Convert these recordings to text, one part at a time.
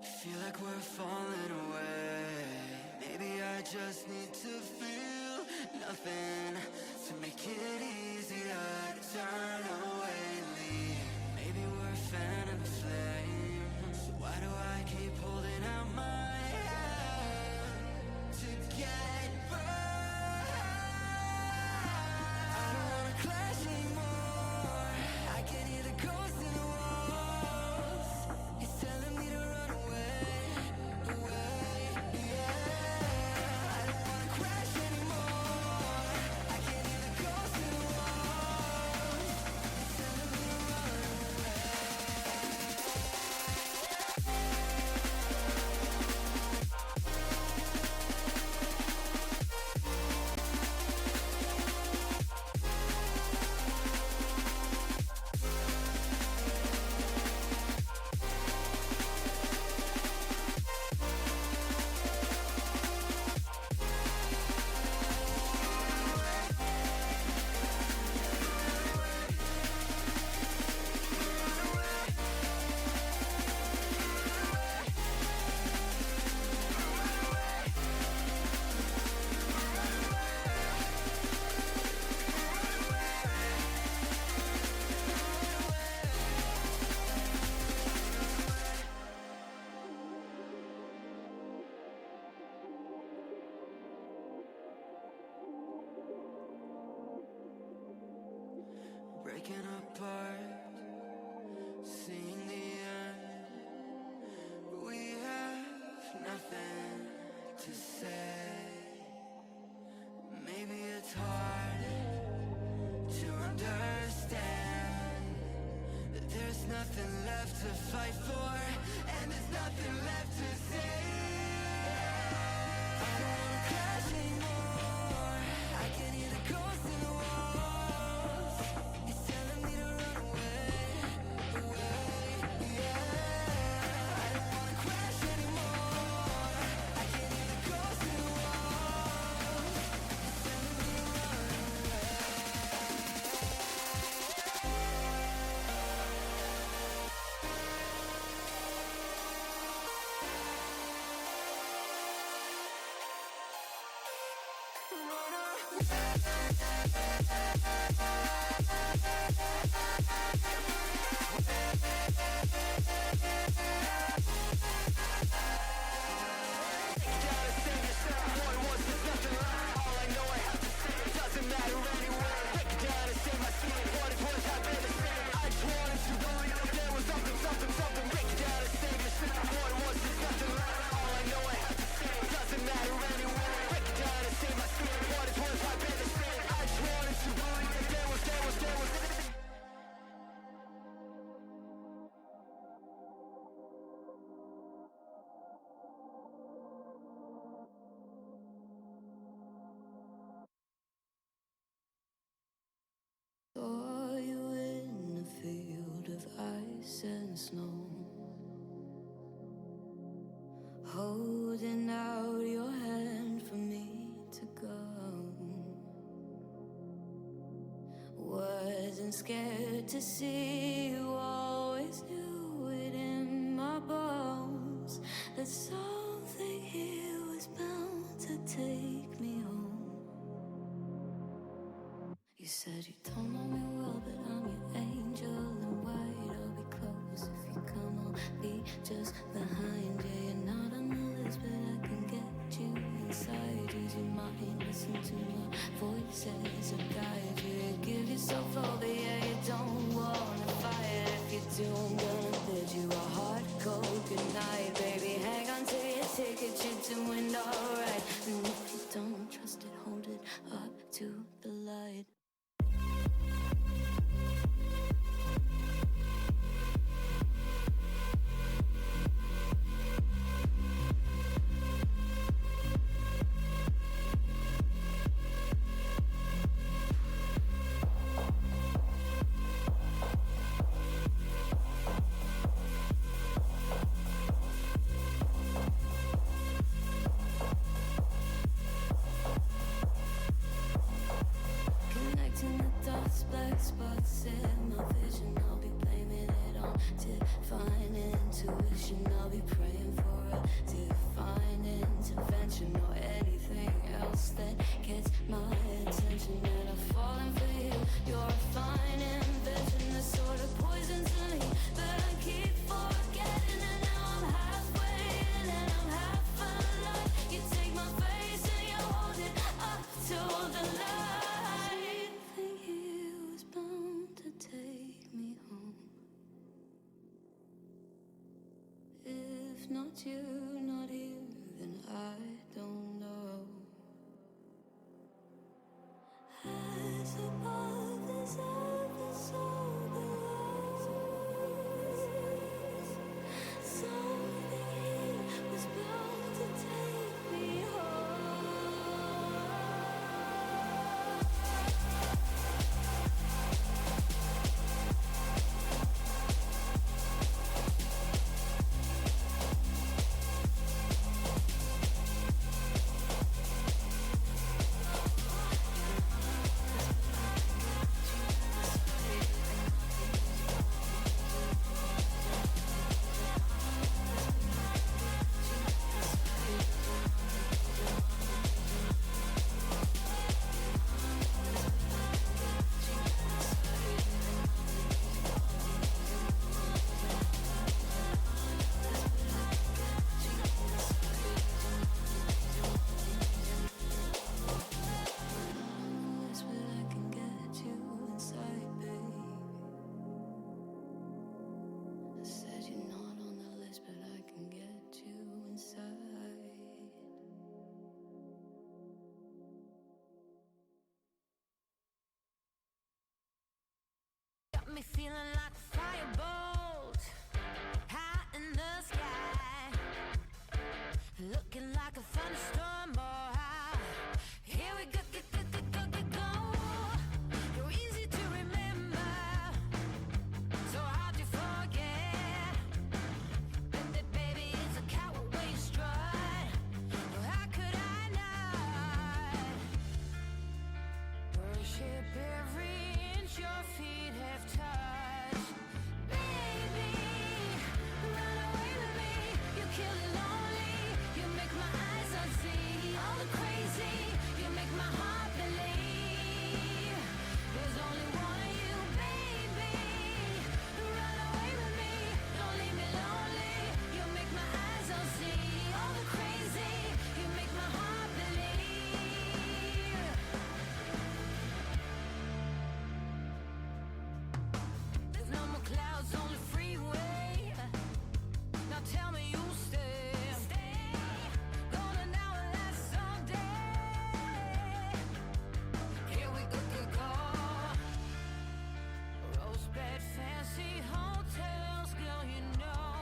Feel like we're falling away. Maybe I just need to feel nothing to make it easier to turn away and leave. Maybe we're fanning the flame, so why do I keep holding out my hand to get burned? I don't wanna clash anymore. I can hear the ghosts in the walls. It's telling me to run away, away, yeah. I don't wanna crash anymore. I can hear the ghosts in the walls. It's telling me to run away. Breaking apart, seeing the end. We have nothing to say. Maybe it's hard to understand that there's nothing left to fight for, and there's nothing left to say. I don't wanna crash anymore. I can hear the ghosts in the walls. It's telling me to run away, away, yeah. I don't wanna crash anymore. I can hear the ghosts in the walls. It's telling me to run away. Saw you in a field of ice and snow, holding out your hand for me to go. Wasn't scared to see you, always knew it in my bones that something here was bound to take me home. You said you don't know me well, but I'm your angel in white. I'll be close if you come, I'll be just behind you. You're not on the list, but I can get you inside. Use your mind, listen to my voices and guide you. You give yourself over, yeah, you don't wanna fight. If you do, I'm gonna bid you a hard, cold goodnight. Baby, hang on to your ticket, you're doing alright. And if you don't trust it, hold it up to the light. In my vision, I'll be blaming it on divine intuition. I'll be praying divine intervention or anything else that gets my attention. And I've fallen for you. You're a fine invention, the sort of poison to me that I keep forgetting. And now I'm halfway in and I'm half alive. You take my face and you hold it up to the light. Something here was bound to take me home. If not you, not here, then I don't know. As above, as ever so below. Something here was bound to take me home. That's where I can get you inside, babe. I said you're not on the list, but I can get you inside. Got me feeling like a firebolt high in the sky, looking like a thunderstorm. Boy, here we go, go, go, go, go, go, go. You're easy to remember, so hard to forget. But that baby is a coward way you strut. Well, how could I not worship every inch your feet have touched? Baby, run away with me. You kill it lonely. You make my eyes unsee. All the crazy. You make my heart believe there's only one of you, baby. Run away with me. Don't leave me lonely. You make my eyes unsee. All the crazy. You make my heart believe. There's no more clouds on the freeway. Now tell me you'll stay. Golden hour lasts all day. Here we go, go, go. Rose bed, fancy hotels, girl, you know.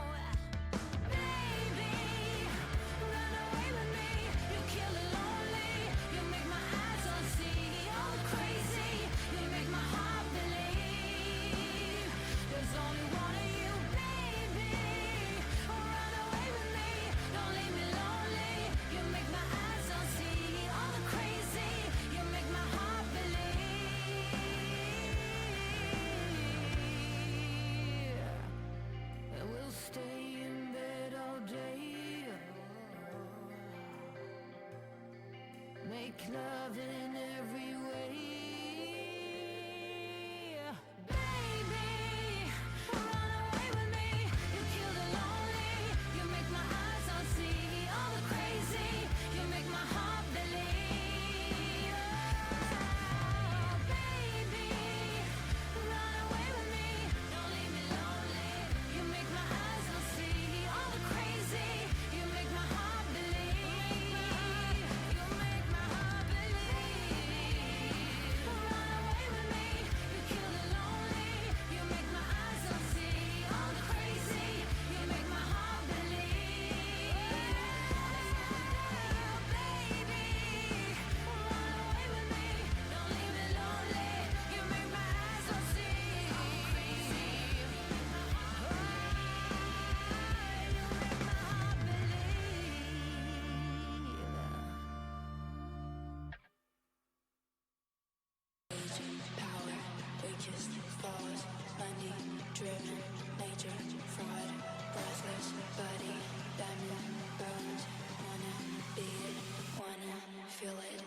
Baby, run away with me. You kill it lonely. You make my eyes unsee. All the crazy. You make my heart believe there's only one of you, baby. Run away with me. Don't leave me lonely. You make my eyes unsee. All the crazy. You make my heart believe. And we'll stay in bed all day. Make love in every way. Baby, run away with me. You kill the lonely. You make my eyes unsee. All the crazy. You make my heart believe. Oh, baby, run away with me. Don't leave me lonely. You make my eyes unsee. All the crazy. You make my heart believe. You make my heart believe. Run away with me. You kill the lonely. You make my eyes unsee. All the crazy. You make my heart believe. Baby, run away with me. Don't leave me lonely. You make my eyes unsee. All the crazy. You make my heart believe. Power, weakest flaws, money driven, nature, fraud, breathless, body, diamond, bones. Wanna be it, wanna feel it.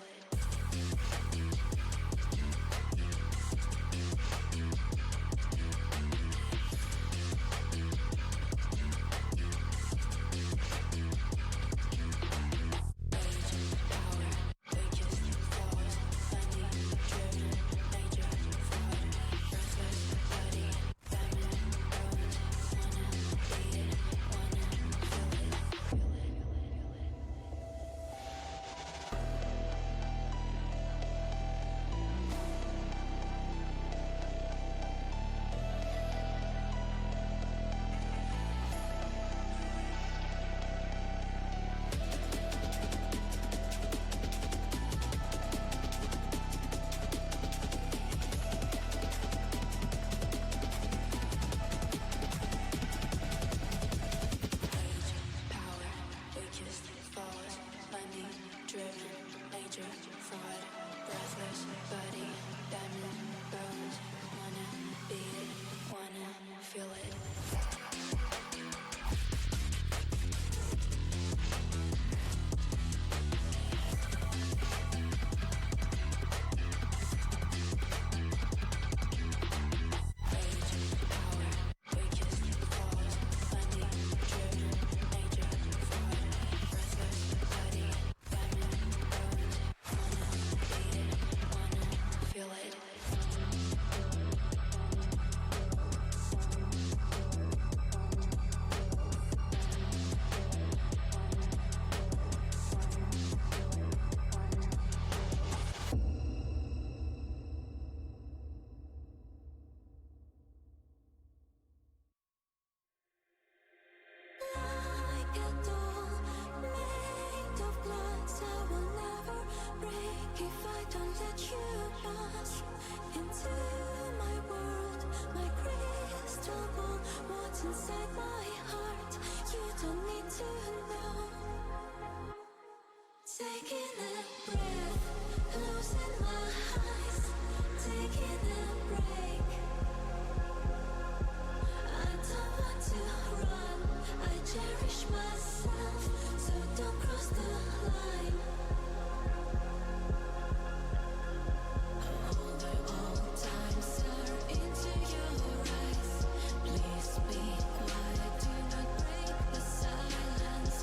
Like a doll made of glass, I will never break if I don't let you pass into my world, my crystal ball. What's inside my heart, you don't need to know. Taking a breath, closing my eyes, taking a break. I don't want to run, I cherish myself, so don't cross the line. Hold the old time, stare into your eyes. Please be quiet, do not break the silence.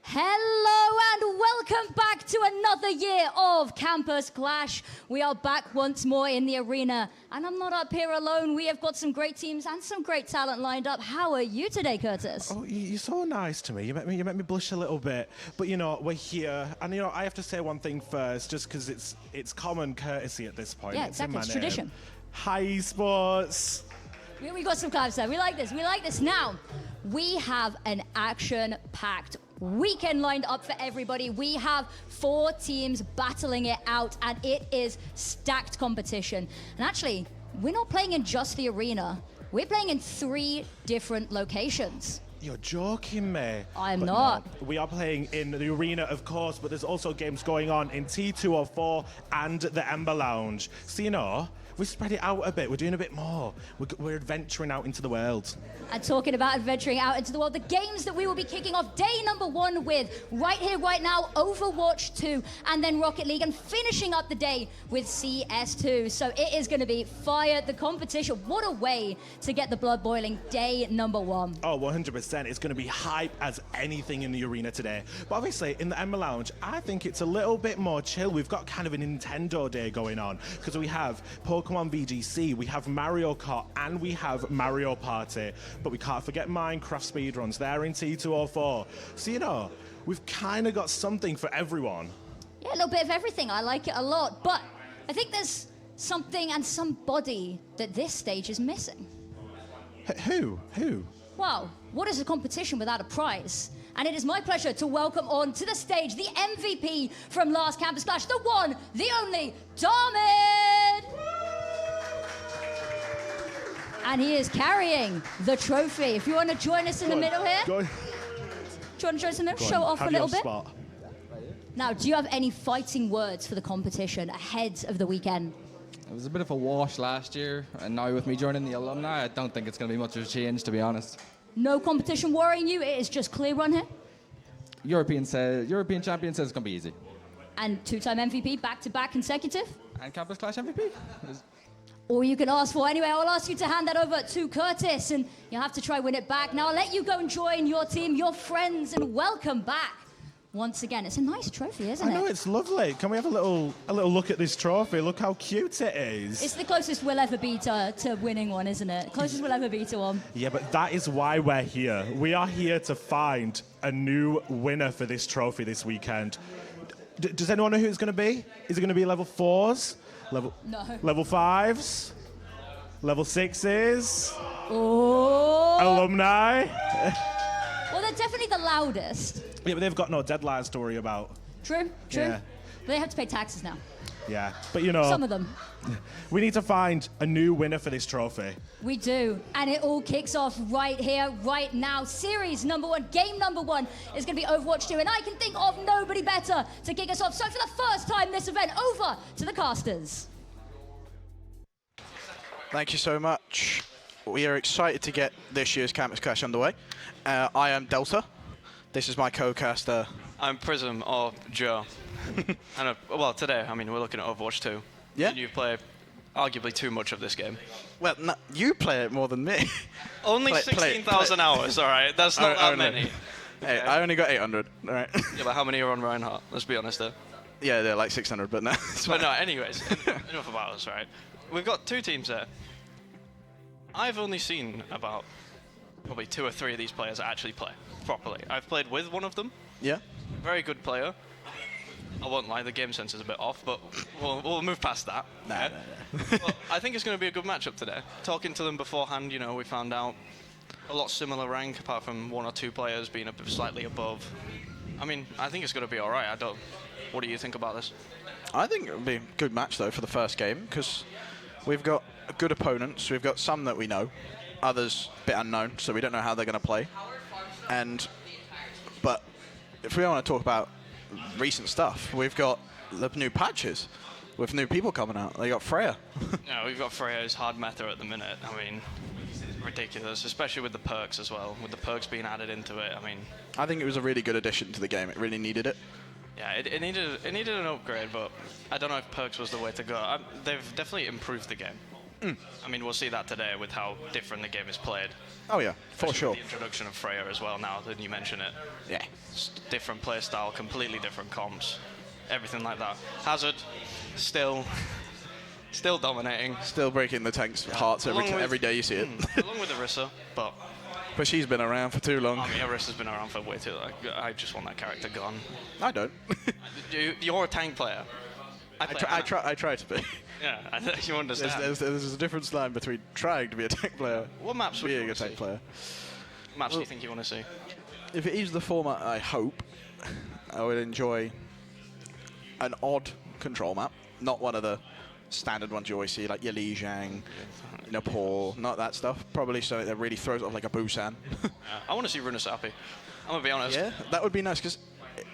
Hello and welcome back to another year of Campus Clash. We are back once more in the arena, and I'm not up here alone. We have got some great teams and some great talent lined up. How are you today, Curtis? Oh, you're so nice to me. You make me blush a little bit. But we're here, and I have to say one thing first, just because it's common courtesy at this point. Yeah, It's in exactly. my It's name. tradition. Hi, esports. We got some claps there. We like this. We like this. Now, we have an action-packed weekend lined up for everybody. We have 4 teams battling it out, and it is stacked competition. And actually, we're not playing in just the arena. We're playing in 3 different locations. You're joking me. I'm But not. no, we are playing in the arena, of course, but there's also games going on in T204 and the Ember Lounge. So, we spread it out a bit. We're doing a bit more. We're adventuring out into the world. And talking about adventuring out into the world, the games that we will be kicking off day number 1 with, right here, right now, Overwatch 2, and then Rocket League, and finishing up the day with CS2. So it is going to be fire, the competition. What a way to get the blood boiling, day number 1. Oh, 100%. It's going to be hype as anything in the arena today. But obviously, in the Ember Lounge, I think it's a little bit more chill. We've got kind of a Nintendo day going on, because we have Pokemon VGC, we have Mario Kart, and we have Mario Party. But we can't forget Minecraft speedruns. They're in T204. So, we've kind of got something for everyone. Yeah, a little bit of everything. I like it a lot. But I think there's something and somebody that this stage is missing. Who? Wow, what is a competition without a prize? And it is my pleasure to welcome on to the stage the MVP from last Campus Clash, the one, the only, Darmid! And he is carrying the trophy. If you want to join us in the middle here, do Go on. you want to join us in the middle? Go Show on, off a have little your bit. spot. Now, do you have any fighting words for the competition ahead of the weekend? It was a bit of a wash last year, and now with me joining the alumni, I don't think it's going to be much of a change, to be honest. No competition worrying you? It is just clear run here? European champion says it's going to be easy. And 2-time MVP, back-to-back consecutive? And Campus Clash MVP? All you can ask for. Anyway, I'll ask you to hand that over to Curtis, and you'll have to try win it back. Now I'll let you go and join your team, your friends, and welcome back. Once again, it's a nice trophy, isn't I know, it? it's lovely. Can we have a little look at this trophy? Look how cute it is. It's the closest we'll ever be to winning one, isn't it? Closest we'll ever be to one. Yeah, but that is why we're here. We are here to find a new winner for this trophy this weekend. Does anyone know who it's going to be? Is it going to be level 4s? No. Level 5s? Level 6s? Oh! Alumni? Well, they're definitely the loudest. Yeah, but they've got no deadlines to worry about. True. Yeah. But they have to pay taxes now. Yeah, but Some of them. we need to find a new winner for this trophy. We do. And it all kicks off right here, right now. Series number 1, game number 1 is going to be Overwatch 2. And I can think of nobody better to kick us off. So for the first time this event, over to the casters. Thank you so much. We are excited to get this year's Campus Clash underway. I am Delta. This is my co-caster. I'm Prism or Joe. Well, today, I mean, we're looking at Overwatch 2. Yeah. And you play arguably too much of this game. Well, no, you play it more than me. Only Play- 16,000 hours, all right? That's not that many. Hey, I only got 800. All right. Yeah, but how many are on Reinhardt? Let's be honest there. Yeah, they're like 600, but no. it's But fine. no, anyways, enough about us, right? We've got 2 teams there. I've only seen about probably 2 or 3 of these players actually play properly. I've played with one of them. Yeah. Very good player. I won't lie, the game sense is a bit off, but we'll move past that. Nah. But I think it's going to be a good matchup today. Talking to them beforehand, we found out a lot similar rank, apart from 1 or 2 players being slightly above. I mean, I think it's going to be all right. What do you think about this? I think it'll be a good match though for the first game because we've got good opponents. We've got some that we know, others a bit unknown, so we don't know how they're going to play. But if we want to talk about recent stuff, we've got the new patches with new people coming out. They got Freya. Yeah, we've got Freya's hard meta at the minute. I mean, ridiculous, especially with the perks as well. With the perks being added into it, I mean, I think it was a really good addition to the game. It really needed it. yeah, it needed an upgrade, but I don't know if perks was the way to go. They've definitely improved the game. I mean, we'll see that today with how different the game is played. Oh yeah, for Especially sure. with the introduction of Freya as well now, then you mention it. Yeah. Different play style, completely different comps, everything like that. Hazard, still dominating. Still breaking the tank's hearts Along with- every day you see it. Along with Orisa, but But she's been around for too long. I mean, Orisa's been around for way too long. I just want that character gone. I don't. You're a tank player. I try to be. Yeah, you understand. There's a difference line between trying to be a tank player What maps would you being a want to tank see? player. Maps do you think you want to see? If it is the format I hope, I would enjoy an odd control map, not one of the standard ones you always see, like your Lijiang, Nepal, not that stuff. Probably something that really throws it off like a Busan. I want to see Runasapi. I'm gonna be honest. Yeah, that would be nice because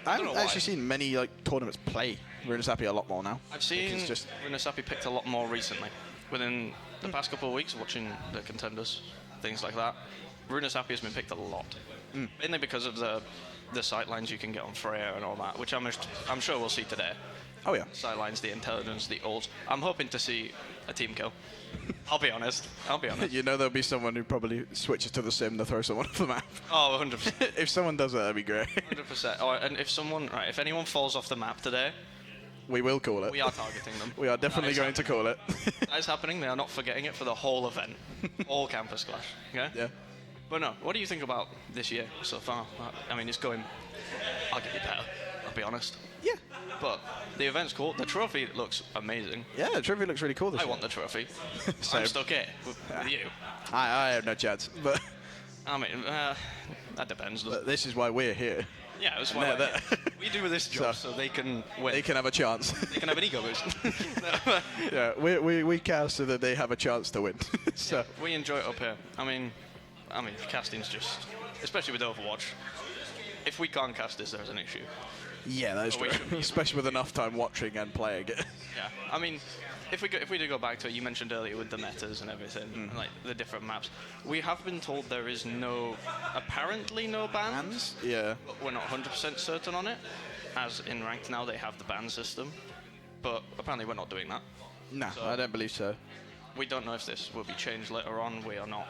I don't haven't know actually why. seen many tournaments play Runasapi a lot more now. I've seen It's just Runasapi picked a lot more recently. Within the past couple of weeks, watching the contenders, things like that, Runasapi has been picked a lot. Mainly because of the sightlines you can get on Freya and all that, which I'm sure we'll see today. oh yeah. Sightlines, the intelligence, the ults. I'm hoping to see a team kill. I'll be honest. You know there'll be someone who probably switches to the sim to throw someone off the map. Oh, 100%. If someone does that, that'd be great. 100%. Oh, and if anyone falls off the map today, We will call it. we are targeting them. We are definitely That is going to call it. That is happening. They are not forgetting it for the whole event. All Campus Clash. Okay? Yeah. But no, what do you think about this year so far? I mean, it's going arguably better, I'll be honest. Yeah. But the event's cool. The trophy looks amazing. Yeah, the trophy looks really cool this I year. want the trophy. Same. I'm stuck here with you. I have no chance, but I mean, that depends. this is why we're here. Yeah, that's No, why that- we do this job so they can win. They can have a chance. They can have an ego boost. Yeah, we cast so that they have a chance to win. So We enjoy it up here. I mean, casting's just, especially with Overwatch. If we can't cast this, there's an issue. yeah, that is But we true. should be- Especially with enough time watching and playing it. Yeah, I mean, if we do go back to it, you mentioned earlier with the metas and everything, and, like the different maps. We have been told there is apparently no bans. Yeah. But we're not 100% certain on it. As in ranked now, they have the ban system, but apparently we're not doing that. No, So- I don't believe so. We don't know if this will be changed later on. We are not.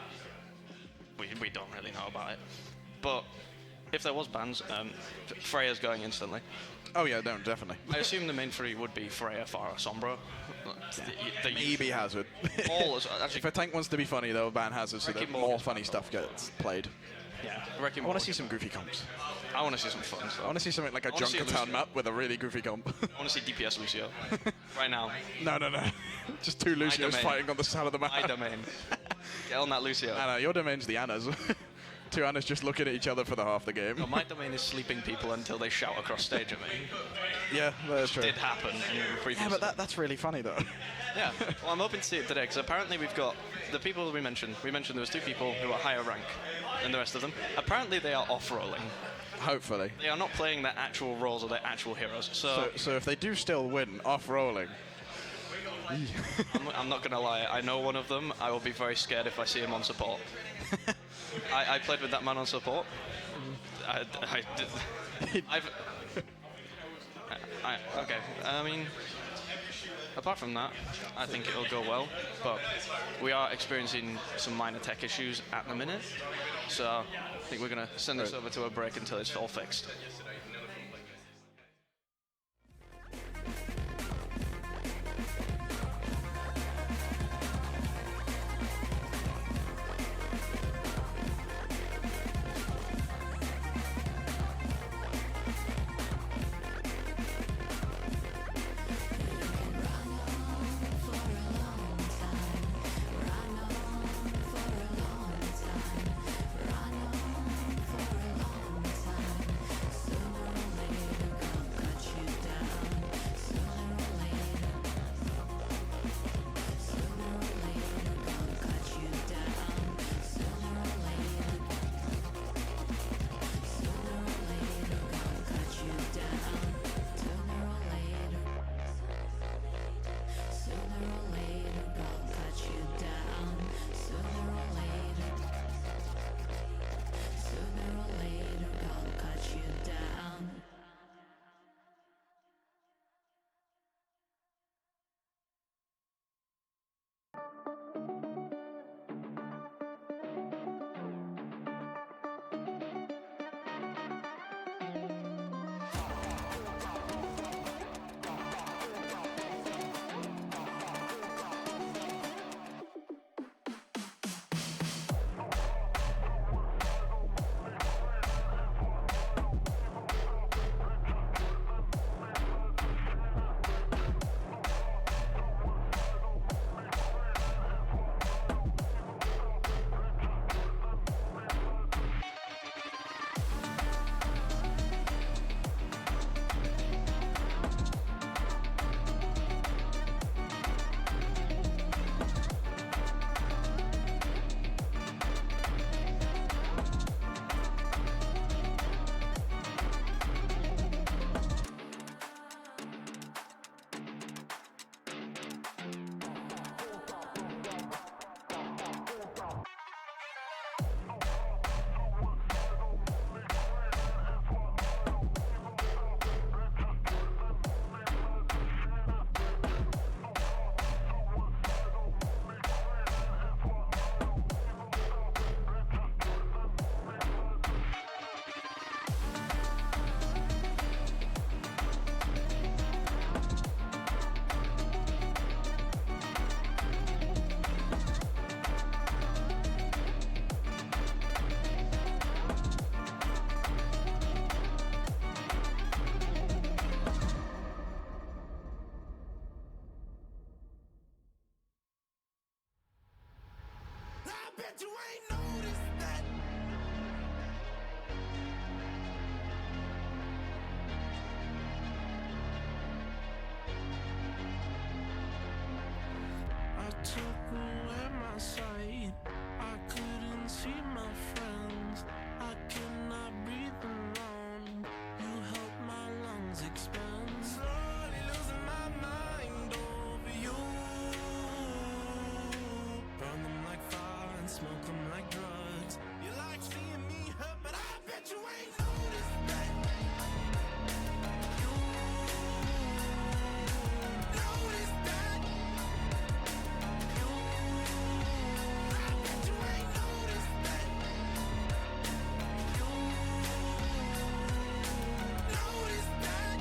We don't really know about it. But if there was bans, Freya's going instantly. Oh yeah, no, definitely. I assume the main three would be Freya, Pharah, Sombra. The Maybe Hazard. all actually. If a tank wants to be funny, they'll ban Hazard so Ricky that Morgan's more funny banned, stuff gets played. Yeah, Wrecking I want Ball. to see some goofy comps. I want to see some fun I stuff. want to see something like a wanna see Junkertown Lucio. map with a really goofy comp. I want to see DPS Lucio right now. No. Just two Lucios domain. fighting on the side of the map. My domain. Get on that Lucio. No, your domain's the Annas. Two Annas just looking at each other for the half the game. No, my domain is sleeping people until they shout across stage at me. Yeah, that's true. Did happen in the previous. Yeah, but that's really funny though. Yeah. Well, I'm hoping to see it today because apparently we've got the people we mentioned. We mentioned there was 2 people who are higher rank than the rest of them. Apparently they are off-rolling. Hopefully. They are not playing their actual roles or their actual heroes. So, So if they do still win off rolling, I'm not gonna lie. I know one of them. I will be very scared if I see him on support. I played with that man on support. Okay. I mean, apart from that, I think it'll go well. But we are experiencing some minor tech issues at the minute, so I think we're gonna send this over to a break until it's all fixed. bet you ain't noticed that. I took away my sight. I couldn't see my friends. I cannot breathe alone. You helped my lungs expand. Slowly losing my mind over you. Burn them like fire and smoke them like drugs. You like seeing me hurt, but I bet you ain't noticed that. You noticed that. I bet you ain't noticed that. You noticed that.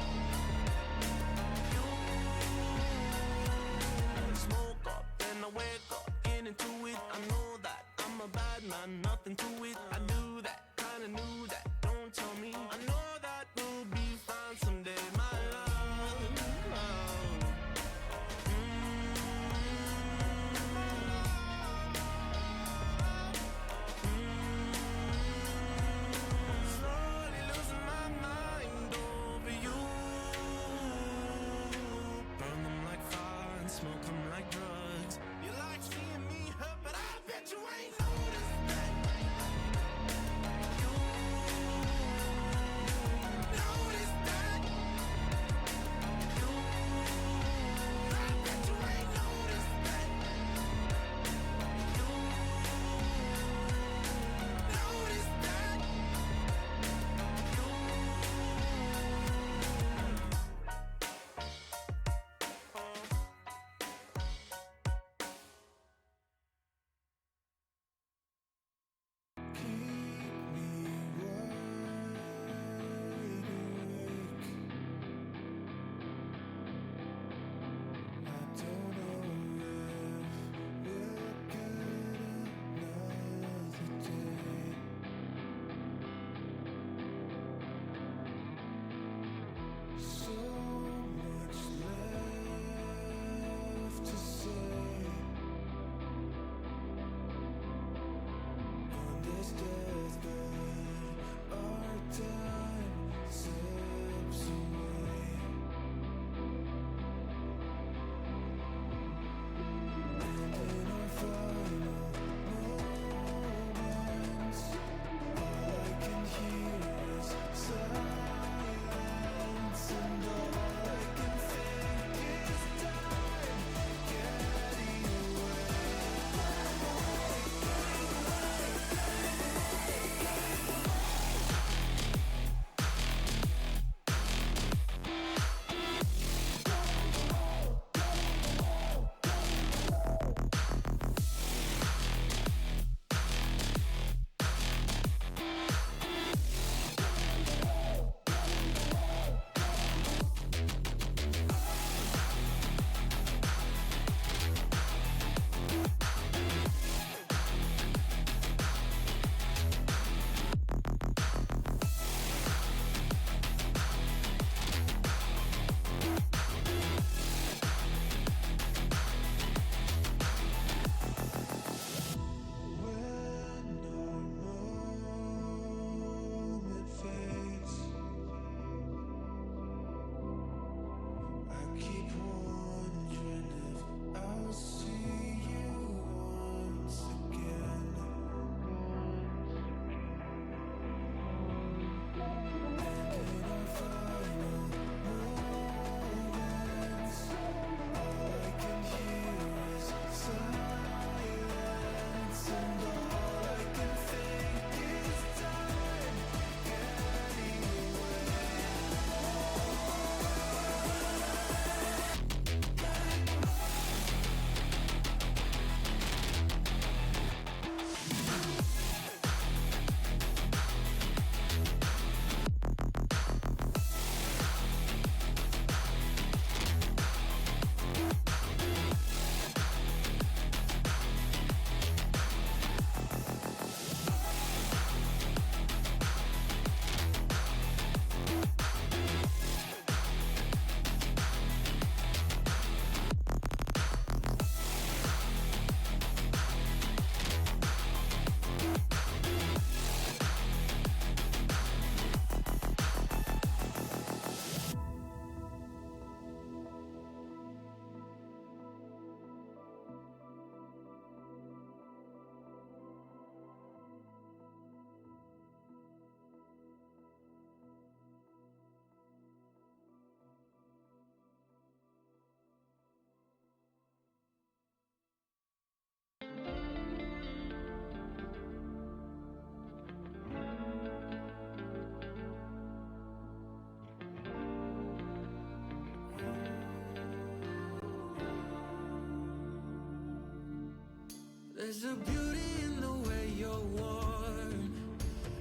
There's a beauty in the way you're worn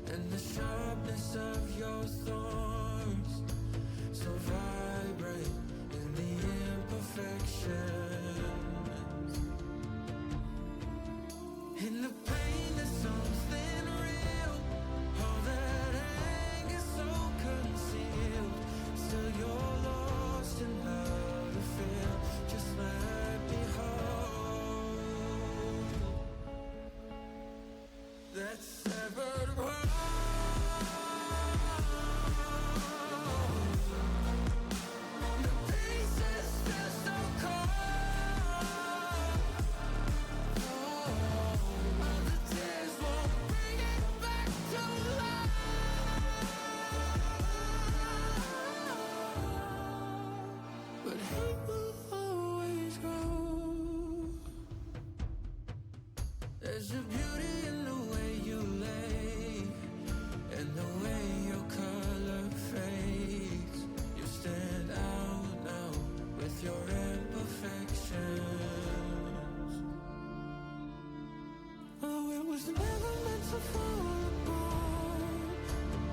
and the sharpness of your thorns. So vibrate in the imperfections. In the pain, there's something real. All that anger so concealed. Still you're lost in how to feel. Just let me hold that severed heart. The pieces still so cold. All the tears won't bring it back to life. But hate will always grow. There's a beauty in the way you lay and the way your color fades. You stand out now with your imperfections. Oh, it was never meant to fall apart.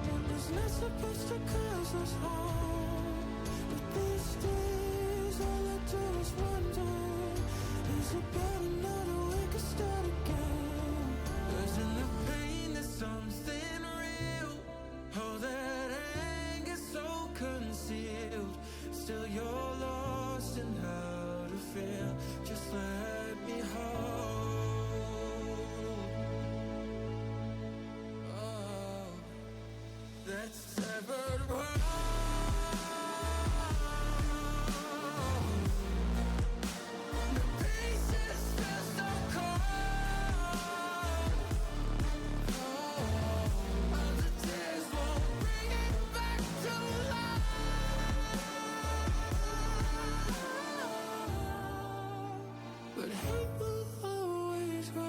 It was not supposed to cause us harm. But these days, all I do is wonder, is it better now that we can start again? 'Cause in the pain, there's something real. All that anger so concealed. Still you're lost in how to feel. Just let me hold. Oh, that severed heart. The pieces still so cold. All the tears won't bring it back to life. But hate will always grow.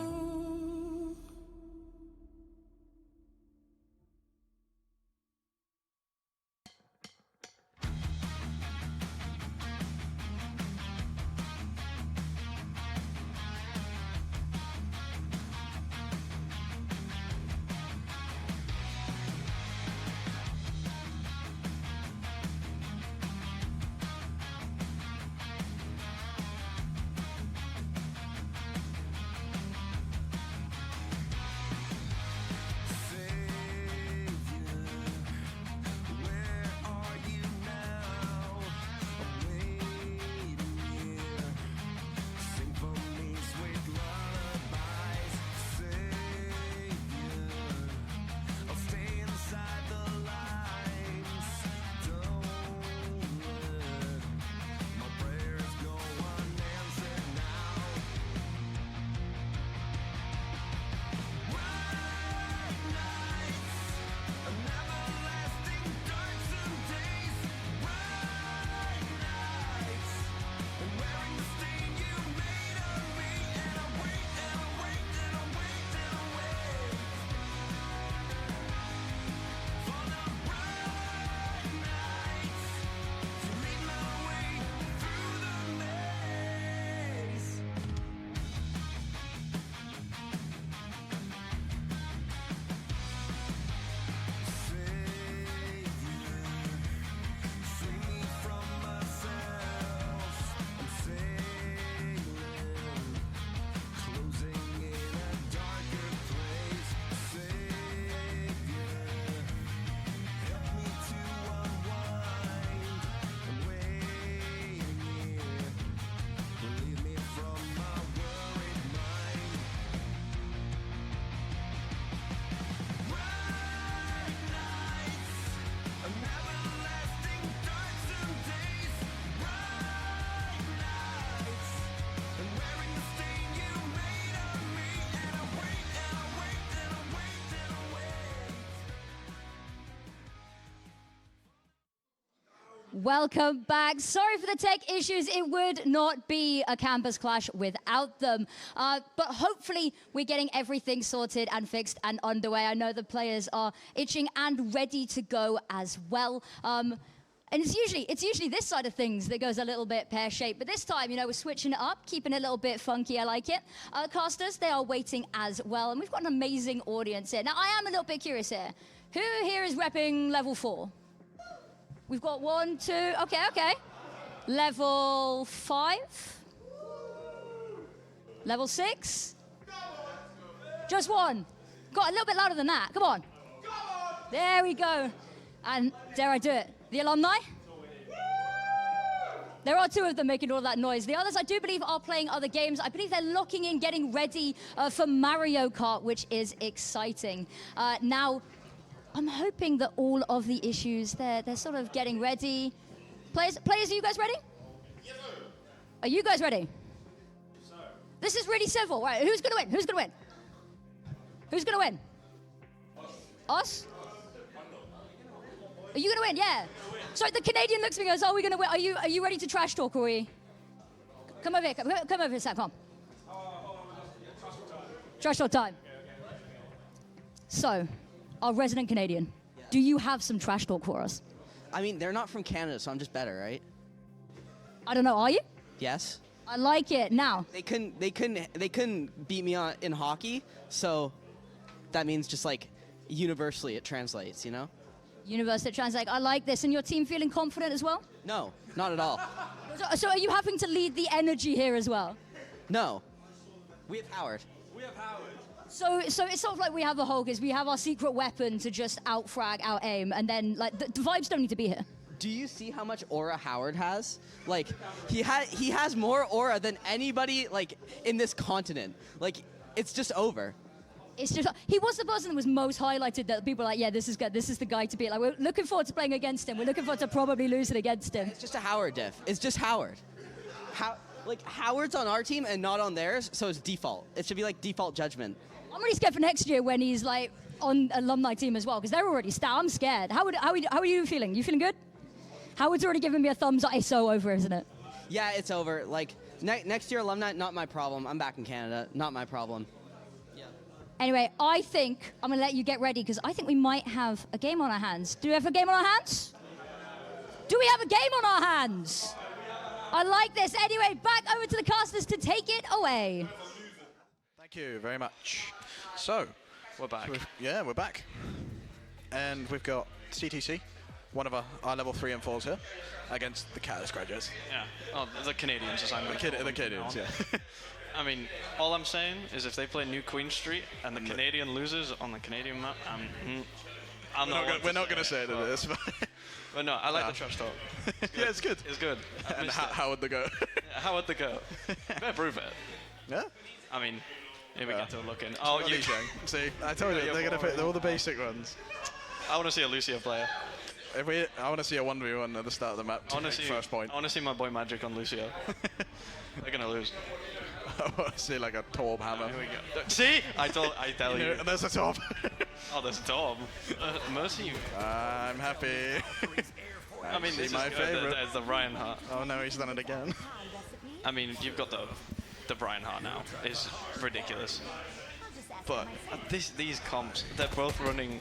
Welcome back. Sorry for the tech issues. It would not be a campus clash without them. But hopefully we're getting everything sorted and fixed and underway. I know the players are itching and ready to go as well. And it's usually this side of things that goes a little bit pear-shaped. But this time, you know, we're switching it up, keeping it a little bit funky. I like it. Casters, they are waiting as well. And we've got an amazing audience here. Now, I am a little bit curious here. Who here is repping level 4? We've got 1, 2. Okay. Level 5? Level 6? Just 1. Got a little bit louder than that. Come on. There we go. And dare I do it? The alumni? There are 2 of them making all that noise. The others, I do believe, are playing other games. I believe they're locking in, getting ready for Mario Kart, which is exciting. Now, I'm hoping that all of the issues, they're sort of getting ready. Players, are you guys ready? Yes, sir. Are you guys ready? Yes, sir. This is really simple. Right, who's going to win? Who's going to win? Who's going to win? Us? Are you going to win? Yeah. Sorry, the Canadian looks at me and goes, are we going to win? Are you ready to trash talk, or are we? Come over here. Come over here, Sam. Come on. Trash talk time. So, our resident Canadian, do you have some trash talk for us? I mean, they're not from Canada, so I'm just better, right? I don't know. Are you? Yes. I like it. Now, They couldn't beat me in hockey, so that means just like universally it translates, you know? University Translate, I like this. And your team feeling confident as well? No, not at all. So are you having to lead the energy here as well? No. We have Howard. So it's sort of like we have the Hulk, is we have our secret weapon to just out-frag, out-aim, and then like the vibes don't need to be here. Do you see how much aura Howard has? Like, he has more aura than anybody like in this continent. Like, it's just over. It's just he was the person that was most highlighted, that people were like, yeah, this is good. This is the guy to beat. Like, we're looking forward to playing against him. We're looking forward to probably losing against him. It's just a Howard diff. It's just Howard. Howard's on our team and not on theirs, so it's default. It should be like default judgment. I'm really scared for next year when he's like on alumni team as well, because they're already stout. I'm scared. How are you feeling? You feeling good? Howard's already giving me a thumbs up. It's so over, isn't it? Yeah, it's over. Like, next year alumni, not my problem. I'm back in Canada, not my problem. Anyway, I think I'm going to let you get ready, because I think we might have a game on our hands. Do we have a game on our hands? Do we have a game on our hands? I like this. Anyway, back over to the casters to take it away. Thank you very much. So, We're back. we're back. And we've got CTC, one of our level 3 and 4s here, against the Catalyst graduates. Yeah. Oh, the Canadians, as I'm going to call them The Canadians, now. yeah. I mean, all I'm saying is if they play New Queen Street and the Canadian loses on the Canadian map, We're not going to say it. It's fine. But no, I like the trash talk. Yeah, it's good. It's good. And how would they go? How would they go? Better prove it. Yeah? I mean, here we get to a look in. Oh, Oh, you see, I told you, they're going to pick all the basic ones. I want to see a Lucio player. I want to see a 1v1 at the start of the map I want to see first point. I want to see my boy Magic on Lucio. They're gonna lose. I want to see like a Torb hammer. Here we go. See? I tell you. And there's a Torb. Oh, there's Tom. Mercy. I'm happy. I mean, see this my is favourite. There's the Ryan Hart. Oh no, he's done it again. I mean, you've got the Brian Hart now. It's ridiculous. But these comps, they're both running.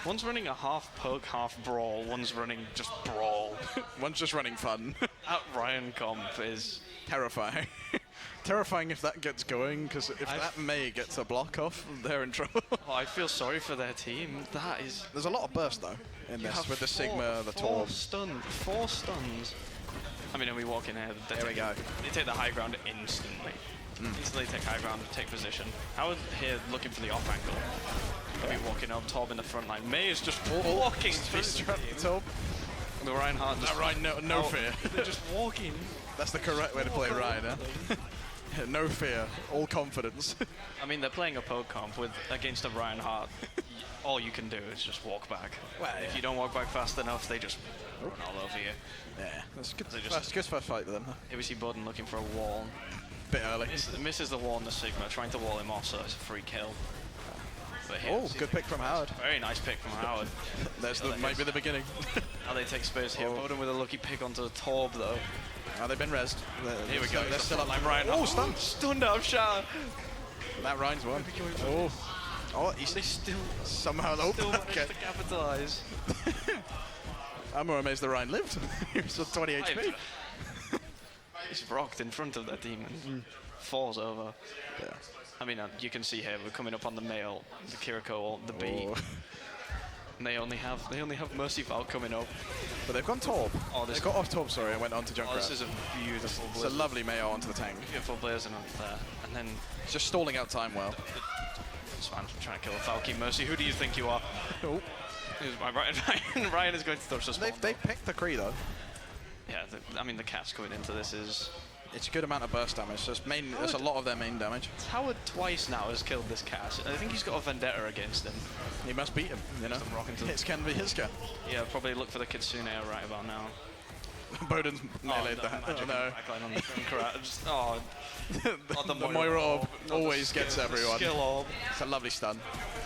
One's running a half poke, half brawl. One's running just brawl. One's just running fun. That Ryan comp is Terrifying. Terrifying if that gets going, because if that May gets a block off, they're in trouble. Oh, I feel sorry for their team. That is. There's a lot of burst though in You this have with the four- Sigma, the four Torb. four stuns. I mean, and we walk in here. There we go. They take the high ground instantly. Instantly take high ground, take position. Howard here looking for the off angle. Maybe walking up, Torb in the front line. May is just walking through He's the trapped team. the Torb. The Ryan Hart just. Right, no fear. They're just walking. That's the correct way to play Ryan, huh? No fear, all confidence. I mean, they're playing a poke comp against a Ryan Hart. All you can do is just walk back. Well, If yeah. you don't walk back fast enough, they just run all over you. Yeah, that's good. They just- Good first fight with them. Huh? Here we see Budden looking for a wall. Bit early. Misses the wall in the Sigma, trying to wall him off, so it's a free kill. But here, Oh, good pick from Howard. very nice pick from Howard. There's Yeah, might be the beginning. Now they take space here. Oh. Bowden with a lucky pick onto the Torb, though. They've been rezzed. Here we go. They're still up. Like Ryan. Oh, stunned. Stunned out of shot. That Ryan's one. Oh, They still somehow. managed Okay. to capitalize. I'm more amazed that Ryan lived. He was on 20 HP. He's rocked in front of that demon. Falls over. Yeah. I mean, you can see here we're coming up on the male, the Kiriko, the B. Oh. And they only have Mercy Val coming up. But they've gone Torb. Oh, They got off Torb, sorry, and went on to Junkrat. Oh, this is a beautiful It's a Blizzard. lovely Mayo onto the tank. Beautiful Blazing up there. And then It's just stalling out time well. this man trying to kill a Falky Mercy. Who do you think you are? Oh. Ryan is going to touch the spawn. They picked the Kree though. Yeah, I mean, the cast going into this is... It's a good amount of burst damage. There's a lot of their main damage. Howard twice now has killed this cast. I think he's got a vendetta against him. He must beat him, you know. Rocking to It can be his can. Yeah, probably look for the Kitsune right about now. Bowden's meleeed no, that. magic Oh, no. backline on the Junkrat. Just, oh, the Moira orb Not the always gets skill- everyone. Skill orb. It's a lovely stun.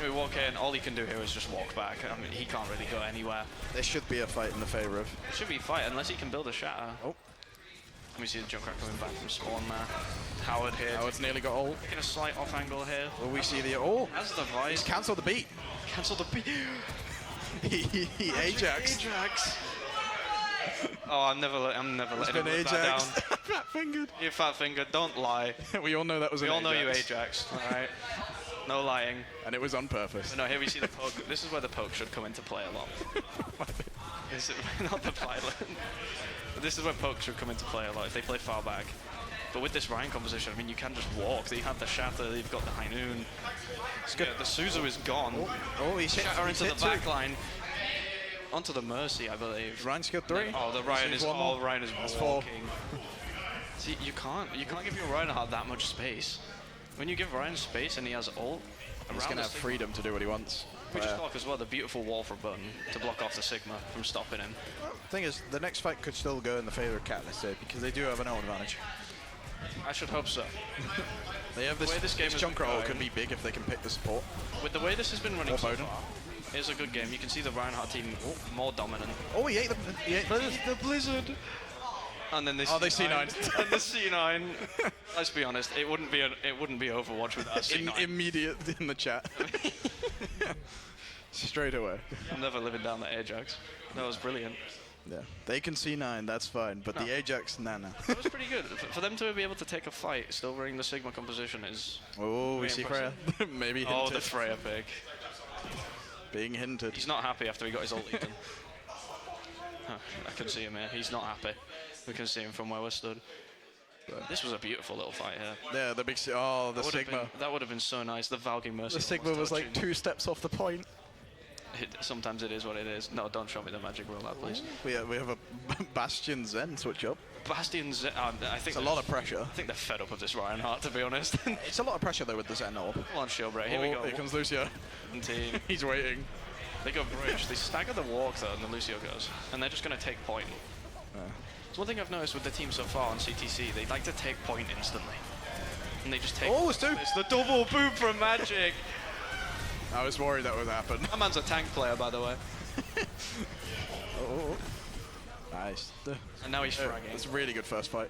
We walk in, all he can do here is just walk back. I mean, he can't really go anywhere. There should be a fight in the favour of. It should be a fight unless he can build a shatter. Oh. Let me see the Junkrat coming back from spawn there. Howard here. Howard's nearly got ult. Taking a slight off angle here. Will we see the. Oh! Has the He's Vice. cancelled the beat. Cancel the beat. he Ajax. Ajax. Oh, I'm never letting him Been live that down. Ajax. Fat fingered. You fat finger, don't lie. We all know that was We an all know you Ajax. Ajax, alright? No lying. And it was on purpose. But no, here we see the poke. This is where the poke should come into play a lot. Not the pilot. But this is where poke should come into play a lot if they play far back. But with this Ryan composition, I mean, you can just walk. You have the Shatter, you've got the High Noon. Yeah, the Suzu is gone. Oh, he's hit, Shatter he's into the hit back line. Onto the Mercy, I believe. Ryan's killed 3. Oh, the Ryan is one more. Ryan is That's 4. walking. See, you can't give your Reinhardt that much space. When you give Ryan space and he has ult, He's around going to the have Sigma- freedom to do what he wants. We just talk as well, the beautiful wall for Button to block off the Sigma from stopping him. Thing is, the next fight could still go in the favour of Catalyst here because they do have an ult advantage. I should hope so. They have The way this game this has Junkrat been ult going- could be big if they can pick the support. With the way this has been running Or so Bowden. far, it's a good game. You can see the Reinhardt team more dominant. Oh, he ate the Blizzard. The Blizzard. And then this. Oh, they C9. And the C9. Let's be honest, it wouldn't be Overwatch without a C9. Immediate in the chat. Straight away. I'm never living down the Ajax. That was brilliant. Yeah, they can C9, that's fine, but the Ajax, nah. That was pretty good. For them to be able to take a fight, still wearing the Sigma composition is. Oh, we Very see Freya. Maybe Oh, hinted. the Freya pick. Being hinted. He's not happy after he got his ult eaten. Huh, I can see him here. He's not happy. We can see him from where we're stood. This was a beautiful little fight here. Yeah, the big. Oh, the That would've Sigma. been- that would have been so nice. The Valky Mercy. The Sigma was like touching. 2 steps off the point. Sometimes it is what it is. No, don't show me the magic rule out, please. We have a Bastion Zen switch up. Bastion's. I think It's a lot of pressure. I think they're fed up of this Reinhardt, to be honest. It's a lot of pressure though with the Zen orb. Come on, Shieldbreak. Here we go. Here comes Lucio. Team. He's waiting. They go bridge. They stagger the walk though, and the Lucio goes, and they're just going to take point. It's one thing I've noticed with the team so far on CTC. They like to take point instantly, and they just take. Oh, it's 2. It's the double boop from Magic. I was worried that would happen. That man's a tank player, by the way. Oh, nice. And now he's fragging. It's a really good first fight.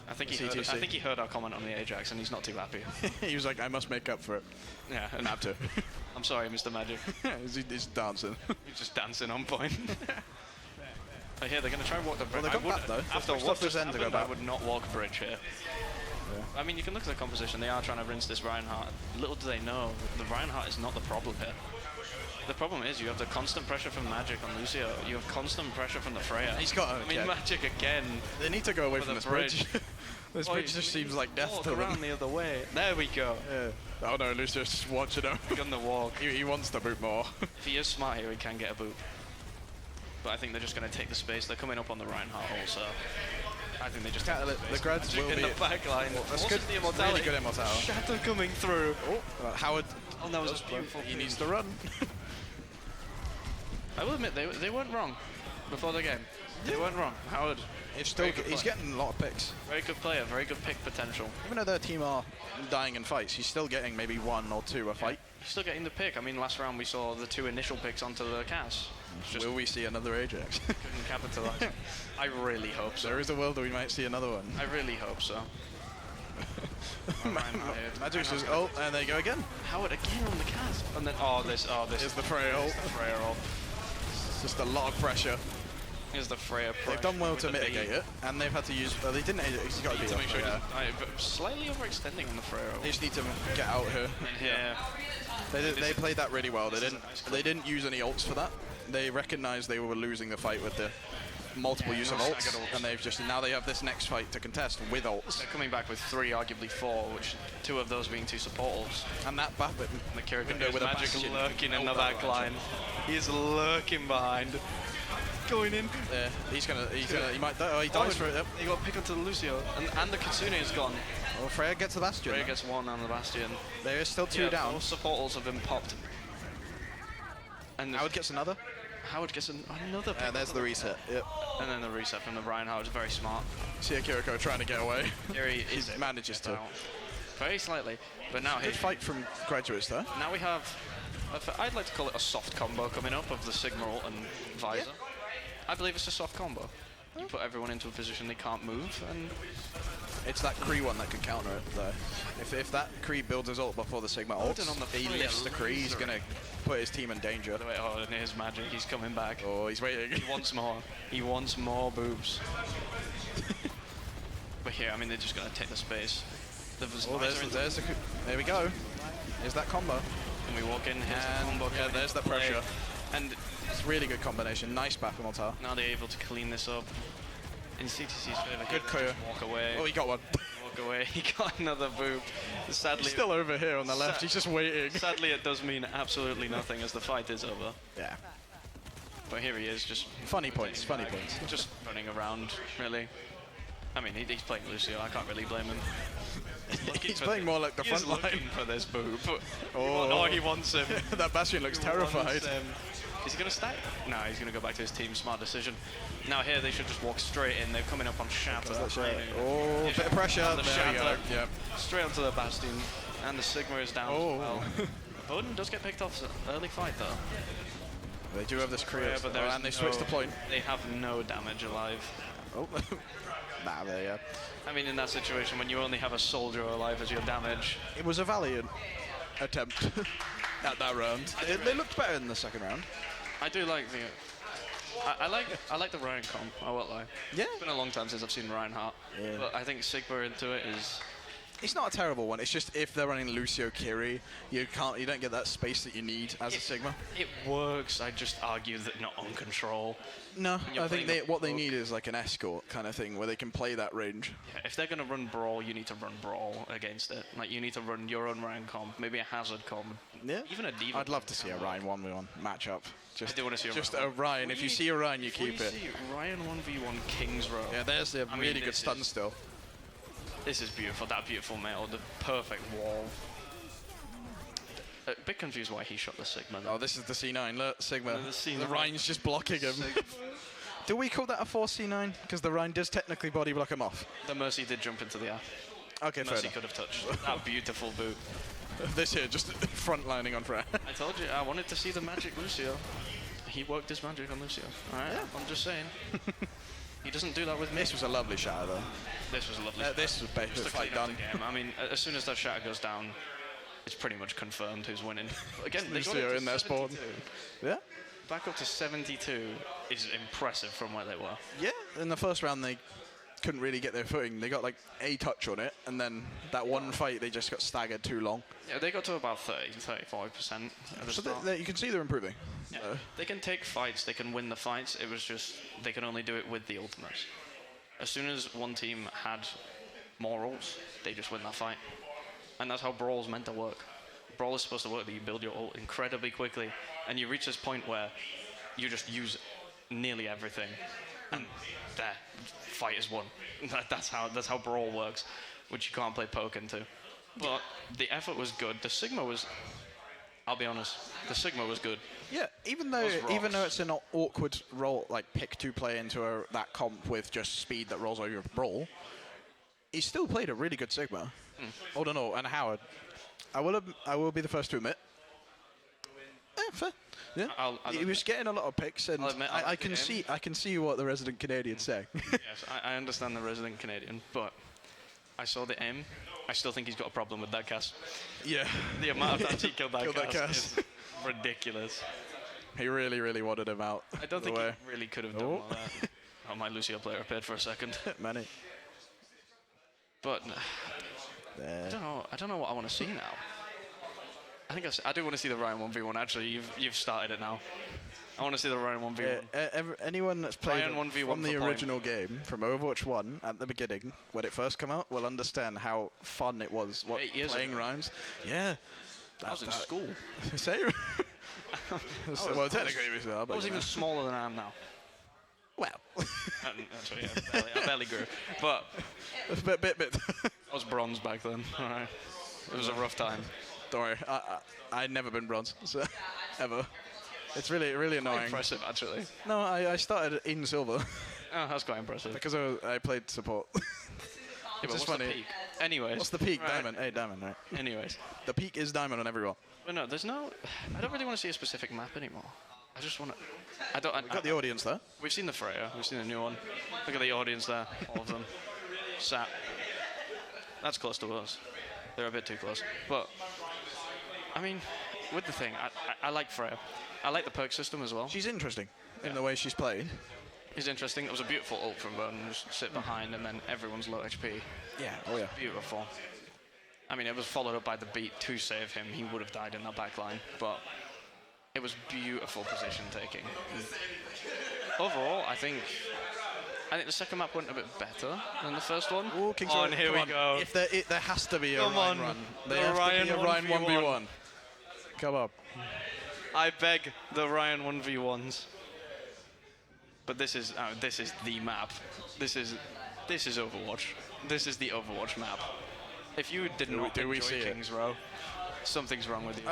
I think CTC. he heard our comment on the Ajax, and he's not too happy. He was like, I must make up for it. Yeah, and Have to. I'm sorry, Mr. Magic. He's dancing. He's just dancing on point. But here they're going to try and walk the bridge. Well, they got I would- that, though. After They what pushed off this just end to go happened, I back. would not walk bridge here. I mean, you can look at the composition. They are trying to rinse this Reinhardt. Little do they know, the Reinhardt is not the problem here. The problem is you have the constant pressure from Magic on Lucio. You have constant pressure from the Freya. He's got I mean, okay. Magic again. They need to go away For from the this bridge. This Oh, bridge just seems like death walk to around them. the other way. There we go. Yeah. Oh no, Lucio's just watching him. On the walk. He wants to boot more. If he is smart here, he can get a boot. But I think they're just going to take the space. They're coming up on the Reinhardt also. I think they just take the space. The grads will in be the back line. That's Also good. The immortality. Really good immortality. Shatter coming through. Howard. Oh, that was a beautiful. He needs to run. I will admit they weren't wrong before the game. They weren't wrong. Howard, He's Very good he's play. getting a lot of picks. very good player, very good pick potential. Even though their team are dying in fights, he's still getting maybe 1 or 2 a fight. He's still getting the pick. I mean, last round we saw the 2 initial picks onto the Cass. Just Will we see another Ajax? couldn't capitalize. I really hope so. There is a world that we might see another one. I really hope so. Reinhardt here. Magic's just oh, and there you go again. Howard again on the Cass. And then this Is the Freya ult. Freya ult. It's just a lot of pressure. Here's the Freya. They've done well with to the mitigate beat. it, and they've had to use. They didn't. He's got to Need be to make sure he yeah. doesn't- slightly overextending on the Freya. They just need to get out here. And here, They played that really well. They This is didn't. a nice clip. They didn't use any ults for that. They recognized they were losing the fight with the multiple use of no ults, staggered ults. and they've just now they have this next fight to contest with ults. they're coming back with 3, arguably 4, which 2 of those being 2 support ults. And that back And the Kira window with a Magic Bastion. lurking in Oh, the that back line. He's lurking behind. Going in. Yeah, he might die. Oh, he dies for it. Yep. He got picked onto the Lucio. And the Kitsune is gone. Well, Freya gets the Bastion. Freya gets 1 on the Bastion. There is still 2 Yeah, down. 4 support ults have been popped. And Howard gets another. Howard gets another pick. And there's the reset. Yep. And then the reset from the Brian Howard is very smart. See Kiriko trying to get away. Gary is manages to. out. Very slightly. But now Good fight from Graduates there. Now we have, I'd like to call it a soft combo coming up of the Sigma ult and Visor. I believe it's a soft combo. You put everyone into a position they can't move, and It's that Kree one that can counter it, though. If that Kree builds his ult before the Sigma ults, on the he Freya lifts the Kree, he's loser. going to put his team in danger. wait, oh, and here's Magic, he's coming back. Oh, he's waiting. He wants more. He wants more boobs. But here, I mean, they're just going to take the space. The Oh, there we go. There's that combo. and we walk in, here's the And combo. yeah, coming there's the into play. pressure. And It's a really good combination. Nice Baphomet. now they're able to clean this up. In CTC's favor, Good here, they just Kuya. walk away. Oh, he got one. Walk away. He got another boob. Sadly, He's still over here on the left. He's just waiting. sadly, it does mean absolutely nothing as the fight is over. Yeah. But here he is, just Funny points. Funny points. just running around, really. I mean, he's playing Lucio. I can't really blame him. Looking He's for playing more like the he is front line. looking for this boob. Oh. Oh, he wants him. That Bastion looks He terrified. wants him. Is he going to stack? No, he's going to go back to his team. Smart decision. Now here, they should just walk straight in. They're coming up on Shatter. Oh, bit of pressure. And the There we go. Shatter. Yep. Straight onto the Bastion. And the Sigma is down Oh. as well. Odin does get picked off early fight, though. They do have this Kree. Yeah, but there is and they switch the point. They have no damage alive. Oh. Nah, there, yeah. I mean, in that situation, when you only have a soldier alive as your damage, It was a valiant attempt at that round. They looked better in the second round. I do like the. I like the Ryan comp. I won't lie. Yeah. It's been a long time since I've seen Reinhardt. Yeah. But I think Sigma into it is. It's not a terrible one. It's just if they're running Lucio Kiri, you don't get that space that you need as a Sigma. It works. I just argue that not on control. No, you're I think playing what they Rogue. need is like an escort kind of thing where they can play that range. Yeah, if they're gonna run Brawl, you need to run Brawl against it. Like you need to run your own Ryan comp, maybe a Hazard comp. Yeah. Even a Diva. I'd love to see a Ryan 1v1 matchup. Just, I do want to see a just Ryan. a Ryan. If you see a Ryan, you keep We it. see Ryan 1v1 Kings Row. Yeah, there's the I mean, really good this stun is- still. This is beautiful. That beautiful metal, the perfect wall. A bit confused why he shot the Sigma. Oh, this is the C9. Look, Sigma. The C9. The Ryan's just blocking him. Do we call that a 4C9? Because the Ryan does technically body block him off. The Mercy did jump into the air. Okay, fair Mercy enough. could have touched that beautiful boot. This here, just frontlining on Fred. I told you, I wanted to see the magic Lucio. He worked his magic on Lucio. Alright, I'm just saying. He doesn't do that with me. This was a lovely shatter, though. This was a lovely. This was Just basically to fight clean up done. the game. I mean, as soon as that shatter goes down, it's pretty much confirmed who's winning. But again, they got Lucio up to in their spawn. 72. Yeah? Back up to 72 is impressive from where they were. Yeah, in the first round they couldn't really get their footing. They got like a touch on it, and then that one fight they just got staggered too long. Yeah, they got to about 35% at the So start. you can see they're improving. Yeah. They can take fights, they can win the fights. It was just they can only do it with the ultimates. As soon as one team had more ults, they just win that fight. And that's how Brawl's meant to work. Brawl is supposed to work that you build your ult incredibly quickly, and you reach this point where you just use nearly everything, and there, fight is won. That's how Brawl works, which you can't play poke into. But the effort was good. The Sigma was, I'll be honest, the Sigma was good. Yeah, even though Those rocks. it's an awkward role, like pick to play into that comp with just speed that rolls over your Brawl, he still played a really good Sigma. Hold on, and Howard, I will be the first to admit. Yeah, fair. Yeah, I'll he was getting a lot of picks, and I'll admit, I I like can him. see what the resident Canadian's saying. Yes, I understand the resident Canadian, but I saw the aim. I still think he's got a problem with that cast. Yeah, The amount of times he killed that Killed that cast cast. is ridiculous. He really, really wanted him out. I don't think the he way. really could have done all that. Oh, my Lucio player appeared for a second. Many. But There. I don't know what I want to see now. I think I do want to see the Ryan 1v1. Actually, you've started it now. I want to see the Ryan 1v1. Anyone that's played Ryan 1v1 from the for point. original game, from Overwatch 1 at the beginning, when it first came out, will understand how fun it was 8 years playing ago. Rhymes. Yeah. I was in school. Same. Well, technically, we still are, I but was you even know. smaller than I am now. Well, Actually, yeah, I barely grew. But bit. I was bronze back then. All right. It was a rough time. Don't worry, I'd never been bronze, so, ever. It's really, really Quite annoying. impressive, actually. No, I started in silver Oh, that's quite impressive. because I played support. Yeah, but just what's the funny. peak? Anyways. What's the peak? Right. Diamond. Hey, diamond, right? Anyways. The peak is diamond on everyone. But no, there's no... I don't really want to see a specific map anymore. I just want to... We got the audience there. We've seen the Freya. We've seen the new one. Look at the audience there. All of them. Sat. That's close to us. They're a bit too close. But, I mean, with the thing, I like Freya. I like the perk system as well. She's interesting in the way she's played. It's interesting. It was a beautiful ult from Bowden. Just sit behind and then everyone's low HP. Yeah. Oh yeah. Beautiful. I mean, it was followed up by the beat to save him. He would have died in that back line. But it was beautiful position taking. Overall, I think the second map went a bit better than the first one. Oh, King's and here we go. If there has to be a Come Ryan on. run. The There has Ryan to be a Ryan 1v1. Come on. I beg the Ryan 1v1s. But this is the map. This is Overwatch. This is the Overwatch map. If you did not do we enjoy see it? Kings Row, something's wrong with you.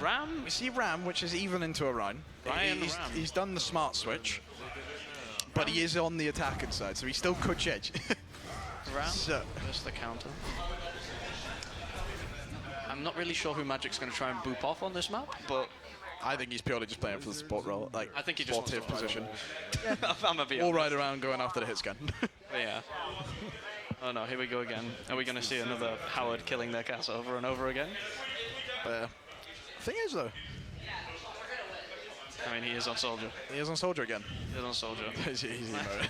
Ram? We see Ram, which is even into a Ryan. Ryan he's, Ram. he's done the smart switch, but he is on the attacking side, so he still could change. Ram So- versus the counter. I'm not really sure who Magic's going to try and boop off on this map, but I think he's purely just playing for the support role, like I think he just wants to sportive position. I'm a bit All right around going after the hit scan. Yeah. Oh no, here we go again. Are we going to see another Howard killing their cast over and over again? Thing is though, I mean, he is on Soldier. he is on Soldier again. He is on Soldier. He's mode.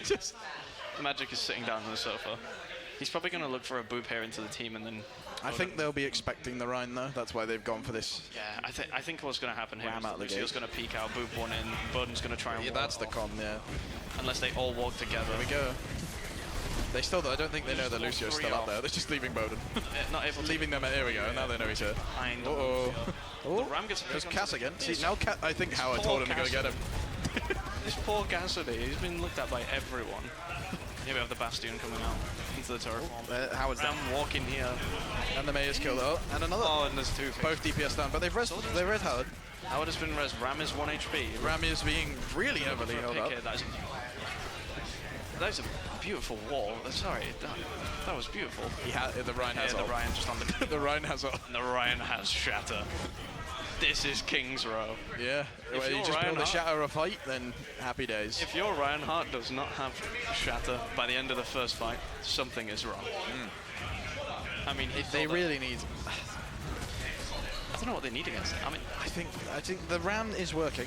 Just, Magic is sitting down on the sofa. He's probably going to look for a boop here into the team and then... I think they'll be expecting the Ryan though. That's why they've gone for this. Yeah, I think what's going to happen here Ram is out the Lucio's gate. going to peek out, boop one in, Bowden's going to try and Yeah, wall that's it the off. con. Yeah. Unless they all walk together. There we go. They still, I don't think they know that Lucio's still up there. They're just leaving Bowden. Not able to Leaving them. Here we go. Now they know he's here. find Uh-oh. The Ram gets a There's pick on Cass the- again. See, This now I think Howard poor told him to go get him. This poor Cassidy, he's been looked at by everyone. Here we have the Bastion coming out into the turret form. Howard's Ram down. walking here. And the Mayor's killed. Oh, and another. Oh, and there's two. Both DPS down, but they've res Howard. Howard has been res. Ram is 1 HP. Ram is being really heavily held up. That is a beautiful wall. Sorry, that was beautiful. The Ryan has Yeah, the ult. Ryan just on the... The Ryan has ult. And the Ryan has Shatter. This is King's Row. Yeah. Well, you you're just Ryan build a Hart- shatter a fight, then happy days. If your Ryan Hart does not have Shatter by the end of the first fight, something is wrong. I mean, They really need. I don't know what they need against it. I mean, I think the Ram is working.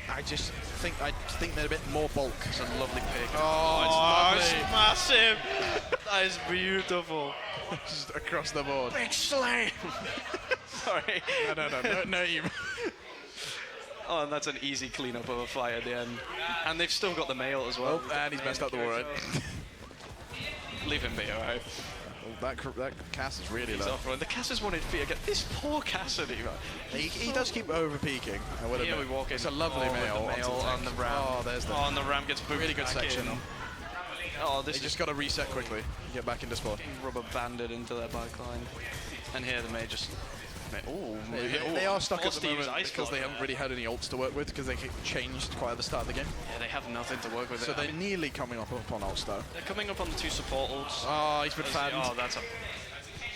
I think they're a bit more bulk. it's a lovely pick. Oh, it's it's lovely. massive. That is beautiful. Just across the board. Big slam. Sorry. No, you. Oh, and that's an easy cleanup of a fight at the end. And they've still got the mail as well. Oh, and he's messed up the wall. Leave him be, alright? That Cass is really He's low. off run. The Cass is 1 HP again. This poor Cassidy, man. He does keep over peeking. I will Here admit. we walk in. It's a lovely with mail. the mail onto on the tank. Ram. Oh, there's the. Oh, and the Ram gets booped Really good back section. in. Oh, this They is just got to reset quickly. Get back into spawn. getting rubber banded into their backline. And here the May just... Oh, They are stuck at the Steve's moment ice because they block haven't really had any ults to work with because they changed quite at the start of the game. Yeah, they have nothing to work with. So it. I they're mean, nearly coming up on ults though. they're coming up on the 2 support ults. Oh, he's been fanned. Oh, that's a...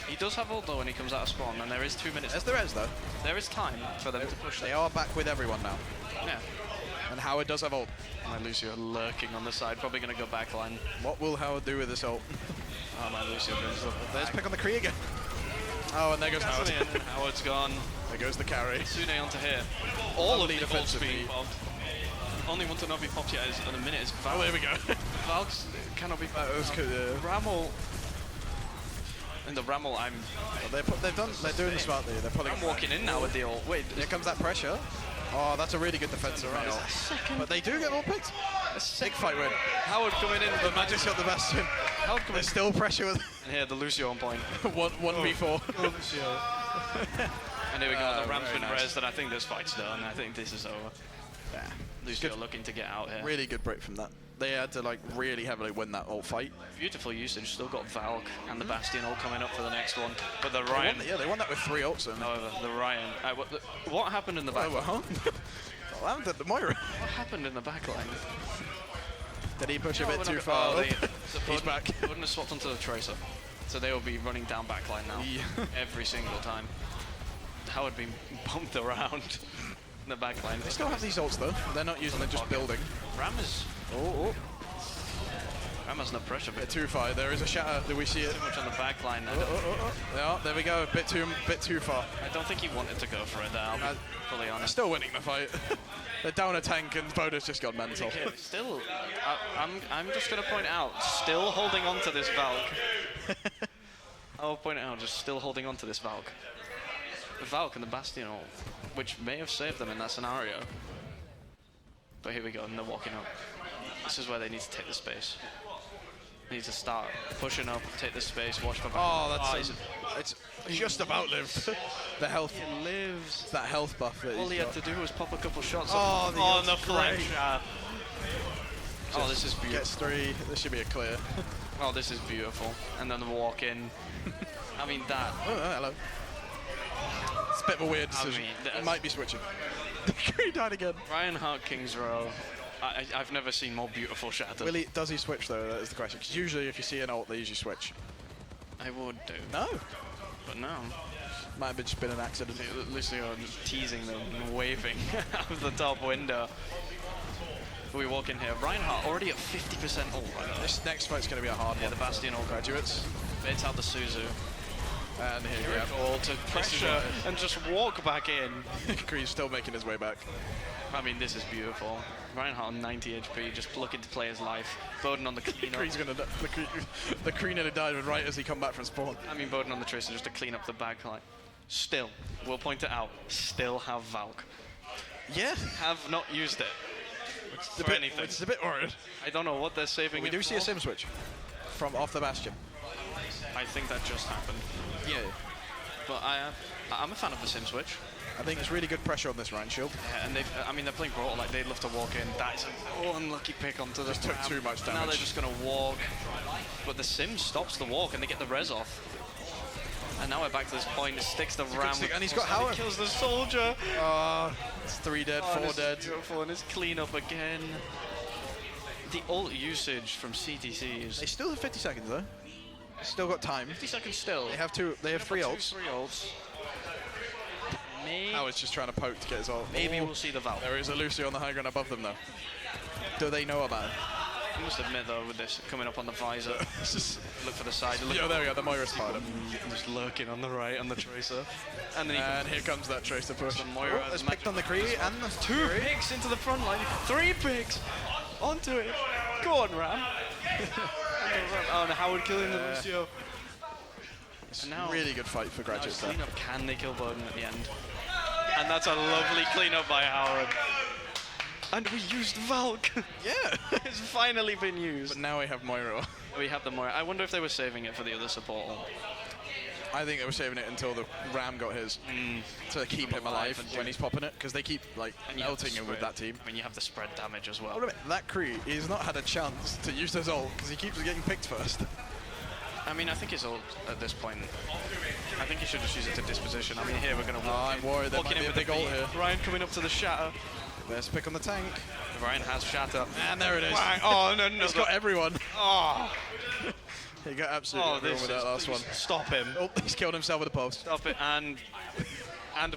He does have ult though when he comes out of spawn, and there is 2 minutes. There's the res though. There is time for them to push They them. are back with everyone now. Yeah. And Howard does have ult. My Lucio lurking on the side, probably going to go backline. What will Howard do with this ult? Oh, my Lucio goes up. There's pick on the Kree again. Oh, and there goes Howard. Gasly, and then Howard's gone. There goes the carry. Sune onto here. All of Lovely the ults defensive being lead. popped. Only one to not be popped yet is in a minute is Oh, Valk. there we go. Valk's cannot be popped. That was good. Rammel. In the Rammel, I'm They're doing this smartly. They're pulling. I'm walking in now with the ult. Wait, Here comes that pressure. Oh, that's a really good defensive Right. round. But they do get all picked. Big fight win. Howard coming in. The Magic's got the bastion. Howard coming There's still pressure with And here, the Lucio on point. 1v4. And here we go. The Ram's very been nice. rezzed, and I think this fight's done. I think this is over. Yeah. Lucio Good. looking to get out here. Really good break from that. They had to like really heavily win that ult fight. Beautiful usage. Still got Valk and the Bastion all coming up for the next one. But the Ryan, They won that with 3 ults. And however, the Ryan. What happened in the back? oh, huh? What happened to the Moira? What happened in the back line? Did he push a bit Oh, too no, far? oh, Oh, he's back. Wouldn't have swapped onto the Tracer. So they will be running down backline now. Yeah. Every single time. Howard being bumped around in the backline. They still have these ults though. They're not using them, just building. Ram is. Oh, Ram has no pressure, bit but too far. There is a shatter. Do we see it? too much on the backline. Yeah, there we go. A bit too far. I don't think he wanted to go for it there, I'll be fully honest. Still winning the fight. They're down a tank and Boda's just gone mental. Okay, still, I'm just going to point out, still holding on to this Valk. I'll point it out, just still holding on to this Valk. The Valk and the Bastion ult, which may have saved them in that scenario. But here we go, and they're walking up. This is where they need to take the space. They need to start pushing up, take the space, watch for Oh, he's- it's just about lived. The health. He lives. It's that health buff that All he's he had got. to do was pop a couple shots. Oh, the on the ult's flank great. shot. Oh, this is beautiful. Gets 3. This should be a clear. Oh, this is beautiful. And then the walk in. I mean, that. Oh, hello. It's a bit of a weird I decision. mean, He that's- might be switching. He died again. Ryan Hart, Kings Row. I've never seen more beautiful shatter. Does he switch though? That is the question. Because usually if you see an ult, they usually switch. I would do. No. But no. Might have just been an accident. Lucio just teasing them and waving out of the top window. We walk in here. Reinhardt already at 50% ult right now. This next fight's going to be a hard Yeah, one. the Bastion ult. Graduates. Baits out the Suzu. And here we Miracle to pressure and just walk back in. have. Creed's still making his way back. I mean, this is beautiful. Reinhardt on 90 HP, just looking to play his life. Bowden on the cleanup. Creed's going to the Creed nearly died right as he come back from spawn. I mean, Bowden on the Tracer just to clean up the back line. Still, we'll point it out, still have Valk. Yeah. Have not used it for anything. It's a bit worried. I don't know what they're saving We it do see a for. sim switch from off the Bastion. I think that just happened. Yeah. But I'm a fan of the sim switch. I think it's really good pressure on this Ryan Shield. Yeah, and they're playing Brawl, like they'd love to walk in. That is an unlucky pick onto the Just took ramp. too much Now damage. they're just going to walk. But the sim stops the walk and they get the res off. And now we're back to this point. It sticks the ram. stick, and he's got He Howard. kills the soldier. It's 3 dead, Oh, 4 this is dead. Beautiful, and it's clean up again. The ult usage from CTC is They still have 50 seconds though. Still got time. 50 seconds still. They have 3 ults. 3 ults. Maybe, Howard's just trying to poke to get his ult. maybe we'll see the Valk. There is a Lucio on the high ground above them though. Do they know about it? I must admit though, with this coming up on the visor, It's just, look for the side. Look there we go, the Moira spotted him. just lurking on the right on the Tracer. And then he And here comes that Tracer push. The Moira, It's the picked on the Kree and the 2 picks into the front line. 3 picks onto it. Go on, Ram. Oh, and Howard killing the Lucio. And now, Really good fight for now Graduates there. cleanup. Can they kill Bowden at the end? And that's a lovely cleanup by Howard. And we used Valk. Yeah. It's finally been used. But now we have Moira. We have the Moira. I wonder if they were saving it for the other support. I think they were saving it until the Ram got his to keep him alive and do when it. he's popping it because they keep like And you have the melting him with spread. that team. I mean, you have the spread damage as well. Hold a minute, that Kree, he's not had a chance to use his ult because he keeps getting picked first. I mean, I think his ult at this point. I think he should just use it to disposition. I mean, here we're going to walk I'm in. worried there walking might in be a with big the ult beat. here. Ryan coming up to the shatter. Let's pick on the tank. Ryan has shatter. And there it is. Bang. Oh, no, no. He's got everyone. Oh, He got absolutely everyone with that last one. Stop him. Oh, he's killed himself with a post Stop it. And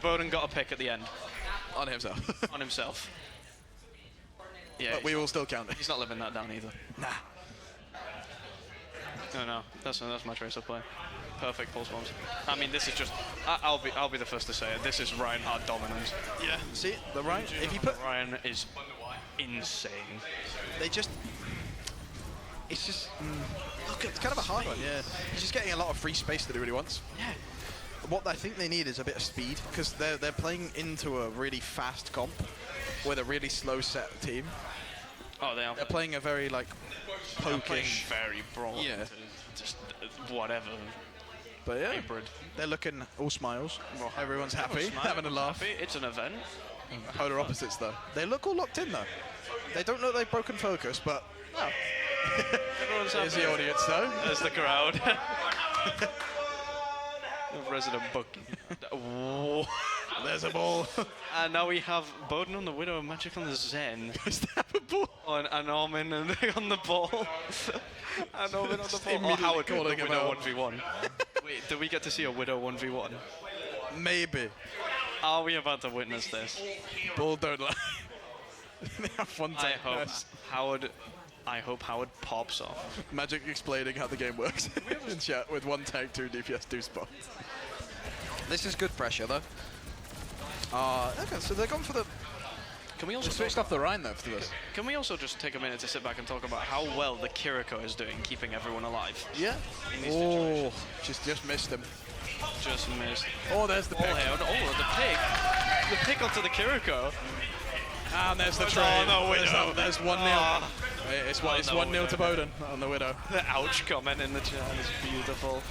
Bowden got a pick at the end on himself. on himself. Yeah, But we will still count it. he's not living that down either. Nah. No, that's my choice of play. Perfect pulse bombs. I mean, this is just. I'll be the first to say it. This is Reinhardt dominance. Yeah. See, the Ryan. If you put, Ryan is insane. they just. It's just. Look, it's kind of a hard one. Yeah. He's just getting a lot of free space that he really wants. Yeah. What I think they need is a bit of speed because they're playing into a really fast comp with a really slow set team. Oh, they are. They're playing a very like Playing pokish. very broad. Yeah. Just whatever. But yeah, Hybrid. they're looking all smiles. Everyone's happy, Everyone's smiling, having a laugh. happy. It's an event. Polar opposites though. They look all locked in though. They don't look like broken focus, but Everyone's there's happy. the audience though. There's the crowd. Resident bookie. Whoa. There's a ball. And now we have Bowden on the Widow and Magic on the Zen. Is that a ball? And Armin on the ball. And Armin on the ball. Oh, Immediately Howard the calling him Widow out. 1v1. Wait, do we get to see a Widow 1v1? Maybe. Are we about to witness this? Ball don't lie. They have fun I time. hope Howard. I hope Howard pops off. Magic explaining how the game works in chat with 1 tank, 2 DPS, 2 spots. This is good pressure though. Okay, so they're gone for the. Can we They also switched talk, off the Rhine though for this. Can we also just take a minute to sit back and talk about how well the Kiriko is doing, keeping everyone alive? Yeah. In these Oh, just missed him. Just missed. Oh, there's the Oh, pick. here, the pick onto the Kiriko. And there's the Oh, trade. no, Widow. There's 1-0. Ah. It's Oh, no, 1-0 to Widow. Bowden on the Widow. The ouch comment in the chat is beautiful.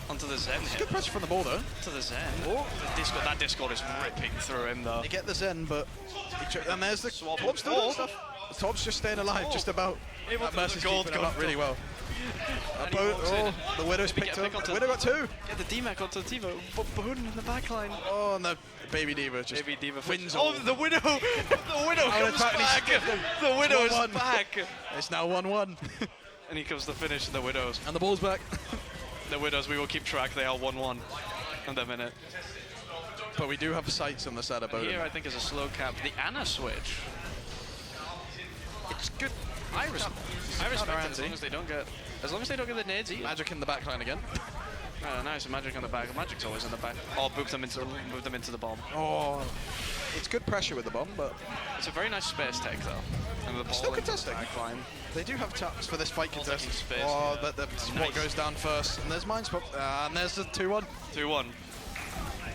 Onto the Zen here. Good pressure from the ball though. To the Zen. Oh, that Discord is ripping through him though. They get the Zen, but and there's the Swap. Torp's still doing stuff. Torp's just staying alive, just about. Able to Mercy's the gold keeping him up gun. really well. And he walks in. The Widow's Maybe picked get a pick up. onto Widow got 2. Get the D-Mac onto Tivo. Bowden in the back line. Oh, and the Baby Diva just Baby Diva wins Oh, all. the Widow! The Widow Oh, comes attack, back! he's- The Widow is 1-1. back! It's now 1-1. And he comes to finish the Widows. And the ball's back. The Widows, we will keep track. They are 1-1 in a minute. But we do have sights on the side of Bowden. Here, I think, is a slow cap. The Ana switch. It's good. I respect it as long as they don't get the nades either. Magic in the back line again. Nice Magic on the back. Magic's always in the back. Or move them into the bomb. Oh, it's good pressure with the bomb, but It's a very nice space take though. And the ball still into the contesting. back line. they do have taps for this fight Ball contest. taking space. Oh, the spot Nice. goes down first, and there's mine spot, and there's the 2-1. 2-1.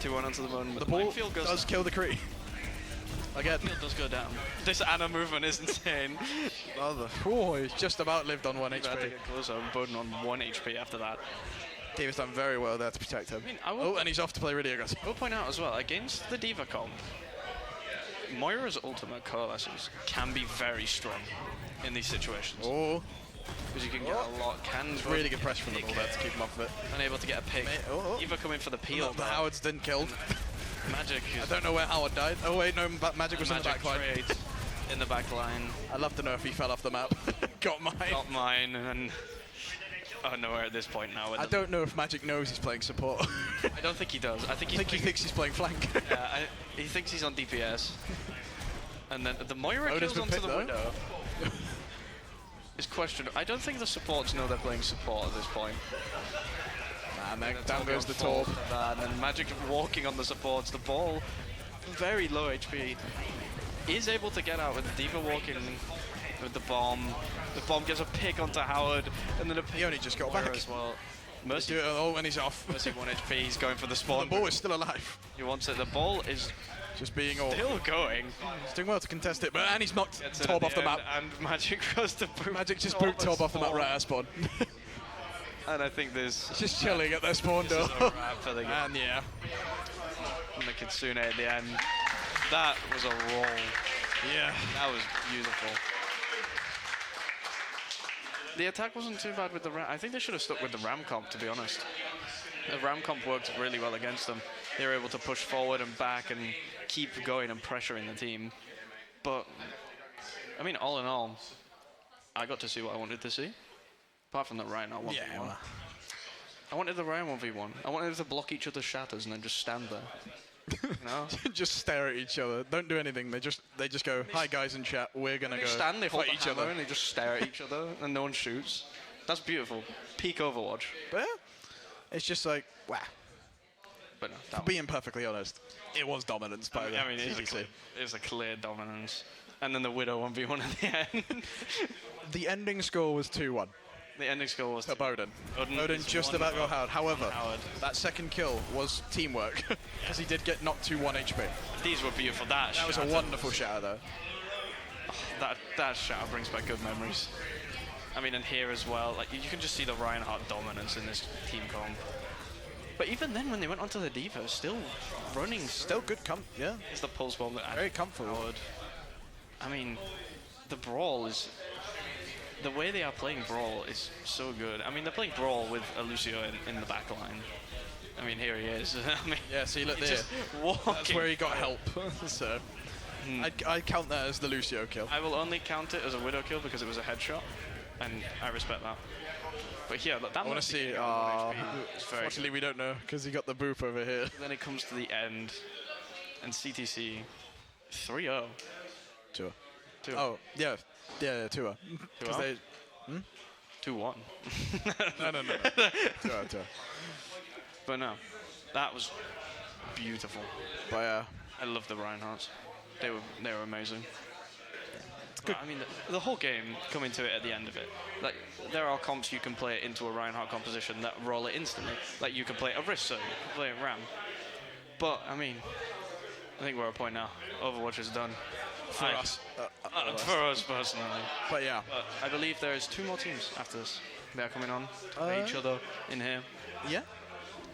2-1 onto the bone. The ball Minefield goes does kill the Kree. Again. Minefield does go down. This Ana movement is insane. Oh, he's just about lived on 1 Had to HP. get closer. Bowden on 1 HP after that. Davis done very well there to protect him. I will- Oh, and he's off to play really aggressive. I will point out as well, against the Diva comp, Moira's ultimate coalesces can be very strong in these situations. Oh, Because you can get a lot, really good pressure from the ball there to keep him off of it. unable to get a pick. Oh. Diva coming for the peel. The Howard's didn't killed. Magic I is don't know where Howard died. Oh wait, no, Magic was in the Magic back line. trades in the back line. I'd love to know if he fell off the map. Got mine. Not mine, and nowhere at this point now. I don't know if Magic knows he's playing support. I don't think he does. I think I think he thinks he's playing flank. he thinks he's on DPS. And then the Moira Oda's kills been onto picked the though. Widow is questionable. I don't think the supports know they're playing support at this point. And then That's down all goes the going Torp. forward. And then Magic walking on the supports. The ball, very low HP, is able to get out with Diva walking with the bomb. The bomb gets a pick onto Howard, and then a pick He only just got Moira back. as well. Mercy, Oh, and he's off. Mercy 1 HP. He's going for the The spawn. ball is still alive. He wants it. The ball is Just being all. still going. He's doing well to contest it, but and he's knocked Gets it Torb at off the end, map. And Magic goes to boot. Magic just boot Torb off the map right at spawn. And I think this Just chilling at their spawn is door. a wrap for the game. And yeah, And the Kitsune at the end. That was a roll. yeah. That was beautiful. The attack wasn't too bad with the Ram. I think they should have stuck with the Ram comp, to be honest. The Ram comp worked really well against them. They were able to push forward and back and keep going and pressuring the team. But, I mean, all in all, I got to see what I wanted to see. Apart from the Ryan, I wanted Yeah. one. I wanted the Ryan 1v1. I wanted them to block each other's shatters and then just stand there. You know? Just stare at each other. Don't do anything. They just go. Hi guys in chat. We're gonna They go hold fight the each hammer other. and they just stare at each other and no one shoots. That's beautiful. Peak Overwatch. But yeah, it's just like, wow. But no, For being perfectly honest, it was dominance by the I mean, CTC. it's a clear dominance. And then the Widow 1v1 at the end. The ending score was 2-1 The ending score was to Bowden. Bowden is just one about for got Howard. However, Howard. that second kill was teamwork because he did get knocked to 1 HP. These were beautiful. That was a shatter- wonderful shatter though. That shatter brings back good memories. I mean, and here as well, like you can just see the Reinhardt dominance in this team comp. But even then, when they went onto the D.Va, still running. Still good yeah. It's the pulse bomb that Very comfortable. Howard. I mean, the Brawl is... The way they are playing Brawl is so good. I mean, they're playing Brawl with a Lucio in the back line. I mean, here he is. I mean, Yeah, see, look he's there. just walking. That's where he got help. So, I'd count that as the Lucio kill. I will only count it as a Widow kill because it was a headshot, and I respect that. But here, look, that I want to Mercy see. kill on HP is very Fortunately, good. we don't know because he got the boop over here. Then it comes to the end, and CTC 3-0. 2-0. 2-0. Oh, yeah. Yeah, 2-0. 'Cause 2-0? they- 2-1. No. 2-0. But no, that was beautiful. But yeah. I love the Reinhardts. They were amazing. I mean, the whole game coming to it at the end of it. Like, there are comps you can play it into a Reinhardt composition that roll it instantly. Like, you can play a Rissa, you can play a Ram. But, I mean, I think we're at a point now. Overwatch is done. For us. For us personally. But yeah. But I believe there's 2 more teams after this. They're coming on to play each other in here. Yeah.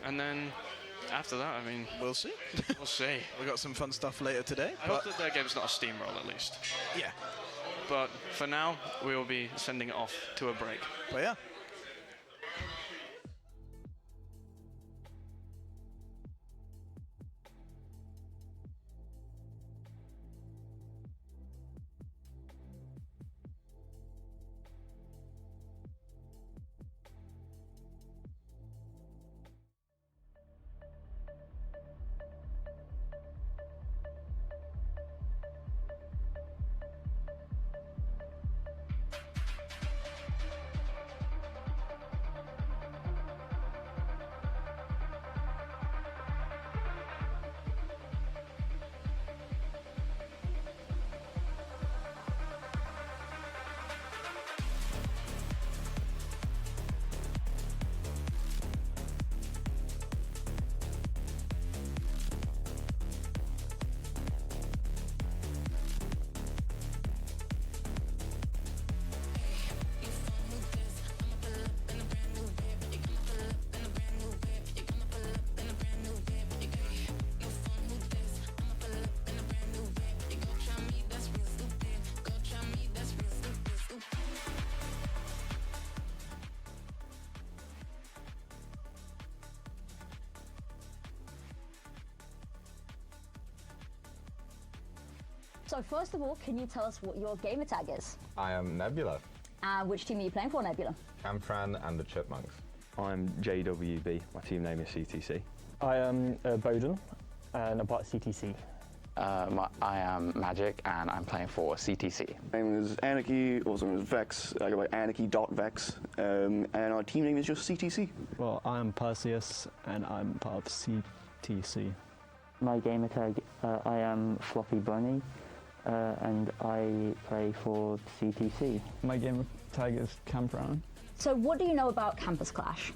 And then after that, I mean, We'll see. we'll see. We got some fun stuff later today. I hope that their game's not a steamroll at least. Yeah. But for now, we will be sending it off to a break. But yeah. So first of all, can you tell us what your gamer tag is? I am Nebula, And which team are you playing for, Nebula? Camfran and the Chipmunks. I'm JWB, my team name is CTC. I am Bowden, and I'm part of CTC. I am Magic, and I'm playing for CTC. My name is Anarchy, also known as Vex. I go by Anarchy.Vex, and our team name is just CTC. Well, I am Perseus, and I'm part of CTC. My gamer tag, I am Floppy Bunny, and I play for CTC. My gamer tag is Camfran. So what do you know about Campus Clash?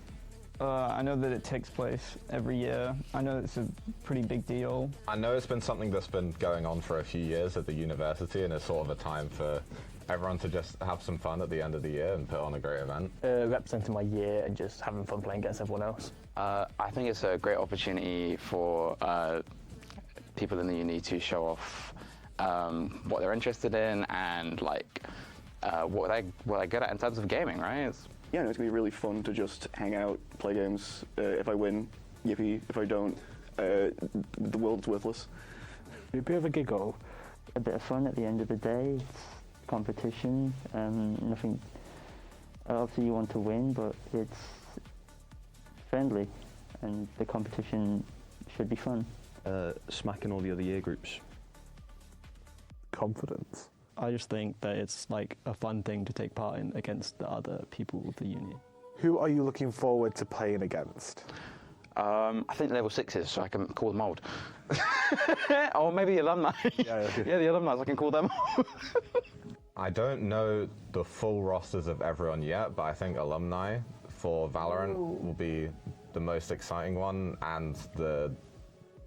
I know that it takes place every year. I know it's a pretty big deal. I know it's been something that's been going on for a few years at the university, and it's sort of a time for everyone to just have some fun at the end of the year and put on a great event. Representing my year and just having fun playing against everyone else. I think it's a great opportunity for people in the uni to show off what they're interested in and like what they're good at in terms of gaming, right? Yeah, no, it's gonna be really fun to just hang out, play games. If I win, yippee. If I don't, the world's worthless. A bit of a giggle. A bit of fun at the end of the day. It's competition, nothing. Obviously, you want to win, but it's friendly, and the competition should be fun. Smacking all the other year groups. Confidence. I just think that it's like a fun thing to take part in against the other people of the uni. Who are you looking forward to playing against? I think level 6s, so I can call them old. Or maybe alumni. Yeah, the alumni, I can call them old. I don't know the full rosters of everyone yet, but I think alumni for Valorant will be the most exciting one and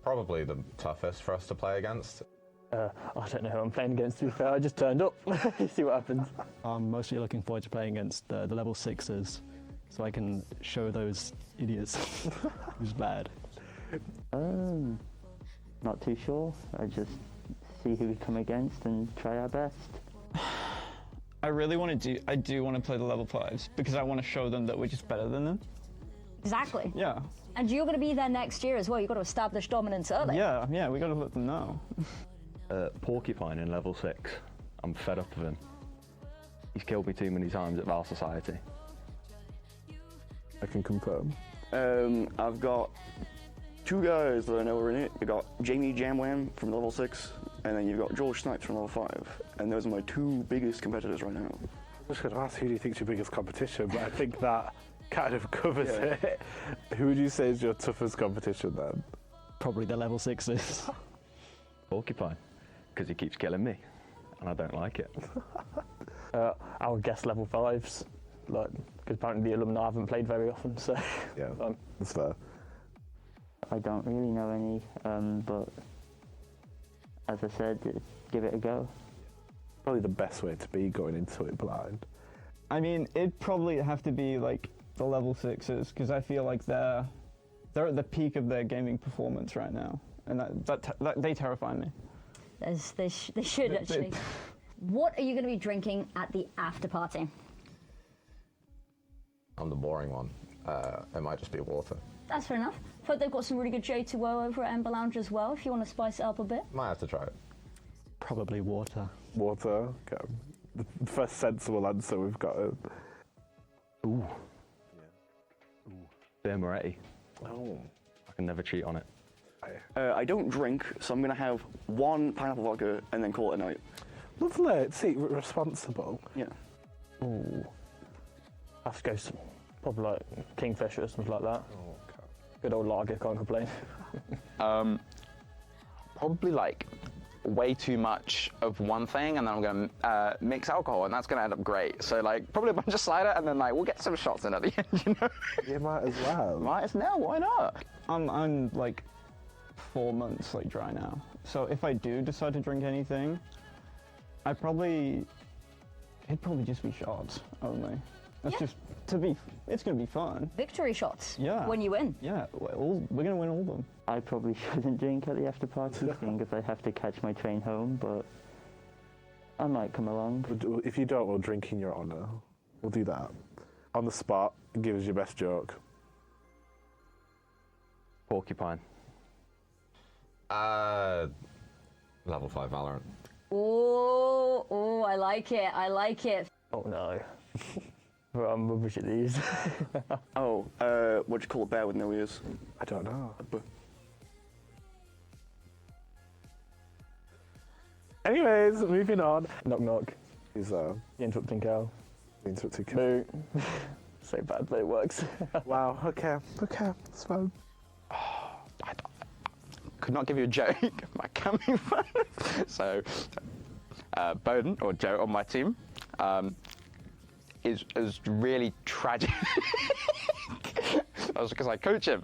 probably the toughest for us to play against. I don't know who I'm playing against, to be fair. I just turned up. See what happens. I'm mostly looking forward to playing against the level 6s, so I can show those idiots who's bad. Not too sure. I just see who we come against and try our best. I really want to I do want to play the level 5s because I want to show them that we're just better than them. Exactly. Yeah. And you're going to be there next year as well. You've got to establish dominance early. Yeah, we got to let them know. Porcupine in level 6. I'm fed up of him. He's killed me too many times at Val Society. I can confirm. I've got 2 guys that I know are in it. You got Jamie Jamwam from level 6, and then you've got Joel Snipes from level 5. And those are my 2 biggest competitors right now. I was going to ask who do you think is your biggest competition, but I think that kind of covers it. Who would you say is your toughest competition then? Probably the level 6s. Porcupine, because he keeps killing me, and I don't like it. I would guess level 5s, because apparently the alumni haven't played very often, so... Yeah, that's fair. I don't really know any, but as I said, give it a go. Probably the best way to be going into it blind. I mean, it'd probably have to be like the level 6s, because I feel like they're at the peak of their gaming performance right now, and that they terrify me. They should actually. What are you going to be drinking at the after party? I'm the boring one. It might just be water. That's fair enough. But they've got some really good J2O over at Ember Lounge as well, if you want to spice it up a bit. Might have to try it. Probably water. Water, okay. The first sensible answer we've got. Ooh. Beer Moretti. Oh. I can never cheat on it. I don't drink, so I'm going to have 1 pineapple vodka and then call it a night. Lovely. See, responsible. Yeah. Ooh. I have to go probably like Kingfisher or something like that. Oh, okay. Good old lager, can't complain. Probably like way too much of one thing, and then I'm going to mix alcohol, and that's going to end up great. So like probably a bunch of cider, and then like we'll get some shots in at the end, you know? You might as well. Might as well, why not? I'm like 4 months like dry now. So if I do decide to drink anything, it'd probably just be shots only. That's just it's going to be fun. Victory shots. Yeah. When you win. Yeah, we're going to win all of them. I probably shouldn't drink at the after party because I have to catch my train home, but I might come along. If you don't, we'll drink in your honour. We'll do that. On the spot, give us your best joke. Porcupine. Level 5 Valorant. Oh, I like it. I like it. Oh no. Well, I'm rubbish at these. What do you call a bear with no ears? I don't know. Anyways, moving on. Knock knock. Who's The interrupting cow. The interrupting cow. Boo. So bad, but it works. Wow, okay, that's fine. I could not give you a joke. My coming from. So, Bowden, or Joe on my team, is really tragic. That was because I coach him.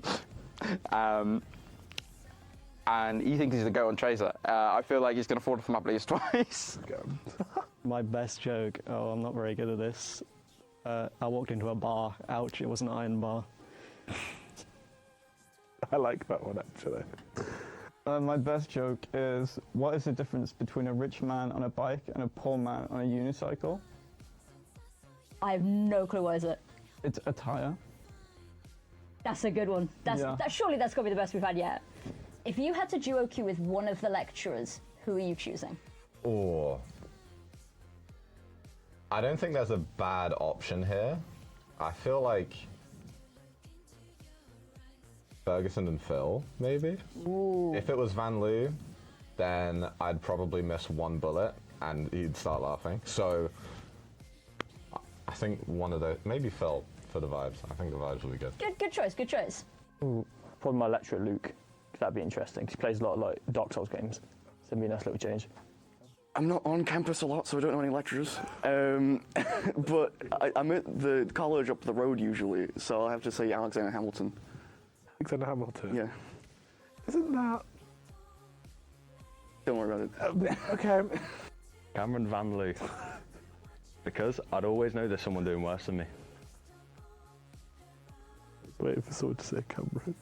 And he thinks he's the GOAT on Tracer. I feel like he's going to fall off the map at least twice. My best joke, I'm not very good at this. I walked into a bar. Ouch, it was an iron bar. I like that one, actually. My best joke is, what is the difference between a rich man on a bike and a poor man on a unicycle? I have no clue. What is it? It's a tyre. That's a good one. Surely that's got to be the best we've had yet. If you had to duo queue with one of the lecturers, who are you choosing? Oh. I don't think there's a bad option here. I feel like Ferguson and Phil, maybe? Ooh. If it was Van Loo, then I'd probably miss one bullet. and he'd start laughing. So I think one of those, maybe Phil for the vibes. I think the vibes will be good. Good choice, good choice. Ooh, probably my lecturer Luke. That'd be interesting. 'Cause he plays a lot of like Dark Souls games. So it'd be a nice little change. I'm not on campus a lot, so I don't know any lecturers. But I'm at the college up the road usually, so I have to say Alexander Hamilton. Alexander Hamilton? Yeah. Isn't that... Don't worry about it. Okay. Cameron Van Loo. Because I'd always know there's someone doing worse than me. Waiting for someone to say I... Cameron.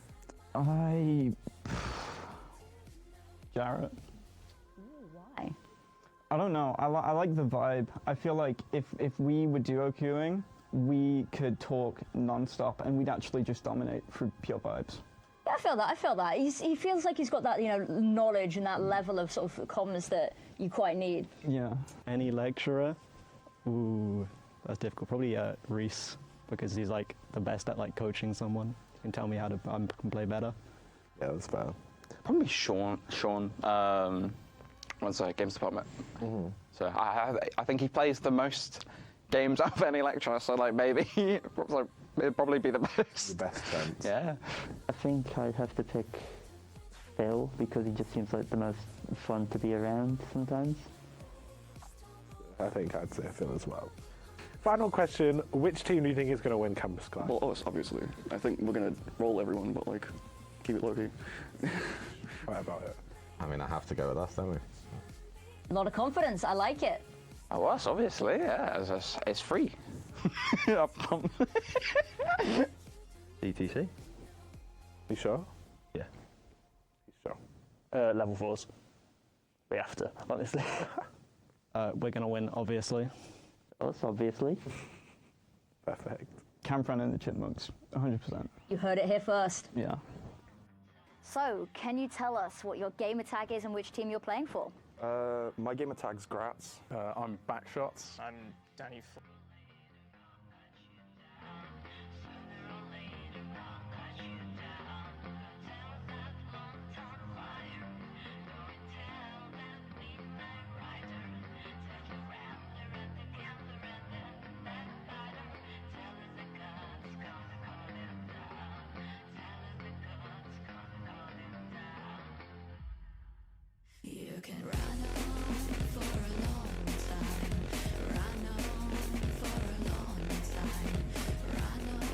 Jarrett. Why? I don't know. I like the vibe. I feel like if we were duo queuing, we could talk non-stop and we'd actually just dominate through pure vibes. Yeah, I feel that. He feels like he's got that, knowledge and that level of sort of calmness that you quite need. Yeah. Any lecturer? Ooh, that's difficult. Probably Reese, because he's like the best at like coaching someone. He can tell me how to can play better. Yeah, that's fair. Probably Sean. Runs the games department. Mm-hmm. So I think he plays the most games out of any lecturer. So like maybe it'd probably be the best. The best chance. Yeah. I think I'd have to pick Phil because he just seems like the most fun to be around sometimes. I think I'd say Phil as well. Final question, which team do you think is going to win Campus Clash? Well, us, obviously. I think we're going to roll everyone, but like, keep it low-key. Right about it. I mean, I have to go with us, don't we? A lot of confidence. I like it. Oh, us, obviously, yeah. It's free. DTC? You sure? Yeah. You sure? Level 4s. We have to, honestly. We're going to win, obviously. Us, obviously. Perfect. Camfran and the Chipmunks, 100%. You heard it here first. Yeah. So, can you tell us what your gamer tag is and which team you're playing for? My gamer tag's Gratz. I'm Backshots. I'm Danny. You can run on for a long time, run on for a long time, run on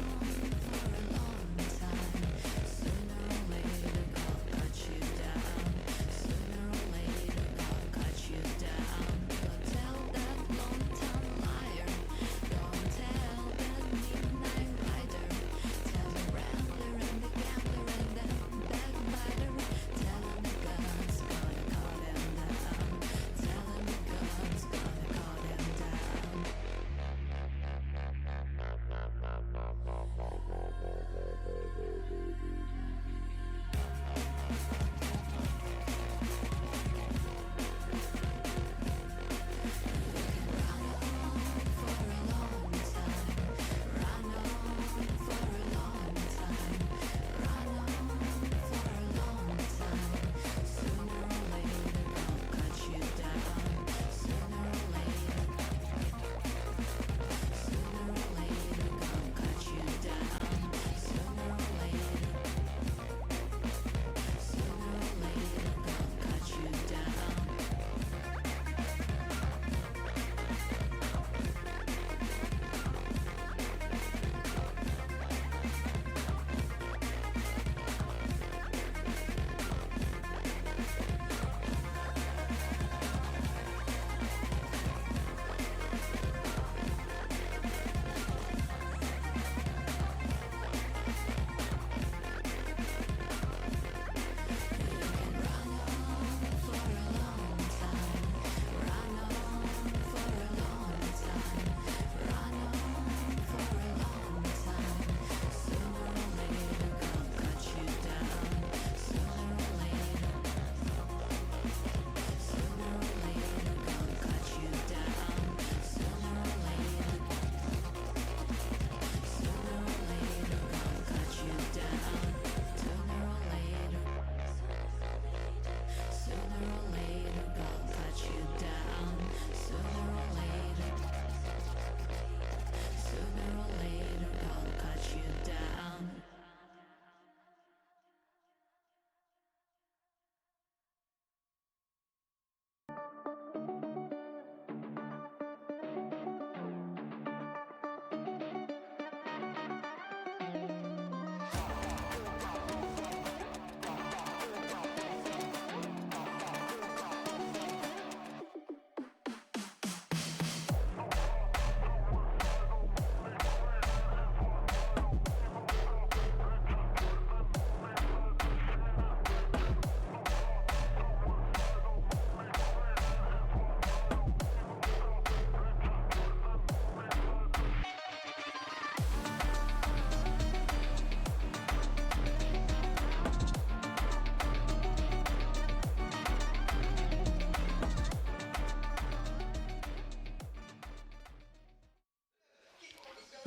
for a long time. Sooner or later, God cut you down. Sooner or later, God cut you down. Don't tell that long-time liar. Don't tell that midnight rider. Tell the rambler and the gambler and the backbiter. Tell him the God's gonna cut him down.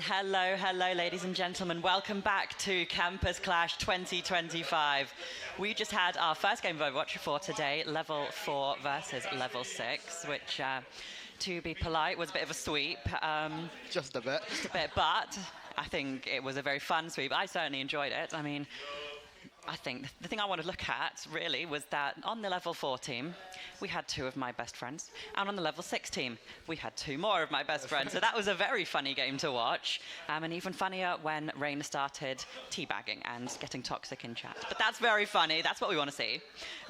Hello, hello, ladies and gentlemen. Welcome back to Campus Clash 2025. We just had our first game of Overwatch for today, Level 4 versus Level 6, which, to be polite, was a bit of a sweep. Just a bit. Just a bit, but I think it was a very fun sweep. I certainly enjoyed it. I mean, I think the thing I want to look at, really, was that on the Level 4 team, we had 2 of my best friends, and on the Level 6 team, we had 2 more of my best friends. So that was a very funny game to watch, and even funnier when Rain started teabagging and getting toxic in chat. But that's very funny. That's what we want to see.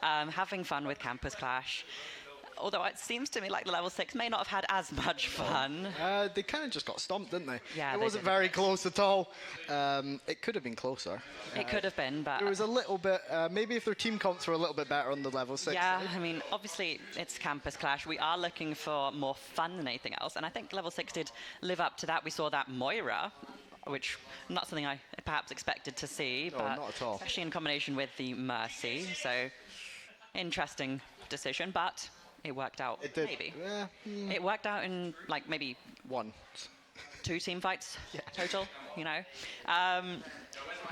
Having fun with Campus Clash. Although it seems to me like the Level 6 may not have had as much fun. They kind of just got stomped, didn't they? Yeah, it they wasn't did. very close at all. It could have been closer. It could have been, but... It was a little bit... maybe if their team comps were a little bit better on the Level 6 Yeah, side. I mean, obviously, it's Campus Clash. We are looking for more fun than anything else, and I think Level 6 did live up to that. We saw that Moira, which not something I perhaps expected to see, No, but not at all. especially in combination with the Mercy. So, interesting decision, but it worked out. It did. Maybe. Yeah, It worked out in, like, maybe... 1. 2 team fights total, you know.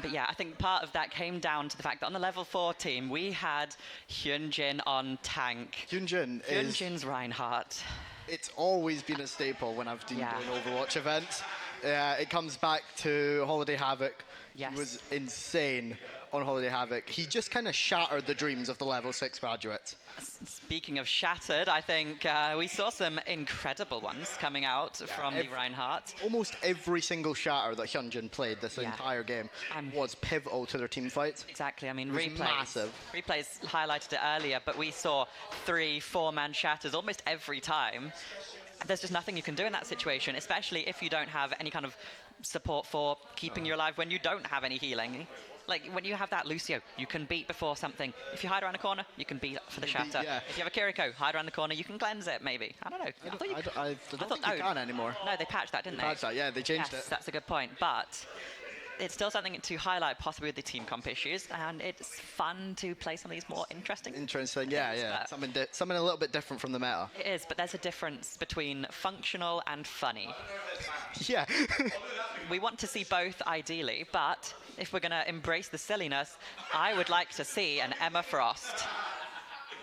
But yeah, I think part of that came down to the fact that on the Level 4 team, we had Hyunjin on tank. Hyunjin's Reinhardt. It's always been a staple when I've been Yeah. doing Overwatch events. It comes back to Holiday Havoc. Yes. He was insane on Holiday Havoc. He just kind of shattered the dreams of the Level 6 graduates. Speaking of shattered, I think we saw some incredible ones coming out from the Reinhardt. Almost every single shatter that Hyunjin played this entire game was pivotal to their team fights. Exactly, I mean, It was replays. massive. Replays highlighted it earlier, but we saw 3-4-man shatters almost every time. There's just nothing you can do in that situation, especially if you don't have any kind of support for keeping you alive when you don't have any healing. Like, when you have that Lucio, you can beat before something. If you hide around a corner, you can beat for the You can beat- shatter. yeah. If you have a Kiriko, hide around the corner, you can cleanse it, maybe. I don't know. I don't think you can anymore. No, they patched that, didn't they? Patched that, yeah, they changed Yes, it. that's a good point. But it's still something to highlight, possibly with the team comp issues, and it's fun to play some of these more interesting. Interesting, yeah. Something a little bit different from the meta. It is, but there's a difference between functional and funny. Yeah. We want to see both, ideally, but if we're going to embrace the silliness, I would like to see an Emma Frost.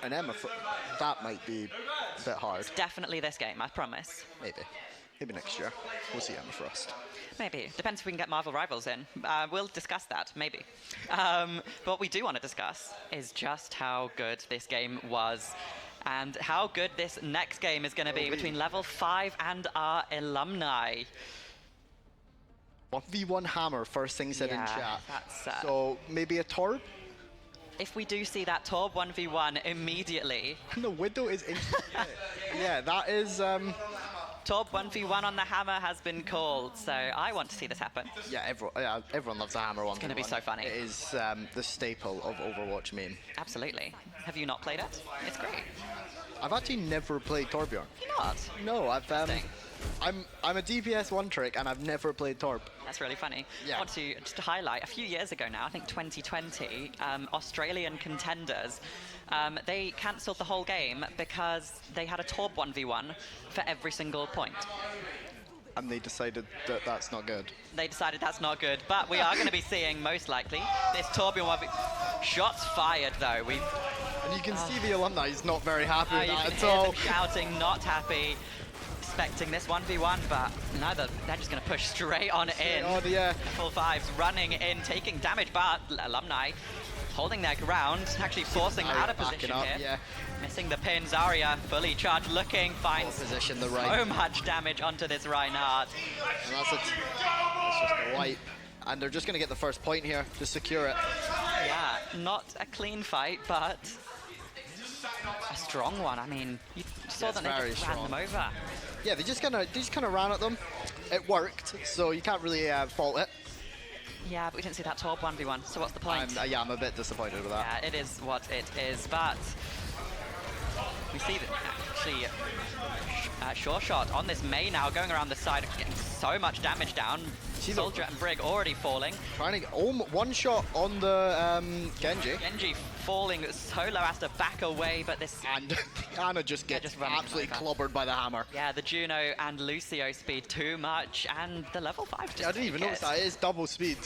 And that might be a bit hard. Definitely this game, I promise. Maybe next year. We'll see Emma Frost. Maybe. Depends if we can get Marvel Rivals in. We'll discuss that, maybe. But what we do want to discuss is just how good this game was and how good this next game is going to be between Level 5 and our alumni. 1v1 Hammer, first thing said in chat. That's, so maybe a Torb? If we do see that Torb 1v1 immediately. The Widow is in. Yeah, that is. Torb 1v1 on the Hammer has been called, so I want to see this happen. Yeah, everyone loves a Hammer 1v1. It's going to be so funny. It is the staple of Overwatch main. Absolutely. Have you not played it? It's great. I've actually never played Torbjorn. You not? No, I'm a DPS one trick and I've never played Torb. That's really funny. Yeah. I want to just highlight a few years ago now, I think 2020, Australian contenders, they cancelled the whole game because they had a Torb 1v1 for every single point. And they decided that that's not good. They decided that's not good, but we are going to be seeing, most likely, this Torbjorn 1v1. Shots fired, though. And you can see the alumni is not very happy with You that can at hear all. them shouting, not happy, expecting this 1v1, but no, they're just going to push straight on in. Full fives, running in, taking damage, but alumni holding their ground, actually forcing Zarya out of backing position up, here. yeah. Missing the pin, Zarya fully charged, looking, finds position, the so right. much damage onto this Reinhardt. And that's just a wipe. And they're just going to get the first point here to secure it. Yeah, not a clean fight, but a strong one. I mean, you saw that they just ran them over. Yeah, they just kind of ran at them. It worked, so you can't really fault it. Yeah, but we didn't see that Torb 1v1, so what's the point? I'm a bit disappointed with that. Yeah, it is what it is, but We see that actually Sure Shot on this Mei now, going around the side, getting so much damage down. Soldier and Brig already falling. Trying to get one shot on the Genji. Genji falling so low, has to back away, but this... And Ana just gets absolutely clobbered by the hammer. Yeah, the Juno and Lucio speed too much, and the level 5 just I didn't even notice that. It is double speed.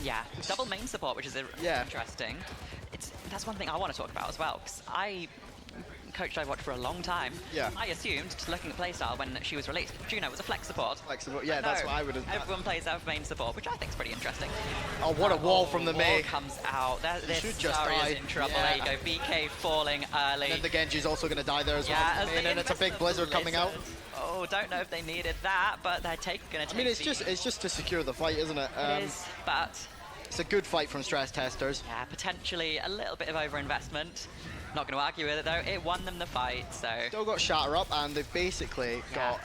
Yeah, double main support, which is interesting. That's one thing I want to talk about as well, because I coached Overwatch for a long time. Yeah. I assumed, just looking at playstyle when she was released, Juno was a flex support. Flex support, yeah, that's what I would have done. Everyone plays out of main support, which I think is pretty interesting. Oh, what a wall from the Mei. Comes out. This should just Zarya's die. in trouble. Yeah. There you go. BK falling early. Then the Genji's also going to die there as well. Yeah, And then it's a big blizzard coming out. Oh, don't know if they needed that, but they're going to take I mean, it's just to secure the fight, isn't it? It is, but... It's a good fight from Stress Testers. Yeah, potentially a little bit of overinvestment. Not going to argue with it though. It won them the fight, so... Still got Shatter up, and they've basically got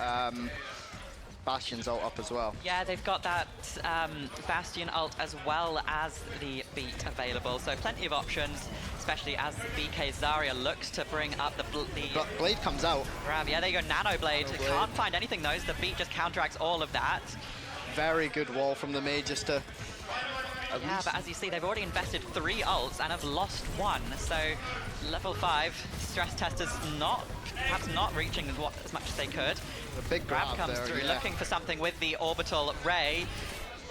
Bastion's ult up as well. Yeah, they've got that Bastion ult as well as the Beat available, so plenty of options, especially as BK Zarya looks to bring up the But Blade comes out. Grab. Yeah, there you go, Nano Blade. Can't find anything though, so the Beat just counteracts all of that. Very good wall from the Mei just to... Yeah, but as you see, they've already invested 3 ults and have lost 1. So level 5, Stress Testers perhaps not reaching as much as they could. A big grab comes there, through, yeah. looking for something with the orbital ray.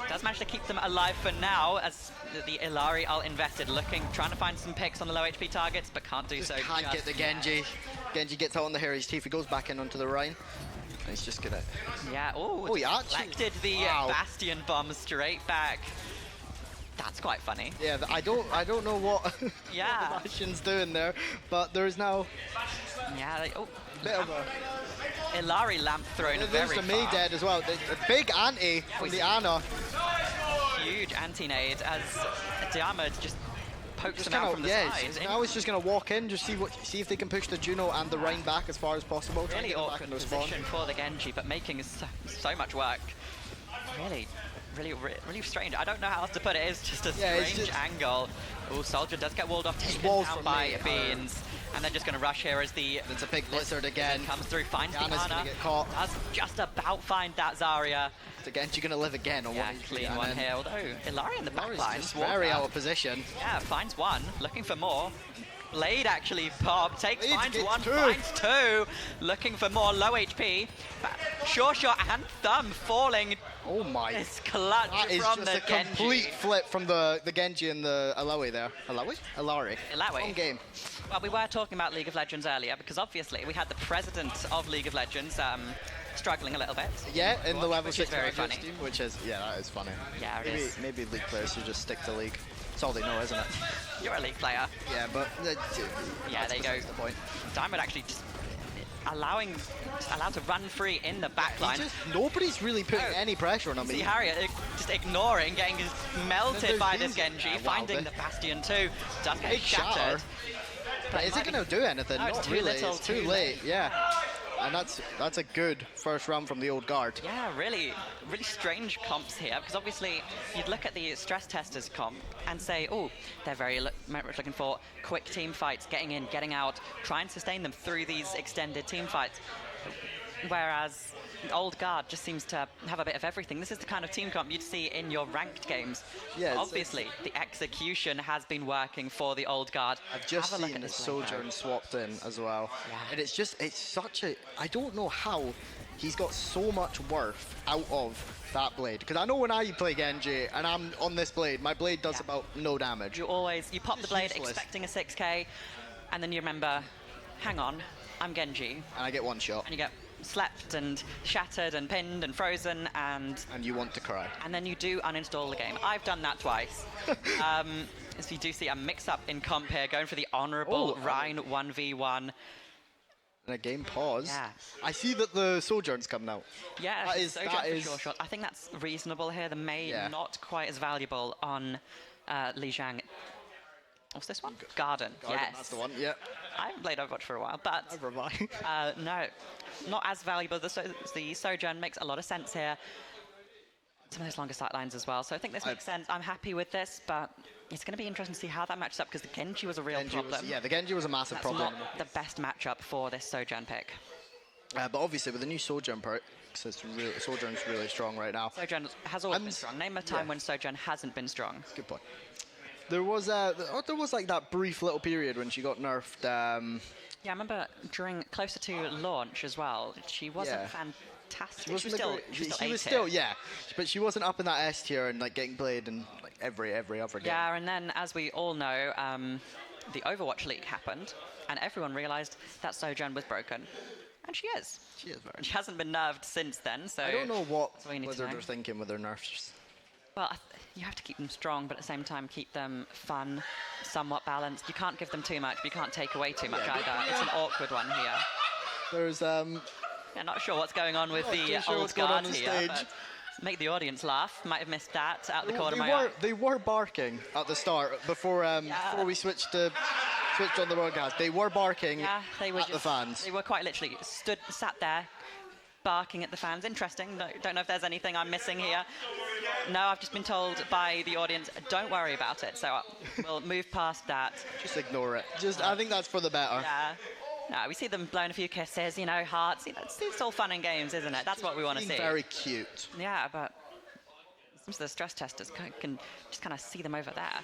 Does manage to keep them alive for now as the Illari ult invested, trying to find some picks on the low HP targets, but can't do so. Can't get the Genji. Genji gets out on the Harry's teeth. He goes back in onto the Rhine. And he's just gonna... Yeah, he actually... deflected the Bastion bomb straight back. That's quite funny. Yeah, I don't know what yeah. Bastion's doing there, but there is now a bit of a Illari lamp thrown there's very the Mei far. dead as well. A big anti from the Ana. Huge anti-nade as Diarmid just pokes him out from the side. Now he's just going to walk in, just see if they can push the Juno and the Rhine back as far as possible. Really awkward position for the Genji, but making so much work. Really strange. I don't know how else to put it. It's just a strange angle. Oh, Soldier does get walled off, taken down by Beans. And they're just going to rush here as it's a big blizzard again. Comes through, finds the Ana's Ana. going to get caught. Does just about find that Zarya. The Genji going to live again on one clean one here. Although Illari in the back line. Very out of position. Yeah, finds one. Looking for more. Blade actually popped, finds one, two. finds 2, looking for more low HP. Sure Shot and Thumb falling. Oh my. It's clutch that is from just the a Genji. complete flip from the Genji and the Alawi there. Illari. Wrong game. Well, we were talking about League of Legends earlier because obviously we had the president of League of Legends struggling a little bit. Yeah, in the level 6 very funny. team, which is, that is funny. Yeah, maybe League players should just stick to League. That's all they know, isn't it? You're a League player. Yeah, but... yeah, there you go. The point. Diamond actually just allowed to run free in the backline. Nobody's really putting any pressure on him. See Harriet just ignoring, getting just melted by this Genji, finding the Bastion too. Does get shattered. But is it going to do anything? No, it's Not too really. little, It's too late. Yeah. And that's a good first round from the old guard. Yeah, really strange comps here, because obviously you'd look at the Stress Testers comp and say, oh, they're very much looking for quick team fights, getting in, getting out, try and sustain them through these extended team fights. Whereas Old Guard just seems to have a bit of everything. This is the kind of team comp you'd see in your ranked games. Yeah, obviously, the execution has been working for the Old Guard. I've just seen the Sojourn swapped in as well. Yeah. And it's such a... I don't know how he's got so much worth out of that blade. Because I know when I play Genji and I'm on this blade, my blade does about no damage. You pop the blade expecting a 6k, and then you remember, hang on, I'm Genji. And I get one shot. And you get slept and shattered and pinned and frozen and you want to cry. And then you do uninstall the game. I've done that twice. So you do see a mix-up in comp here, going for the honourable Rhine 1v1. And a game pause. Yeah. I see that the Sojourn's come now. Yeah, that is Sure shot. I think that's reasonable here. The Mei not quite as valuable on Lijiang. What's this one? Garden. Yes. That's the one, yeah. I haven't played Overwatch for a while, but no, not as valuable. The Sojourn makes a lot of sense here. some of those longer sight lines as well. So I think this makes sense. I'm happy with this, but it's going to be interesting to see how that matches up because the Genji was a real problem. The Genji was a massive That's problem. not the best matchup for this Sojourn pick. But obviously with the new Sojourn perk, Sojourn's really strong right now. Sojourn has always been strong. Name a time when Sojourn hasn't been strong. Good point. There was like that brief little period when she got nerfed. Yeah, I remember during closer to launch as well. She wasn't fantastic. She was still but she wasn't up in that S tier and like getting played in like every other game. Yeah, and then as we all know, the Overwatch leak happened, and everyone realised that Sojourn was broken. And she is. She is very. She hasn't been nerfed since then, so I don't know what that's all you need to Blizzard know. are thinking with their nerfs. Well, you have to keep them strong, but at the same time keep them fun, somewhat balanced. You can't give them too much, but you can't take away too much either. It's an awkward one here. There's Yeah, not sure what's going on with Not too the sure old what's going guard on the here, stage. but make the audience laugh. Might have missed that out the corner of my eye. They were barking at the start before we switched on the broadcast. They were barking they were at the fans. They were quite literally sat there, barking at the fans. Interesting. Don't know if there's anything I'm missing here. No, I've just been told by the audience, don't worry about it. So we'll move past that. Just ignore it. I think that's for the better. Yeah. No, we see them blowing a few kisses, hearts. It's all fun and games, isn't it? That's what we want to see. Very cute. Yeah, but some of the stress testers can just kind of see them over there.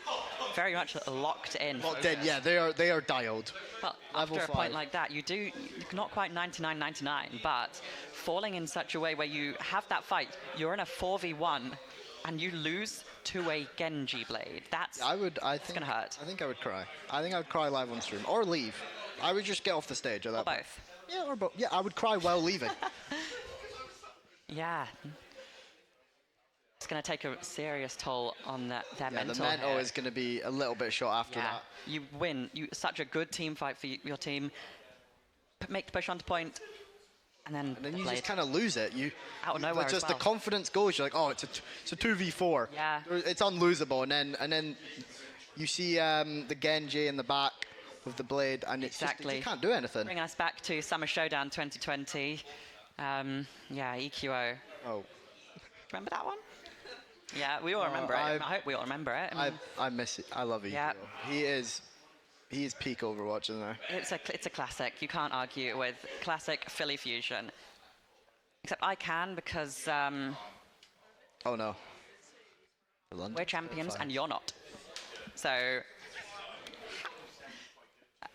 Very much locked in. Locked in, yeah. They are dialed. Well, Level after a point 5. like that, you're not quite 99-99, but falling in such a way where you have that fight, you're in a 4v1, and you lose to a Genji blade. That's gonna hurt. I think I would cry. I think I would cry live on stream or leave. I would just get off the stage. Or both. Yeah, or both. Yeah, I would cry while leaving. Yeah. It's going to take a serious toll on their mental. The mental here. is going to be a little bit short after that. You win. Such a good team fight for your team. Make the push onto point, and then you just kind of lose it. Out of nowhere. Just as well. the confidence goes. You're like, oh, it's a 2v4. Yeah. It's unlosable, and then you see the Genji in the back with the blade, and it's Exactly. just, you can't do anything. Bringing us back to Summer Showdown 2020. EQO. Oh. Remember that one? Yeah, we all remember it. I hope we all remember it. I miss it. I love EQO. Yeah. He is peak Overwatch, isn't he? It's a classic. You can't argue with classic Philly Fusion. Except I can because oh no. We're champions and you're not. So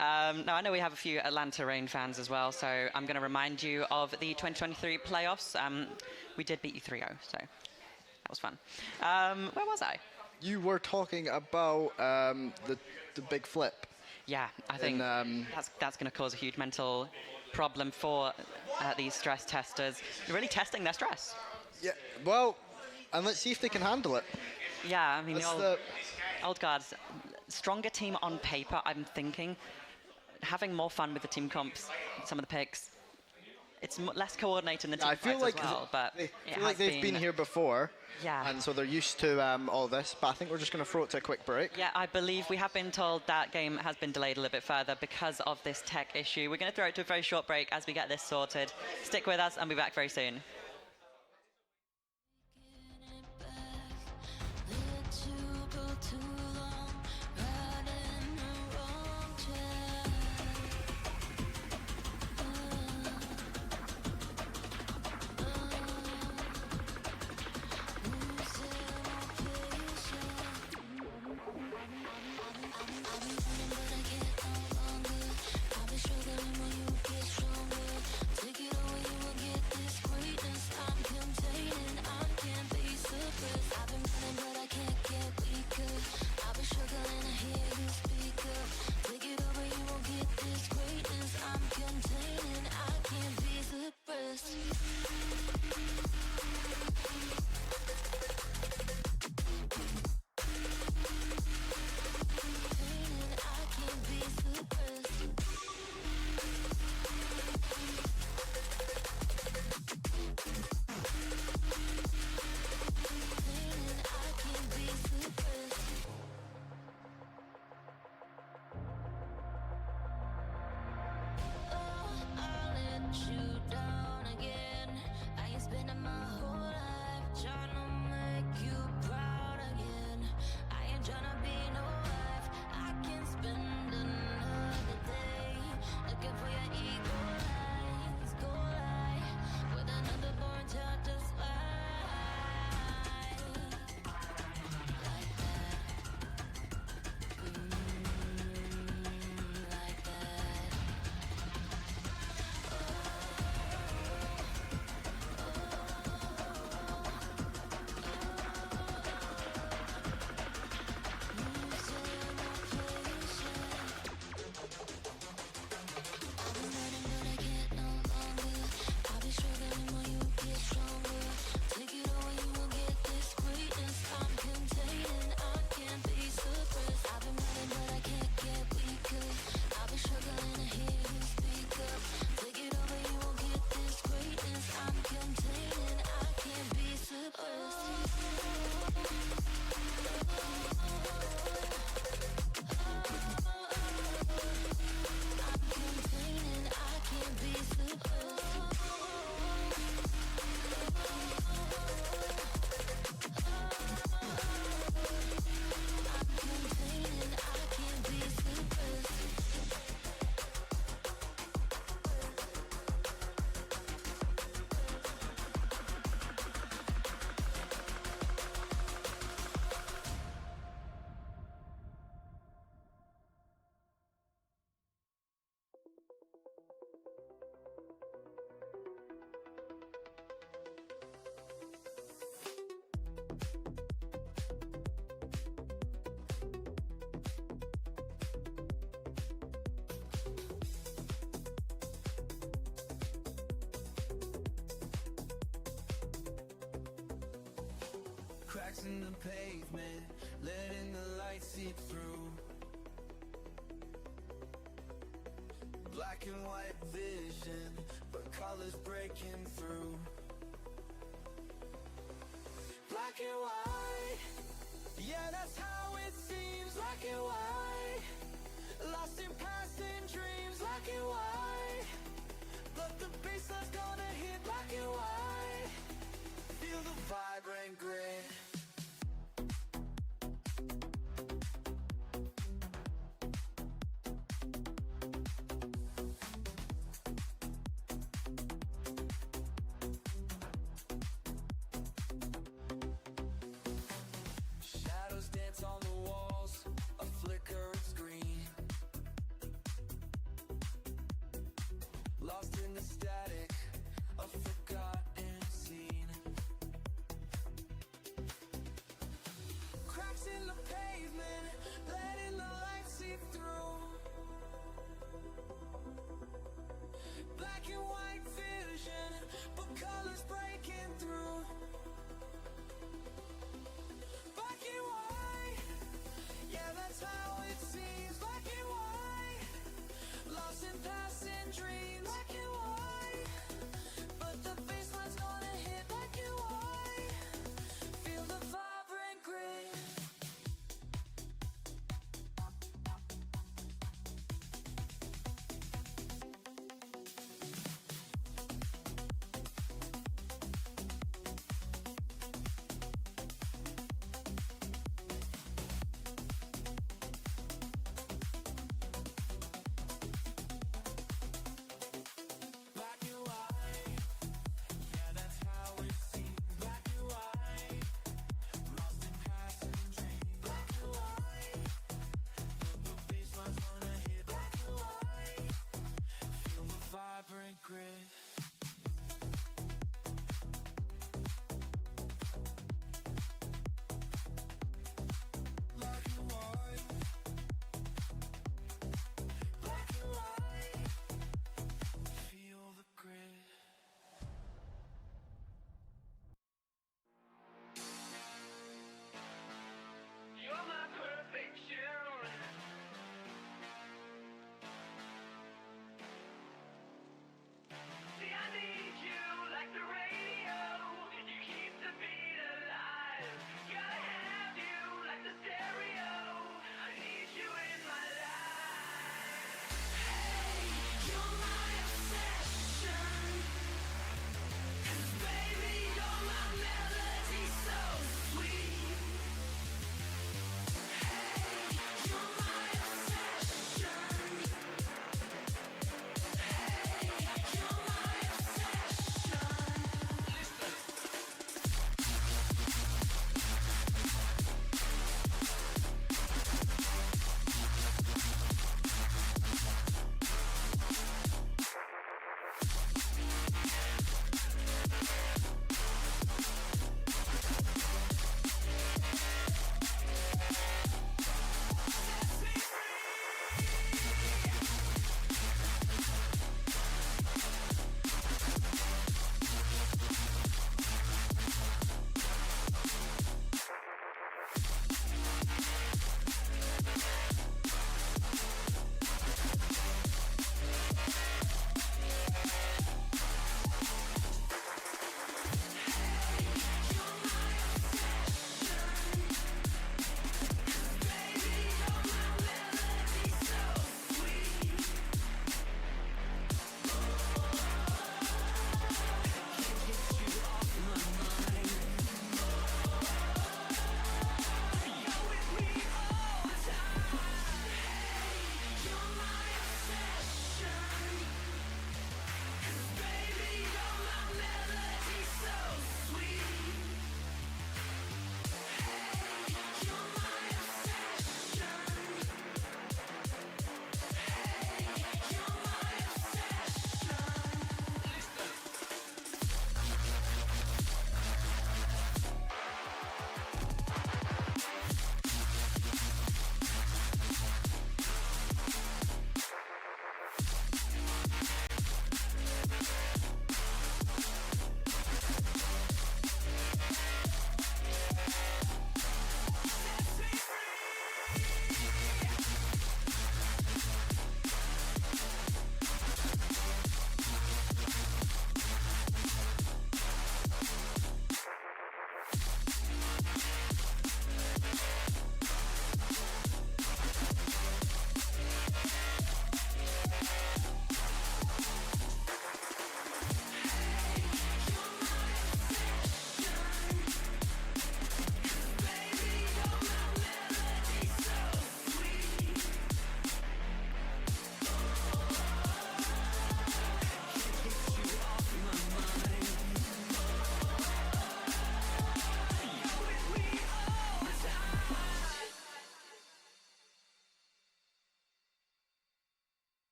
now I know we have a few Atlanta Reign fans as well, so I'm going to remind you of the 2023 playoffs. We did beat you 3-0, so that was fun. Where was I? You were talking about the big flip. Yeah, I think that's going to cause a huge mental problem for these stress testers. They're really testing their stress. Yeah, well, and let's see if they can handle it. Yeah, I mean, old guards, stronger team on paper, I'm thinking. Having more fun with the team comps, some of the picks. It's less coordinated in the team I feel fights like as well, but I feel like they've been here before. Yeah. And so they're used to all this, but I think we're just going to throw it to a quick break. Yeah, I believe we have been told that game has been delayed a little bit further because of this tech issue. We're going to throw it to a very short break as we get this sorted. Stick with us and we'll be back very soon. Take it away, you will get this greatness. cracks in the pavement, letting the light seep through. Black and white vision, but colors breaking through. Black and white, yeah, that's how it seems. Black and white, lost in passing dreams. Black and white, but the bassline's gonna hit. Black and white, feel the vibrant grit.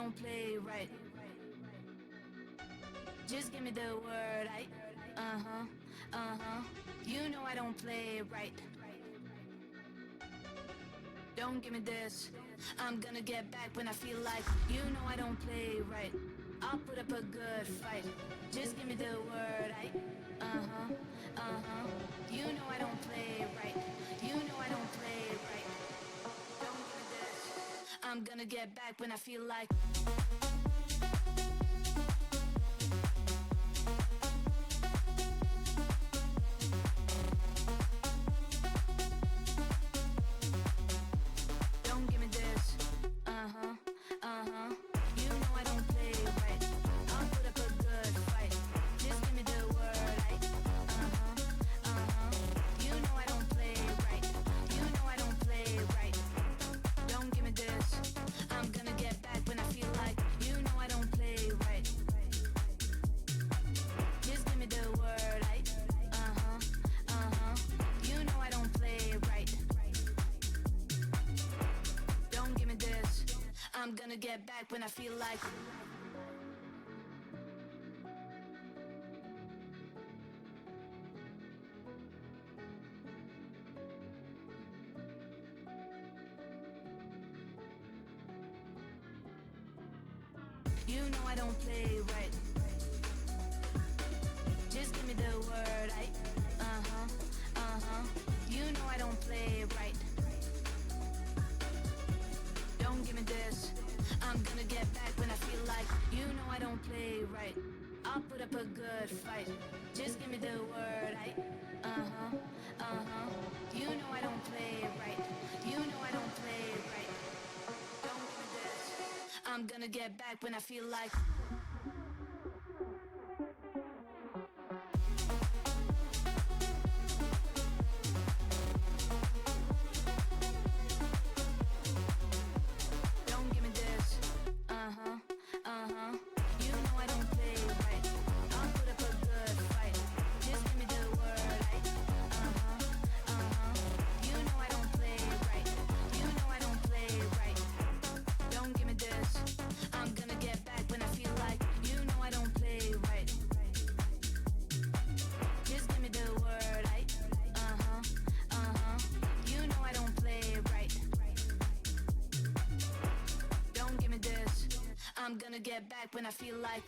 don't play right. Just give me the word, you know I don't play right. Don't give me this, I'm gonna get back when I feel like. You know I don't play right, I'll put up a good fight. Just give me the word, you know I don't play right. You know I don't play right. Don't give me this, I'm gonna get back when I feel like. Don't give me this, you know I don't play right. I'll put up a good fight. Just give me the word, you know I don't play right. You know I don't play right. Don't give me this, I'm gonna get back when I feel like. You know I don't play right. Just give me the word, you know I don't play right. Don't give me this, I'm gonna get back when I feel like. You know I don't play right. Just give me the word, you know I don't play right. Don't give me this, I'm gonna get back when I feel like. You know I don't play right, I'll put up a good fight. Just give me the word, you know I don't play right. You know I don't play right. Don't give me this, I'm gonna get back when I feel like. Don't give me this, you know I don't play right. I'll put up a good fight. Just give me the word, you know I don't play right. You know I don't play right. Don't give me this, I'm gonna get back when I feel like. You know I don't play right. Just give me the word, you know I don't play right. Don't give me this, I'm gonna get back when I feel like.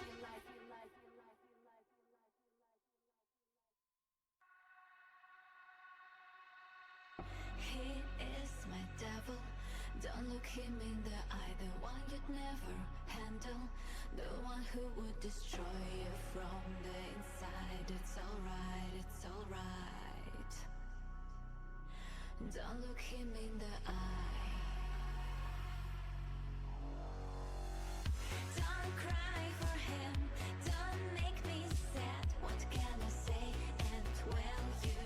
He is my devil. Don't look him in the eye. The one you'd never handle. The one who would destroy you from the inside. It's alright, it's alright. Don't look him in the eye. Don't cry for him. Don't make me sad. What can I say? And well, you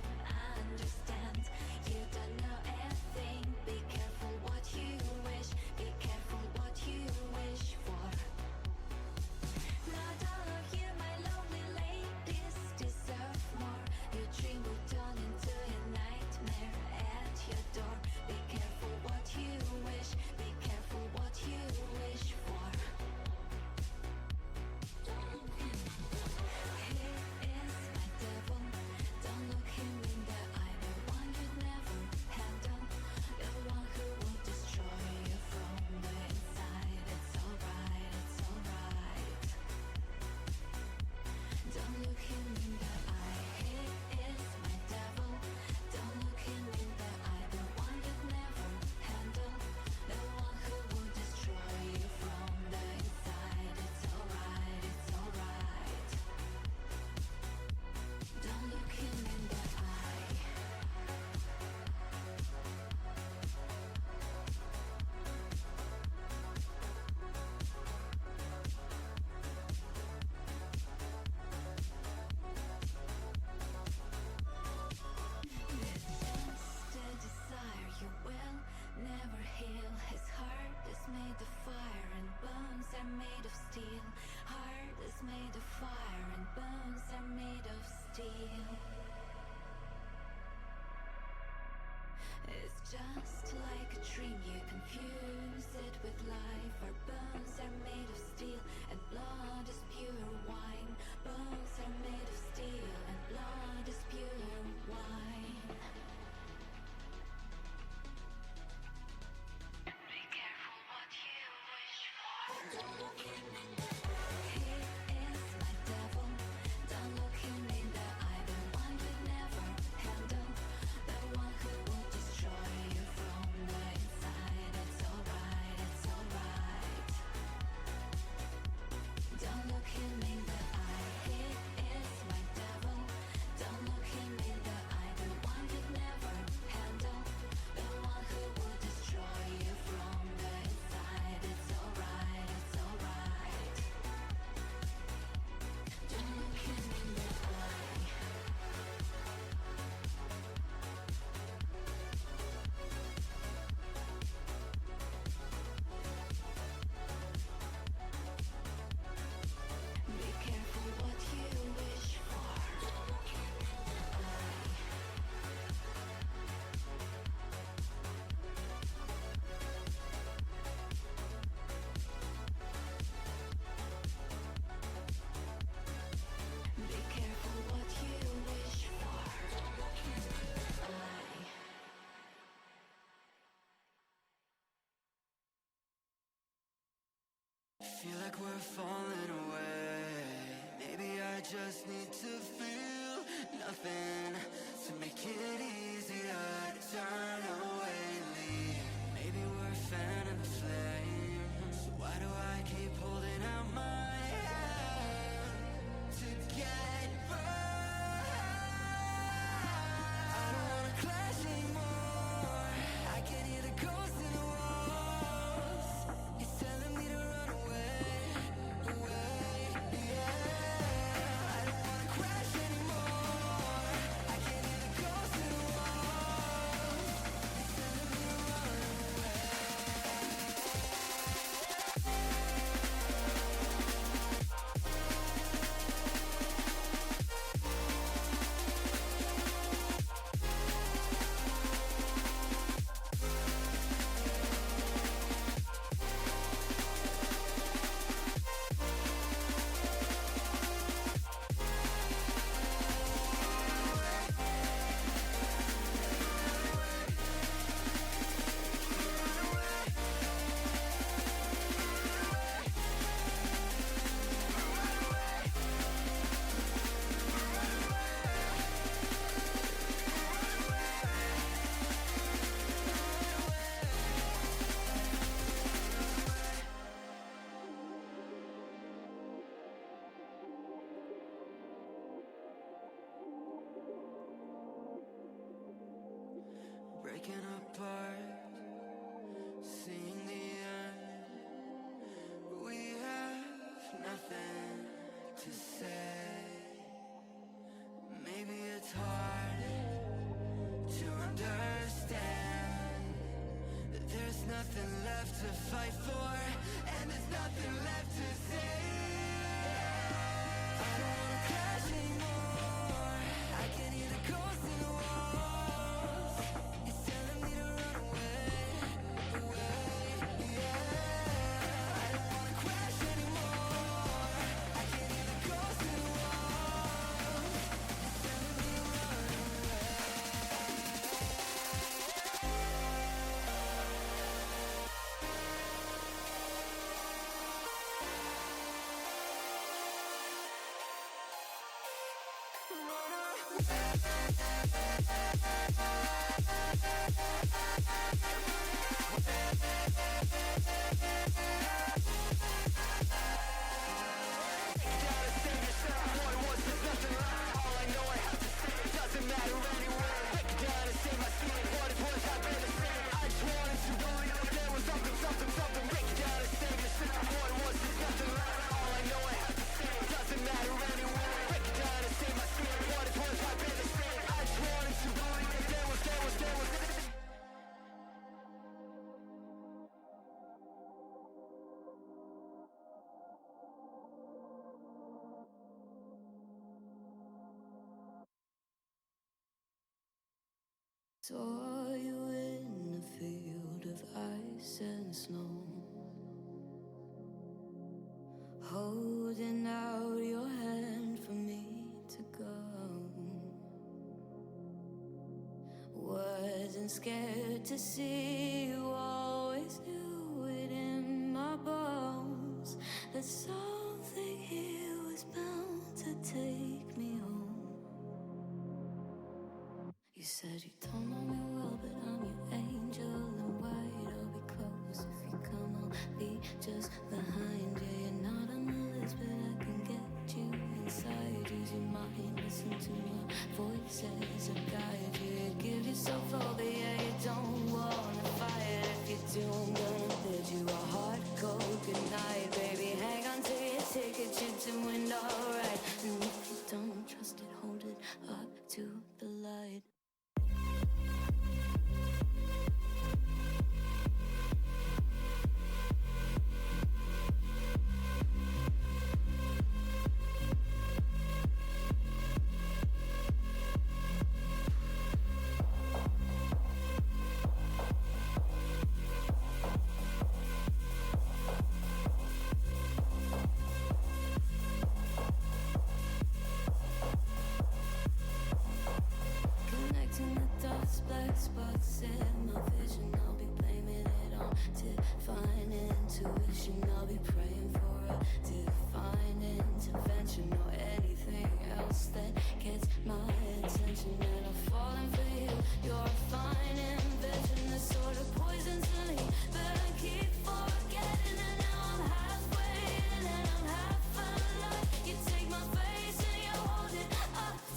understand. You don't know a thing. Be careful what you wish. Be careful what you wish for. Not all of you, my lonely ladies, deserve more. Your dream will turn into a nightmare at your door. Be careful what you wish. Be careful what you wish for. He is my devil. Don't look him in the eye. The one you'd never handle. The one who will destroy you from the inside. It's alright, it's alright. Don't look him in the eye. He is my devil. Don't look him in the eye. The one you'd never handle. The one who will destroy you from the inside. It's alright, it's alright. Don't look him in the eye. The desire you will never heal. His heart is made of fire and bones are made of steel. Heart is made of fire and bones are made of steel. It's just like a dream, you confuse it with life. Our bones are made like we're falling away. Maybe I just need to feel nothing to make it easier to turn away and leave. Maybe we're fanning the flame, so why do I keep holding out my hand to get burned? I don't wanna clash anymore. I can hear the ghosts in the walls. It's telling me to run away, away, yeah. I don't wanna crash anymore. I can hear the ghosts in the walls. It's telling me to run away. Breaking apart, seeing the end. We have nothing to say. Maybe it's hard to understand that there's nothing left to fight for, and there's nothing left to say. I don't wanna crash anymore. I can hear the ghosts in the walls. It's telling me to run away, away, yeah. I don't wanna crash anymore. I can hear the ghosts in the walls. It's telling me to run away. Saw you in a field of ice and snow, holding out your hand for me to go. Wasn't scared to see you, always knew it in my bones that something here was bound to take me home. You said you don't know me well, but I'm your angel in white. I'll be close if you come, I'll be just behind you. You're not on the list, but I can get you inside. Use your mind, listen to my voices and guide you. You give yourself over, yeah, you don't wanna fight. If you do, I'm gonna bid you a hard cold goodnight. Baby, hang on to your ticket, you're doing alright. And if you don't trust it, hold it up to the light.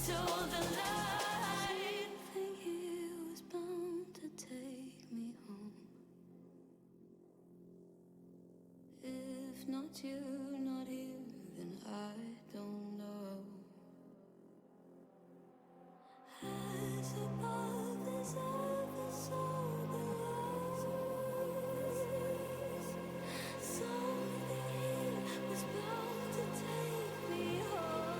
till the light. Something here was bound to take me home. If not you, not here, then I don't know. As above, there's ever so below. Something here was bound to take me home.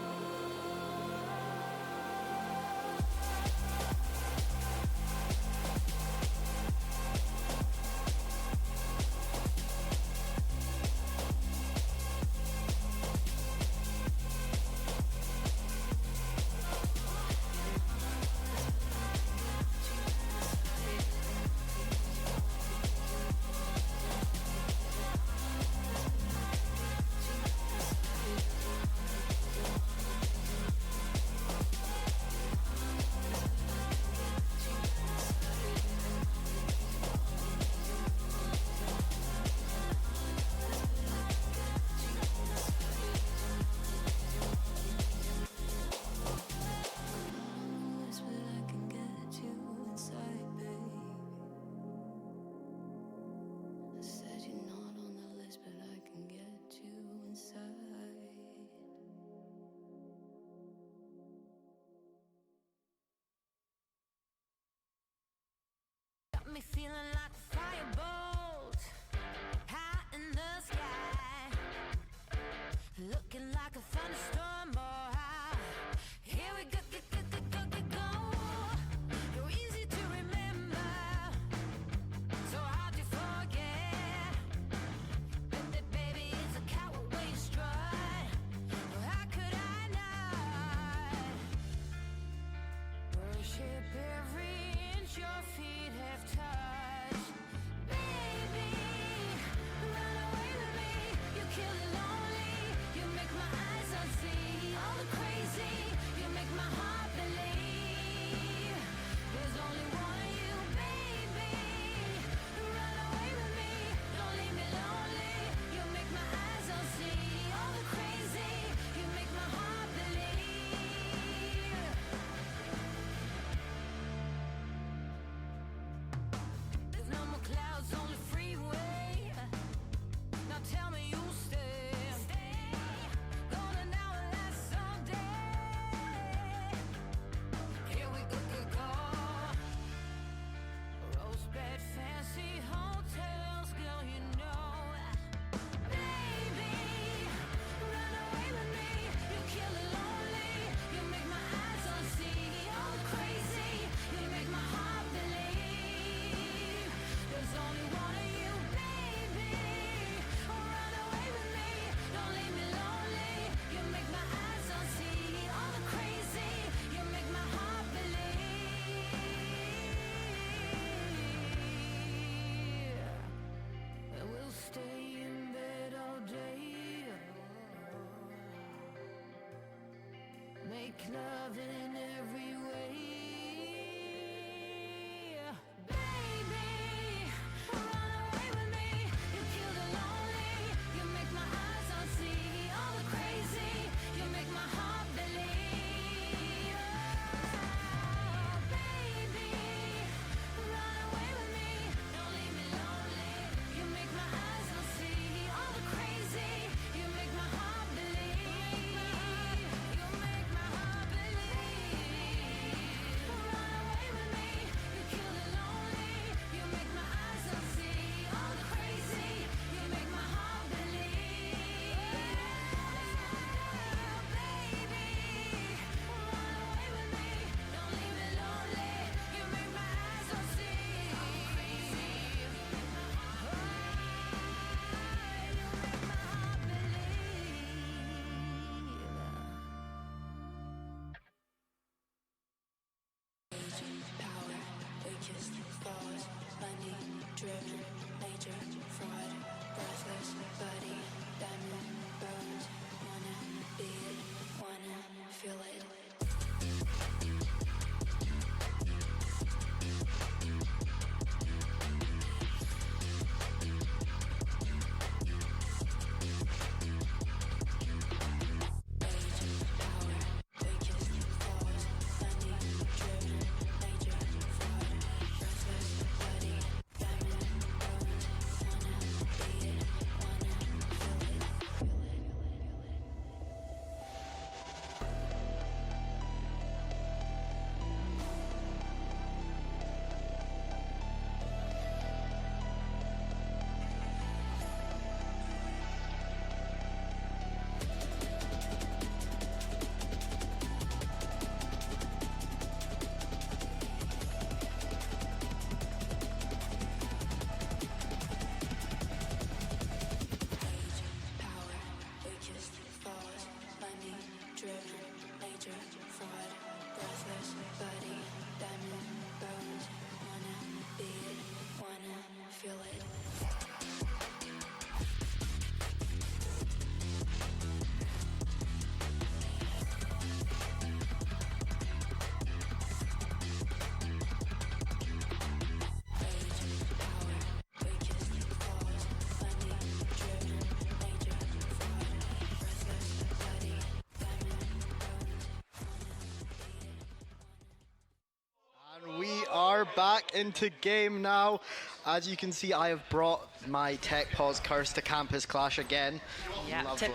are back into game now. As you can see, I have brought my Tech Pause curse to Campus Clash again. Yeah, Lovely.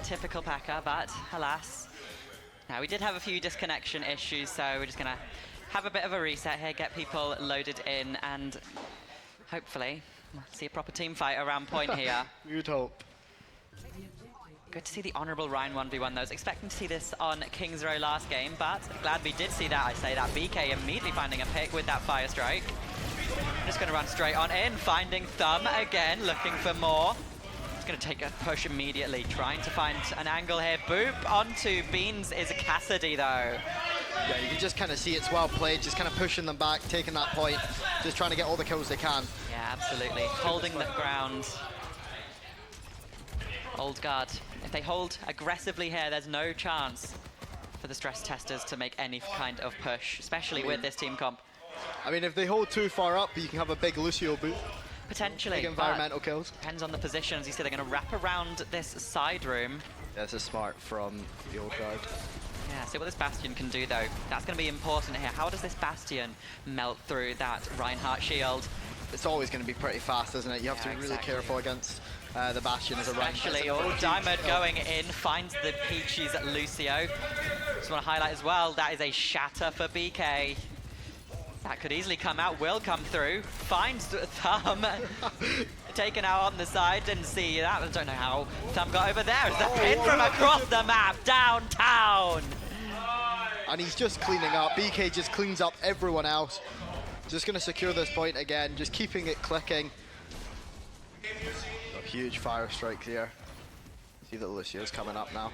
typical Packer, but alas. Now, we did have a few disconnection issues, so we're just going to have a bit of a reset here, get people loaded in, and hopefully see a proper team fight around point here. We would hope. Good to see the honourable Ryan 1v1 though. I was expecting to see this on Kings Row last game, but glad we did see that. I say that. BK immediately finding a pick with that Fire Strike. Just going to run straight on in, finding Thumb again, looking for more. He's going to take a push immediately, trying to find an angle here. Boop onto Beans is Cassidy though. Yeah, you can just kind of see it's well played, just kind of pushing them back, taking that point, just trying to get all the kills they can. Yeah, absolutely. Holding the ground. Old Guard. If they hold aggressively here, there's no chance for the stress testers to make any kind of push, especially with this team comp. I mean, if they hold too far up, you can have a big Lucio boot. Potentially. Big environmental kills. Depends on the positions. You see, they're going to wrap around this side room. Yeah, this is smart from the Old Guard. Yeah, see what this Bastion can do, though. That's going to be important here. How does this Bastion melt through that Reinhardt shield? It's always going to be pretty fast, isn't it? You have to be really careful against the Bastion as a Reinhardt. Especially, Diamond going in, finds the Peaches Lucio. Just want to highlight as well, that is a shatter for BK. That could easily come out, will come through, finds Thumb, taken out on the side, didn't see that, I don't know how Thumb got over there. It's the pin from across the map, downtown. And he's just cleaning up, BK just cleans up everyone else. Just going to secure this point again, just keeping it clicking. A huge Fire Strike here. See that Lucio's coming up now.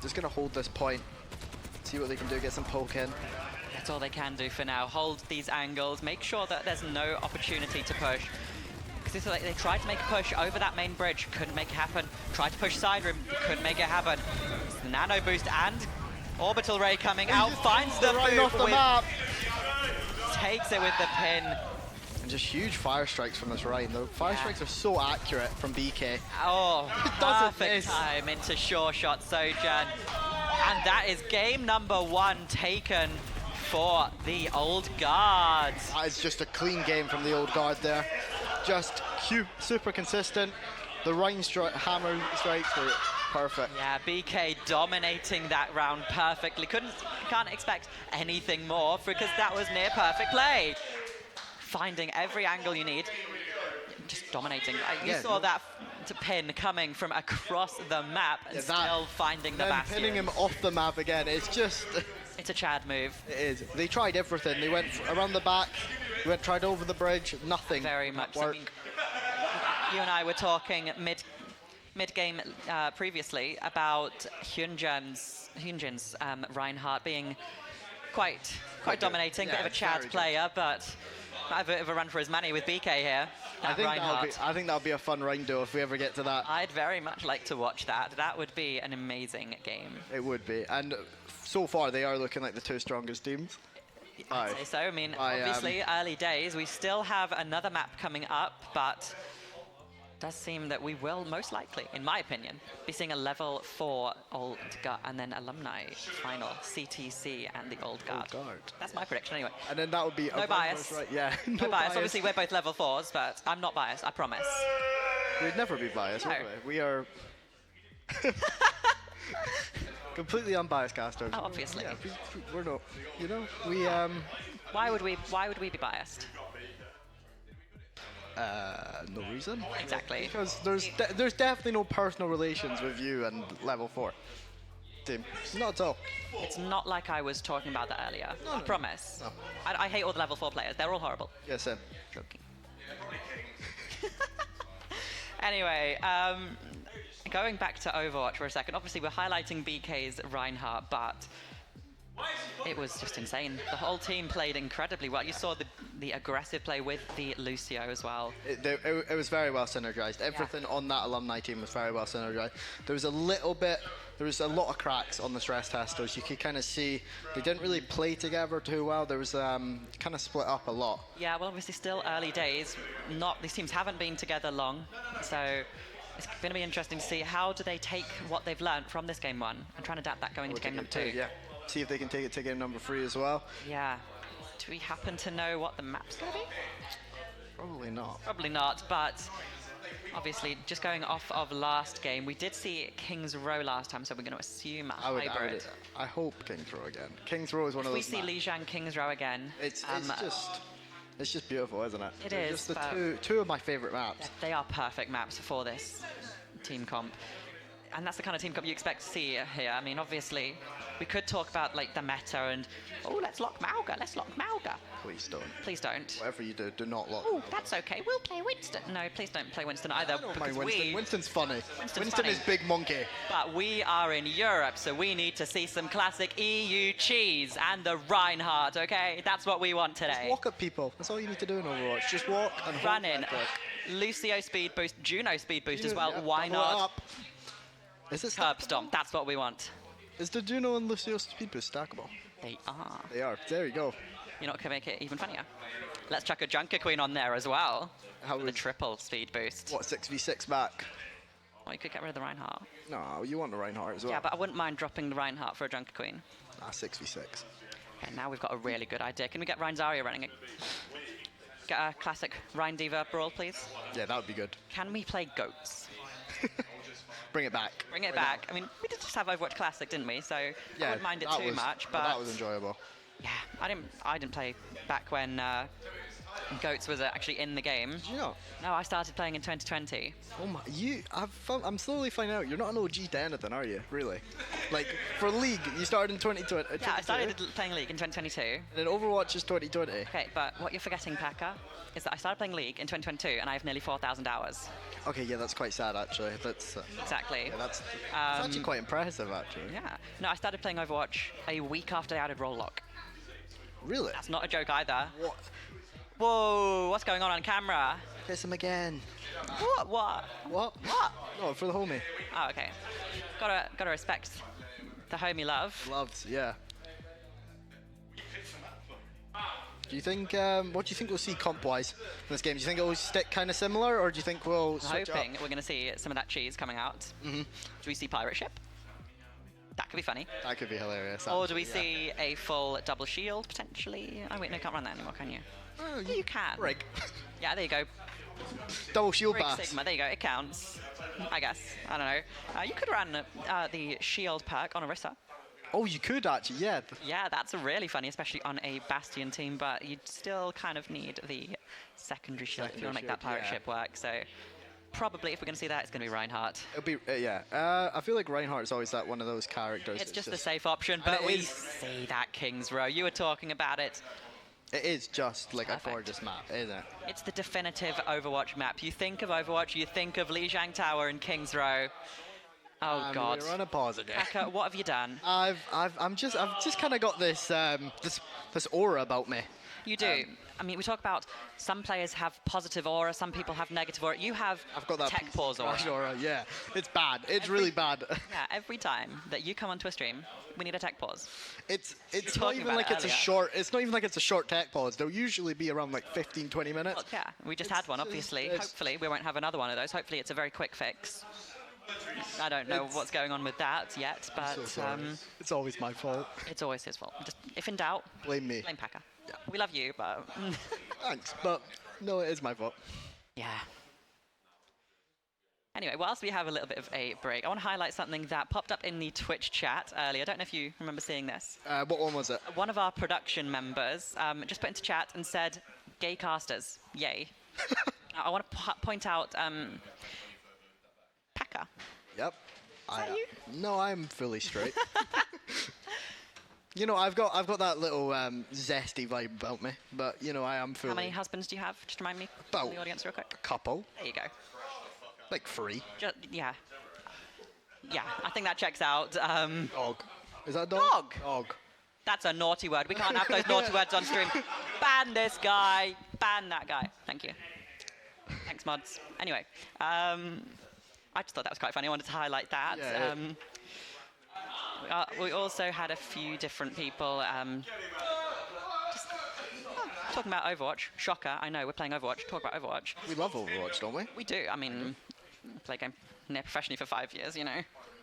Just going to hold this point. See what they can do, get some poke in. That's all they can do for now. Hold these angles, make sure that there's no opportunity to push. Because like they tried to make a push over that main bridge, couldn't make it happen. Tried to push side room, couldn't make it happen. It's the nano boost and Orbital Ray coming out, finds the right off the map. Takes it with the pin. And just huge Fire Strikes from this Ryan. The Fire Strikes are so accurate from BK. Oh, doesn't perfect miss. time into sure shot Sojan. And that is game number 1 taken for the Old Guard. That is just a clean game from the Old Guard there. Just super consistent. The Rhine hammer strikes were perfect. Yeah, BK dominating that round perfectly. Can't expect anything more because that was near perfect play. Finding every angle you need, just dominating. You saw that pin coming from across the map and still finding the Bastion. Pinning him off the map again, it's just... It's a Chad move. It is. They tried everything. They went around the back, tried over the bridge, nothing. Very much. Work. I mean, you and I were talking mid-game previously about Hyunjin's Reinhardt being quite dominating, bit of a Chad player, but might have a bit of a run for his money with BK here. I think that'll be a fun round though if we ever get to that. I'd very much like to watch that. That would be an amazing game. It would be, and so far they are looking like the 2 strongest teams. I'd say so. I mean, obviously early days. We still have another map coming up, but it does seem that we will most likely, in my opinion, be seeing a level 4 Old Guard and then Alumni final, CTC and the Old Guard. That's my prediction anyway. And then that would be no bias. Right? Yeah, no bias. Obviously, we're both level 4s, but I'm not biased. I promise. We'd never be biased, No. would we? We are completely unbiased casters. Oh, obviously. Yeah, we're not. You know, we Why would we be biased? No reason. Exactly. Because there's definitely no personal relations with you and level 4 team. Not at all. It's not like I was talking about that earlier. I promise. No. I hate all the level 4 players. They're all horrible. Yes, sir. Joking. Anyway, going back to Overwatch for a second. Obviously, we're highlighting BK's Reinhardt, but it was just insane. The whole team played incredibly well. You saw the aggressive play with the Lucio as well. It was very well synergized. Everything on that Alumni team was very well synergized. There was a lot of cracks on the stress testers. You could kind of see they didn't really play together too well. There was kind of split up a lot. Yeah, well, obviously still early days. These teams haven't been together long, so it's going to be interesting to see how do they take what they've learned from this game 1 and try and adapt that going into game number 2. Yeah. see if they can take it to game number 3 as well. Yeah. Do we happen to know what the map's going to be? Probably not. Probably not, but obviously, just going off of last game, we did see King's Row last time, so we're going to assume a hybrid. I hope King's Row again. King's Row is one of If we those. see Lijiang King's Row again, It's just beautiful, isn't it? It They're is, just the but- two of my favorite maps. they are perfect maps for this team comp. And that's the kind of team comp you expect to see here. I mean, obviously, we could talk about like the meta and, oh, let's lock Mauga, let's lock Mauga. Please don't. Please don't. Whatever you do, do not lock. Oh, that's okay. We'll play Winston. No, please don't play Winston either. I don't because mind Winston. we, Winston's funny. Winston's Winston funny. is big monkey. But we are in Europe, so we need to see some classic EU cheese and the Reinhardt, okay? That's what we want today. Just walk at people. That's all you need to do in Overwatch. Just walk and hold Run in. left click. Lucio speed boost, Juno speed boost as Juno, well. yeah, Why double it not? up. Is it Curb stomp. That's what we want. Is the Juno and Lucio speed boost stackable? They are. They are. There you go. You know what can make it even funnier? Let's chuck a Junker Queen on there as well. With a triple speed boost. What, 6v6 back? Well, you could get rid of the Reinhardt. No, you want the Reinhardt as well. Yeah, but I wouldn't mind dropping the Reinhardt for a Junker Queen. 6v6. Okay, now we've got a really good idea. Can we get Rein Zarya running it? Get a classic Rein Diva brawl, please. Yeah, that would be good. Can we play goats? Bring it back. Bring it back. I mean, we did just have Overwatch Classic, didn't we? So I wouldn't mind it that too was- much. But that was enjoyable. yeah, I didn't play back when Goats was actually in the game. Did you not? No, I started playing in 2020. Oh my, I'm slowly finding out you're not an OG to anything, are you? Really? Like for League, you started in 2020. Yeah, I started playing League in 2022. And then Overwatch is 2020. Okay, but what you're forgetting, Pekka, is that I started playing League in 2022 and I have nearly 4,000 hours. Okay, yeah, that's quite sad actually. That's Exactly. Yeah, that's actually quite impressive actually. Yeah. No, I started playing Overwatch a week after they added roll lock. Really? That's not a joke either. What? Whoa, what's going on camera? Kiss him again. What? What? What? What? No, for the homie. Oh, okay. Gotta respect the homie love. Loves, yeah. Do you think? What do you think we'll see comp-wise in this game? Do you think it will stick kind of similar, or do you think we'll I'm switch hoping up? we're gonna see some of that cheese coming out. Mm-hmm. Do we see pirate ship? That could be funny. That could be hilarious. Or do we actually, see a full double shield potentially? Oh wait, no, you can't run that anymore, can you? Oh, Yeah, you can. Rig. Yeah, there you go. Double shield Rig bass. Sigma, there you go. It counts. I guess. I don't know. You could run the shield perk on Orisa. Oh, you could actually, yeah. Yeah, that's really funny, especially on a Bastion team, but you'd still kind of need the secondary shield if you want to make that pirate ship work. So probably if we're going to see that, it's going to be Reinhardt. It'll be, yeah. I feel like Reinhardt's always that one of those characters. It's that's just the safe option, And but it we is- see that King's Row. You were talking about it. It is just like Perfect. a gorgeous map, isn't it? It's the definitive Overwatch map. You think of Overwatch, you think of Lijiang Tower and King's Row. Oh God. We're on a pause again. Aka, what have you done? I've just kind of got this this aura about me. You do. I mean, we talk about some players have positive aura, some people have negative aura. You have I've got that tech pause aura. aura. Yeah, it's bad. It's really bad. Yeah, every time that you come onto a stream, we need a tech pause. It's were not talking even about like it it's a earlier. short. It's not even like it's a short tech pause. They'll usually be around like 15, 20 minutes. Well, yeah, we just had one, obviously. Hopefully, we won't have another one of those. Hopefully, it's a very quick fix. I don't know It's- what's going on with that yet, but so sorry. It's always my fault. it's always his fault. Just, if in doubt, Blame me. blame Packer. We love you, but Thanks, but no, it is my fault. yeah. Anyway, whilst we have a little bit of a break, I want to highlight something that popped up in the Twitch chat earlier. I don't know if you remember seeing this. What one was it? One of our production members just put into chat and said, "Gay casters, yay!" I want to point out Packer. Yep. that you? No, I'm fully straight. You know, I've got that little zesty vibe about me, but you know, I am fully. How many husbands do you have? Just remind me. About the audience real quick. a couple, There you go. like 3. Yeah. Yeah, I think that checks out. Dog. Is that a dog? Dog. Dog. That's a naughty word. We can't have those naughty words on stream. Ban this guy. Ban that guy. Thank you. Thanks, mods. Anyway, I just thought that was quite funny. I wanted to highlight that. Yeah, We also had a few different people just talking about Overwatch. Shocker, I know, we're playing Overwatch. Talk about Overwatch. We love Overwatch, don't we? We do. I mean, play a game near professionally for 5 years, you know.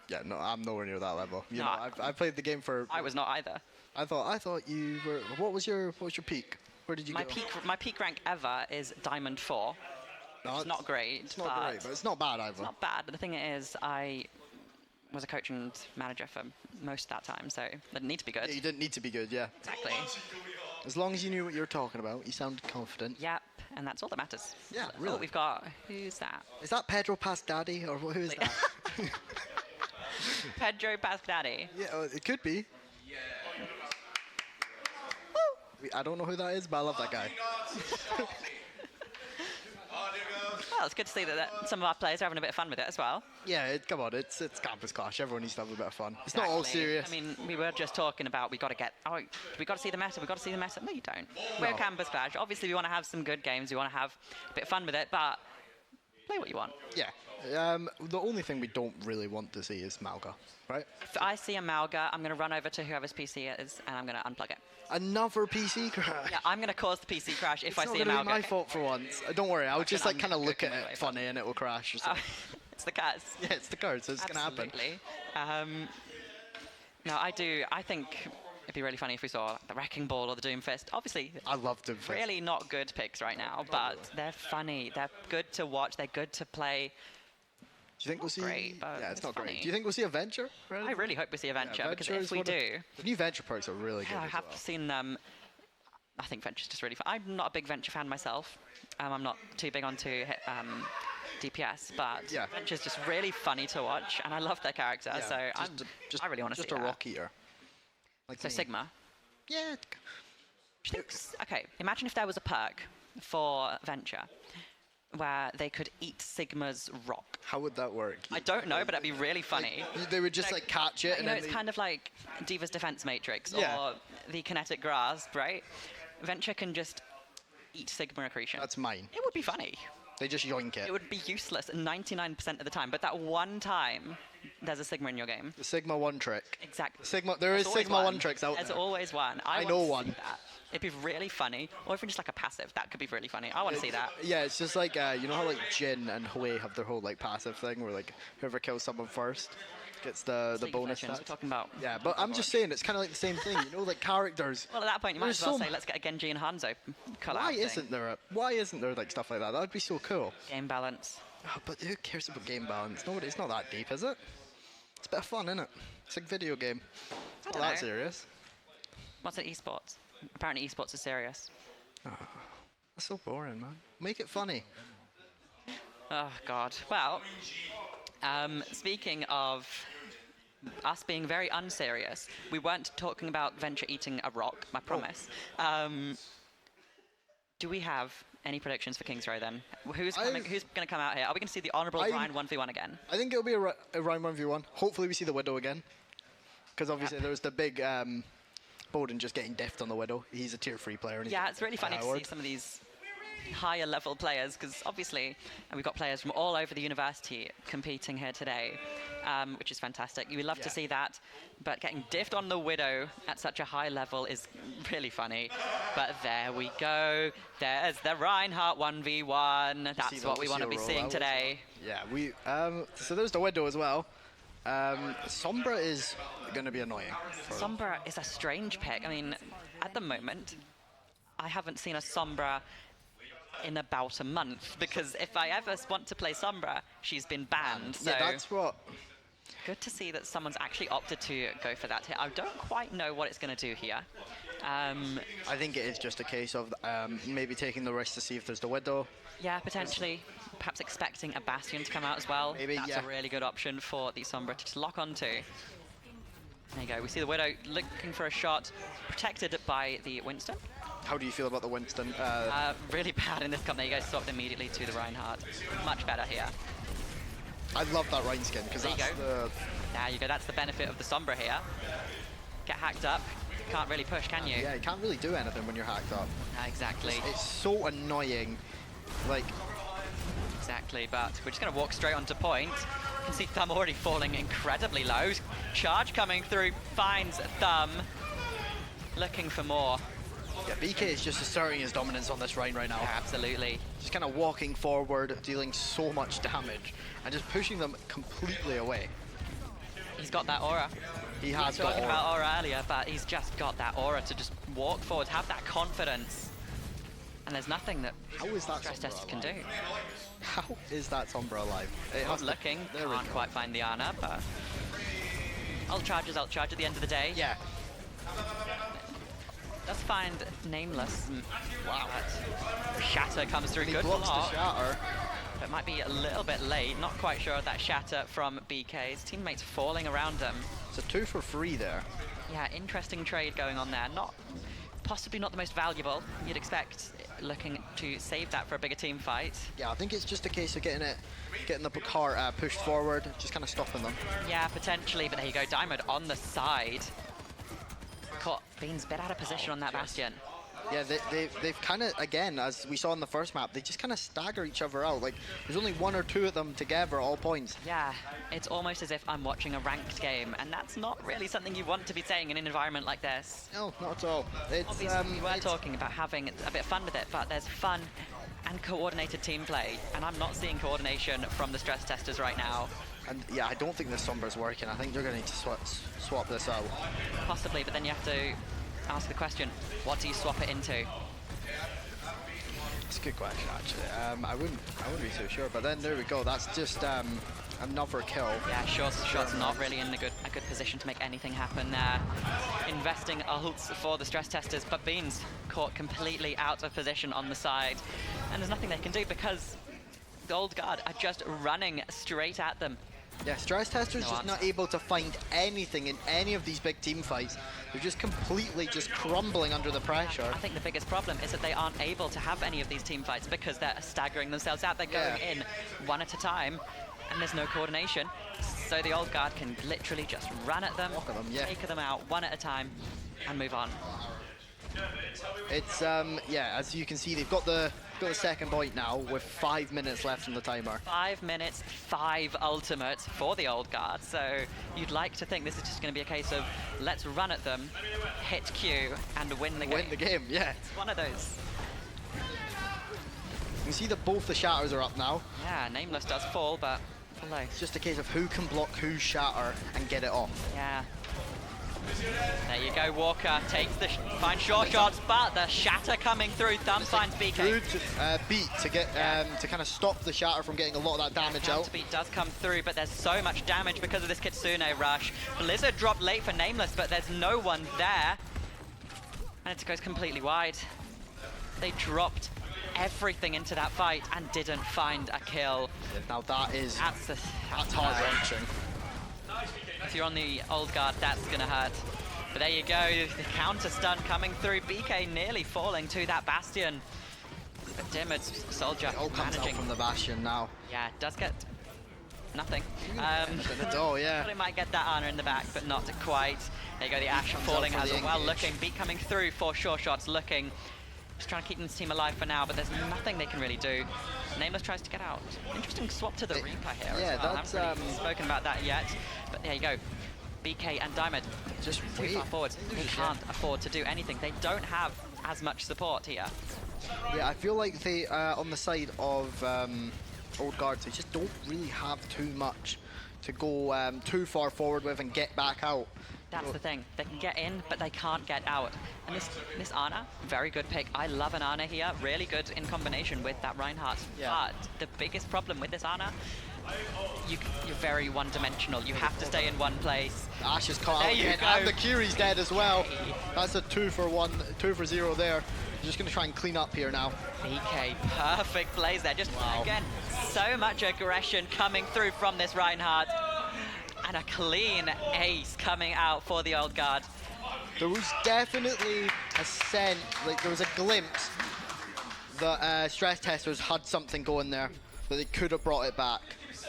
Yeah, no, I'm nowhere near that level. You No, know, I've played the game for. I was not either. I thought you were. What was your peak? Where did you My go? my peak rank ever is Diamond 4. No, it's not great. It's not great, but it's not bad either. It's not bad, but the thing is, I was a coach and manager for most of that time, so I didn't need to be good. Yeah, you didn't need to be good, yeah. Exactly. As long as you knew what you were talking about, you sounded confident. Yep, and that's all that matters. Yeah, That's really. what we've got. Who's that? Is that Pedro Pasdaddy or who is that? Pedro Pascadaddy. Yeah, it could be. I don't know who that is, but I love that guy. Well, it's good to see that some of our players are having a bit of fun with it as well. Yeah, come on, it's Campus Clash. Everyone needs to have a bit of fun. It's not all Exactly. serious. I mean, we were just talking about we got to see the meta. We got to see the meta. No, you don't. We're Campus Clash. Obviously, we want to have some good games. We want to have a bit of fun with it, but play what you want. Yeah. The only thing we don't really want to see is Malga, right? If I see a Malga, I'm going to run over to whoever's PC it is, and I'm going to unplug it. Another PC crash. Yeah, I'm going to cause the PC crash if It's I not see a gonna Malga. be my fault for once. Don't worry, I'll just like kind of look at anyway, it funny and it will crash or something. It's the cards. Yeah, it's the cards, so it's going to happen. Absolutely. No, I think it'd be really funny if we saw the Wrecking Ball or the Doomfist. Obviously, I love Doomfist. Really not good picks right now, but they're funny. They're good to watch. They're good to play. Do you think we'll see? Great, but Yeah, it's not funny. great. Do you think we'll see a Venture? I really hope we see a Venture, because Venture if is we one of- do, the new Venture perks are really good. yeah, I as have well. seen them. I think Venture's just really fun. I'm not a big Venture fan myself. I'm not too big onto DPS, but Yeah. Venture's just really funny to watch, and I love their character. Yeah, so just I really want to see just a that. rock eater. Like So me. Sigma. Yeah. Do you think okay, imagine if there was a perk for Venture where they could eat Sigma's rock. How would that work? I don't know, but that'd be really funny. They would just like catch it You and know, then it's they- kind of like Diva's Defense Matrix Yeah. or the Kinetic Grasp, right? Venture can just eat Sigma accretion. That's mine. It would be funny. They just yoink it. It would be useless 99% of the time, but that one time there's a Sigma in your game. The Sigma one trick. Exactly. There is There's always Sigma one tricks out There's there. always one. I want know to see one. that. It'd be really funny, or even just like a passive. That could be really funny. I want to see that. Yeah, it's just like you know how like Jin and Hui have their whole like passive thing where like whoever kills someone first gets the League of bonus Legends, stats. we're talking about. Yeah, but I'm just saying it's kind of like the same thing. You know, like characters. Well, at that point, you might There's as well so say, let's get a Genji and Hanzo collab. Why thing. Why isn't there like stuff like that? That would be so cool. Game balance. Oh, but who cares about game balance? Nobody. It's not that deep, is it? It's a bit of fun, isn't it? It's like video game. It's not don't that know. serious. What's it, esports? Apparently, esports is serious. That's so boring, man. Make it funny. Oh God. Well, speaking of us being very unserious, we weren't talking about Venture eating a rock. I promise. Do we have any predictions for King's Row then? Who's going to come out here? Are we going to see the honourable Ryan 1v1 again? I think it'll be a round 1v1. Hopefully we see the Widow again. Because obviously there was the big Bowden just getting diffed on the Widow. He's a tier 3 player. And he's Yeah, it's really funny to see Howard. some of these higher level players, because obviously we've got players from all over the university competing here today, which is fantastic. You would love to see that, but getting diffed on the Widow at such a high level is really funny. But there we go. There's the Reinhardt 1v1. That's what we want to be seeing today. Yeah, we. So there's the Widow as well. Sombra is going to be annoying. Sombra is a strange pick. I mean, at the moment, I haven't seen a Sombra in about a month, because if I ever want to play Sombra, she's been banned. So Yeah, that's what. good to see that someone's actually opted to go for that here. I don't quite know what it's going to do here. I think it is just a case of maybe taking the risk to see if there's the Widow. Yeah, potentially. Perhaps expecting a Bastion to come out as well. Maybe, That's yeah. a really good option for the Sombra to just lock onto. There you go. We see the Widow looking for a shot, protected by the Winston. How do you feel about the Winston? Really bad in this comp. There you go. Swapped immediately to the Reinhardt. Much better here. I love that Rhine skin because There you that's go. the. There you go. That's the benefit of the Sombra here. Get hacked up. Can't really push, can you? Yeah, you can't really do anything when you're hacked up. Exactly. It's so annoying. Like. Exactly, but we're just going to walk straight onto point. You can see Thumb already falling incredibly low. Charge coming through, finds Thumb. Looking for more. Yeah, BK is just asserting his dominance on this Rhine right now. Yeah, absolutely. Just kind of walking forward, dealing so much damage, and just pushing them completely away. He's got that aura. He We has were got talking aura. about aura earlier, but he's just got that aura to just walk forward, have that confidence. And there's nothing that Stress Testers can do. How is that Sombra alive? It I was looking, can't quite find the Ana, but ult charge at the end of the day. Yeah. Does find Nameless. Wow. But Shatter comes through He good blocks the block. shatter. But might be a little bit late. Not quite sure of that Shatter from BK. His teammates falling around him. It's a 2 for 3 there. Yeah, interesting trade going on there. Possibly not the most valuable. You'd expect looking to save that for a bigger team fight. Yeah, I think it's just a case of getting the car pushed forward, just kind of stopping them. Yeah, potentially, but there you go. Diamond on the side. Caught Beans a bit out of position on that Bastion. Yeah, they've kind of, again, as we saw in the first map, they just kind of stagger each other out. Like, there's only 1 or 2 of them together at all points. Yeah, it's almost as if I'm watching a ranked game, and that's not really something you want to be saying in an environment like this. No, not at all. It's, obviously, we were talking about having a bit of fun with it, but there's fun and coordinated team play, and I'm not seeing coordination from the Stress Testers right now. And yeah, I don't think the Sombra's working. I think they're going to need to swap this out. Possibly, but then you have to ask the question, what do you swap it into? It's a good question, actually. I wouldn't be too sure, but then there we go. That's just another kill. Yeah, Short's not really in a good position to make anything happen there. Investing ults for the Stress Testers, but Beans caught completely out of position on the side. And there's nothing they can do because the Old Guard are just running straight at them. Yeah, Stress Testers just not able to find anything in any of these big team fights. They're just completely just crumbling under the pressure. I think the biggest problem is that they aren't able to have any of these team fights because they're staggering themselves out. They're going in one at a time, and there's no coordination. So the Old Guard can literally just run at them, take them out one at a time, and move on. It's yeah, as you can see, they've got the second point now with 5 minutes left on the timer. 5 minutes, 5 ultimates for the Old Guard. So you'd like to think this is just going to be a case of let's run at them, hit Q, and win the game. Win the game, yeah. It's one of those. You can see that both the shatters are up now. Yeah, Nameless does fall, but below. It's just a case of who can block whose shatter and get it off. Yeah. There you go, Walker takes the finds short shots, but the shatter coming through. Thumb finds BK. Good beat to get to kind of stop the shatter from getting a lot of that damage out. Beat does come through, but there's so much damage because of this Kitsune rush. Blizzard dropped late for Nameless, but there's no one there, and it goes completely wide. They dropped everything into that fight and didn't find a kill. Now that's heart-wrenching. If you're on the Old Guard, that's gonna hurt. But there you go, the counter stun coming through. BK nearly falling to that Bastion. But Dimmered's Soldier managing from the Bastion now. Yeah, does get nothing. Yeah. But it might get that Ana in the back, but not quite. There you go, the Ashe falling as well. Looking, Beat coming through for sure shots. Looking, just trying to keep this team alive for now, but there's nothing they can really do. Nameless tries to get out. Interesting swap to the Reaper here as well. That's I haven't really spoken about that yet, but there you go. BK and Diamond just too far forward. They can't afford to do anything. They don't have as much support here. Yeah, I feel like they, on the side of Old Guard, they just don't really have too much to go too far forward with and get back out. That's the thing. They can get in, but they can't get out. And this Ana, very good pick. I love an Ana here. Really good in combination with that Reinhardt. Yeah. But the biggest problem with this Ana, you're very one-dimensional. You have to stay in one place. Ashe is caught there out you again, go. and the Kiri's dead as well. That's a 2 for 0 there. Just going to try and clean up here now. BK, perfect plays there. Just, again, so much aggression coming through from this Reinhardt. And a clean ace coming out for the Old Guard. There was definitely a sense, like there was a glimpse that Stress Testers had something going there, that they could have brought it back.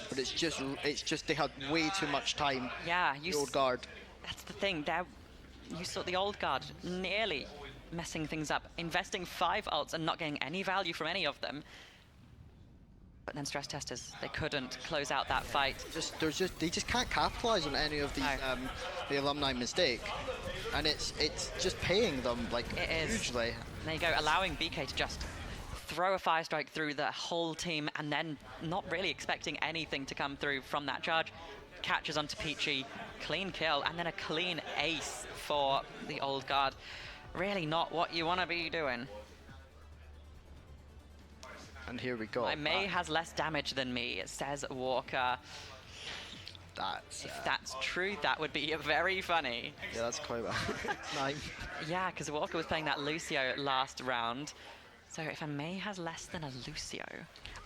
But it's just they had way too much time. Yeah, the Old Guard. That's the thing. You saw the Old Guard nearly messing things up, investing 5 ults and not getting any value from any of them. But then Stress Testers, they couldn't close out that fight. They just can't capitalize on any of these the alumni mistake, and it's just paying them like hugely. There you go, allowing BK to just throw a fire strike through the whole team and then not really expecting anything to come through from that charge. Catches onto Peachy, Clean kill and then a clean ace for the old guard. Really not what you want to be doing. And here we go. My Mei has less damage than me, says Walker. If that's true, that would be very funny. Yeah, that's quite bad. 9. Yeah, because Walker was playing that Lucio last round. So if a Mei has less than a Lucio...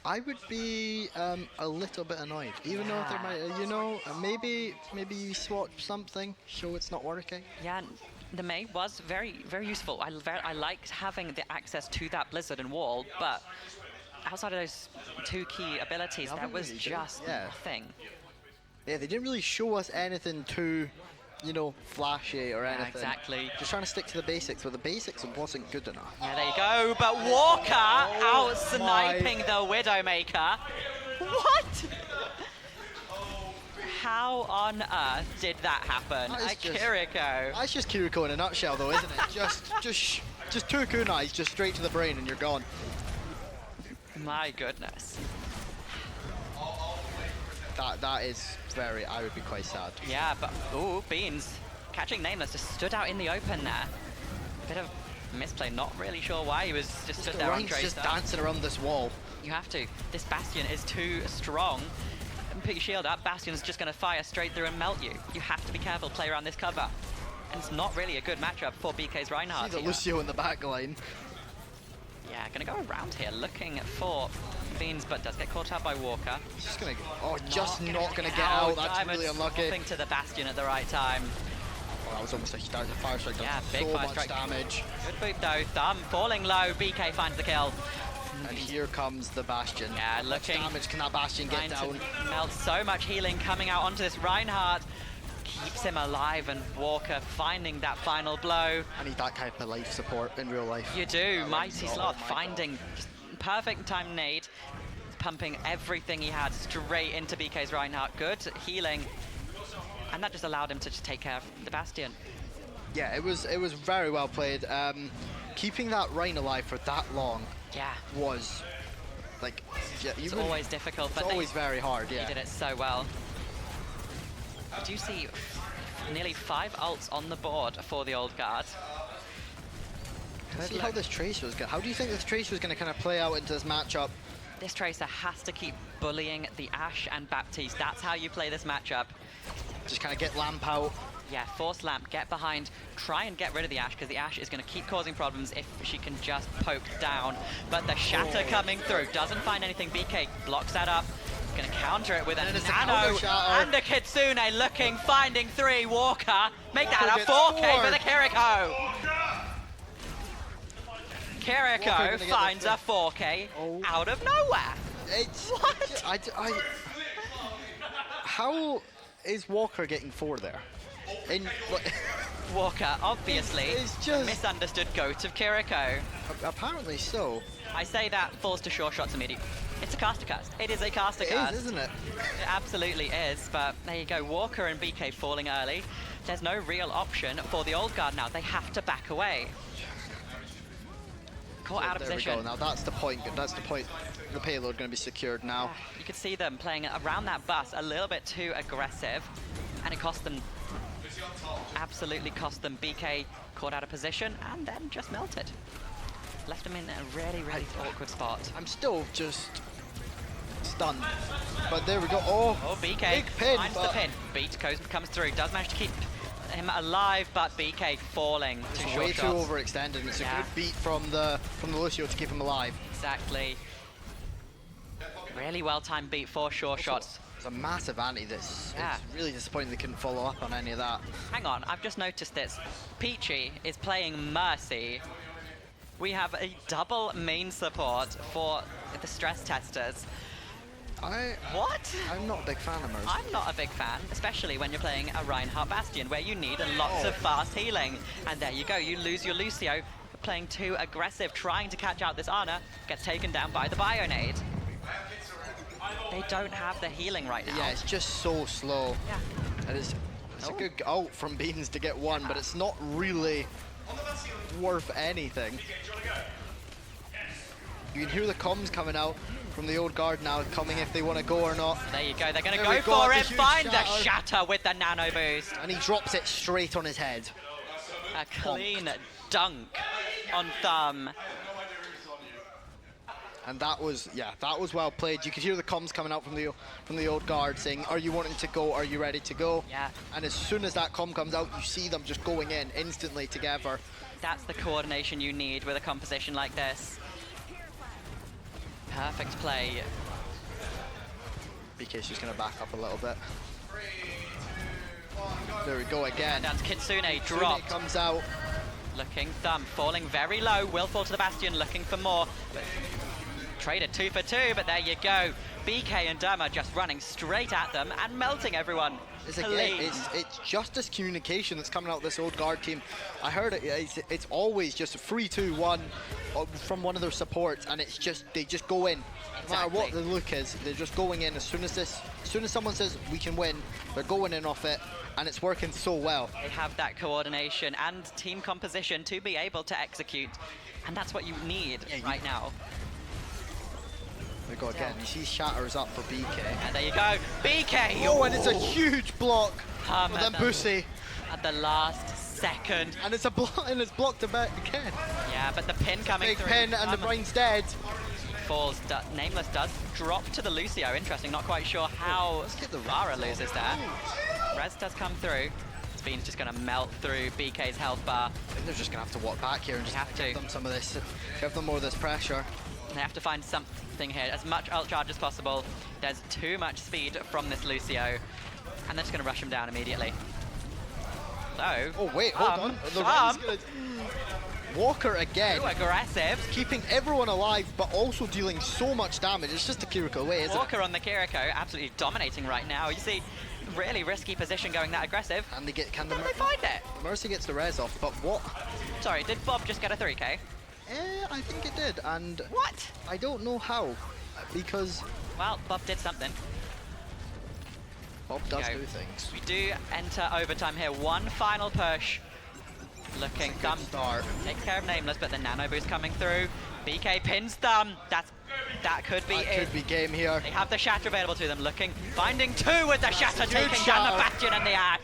I would be a little bit annoyed, even though there might, you know, maybe you swap something, show it's not working. Yeah, the Mei was very, very useful. I liked having the access to that Blizzard and Wall, but outside of those 2 key abilities, that was really just nothing. Yeah, they didn't really show us anything too, you know, flashy or anything. Exactly. Just trying to stick to the basics, but the basics wasn't good enough. Yeah, there you go. But Walker out sniping the Widowmaker. What? How on earth did that happen? Kiriko. That's just Kiriko in a nutshell, though, isn't it? just 2 kunais, just straight to the brain, and you're gone. My goodness. That is very, I would be quite sad. Yeah, but, ooh, Beans catching Nameless just stood out in the open there. Bit of misplay, not really sure why he was just stood there on Tracer. Just dancing around this wall. You have to. This Bastion is too strong. And put your shield up, Bastion's just going to fire straight through and melt you. You have to be careful, play around this cover. And it's not really a good matchup for BK's Reinhardt. See the Lucio in the back line. Yeah, gonna go around here looking for Beans, but does get caught out by Walker. Just gonna, not gonna get out. That's Diamond's really unlucky. Hopping to the Bastion at the right time. Oh, that was almost a fire strike. Yeah, That's big so fire much strike. damage. Good boop though. Thumb falling low. BK finds the kill. And here comes the Bastion. Yeah, looking. How much damage can that Bastion get down? Melt so much healing coming out onto this Reinhardt. Keeps him alive, and Walker finding that final blow. I need that type of life support in real life. You do. Mighty Sloth finding just perfect time nade, pumping everything he had straight into BK's Reinhardt. Good healing, and that just allowed him to just take care of the Bastion. Yeah, it was very well played. Keeping that Rein alive for that long, was like, it's always difficult, but it's always very hard. Yeah, he did it so well. Did you see nearly 5 ults on the board for the old guard? Let's see how this Tracer was going. How do you think this Tracer was going to kind of play out into this matchup? This Tracer has to keep bullying the Ashe and Baptiste. That's how you play this matchup. Just kind of get Lamp out. Yeah, force Lamp, get behind, try and get rid of the Ashe, because the Ashe is going to keep causing problems if she can just poke down. But the Shatter coming through, doesn't find anything. BK blocks that up. Going to counter it with a Nano and a Kitsune looking, finding 3. Walker, make that a 4K for the Kiriko. Kiriko finds a 4K out of nowhere. What? How is Walker getting 4 there? Walker, obviously, just misunderstood GOAT of Kiriko. Apparently so. I say that falls to Sure Shots immediately. It's a caster cast. It is a caster cast. It is, isn't it? It absolutely is, but there you go. Walker and BK falling early. There's no real option for the old guard now. They have to back away. Caught out of position. There we go. Now that's the point. That's the point. The payload going to be secured now. You could see them playing around that bus a little bit too aggressive, and it cost them. Absolutely cost them. BK caught out of position and then just melted. Left him in a really, really awkward spot. I'm still just stunned. But there we go. Oh, BK big pin, finds the pin. Beat comes through. Does manage to keep him alive, but BK falling to short way shots. Too overextended. It's a good beat from the Lucio to keep him alive. Exactly. Really well timed beat for Sure Shots. It's a massive anti this. It's really disappointing they couldn't follow up on any of that. Hang on, I've just noticed this. Peachy is playing Mercy. We have a double main support for the stress testers. What? I'm not a big fan of Mercy. I'm not a big fan, especially when you're playing a Reinhardt Bastion, where you need lots of fast healing. And there you go, you lose your Lucio, playing too aggressive, trying to catch out this Ana, gets taken down by the Bionade. They don't have the healing right now. Yeah, it's just so slow. Yeah. And it's a good ult from Beans to get 1, but it's not really worth anything. You can hear the comms coming out from the old guard now, coming if they want to go or not. There you go. They're going to There we go for the it. huge Find the shatter with the nano boost. And he drops it straight on his head. A clean dunk on Thumb. And that was well played. You could hear the comms coming out from the old guard saying, "Are you wanting to go? Are you ready to go?" Yeah. And as soon as that comm comes out, you see them just going in instantly together. That's the coordination you need with a composition like this. Perfect play. BK's just going to back up a little bit. There we go again. And Kitsune Kitsune dropped. comes out. Looking, Thumb falling very low. Will fall to the Bastion, looking for more. Traded 2 for 2, but there you go. BK and Derma just running straight at them and melting everyone. It's just this communication that's coming out of this old guard team. I heard it's always just a 3-2-1 from one of their supports, and it's just they just go in. No matter what the look is, they're just going in as soon as someone says we can win, they're going in off it, and it's working so well. They have that coordination and team composition to be able to execute, and that's what you need right now. There we go again. You see Shatters up for BK. And there you go, BK! Oh, and it's a huge block for them Bussy. At the last second. And it's blocked again. Yeah, but the pin coming Big through. pin, and the brain's dead. Falls. Nameless does drop to the Lucio. Interesting. Not quite sure how Vara loses there. Rez does come through. Speen's just going to melt through BK's health bar. I think they're just going to have to walk back here and just give them some of this, give them more of this pressure. They have to find something here. As much ult charge as possible. There's too much speed from this Lucio. And they're just going to rush him down immediately. So. Oh, wait, hold on. The Ren's gonna... Walker again. Too aggressive. Keeping everyone alive, but also dealing so much damage. It's just a Kiriko away, isn't Walker on the Kiriko, absolutely dominating right now. You see, really risky position going that aggressive. And they can they find it? Mercy gets the res off, but what? Sorry, did Bob just get a 3k? I think it did, and... What? I don't know how, because... Well, Bob did something. Bob does do things. We do enter overtime here. One final push. Looking, Thumb takes care of Nameless, but the nano boost coming through. BK pins Thumb. That could be it. Could be game here. They have the shatter available to them. Looking, finding two with the shatter, taking down the Bastion and the Ash.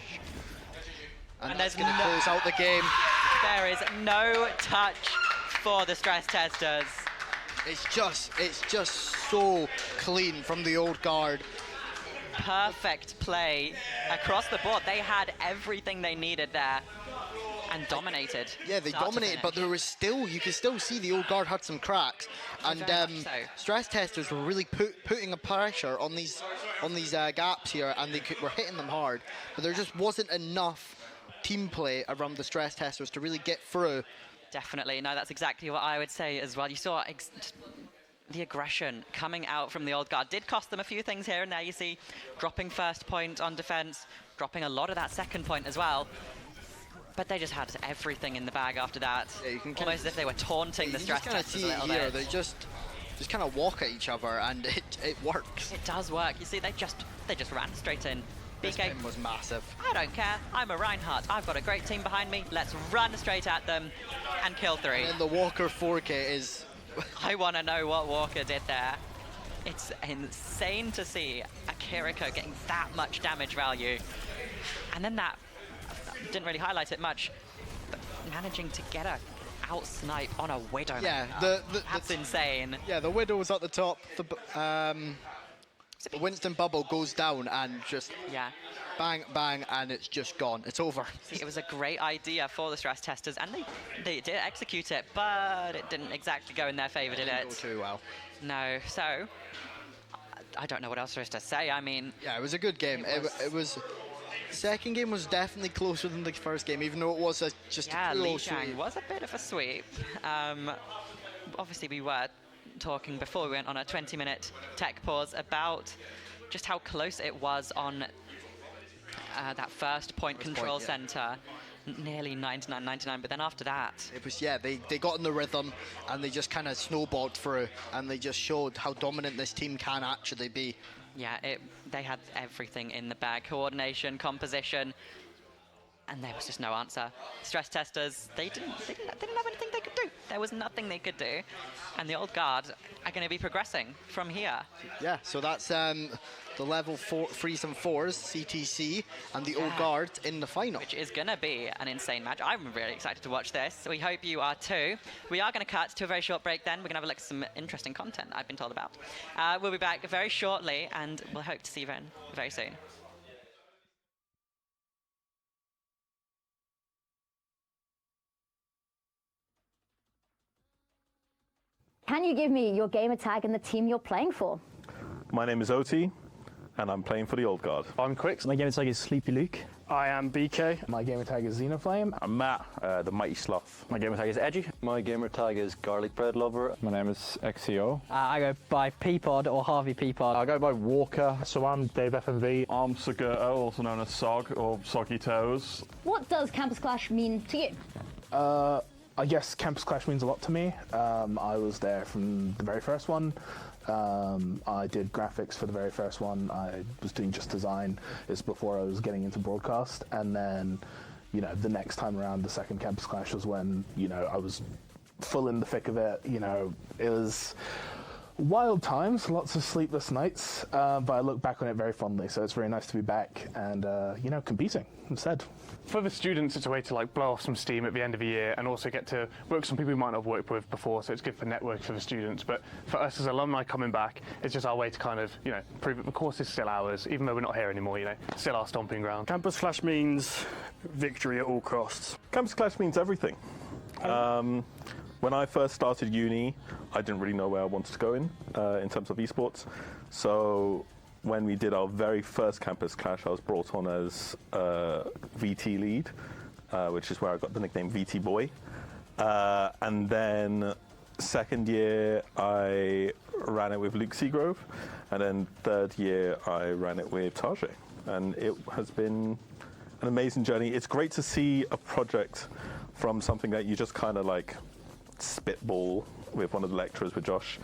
And that's going to close out the game. There is no touch for the stress testers. It's just so clean from the old guard. Perfect play across the board. They had everything they needed there and dominated. Yeah, they dominated, but there was still, you could still see the old guard had some cracks, and stress testers were really putting a pressure on these gaps here, and they were hitting them hard, but there just wasn't enough team play around the stress testers to really get through. Definitely, no, that's exactly what I would say as well. You saw the aggression coming out from the old guard. Did cost them a few things here and there, you see, dropping first point on defense, dropping a lot of that second point as well. But they just had everything in the bag after that. Yeah, you can almost as if they were taunting the stress testers a little bit. They just kind of walk at each other, and it works. It does work. You see, they just ran straight in. This pin was massive. I don't care. I'm a Reinhardt. I've got a great team behind me. Let's run straight at them and kill 3. And the Walker 4K is... I want to know what Walker did there. It's insane to see a Kiriko getting that much damage value. And then that, didn't really highlight it much, but managing to get a out snipe on a Widow. Yeah, that's insane. Yeah, the Widow was at the top. The Winston bubble goes down and just bang, bang, and it's just gone. It's over. See, it was a great idea for the stress testers, and they did execute it, but it didn't exactly go in their favor, did it? Didn't go too well. No, so I don't know what else there is to say. I mean, yeah, it was a good game. It was. Second game was definitely closer than the first game, even though it was just a close sweep. Was a bit of a sweep. Obviously, we were talking before we went on a 20-minute tech pause about just how close it was on that first point control center. Nearly 99, but then after that... It was, they got in the rhythm, and they just kind of snowballed through, and they just showed how dominant this team can actually be. Yeah, they had everything in the bag. Coordination, composition, and there was just no answer. Stress testers, they didn't have anything they could do. There was nothing they could do, and the Old Guard are going to be progressing from here. Yeah, so that's the level 3s and 4s, CTC, and the Old Guard in the final. Which is going to be an insane match. I'm really excited to watch this. We hope you are too. We are going to cut to a very short break then. We're going to have a look at some interesting content I've been told about. We'll be back very shortly, and we'll hope to see you very soon. Can you give me your gamer tag and the team you're playing for? My name is Oti, and I'm playing for the Old Guard. I'm Quix. My gamer tag is Sleepy Luke. I am BK. My gamer tag is Xenoflame. I'm Matt, the Mighty Sloth. My gamer tag is Edgy. My gamer tag is Garlic Bread Lover. My name is XCO. I go by Peapod or Harvey Peapod. I go by Walker. So I'm Dave FMV. I'm Sagurto, also known as Sog or Soggy Toes. What does Campus Clash mean to you? I guess Campus Clash means a lot to me. I was there from the very first one. I did graphics for the very first one. I was doing just design. It's before I was getting into broadcast. And then, you know, the next time around, the second Campus Clash was when, you know, I was full in the thick of it. You know, it was wild times, lots of sleepless nights, but I look back on it very fondly. So it's very nice to be back and, you know, competing instead. For the students, it's a way to like blow off some steam at the end of the year and also get to work with some people we might not have worked with before, so it's good for network for the students. But for us as alumni coming back, it's just our way to kind of, you know, prove that the course is still ours, even though we're not here anymore, you know, still our stomping ground. Campus Clash means victory at all costs. Campus Clash means everything. When I first started uni, I didn't really know where I wanted to go in terms of esports. So when we did our very first Campus Clash, I was brought on as VT lead, which is where I got the nickname VT Boy. And then second year, I ran it with Luke Seagrove. And then third year, I ran it with Tajay. And it has been an amazing journey. It's great to see a project from something that you just kind of like spitball with one of the lecturers, with Josh,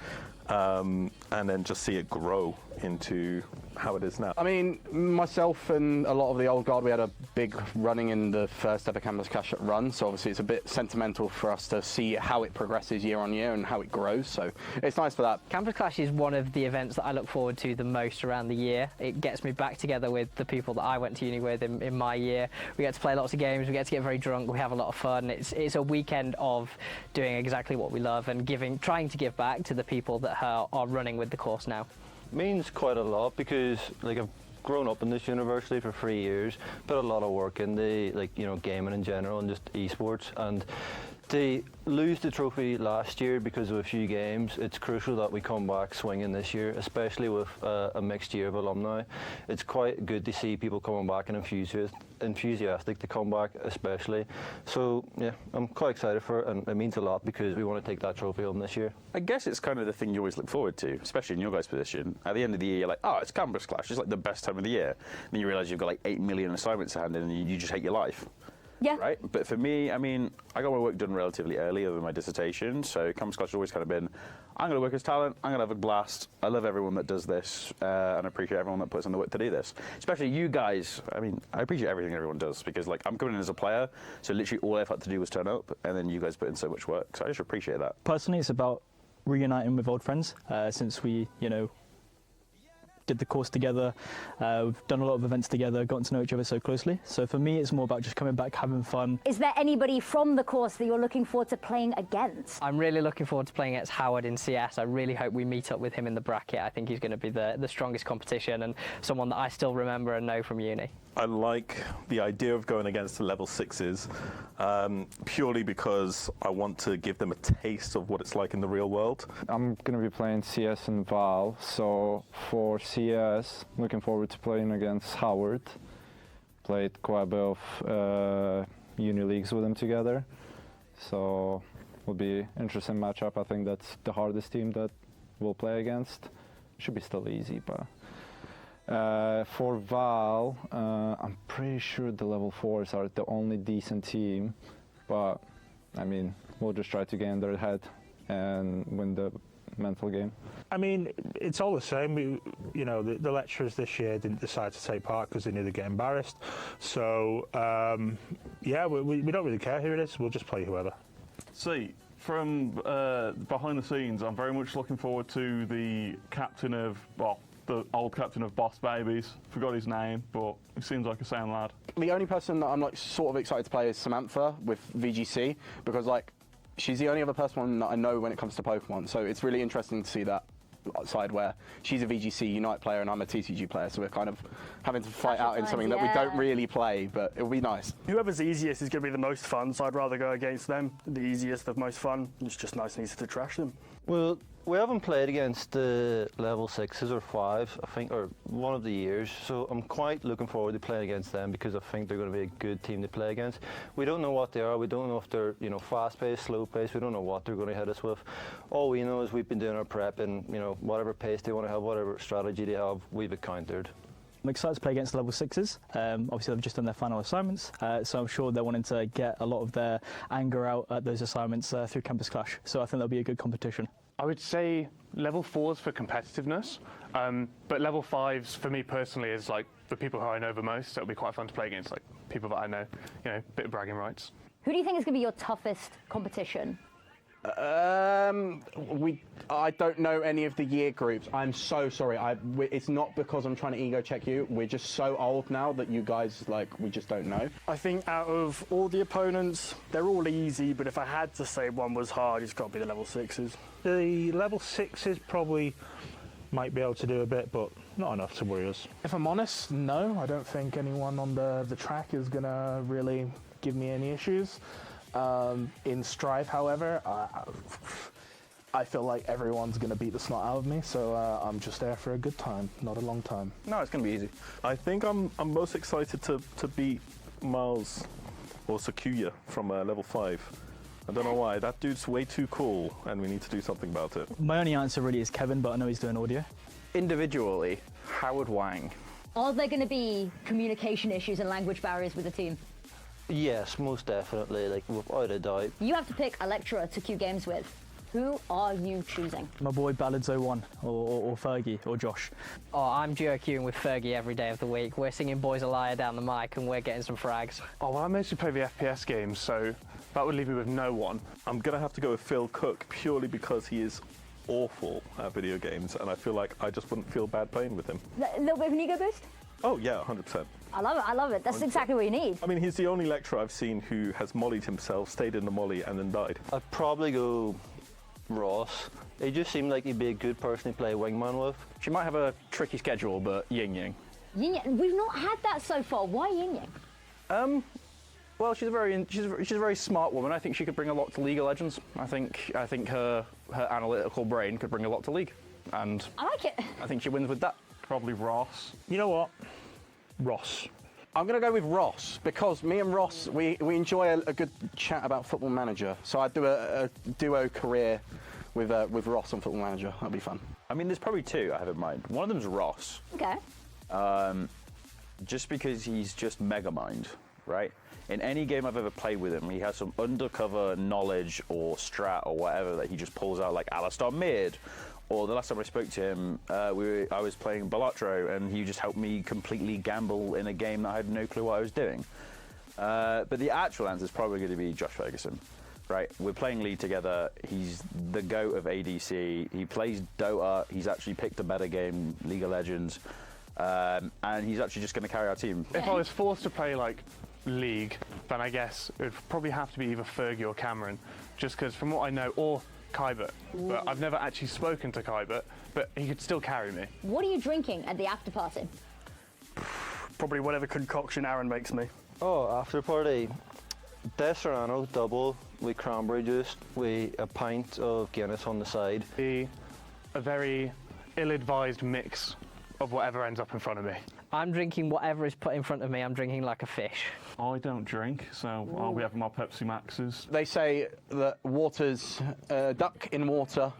and then just see it grow into how it is now. I mean, myself and a lot of the Old Guard, we had a big running in the first ever Campus Clash run, so obviously it's a bit sentimental for us to see how it progresses year on year and how it grows, so it's nice for that. Campus Clash is one of the events that I look forward to the most around the year. It gets me back together with the people that I went to uni with in my year. We get to play lots of games, we get to get very drunk, we have a lot of fun. It's a weekend of doing exactly what we love and trying to give back to the people that are running with the course now. Means quite a lot because like I've grown up in this university for 3 years, put a lot of work into like, you know, gaming in general and just esports, and they lose the trophy last year because of a few games. It's crucial that we come back swinging this year, especially with a mixed year of alumni. It's quite good to see people coming back and enthusiastic to come back, especially. So yeah, I'm quite excited for it, and it means a lot because we want to take that trophy home this year. I guess it's kind of the thing you always look forward to, especially in your guys' position. At the end of the year, you're like, oh, it's Campus Clash. It's like the best time of the year. And then you realise you've got like 8 million assignments to hand in, and you just hate your life. Yeah. Right? But for me, I mean, I got my work done relatively early, other than my dissertation. So Campus Clash has always kind of been, I'm going to work as talent, I'm going to have a blast. I love everyone that does this, and I appreciate everyone that puts in the work to do this. Especially you guys. I mean, I appreciate everything everyone does, because like I'm coming in as a player, so literally all I've had to do was turn up, and then you guys put in so much work. So I just appreciate that. Personally, it's about reuniting with old friends since we, you know, did the course together. We've done a lot of events together, gotten to know each other so closely. So for me, it's more about just coming back, having fun. Is there anybody from the course that you're looking forward to playing against? I'm really looking forward to playing against Howard in CS. I really hope we meet up with him in the bracket. I think he's going to be the strongest competition and someone that I still remember and know from uni. I like the idea of going against the level 6s purely because I want to give them a taste of what it's like in the real world. I'm going to be playing CS and Val, so for CS, looking forward to playing against Howard. Played quite a bit of uni leagues with him together, so will be interesting matchup. I think that's the hardest team that we'll play against. Should be still easy, but for Val, I'm pretty sure the level 4s are the only decent team, but I mean, we'll just try to get in their head and win the mental game. I mean, it's all the same. The lecturers this year didn't decide to take part because they knew they'd get embarrassed. So, we don't really care who it is. We'll just play whoever. See, from behind the scenes, I'm very much looking forward to the old captain of Boss Babies. Forgot his name, but he seems like a sound lad. The only person that I'm like sort of excited to play is Samantha with VGC, because like she's the only other person that I know when it comes to Pokemon. So it's really interesting to see that side where she's a VGC Unite player and I'm a TCG player, so we're kind of having to fight out in something that we don't really play, but it'll be nice. Whoever's easiest is going to be the most fun, so I'd rather go against them. The easiest, the most fun. It's just nice and easy to trash them. Well, we haven't played against the level 6s or 5s, I think, or one of the years, so I'm quite looking forward to playing against them because I think they're going to be a good team to play against. We don't know what they are, we don't know if they're fast-paced, slow-paced, we don't know what they're going to hit us with. All we know is we've been doing our prep and whatever pace they want to have, whatever strategy they have, we've encountered. I'm excited to play against the level 6s. Obviously, they've just done their final assignments, so I'm sure they're wanting to get a lot of their anger out at those assignments through Campus Clash. So I think that'll be a good competition. I would say level 4s for competitiveness, but level 5s for me personally is like the people who I know the most. So it'll be quite fun to play against, like people that I know. Bit of bragging rights. Who do you think is going to be your toughest competition? I don't know any of the year groups. I'm so sorry. It's not because I'm trying to ego check you. We're just so old now that you guys, we just don't know. I think out of all the opponents, they're all easy, but if I had to say one was hard, it's got to be the level 6s. The level 6s probably might be able to do a bit, but not enough to worry us. If I'm honest, no. I don't think anyone on the track is going to really give me any issues. In Strive, however, I feel like everyone's going to beat the snot out of me, so I'm just there for a good time, not a long time. No, it's going to be easy. I think I'm most excited to beat Miles or Sakuya from level 5. I don't know why. That dude's way too cool, and we need to do something about it. My only answer really is Kevin, but I know he's doing audio. Individually, Howard Wang. Are there going to be communication issues and language barriers with the team? Yes, most definitely, without a doubt. You have to pick a lecturer to queue games with. Who are you choosing? My boy Ballads01 or Fergie or Josh. Oh, I'm duo queuing with Fergie every day of the week. We're singing Boys a Liar down the mic and we're getting some frags. Oh, well, I mostly play the FPS games, so that would leave me with no one. I'm going to have to go with Phil Cook purely because he is awful at video games, and I feel like I just wouldn't feel bad playing with him. A little bit of an ego boost? Oh, yeah, 100%. I love it. That's exactly what you need. I mean, he's the only lecturer I've seen who has mollied himself, stayed in the molly, and then died. I'd probably go Ross. He just seemed like he'd be a good person to play wingman with. She might have a tricky schedule, but Yin Yang. Yin Yang? We've not had that so far. Why Yin Yang? Well, she's a very smart woman. I think she could bring a lot to League of Legends. I think her analytical brain could bring a lot to League, and I like it. I think she wins with that. Probably Ross. You know what? Ross. I'm going to go with Ross because me and Ross, we enjoy a good chat about Football Manager. So I'd do a duo career with Ross on Football Manager. That'd be fun. I mean, there's probably two I have in mind. One of them's Ross. Okay. Just because he's just Megamind, right? In any game I've ever played with him, he has some undercover knowledge or strat or whatever that he just pulls out, like Alistar mid. Or the last time I spoke to him, I was playing Balatro, and he just helped me completely gamble in a game that I had no clue what I was doing. But the actual answer is probably going to be Josh Ferguson, right? We're playing League together. He's the GOAT of ADC. He plays Dota. He's actually picked a better game, League of Legends, and he's actually just going to carry our team. If I was forced to play League, then I guess it would probably have to be either Fergie or Cameron, just because from what I know, or Kybert, but I've never actually spoken to Kybert, but he could still carry me. What are you drinking at the after party? Probably whatever concoction Aaron makes me. Oh, after party, Deserrano double with cranberry juice with a pint of Guinness on the side. A very ill-advised mix of whatever ends up in front of me. I'm drinking whatever is put in front of me. I'm drinking like a fish. I don't drink, so I'll be having my Pepsi Maxes. They say that water's duck in water,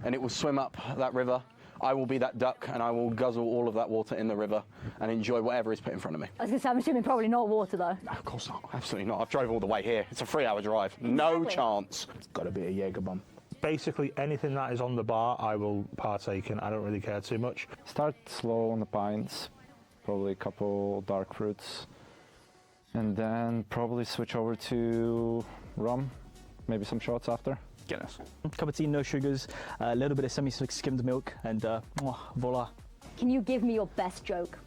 and it will swim up that river. I will be that duck, and I will guzzle all of that water in the river and enjoy whatever is put in front of me. I was going to say, I'm assuming probably not water, though. No, of course not. Absolutely not. I've drove all the way here. It's a 3-hour drive. No chance. It's got to be a Jaeger bomb. basically anything that is on the bar, I will partake in. I don't really care too much. Start slow on the pints, probably a couple dark fruits, and then probably switch over to rum, maybe some shots after. Guinness. Cup of tea, no sugars, a little bit of semi-skimmed milk, and voila. Can you give me your best joke?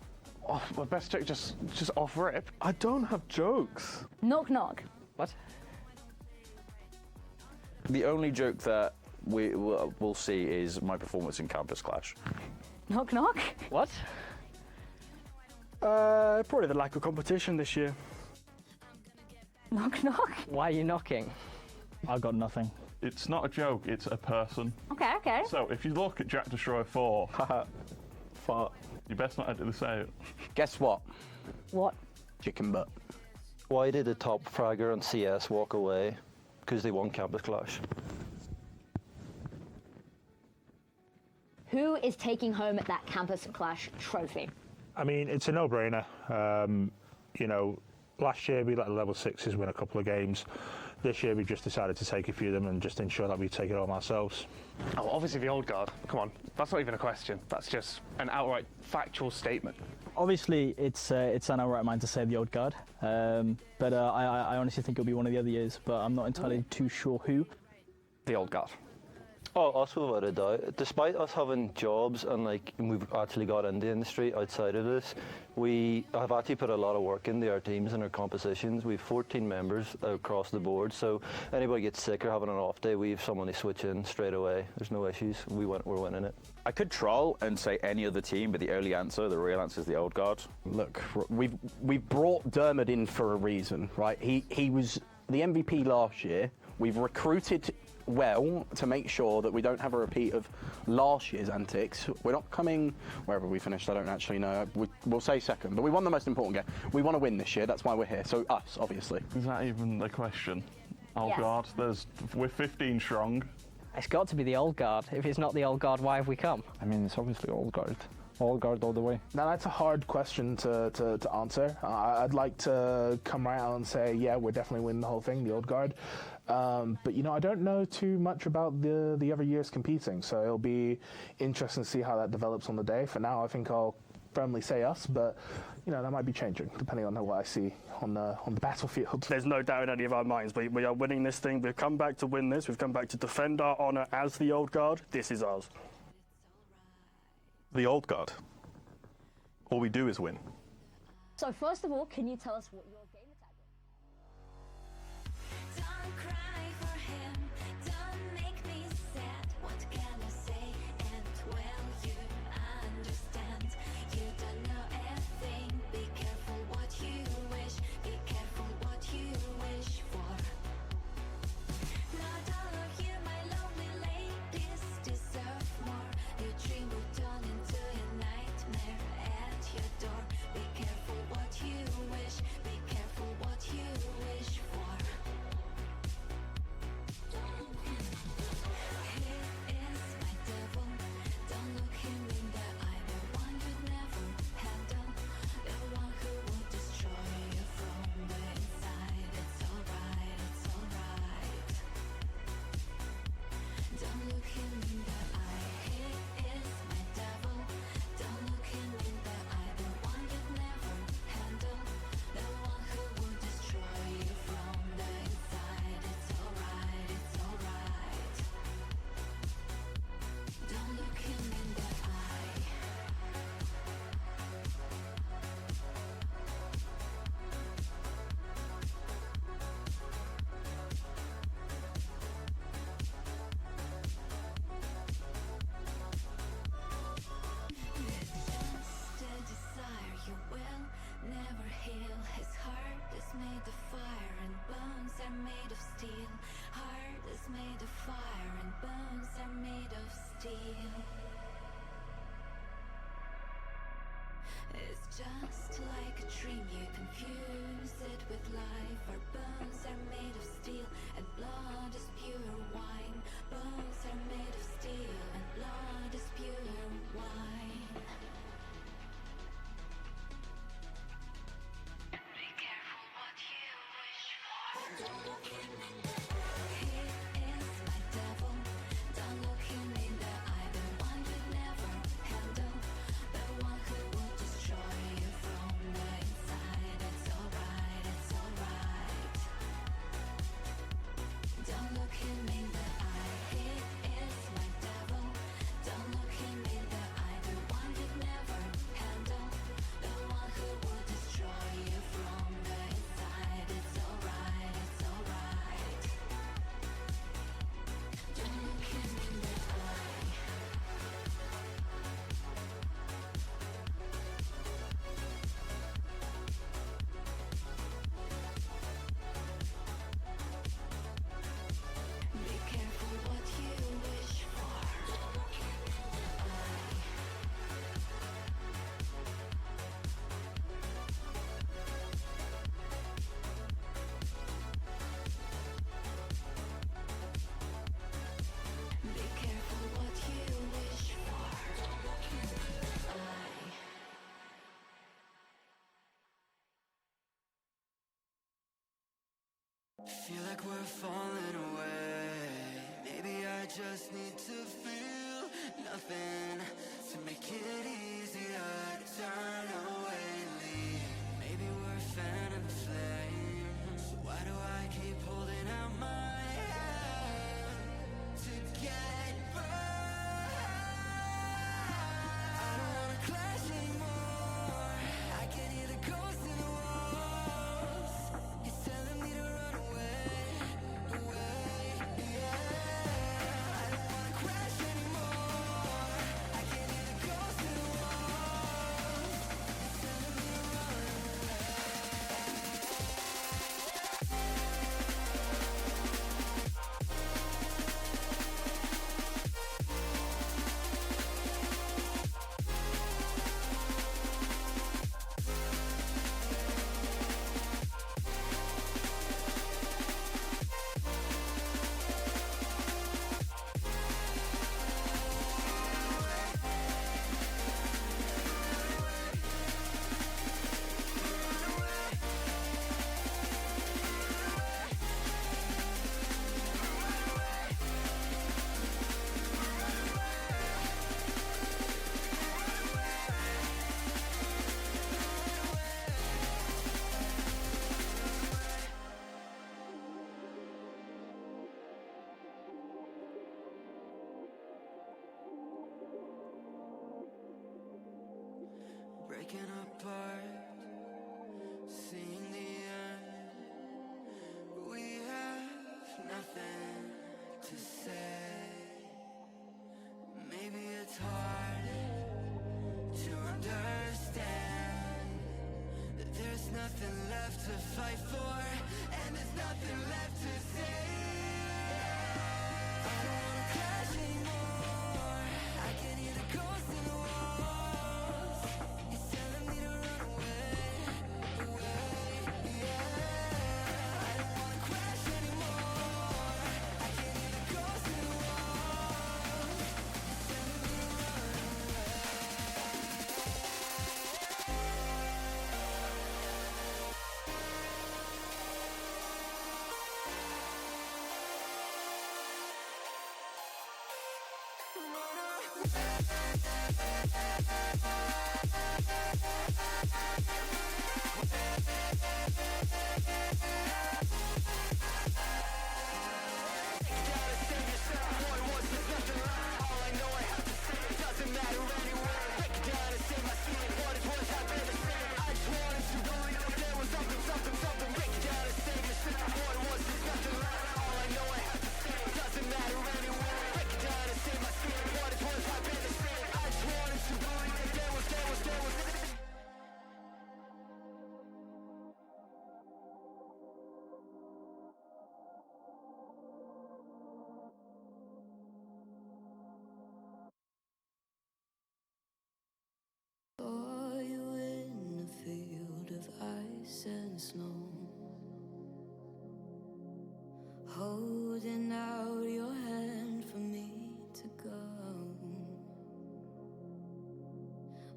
Oh, my best joke, just off rip. I don't have jokes. Knock knock. What? The only joke that we'll see is my performance in Campus Clash. Knock knock. What? Probably the lack of competition this year. Knock knock. Why are you knocking? I got nothing. It's not a joke, it's a person. Okay, okay. So if you look at Jack Destroyer 4, Fart. you best not edit this out. Guess what? What? Chicken butt. Why did the top fragger on CS walk away? Because they won Campus Clash. Who is taking home that Campus Clash trophy? I mean, it's a no-brainer. You know, last year we let the level 6s win a couple of games. This year we've just decided to take a few of them and just ensure that we take it home ourselves. Oh, obviously the old guard. Come on, that's not even a question. That's just an outright factual statement. Obviously, it's an outright mind to say the old guard, but I honestly think it'll be one of the other years, but I'm not entirely too sure who. The old guard. Oh, us without a doubt. Despite us having jobs and we've actually got into the industry outside of this, we have actually put a lot of work into our teams and our compositions. We've 14 members across the board, so anybody gets sick or having an off day, we have someone to switch in straight away. There's no issues. We're winning it. I could troll and say any other team, but the real answer is the old guard. Look, we've brought Dermot in for a reason, right? He was the MVP last year. We've recruited well to make sure that we don't have a repeat of last year's antics. We're not coming wherever we finished. I don't actually know. We'll say second, but we won the most important game. We want to win this year. That's why we're here. So us, obviously. Is that even a question? Oh Yes. God, we're 15 strong. It's got to be the old guard. If it's not the old guard, why have we come? I mean, it's obviously old guard. Old guard all the way. Now that's a hard question to answer. I'd like to come right out and say, yeah, we're definitely winning the whole thing, the old guard. But you know, I don't know too much about the other years competing, so it'll be interesting to see how that develops on the day. For now, I think I'll firmly say us, but you know, that might be changing depending on what I see on the battlefield. There's no doubt in any of our minds. We are winning this thing. We've come back to win this. We've come back to defend our honour as the old guard. This is ours. The old guard. All we do is win. So first of all, can you tell us what your game attack is? Don't cry for him, don't make me sad. What can I say? And well, you understand. You don't know a thing. Be careful what you wish. Be careful what you wish for. Not all of you, my lonely ladies, deserve more. Your dream will turn into a nightmare at your door. Be careful what you wish. Be careful what you wish for. He is my devil. Don't look him in the eye. The one you'd never handle. The one who will destroy you from the inside. It's alright, it's alright. Don't look him in the eye. He is my devil. Don't look him in the eye. The one you'd never handle. The one who will destroy you from the inside. It's alright, it's alright. Don't look him in the eye. It's just a desire you will never heal. His heart is made of fire and bones are made of steel. Heart is made of fire and bones are made of steel. It's just like a dream, you confuse it with life. Our bones are made of steel and blood is pure wine. Bones are made of steel and blood is pure wine. Be careful what you wish for. He is my devil. feel like we're falling away. Maybe I just need to feel nothing to make it easier to turn away and leave. Maybe we're fanning the flame, so why do I keep holding out my hand to get burned? I don't wanna clash anymore. I can hear the ghosts in the walls. It's telling me to run away, away, yeah. I don't wanna crash anymore. I can hear the ghosts in the walls. It's telling me to run breaking apart, seeing the end. We have nothing to say. Maybe it's hard to understand that there's nothing left to fight for, and there's nothing left to say. I don't wanna crash anymore. I can hear the ghosts in the walls. It's telling me to run away, away, yeah. I don't wanna crash anymore. I can hear the ghosts in the walls. It's telling me to run Saw you in a field of ice and snow, holding out your hand for me to go.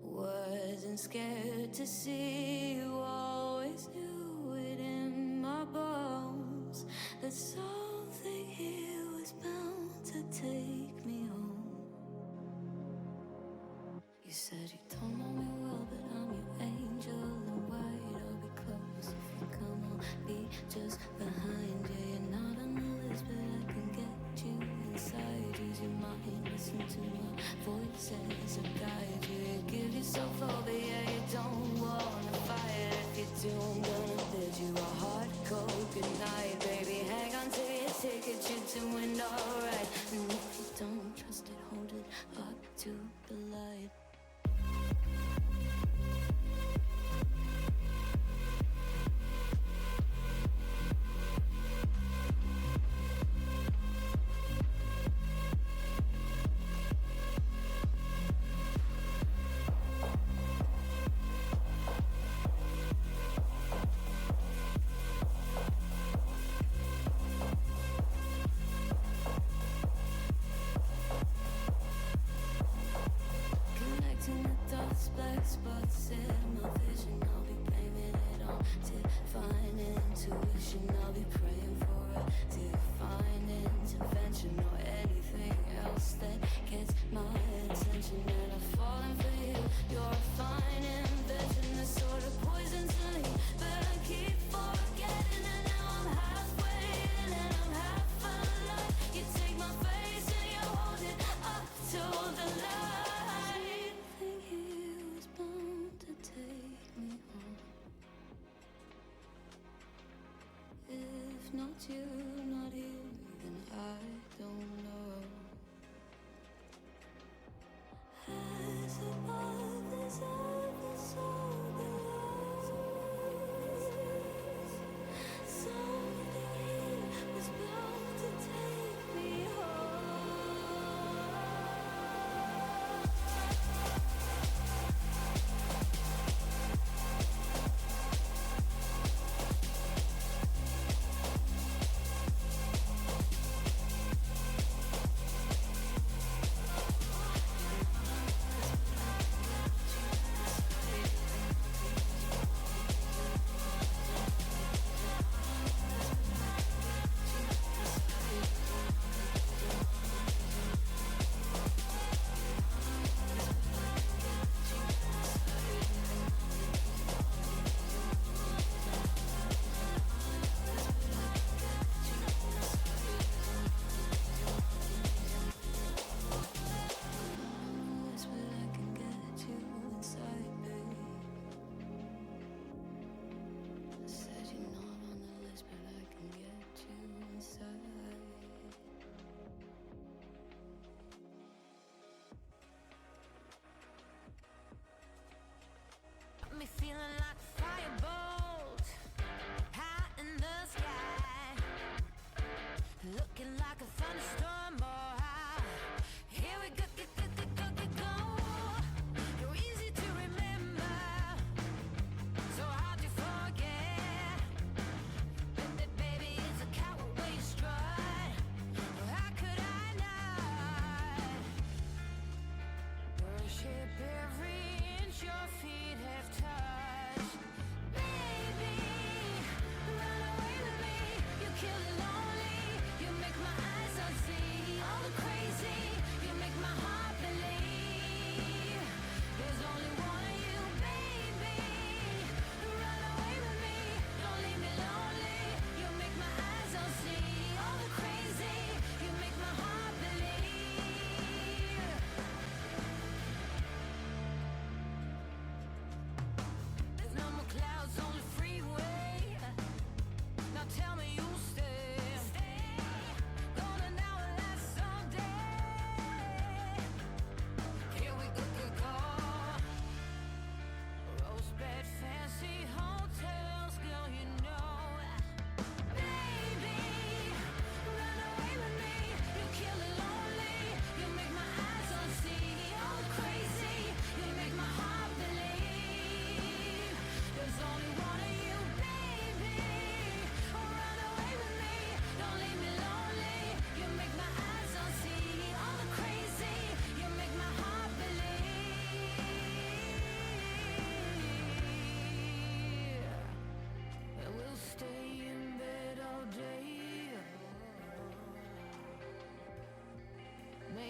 Wasn't scared to see you, always knew it in my bones that something here was bound to take me home. You said you don't know me well, but I'm your angel in white. I'll be close if you come, I'll be just behind you. You're not on the list, but I can get you inside. Use your mind, listen to my voices and guide you. You give yourself over, yeah, you don't wanna fight. If you do, I'm gonna bid you a hard cold goodnight. Baby, hang on to your ticket, you're doing alright. And if you don't trust it, hold it up to the light.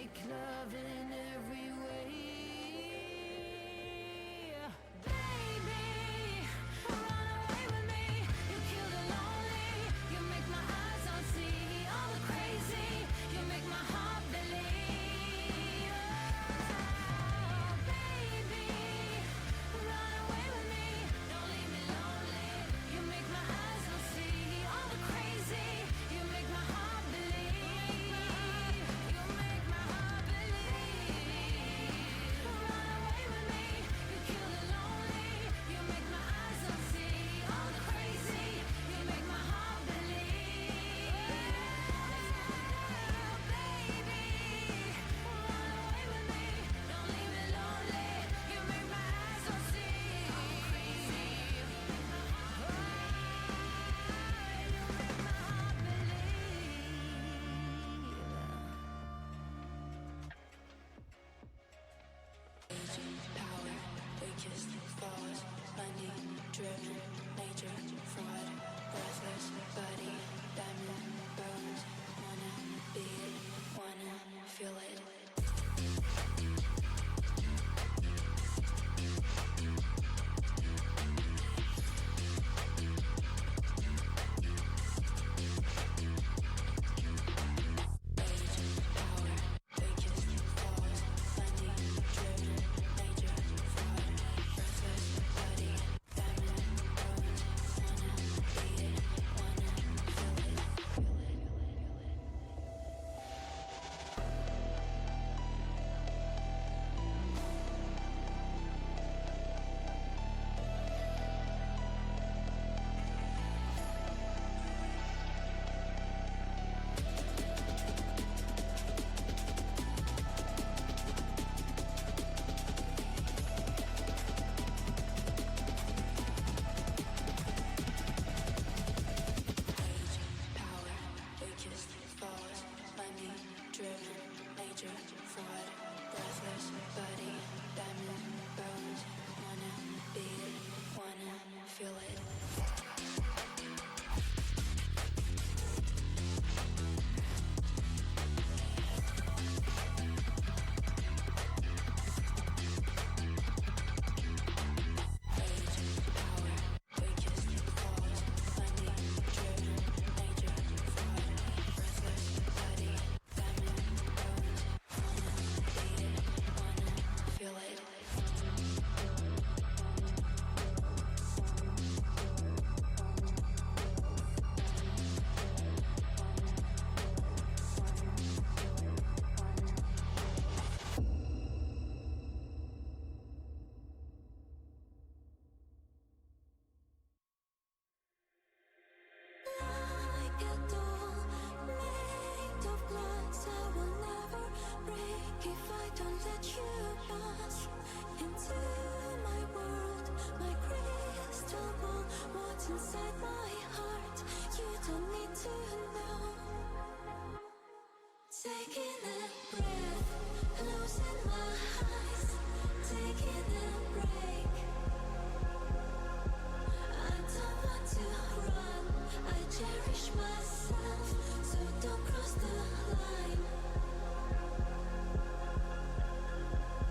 make love in every way. Baby, run away with me. You kill the lonely. You make my eyes all see all the crazy. You make my heart believe. Oh, baby, run away with me. Don't leave me lonely. You make my eyes all see all the crazy. You make my heart believe. You make my heart believe. Run away with me. You kill the lonely. You make my eyes all see all the crazy. You make my heart believe. Baby, run away with me. Don't leave me lonely. You make my eyes all see all the crazy. You make my heart Power, weakest flaws, money driven, nature, fraud, breathless body, diamond bones, wanna be it, wanna feel it. Weakest flaws, money driven, nature, fraud, breathless body, diamond bones, wanna be it, wanna feel it. Feel it. Like a doll made of glass, I will never break if I don't let you pass into my world, my crystal ball. What's inside my heart, you don't need to know. Taking a breath, closing my eyes, taking a break. I don't want to run, I cherish myself, so don't cross the line.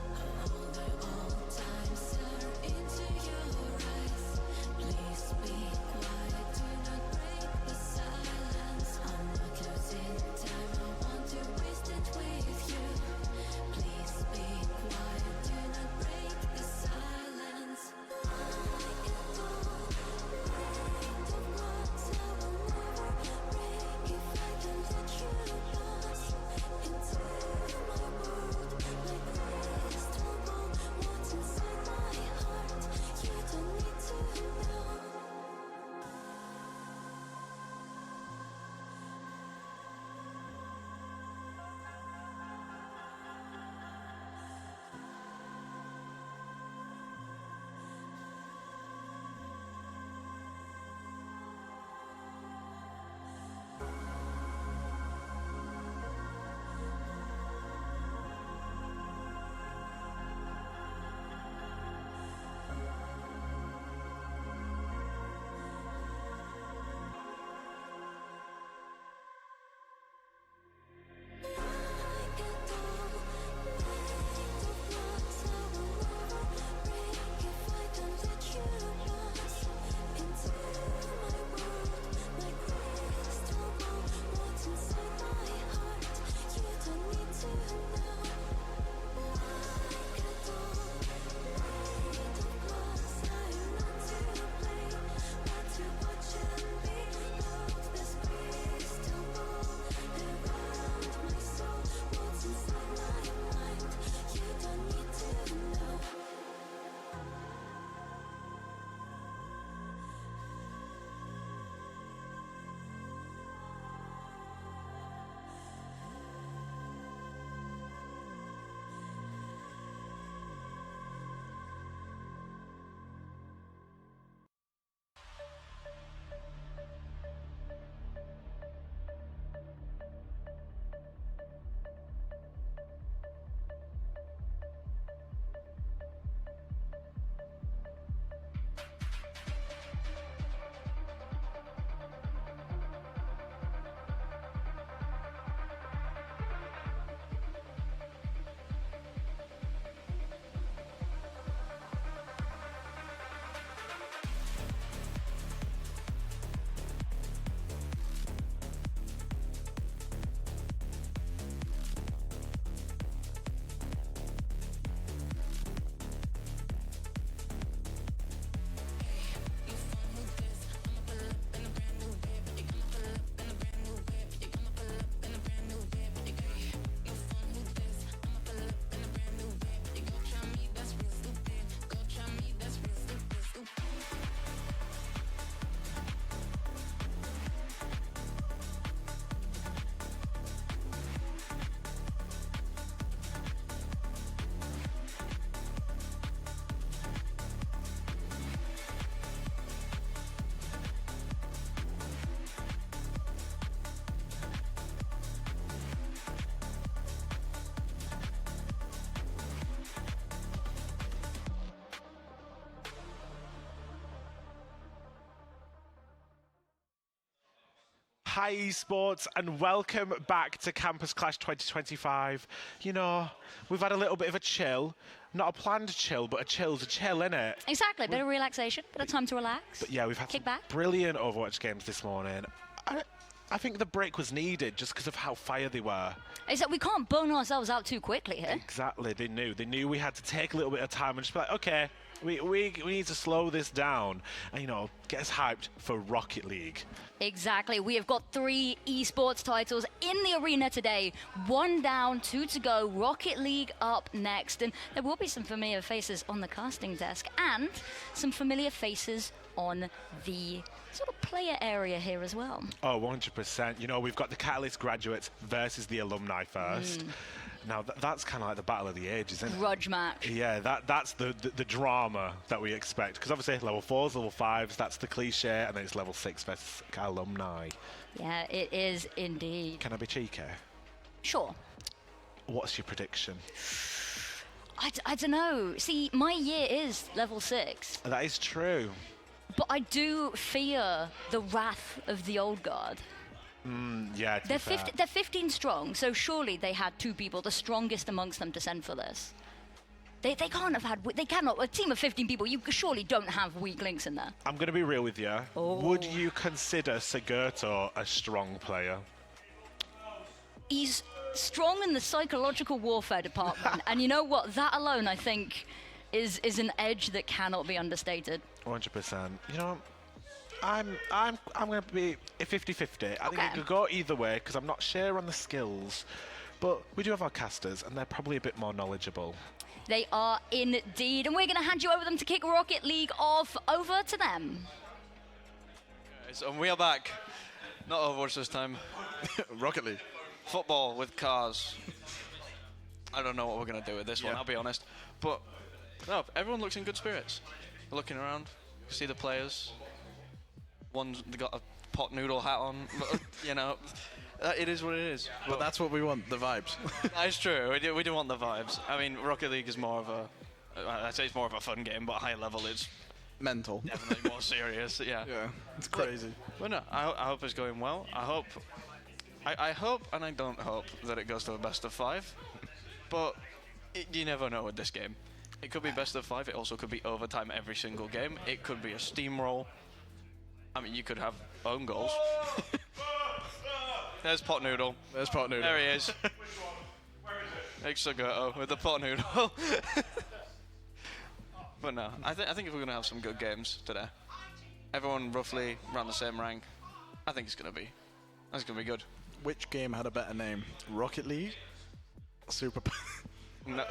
All the old times stare into your eyes. Please be quiet, Hi esports and welcome back to Campus Clash 2025. You know, we've had a little bit of a chill. Not a planned chill, but a chill's a chill, innit? Exactly, a bit of relaxation, bit of time to relax. But yeah, we've had Kick some back. brilliant Overwatch games this morning. I think the break was needed just because of how fire they were. Is that we can't burn ourselves out too quickly here. Exactly, they knew we had to take a little bit of time and just be like, okay, we need to slow this down and, you know, get us hyped for Rocket League. Exactly. We have got 3 esports titles in the arena today. 1 down, 2 to go. Rocket League up next. And there will be some familiar faces on the casting desk and some familiar faces on the sort of player area here as well. Oh, 100%. You know, we've got the Catalyst graduates versus the alumni first. Now, that's kind of like the battle of the ages, isn't it? Grudge match. Yeah, that's the drama that we expect. Because obviously, level 4s, level 5s, that's the cliche, and then it's level 6 versus alumni. Yeah, it is indeed. Can I be cheeky? Sure. What's your prediction? I don't know. See, my year is level 6. That is true. But I do fear the wrath of the old guard. Yeah, to be fair. They're 15 strong, so surely they had 2 people, the strongest amongst them, to send for this. They can't have had. They cannot. A team of 15 people. You surely don't have weak links in there. I'm going to be real with you. Oh. Would you consider Segurto a strong player? He's strong in the psychological warfare department, and you know what? That alone, I think, is an edge that cannot be understated. 100%. You know, I'm going to be a 50-50. I think it could go either way because I'm not sure on the skills, but we do have our casters, and they're probably a bit more knowledgeable. They are indeed, and we're going to hand you over them to kick Rocket League off. Over to them. Guys, and we are back. Not Overwatch this time. Rocket League. Football with cars. I don't know what we're going to do with this one, I'll be honest. But no, everyone looks in good spirits. We're looking around, see the players. One's got a pot noodle hat on, you know. It is what it is. But that's what we want, the vibes. That's true. We do want the vibes. I mean, Rocket League is more of a, I'd say it's more of a fun game, but high level it's mental. Definitely more serious. Yeah. Yeah, it's crazy. But no, I hope it's going well. I hope, and I don't hope that it goes to a best of 5. But you never know with this game. It could be best of 5. It also could be overtime every single game. It could be a steamroll. I mean, you could have own goals. There's Pot Noodle. There's Pot Noodle. There he is. Thanks, Segurto, with the Pot Noodle. But no, I think we're going to have some good games today. Everyone roughly around the same rank. I think it's going to be good. Which game had a better name? Rocket League? Super. No,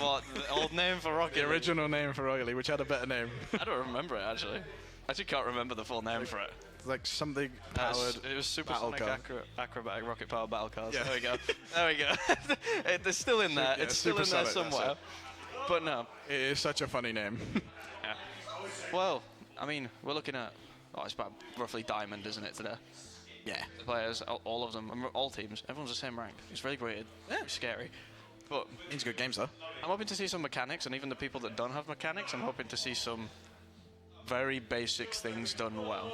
what? The old name for Rocket League? The original name for Rocket League, which had a better name. I don't remember it, actually. I actually can't remember the full name for it. Like something powered. It was Supersonic Battle Acrobatic Rocket Power Battle Cars. Yeah. There we go. There we go. It's still in there. Yeah, it's still in there Supersonic, that's somewhere. it. But no. It is such a funny name. Yeah. Well, I mean, we're looking at, it's about roughly Diamond, isn't it, today? Yeah. The players, all of them, all teams, everyone's the same rank. It's really great. Yeah. It's scary. But means good games, though. I'm hoping to see some mechanics, and even the people that don't have mechanics, I'm hoping to see some very basic things done well.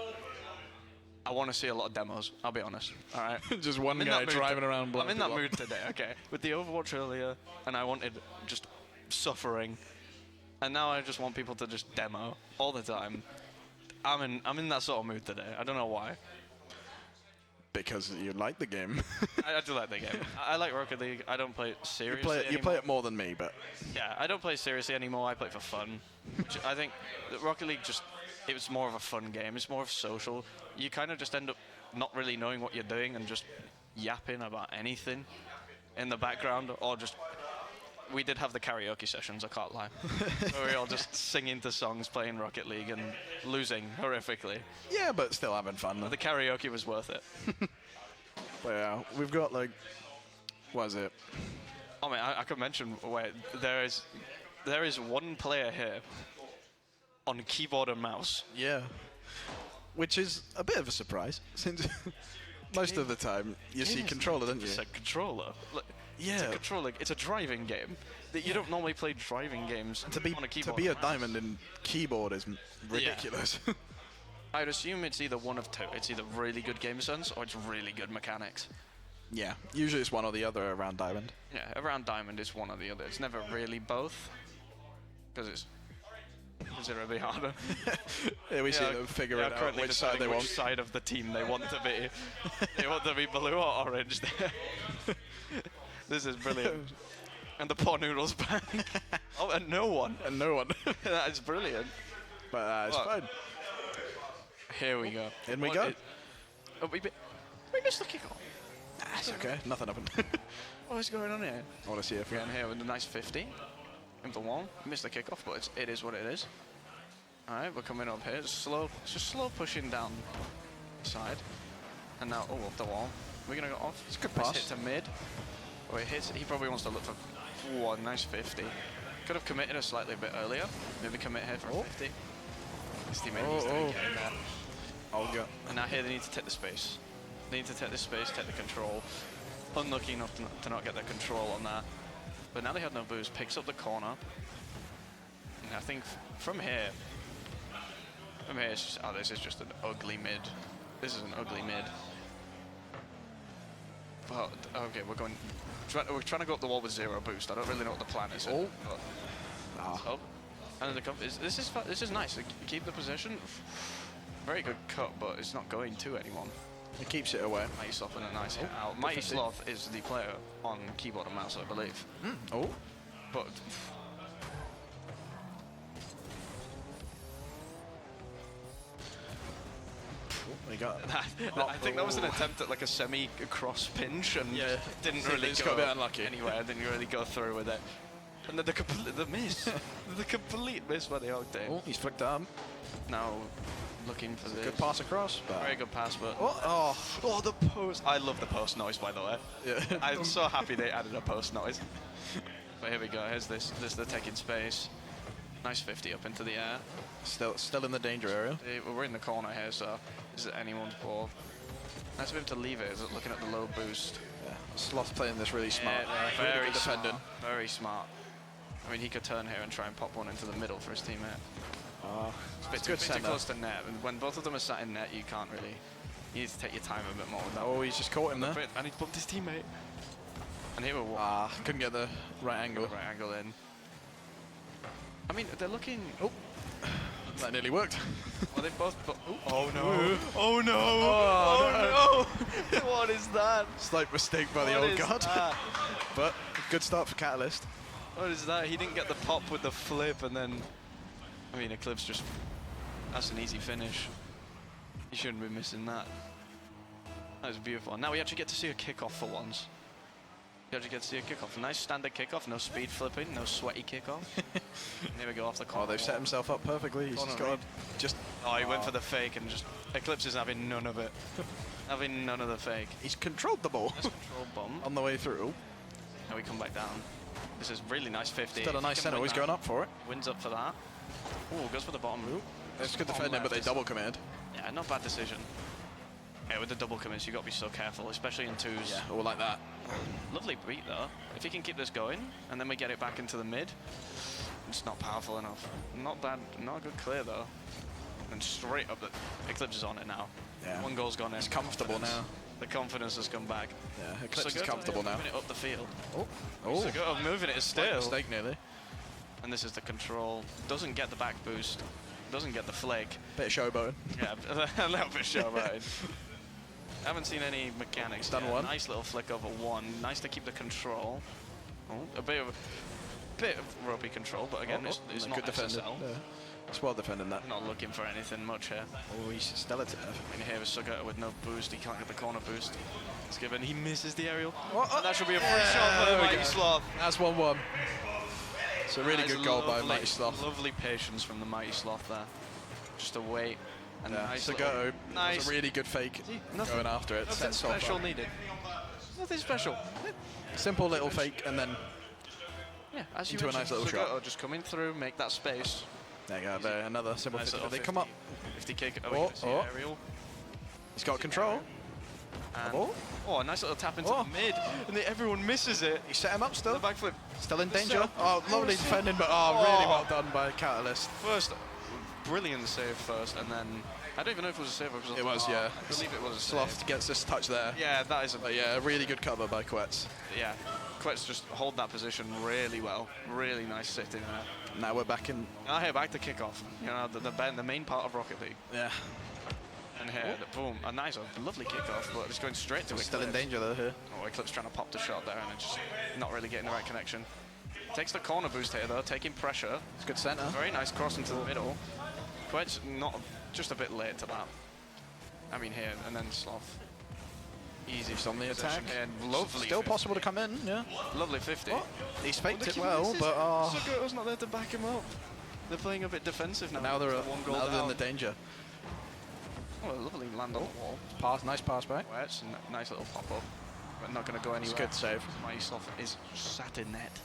I want to see a lot of demos, I'll be honest. All right. Just one guy driving around. I'm in that mood today, okay? With the Overwatch earlier, and I wanted just suffering, and now I just want people to just demo all the time. I'm in that sort of mood today. I don't know why. Because you like the game. I do like the game. I like Rocket League. I don't play it seriously You play it more than me, but... Yeah, I don't play seriously anymore. I play for fun. Which I think that Rocket League it was more of a fun game. It's more of social. You kind of just end up not really knowing what you're doing and just yapping about anything in the background, or just... We did have the karaoke sessions, I can't lie. Where we were all just singing to songs, playing Rocket League, and losing horrifically. Yeah, but still having fun. The karaoke was worth it. But yeah, we've got like... What is it? I mean, I could mention, wait, there is one player here on keyboard and mouse. Yeah. Which is a bit of a surprise, since most of the time you see controller, don't you? It's a controller. Look, yeah. It's a controller. It's a driving game. You don't normally play driving games on a keyboard. To be a diamond in keyboard is ridiculous. I'd assume it's either one of two. It's either really good game sense or it's really good mechanics. Yeah, usually it's one or the other around Diamond. Yeah, around Diamond it's one or the other. It's never really both, because it's considerably harder. Yeah, we see them figure it out which side they want. Which side of the team they want to be. They want to be blue or orange. This is brilliant. And the poor Noodles back. Oh, and no one. And no one. That is brilliant. But it's fine. Here we go. In we go. We missed the kickoff. That's okay. Nothing happened. What is going on here? I want to see if we Getting here with a nice 50. In for one. Missed the kickoff, but it is what it is. Alright, we're coming up here. It's just slow pushing down the side. And now, off the wall. We're going to go off. It's a good Nice pass. hit to mid. Oh, he probably wants to look for one. Nice 50. Could have committed a slightly bit earlier. Maybe commit here for a 50. His teammate needs to get in there. I'll go. And now here they need to take the space. They need to take the space, take the control. Unlucky enough to not get the control on that. But now they have no boost. Picks up the corner. And I think from here, it's just, this is just an ugly mid. This is an ugly mid. But okay, we're trying to go up the wall with 0 boost. I don't really know what the plan is. And this is nice. Keep the position. Very good cut, but it's not going to anyone. It keeps it away. Mighty Sloth and a nice hit out. Mighty Sloth is the player on keyboard and mouse, I believe. But we got. I think that was an attempt at like a semi-cross pinch, and didn't really it's go got a bit unlucky. anywhere. Didn't really go through with it. And then the miss, the complete miss by the Octane. Oh, he's flicked arm. Now looking for this. Good pass across. Very good pass, but oh, the post. I love the post noise, by the way. Yeah. I'm so happy they added a post noise. But here we go. Here's this. This is the taking space. Nice 50 up into the air. Still in the danger area. We're in the corner here, so is it anyone's ball? Nice of him to leave it. Is it looking at the low boost? Yeah. Sloth playing this really smart. Very really good defending. smart. Very smart. I mean, he could turn here and try and pop one into the middle for his teammate. It's a bit too close to net, and when both of them are sat in net, you can't really. You need to take your time a bit more with that. Oh, he's just caught him there. And he bumped his teammate. And here we're couldn't get the right angle. Right angle in. I mean, they're looking. Oh, that nearly worked. Well, they both. Oh no! Oh no! Oh no! What is that? Slight mistake by the old god. But good start for Catalyst. What is that? He didn't get the pop with the flip, and then. I mean, Eclipse just. That's an easy finish. You shouldn't be missing that. That was beautiful. And now we actually get to see a kickoff for once. You actually get to see a kickoff. A nice standard kickoff, no speed flipping, no sweaty kickoff. Here we go off the corner. Oh, they've set himself up perfectly. He's just got just. Oh, he went for the fake and just. Eclipse is having none of it. Having none of the fake. He's controlled the ball. Nice control bomb. On the way through. Now we come back down. This is really nice 50. Still a nice center. He's going up for it. Wins up for that. Oh, goes for the bottom. It's good defending, but they double committed. Yeah, not bad decision. Yeah, with the double commits, you got to be so careful, especially in twos. Yeah, all like that. Lovely beat though. If he can keep this going, and then we get it back into the mid, it's not powerful enough. Not bad, not a good clear though. And straight up, the Eclipse is on it now. Yeah. One goal's gone in. It's comfortable now. The confidence has come back. Yeah, Eclipse is comfortable now. Moving it up the field. Oh, So good of moving it is still. Mistake nearly. And this is the control. Doesn't get the back boost. Doesn't get the flake. Bit of showboating. Yeah, a little bit of showboating. Haven't seen any mechanics. Done yet. one. Nice little flick over one. Nice to keep the control. Oh, a bit of ropey control, but again, it's not good defending. SSL. Yeah. It's well defending that. Not looking for anything much here. Oh, he's still at it. I mean, here is Sugata with no boost. He can't get the corner boost. It's given. He misses the aerial. Oh, and that should be a free shot for the Mighty Sloth. That's 1-1. It's a really good goal by Mighty Sloth. Lovely patience from the Mighty Sloth there. Just to wait. And nice Sugata, nice. That's a really good fake going after it. Nothing special needed. Nothing special. Simple little fake and then as you into a nice little Sugata shot. Just come in through, make that space. There you go. There, another simple Nice 50. little They come up. 50 kick. Oh, we can see aerial. He's got control. And a nice little tap into the mid, and then everyone misses it. He set him up still. The backflip. Still in danger. Oh, lovely defending, but really well done by Catalyst. First, brilliant save first, and then I don't even know if it was a save or It was, yeah. I believe it was a Sloth save. gets this touch there. Yeah, that is a... But yeah, a really good cover by Quetz. Yeah, Quetz just hold that position really well. Really nice sitting there. Now we're back in... Now here, back to kickoff. You know, the main part of Rocket League. Yeah. And here, boom, a nice, a lovely kickoff, but it's going straight to Eclipse. Still in danger though here. Oh, Eclipse trying to pop the shot there, and it's just not really getting the right connection. Takes the corner boost here though, taking pressure. It's good center. Very nice cross into the middle. Quet's not just a bit late to that. I mean here, and then Sloth. Easy on the attack. And lovely. Still 50. possible to come in, yeah. Lovely 50. He's faked it the well, misses. but Sogoto's not there to back him up. They're playing a bit defensive now. now they're one goal now they're in down. the danger. Oh, a lovely land on the wall. Pass, nice pass back. Quet's nice little pop up, but not going to go anywhere. Good save. Myself is sat in net.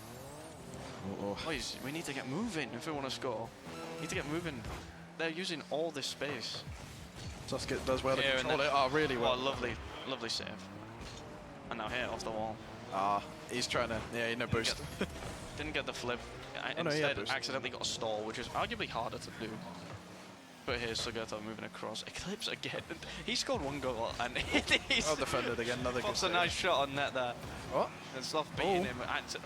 Oh. Boys, we need to get moving if we want to score. Need to get moving. They're using all this space. Tuskett does well to Here, and control then- it. Oh, really well. Oh, lovely save. And now here, off the wall. Ah, he's trying to. Yeah, no boost. Didn't get the flip. Oh, no, he had Instead, boost. accidentally got a stall, which is arguably harder to do. But here's Sogoto moving across. Eclipse again. He scored one goal, and he's Well defended again. Another good pops a save. nice shot on net there. What? And Sloth beating him,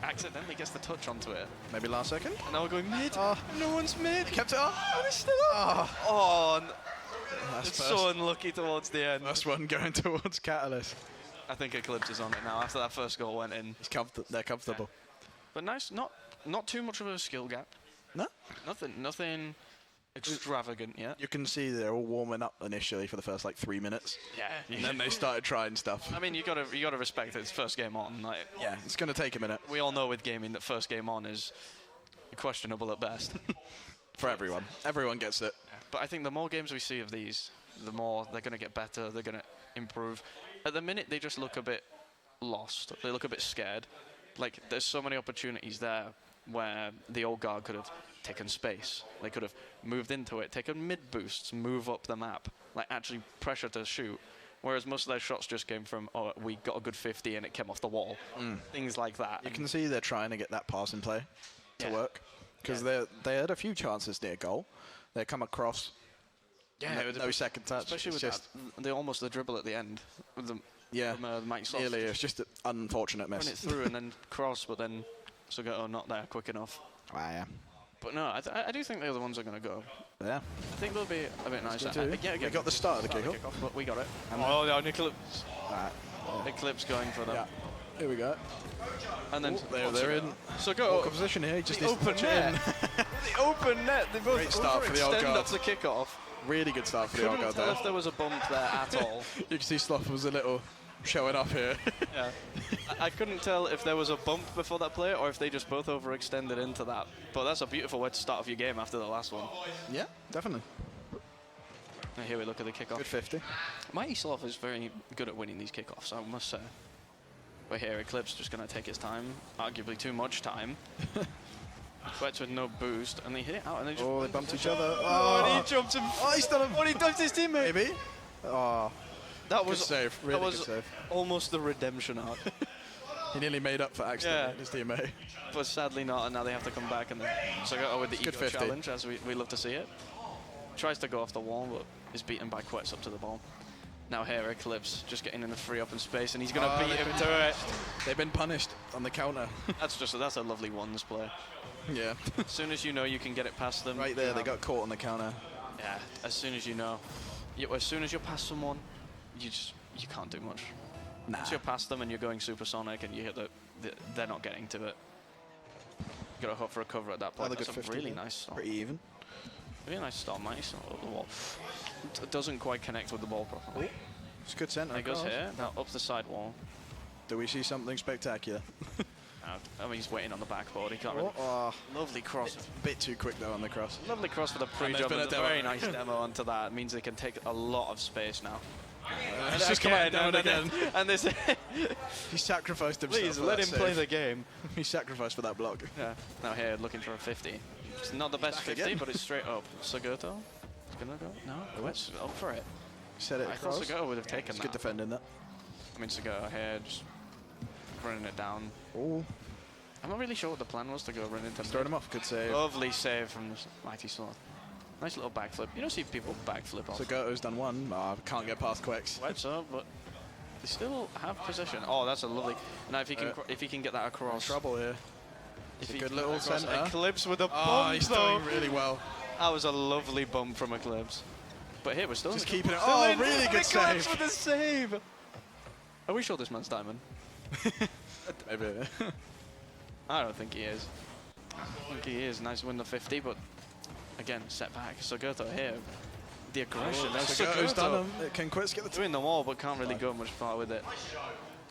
accidentally gets the touch onto it. Maybe last second. And now we're going mid. Oh. No one's mid. He kept it up. Oh, it's still up. Oh. Oh, That's it's so unlucky towards the end. First one going towards Catalyst. I think Eclipse is on it now after that first goal went in. They're comfortable. But nice, not too much of a skill gap. No? Nothing extravagant yet. You can see they're all warming up initially for the first like 3 minutes. Yeah. And then they started trying stuff. I mean, you gotta respect it's first game on. Like, Yeah, it's going to take a minute. we all know with gaming that first game on is questionable at best. For everyone. Everyone gets it. But I think the more games we see of these, the more they're going to get better, they're going to improve. At the minute, they just look a bit lost. They look a bit scared. Like, there's so many opportunities there where the old guard could have taken space. They could have moved into it, taken mid-boosts, move up the map, like actually pressure to shoot. Whereas most of their shots just came from, oh, we got a good 50 and it came off the wall. Things like that. You can see they're trying to get that passing play to Yeah. work. Because they had a few chances near goal. They come across. Yeah, it was a no bit- second touch. Especially It's with just the dribble at the end. With the, Yeah, from, Microsoft. nearly. It's just an unfortunate miss. Run it through and then cross, but then Sogoto not there quick enough. Yeah. But no, I do think the other ones are going to go. Yeah. I think they'll be a bit nicer. good too. We got the start of the kickoff. But we got it. And Oh, no, Eclipse. Right. Eclipse going for them. Yeah. Here we go. And then They're in. Sogoto. Walk position here. He just The needs to open touch it in. net. The open net. They both Great start for the old overextend guard. up the kickoff. Really good start for the old Couldn't guard tell there. if there was a bump there at all. You can see Sloth was a little showing up here. Yeah. I couldn't tell if there was a bump before that play or if they just both overextended into that. But that's a beautiful way to start off your game after the last one. Yeah, definitely. And here we look at the kickoff. Good 50. Mighty Sloth is very good at winning these kickoffs, I must say. But here, Eclipse just going to take his time, arguably too much time. Quetz with no boost, and they hit it out, and they just... Oh, they bumped each other. Oh, and he jumped him. Oh, he's done him. Oh, he dunked his teammate. Maybe. Oh, That good was save. Really that was good save. almost the redemption arc. He nearly made up for accident, Yeah. his teammate. But sadly not, and now they have to come back and then Sogoto with the Good ego 50. challenge, as we love to see it. Tries to go off the wall, but is beaten by Quetz up to the ball. Now here, Eclipse just getting in the free open space, and he's going to beat him to it. They've been punished on the counter. That's a lovely ones play. Yeah. As soon as you know you can get it past them. Right there, you they have- got caught on the counter. Yeah, as soon as you know. As soon as you're past someone, you can't do much. Nah. Once you're past them and you're going supersonic and you hit they're not getting to it. You gotta hope for a cover at that point. Another That's good a 50 really there. nice stop. Pretty even. Really nice stop, Mighty Sloth at the wall. It doesn't quite connect with the ball properly. It's good centre. And it goes across. here, now up the side wall. Do we see something spectacular? I mean, he's waiting on the backboard. He can't really. Oh, Lovely cross. bit too quick though on the cross. Lovely cross for the And there's pre-jump. been a and a demo. very nice demo onto that. It means they can take a lot of space now. It's just come out down and again. And this. He sacrificed himself. Please for let that him play save. the game. He sacrificed for that block. Yeah. Now here, looking for a 50. It's not the best Back 50, again. but it's straight up. Sogoto is gonna go. No, Quetz up for it. Set it I thought across. Sogoto would have taken It's that. good defending that. I mean, Sogoto here just running it down. Oh. I'm not really sure what the plan was to go run into. Throwing him off. Good save. Lovely save from the Mighty Sloth. Nice little backflip. You don't see people backflip off. So Goto's done one. Can't get past Quex. Wets up, but they still have position. Oh, that's a lovely. Now if he can get that across. Trouble here. If It's a he good can little get across centre. Eclipse with a bump. Oh, he's though. doing really well. That was a lovely bump from Eclipse. But here we're still Just in the keeping it. still Oh, in. really good Eclipse save. with a save. Are we sure this man's diamond? Maybe. I don't think he is. I think he is. Nice win the 50, but again, set back. So Goto here. The aggression. That's So Goto's Goto done them. Can Quex get the doing them all, but can't really go much far with it.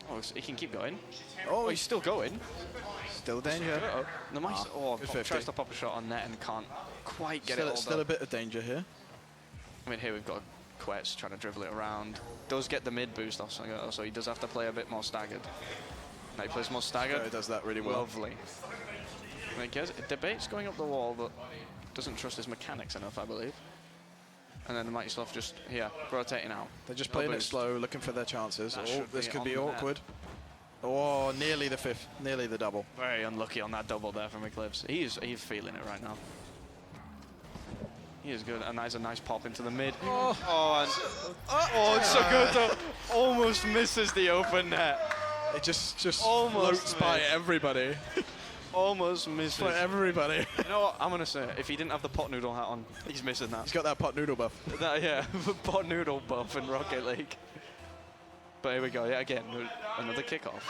Oh, so he can keep going. Oh, he's still going. Still danger. The Mike's good 50. tries to pop a shot on net and can't quite get Still, it all still done. a bit of danger here. I mean, here we've got Quetz trying to dribble it around. Does get the mid boost off, so he does have to play a bit more staggered. Now he plays more staggered. He does that really well. Lovely. I guess Debate's going up the wall, but doesn't trust his mechanics enough, I believe. And then the Mighty Sloth just here rotating out. They're just No playing it boost. slow, looking for their chances. That Oh, should this be could be on there. awkward. Oh, nearly the fifth, nearly the double. Very unlucky on that double there from Eclipse. He's feeling it right now. He is good, and that's a nice pop into the mid. Oh, Sogoto almost misses the open net. It just almost floats by everybody. Almost misses. By everybody. You know what? I'm gonna say, if he didn't have the pot noodle hat on, he's missing that. He's got that pot noodle buff. Yeah, pot noodle buff in Rocket League. But here we go. Yeah, again, another kickoff.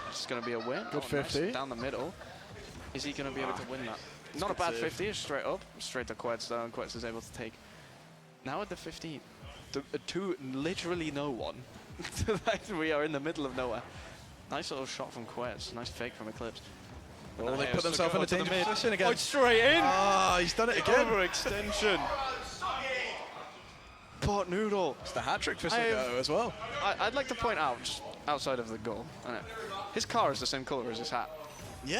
It's gonna be a win. Good Nice 50. down the middle. Is he gonna be able to win that? Not a good bad save. 50. It's straight up, straight to Quetz down. Quetz is able to take. Now at the 15, to literally no one. We are in the middle of nowhere. Nice little shot from Quetz. Nice fake from Eclipse. Oh, they put themselves in a dangerous position again. Oh, it's straight in. Ah, he's done it again. Overextension. Pot noodle. It's the hat trick for I have- Sogoto as well. I'd like to point out, just outside of the goal, his car is the same colour as his hat. Yeah.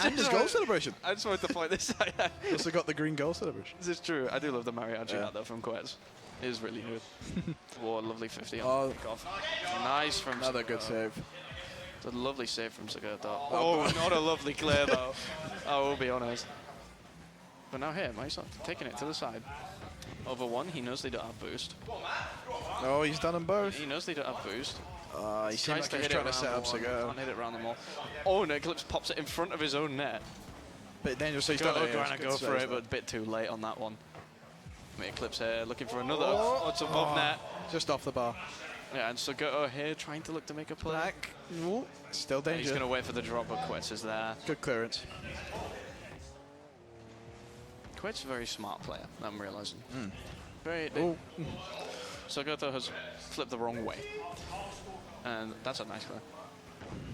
And his goal celebration. I just wanted to point this out. Also got the green goal celebration. This is true. I do love the mariachi hat though from Quetz. It is really good. Oh, a lovely 50 on the kickoff. Nice from Another good save. It's a lovely save from Sogoto. Oh, not a lovely clear though. I will be honest. But now here, Mason taking it to the side. Over one, he knows they don't have boost. Oh, he's done them both. He knows they don't have boost. He seemed Tries like he was hit it trying to around set the up wall, Sogoto. Can't hit it around them all. Oh, no, Eclipse pops it in front of his own net. Bit dangerous, so he's done it. Trying to go for it, but a bit too late on that one. Eclipse here, looking for another. Oh, it's above net. Just off the bar. Yeah, and Sogoto here trying to look to make a play. Back. Ooh, still Yeah, danger. he's going to wait for the drop, but Quetz is there. Good clearance. Quetz is a very smart player, I'm realizing. Very. Oh. Sogoto has flipped the wrong way. And that's a nice clear.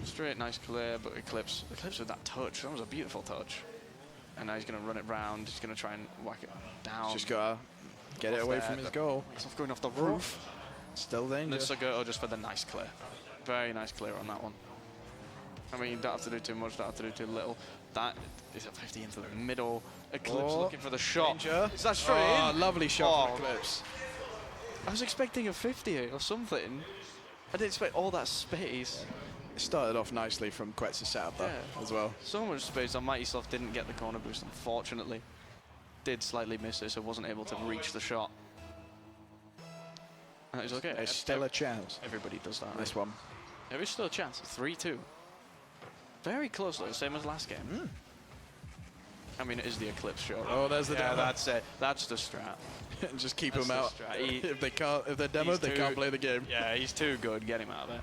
Straight, nice clear, but Eclipse with that touch. That was a beautiful touch. And now he's going to run it round. He's going to try and whack it down. Just got to get it away from his goal. It's off going off the roof. Still danger. And Sogoto just for the nice clear. Very nice clear on that one. I mean, you don't have to do too much, don't have to do too little. That is a 50 into the middle. Eclipse looking for the shot. Danger. Is that straight in? Lovely shot from Eclipse. I was expecting a 50 or something. I didn't expect all that space. It started off nicely from Quetz's setup though, as well. So much space on Mighty Sloth didn't get the corner boost, unfortunately. Did slightly miss it, so wasn't able to reach the shot. That is okay. There's still a chance. Everybody does that. This one. There is still a chance. 3-2. Very close though, same as last game. I mean, it is the Eclipse show. Oh, there's the yeah, demo. that's it. That's the strat. Just keep That's them the out. strat. If they're demoed, they can't play the game. Yeah, he's too good. Get him out of there.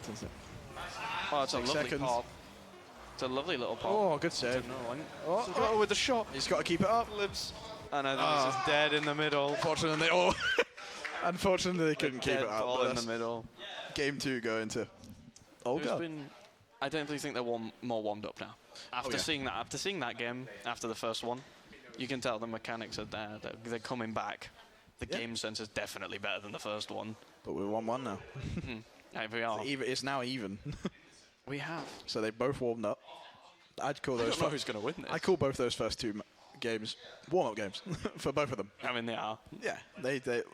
That's it. Oh, it's a 6 lovely seconds. pop. It's a lovely little pop. Oh, good save. Oh, with the shot. He's got to keep it up. Lips. And I think he's just dead in the middle. Unfortunately, unfortunately, they couldn't keep Dead it up. ball but in the that's middle. Game 2 going to There's Olga. I definitely think they're more warmed up now. After yeah. seeing that game, after the first one, you can tell the mechanics are there. They're coming back. The game sense is definitely better than the first one. But we're 1-1 now. Yeah, we are. It's now even. We have. So they both warmed up. I'd call I those. don't know who's going to win this. I call both those first two games warm-up games for both of them. I mean, they are. Yeah,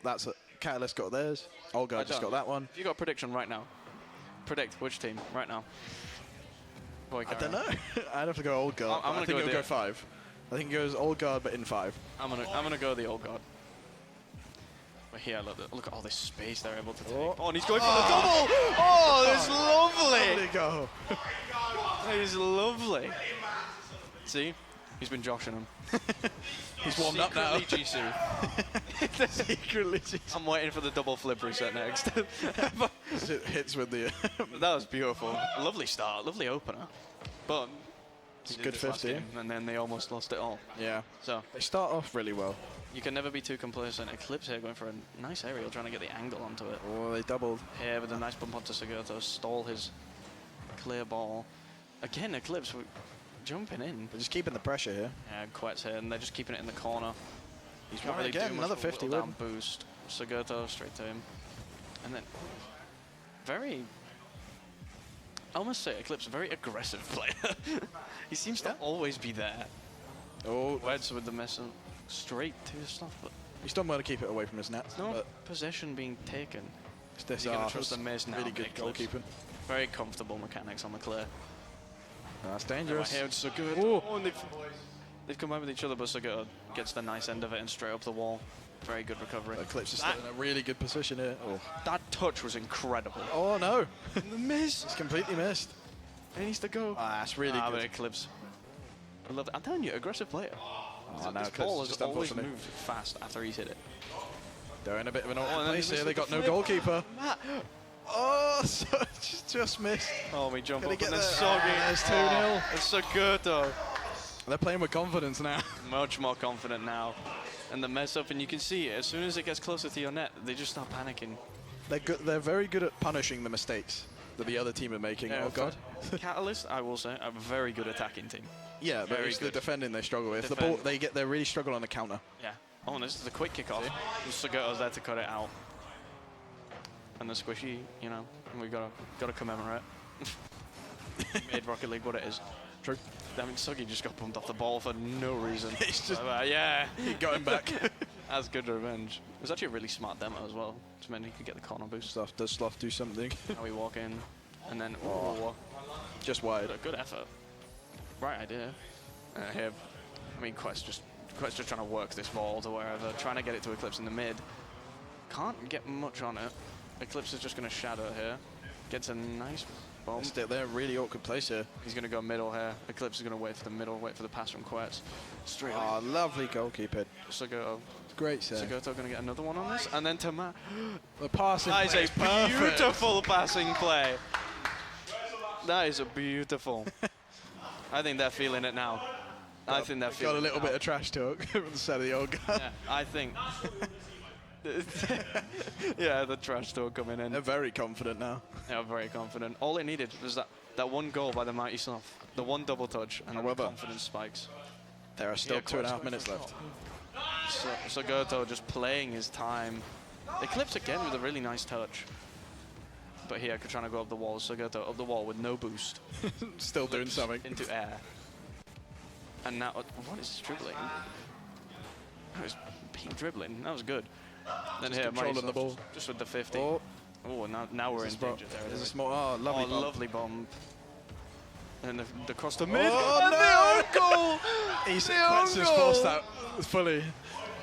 that's Catalyst got theirs. Olga just got that one. If you got a prediction right now, predict which team right now. I don't know. I'd have to go Olga. I'm I gonna think go it'll go 5. I think it goes old guard, but in 5. I'm gonna go the old guard. But here, look at all this space they're able to take. Oh, and he's going for the double! Oh, that's lovely! There you go. That is lovely. See? He's been joshing him. He's warmed up now. Secretly GC. Secretly GC. I'm waiting for the double flip reset next. It hits with the... That was beautiful. Lovely start, lovely opener. But it's a good 50. And then they almost lost it all. Yeah. So they start off really well. You can never be too complacent. Eclipse here going for a nice aerial, trying to get the angle onto it. Oh, they doubled. Here with a nice bump onto Sagoto, stole his clear ball. Again, Eclipse jumping in. They're just keeping the pressure here. Yeah, Quet's here, and they're just keeping it in the corner. He's All not right, really again, doing another much of a 50 whittle down win. boost. Sagoto straight to him. And then very, I almost say Eclipse, a very aggressive player. He seems to always be there. Oh, Weds with the miss straight to his stuff, but he's done well to keep it away from his net. no But possession being taken. this You're gonna is trust the miss now. really good Eclipse. goalkeeping. Very comfortable mechanics on the clear. That's dangerous. Here it's Sagoto. Ooh. Oh, and they've come out with each other, but Sagoto gets the nice end of it and straight up the wall. Very good recovery. Eclipse is still in a really good position here. Oh, that touch was incredible. oh no. The miss. It's completely missed. He needs to go. Ah, that's really But good. Eclipse. I love it. I'm telling you, aggressive player. Oh, now This Eclipse ball is has just always unfortunate. moved fast after he's hit it. They're in a bit of an and awkward then place they here. missed They with got the no flip. goalkeeper. Matt. Oh, so just missed. Oh, we jump Can he up get and then there? Soggy. There's 2-0. It's Sagoto. They're playing with confidence now. Much more confident now. And the mess up, and you can see as soon as it gets closer to your net, they just start panicking. They're good. They're very good at punishing the mistakes that the other team are making. Yeah, Oh god. Catalyst, I will say, are a very good attacking team. Yeah, but Very it's the good. defending they struggle with. The Defend. ball, they really struggle on the counter. Yeah. Oh, and this is the quick kickoff. Sagoto's there to cut it out. And the squishy, you know, we gotta commemorate. Made Rocket League what it is. True. I mean, Suggy just got bumped off the ball for no reason. It's just yeah, he got him back. That's good revenge. It was actually a really smart demo as well, which meant he could get the corner boost. Does Sloth do something? Now we walk in, and then oh, just wide. Good effort. Right idea. Here, I mean, Quet's just trying to work this ball to wherever, trying to get it to Eclipse in the mid. Can't get much on it. Eclipse is just going to shadow here. Gets a nice bomb. They're in a really awkward place here. He's going to go middle here. Eclipse is going to wait for the middle, wait for the pass from Quetz. Straight Oh, lovely goalkeeping. Sagoto. Great save. Sagoto going to get another one on this. And then Tamat. The passing That play is is a perfect. beautiful passing play. That is a beautiful. I think they're feeling it now. I think they're feeling Got a little it bit now. of trash talk from the side of the old guy. Yeah, I think. Yeah, the trash talk coming in. They're very confident now. They are very confident. All it needed was that one goal by the Mighty Sloth, the one double touch, and then the confidence spikes. There are still Yeah, 2.5 Quetz minutes left. Sagoto just playing his time. Eclipse again with a really nice touch. But here, trying to go up the wall. Sagoto up the wall with no boost. Still doing something. Into air. And now, what is this dribbling? That was peak dribbling. That was good. Then Just here, controlling Mighty the Sloth ball. just with the 50. Oh. Oh, now we're in danger There's a territory. small, lovely Oh, bump. lovely bump. And the cross to mid. Oh, and no! the own goal! He's The own Quetz has goal! forced that fully.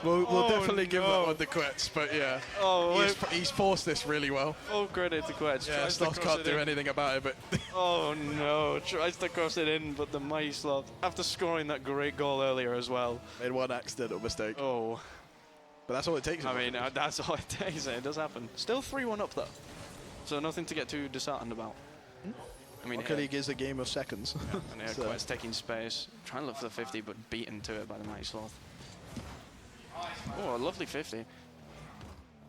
We'll Oh, definitely give that no. one to Quetz, but yeah. Oh, he's forced this really well. Full credit to Quetz. Yeah, Tries to Sloth cross can't it do in. anything about it, but Oh no, tries to cross it in, but the Mighty Sloth, after scoring that great goal earlier as well. made one accidental mistake. Oh. But that's all it takes. I mean, that's all it takes. It does happen. Still 3-1 up though. So nothing to get too disheartened about. I mean, Rocket League is a game of seconds. and here So- Quet's taking space, trying to look for the 50, but beaten to it by the Mighty Sloth. Oh, a lovely 50.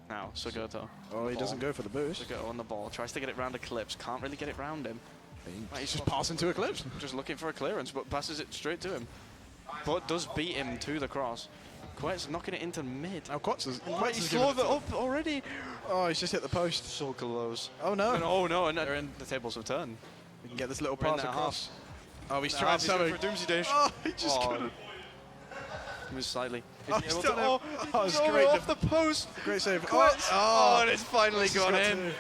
Now, Sagoto. Oh, he doesn't go for the boost. Sagoto on the ball, tries to get it round Eclipse, can't really get it round him. He's just passing to Eclipse. Just looking for a clearance, but passes it straight to him. But does beat him to the cross. Quet's knocking it into mid. Now Quetz has He's given slowed it up already. Oh, he's just hit the post. So close. Oh no. And, oh no, and the tables have turned. We can get this little We're in pass that across. Oh, he's Now trying he's going something. for a Doomsday Dash. Oh, he just couldn't. He was slightly. Oh, Is he he's able done to- it. oh, Oh, he's it's over great. off the post. Great save. Quetz. Oh, and it's finally Quetz has gone got in. to-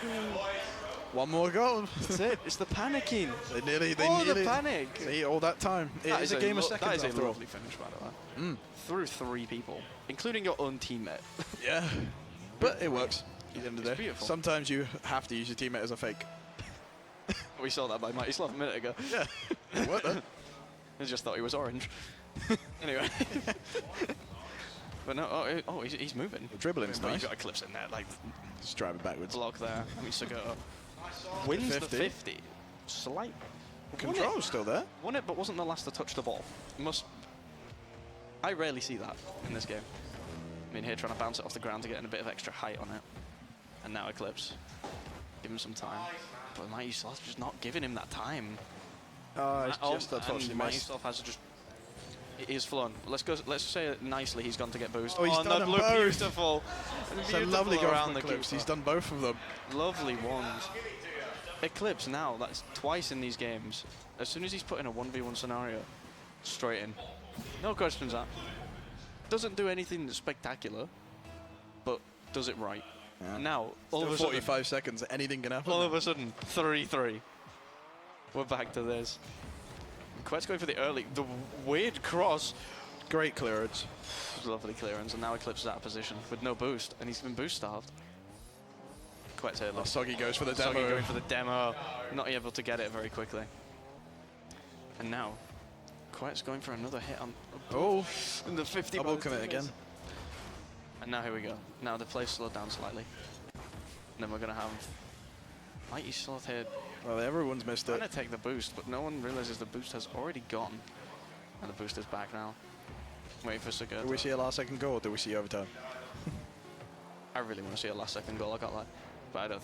One more goal. That's it. It's the panicking. They nearly. the panic. See, all that time. It is a game of seconds That is a after all. lovely finish, by the way. Through 3 people, including your own teammate. Yeah. But it works at the end of the It's day. beautiful. Sometimes you have to use your teammate as a fake. We saw that by Mighty Sloth a minute ago. Yeah. It worked though. I just thought he was orange. Anyway. But no, he's moving. The dribbling's But nice. You've got Eclipse in there, like Just driving backwards. block there. I mean, Sugoto wins 50. the 50. Slight. Control's still there. Won it, but wasn't the last to touch the ball. I rarely see that in this game. I mean, here trying to bounce it off the ground to get a bit of extra height on it. And now Eclipse. Give him some time. But Mighty Sloth just not giving him that time. It's just unfortunately and Mighty missed. Sloth has just... He is flown. Let's say it nicely. He's gone to get boost. Oh, he's done them both. Beautiful. It's a lovely goal around from the Eclipse. keeper. He's done both of them. Lovely ones. Eclipse now, that's twice in these games. As soon as he's put in a 1v1 scenario, straight in. No questions asked. Doesn't do anything spectacular, but does it right. Yeah. And now, all Still of a sudden, 45 seconds. Anything can happen. all of a sudden, 3-3. We're back to this. Quet's going for the weird cross. Great clearance. Lovely clearance, and now Eclipse is out of position with no boost, and he's been boost starved. Quet's here. Look. Soggy goes for the Soggy demo. going for the demo, not able to get it very quickly. And now, Quet's going for another hit on in the 50. Double commit again. And now here we go. Now the play's slowed down slightly. And then we're going to have Mighty Sloth here. Well, everyone's missed it. Trying to take the boost, but no one realizes the boost has already gone. And the boost is back now. Waiting for Sugoto. Do we see a last second goal or do we see overtime? I really want to see a last second goal, I can't lie. But I don't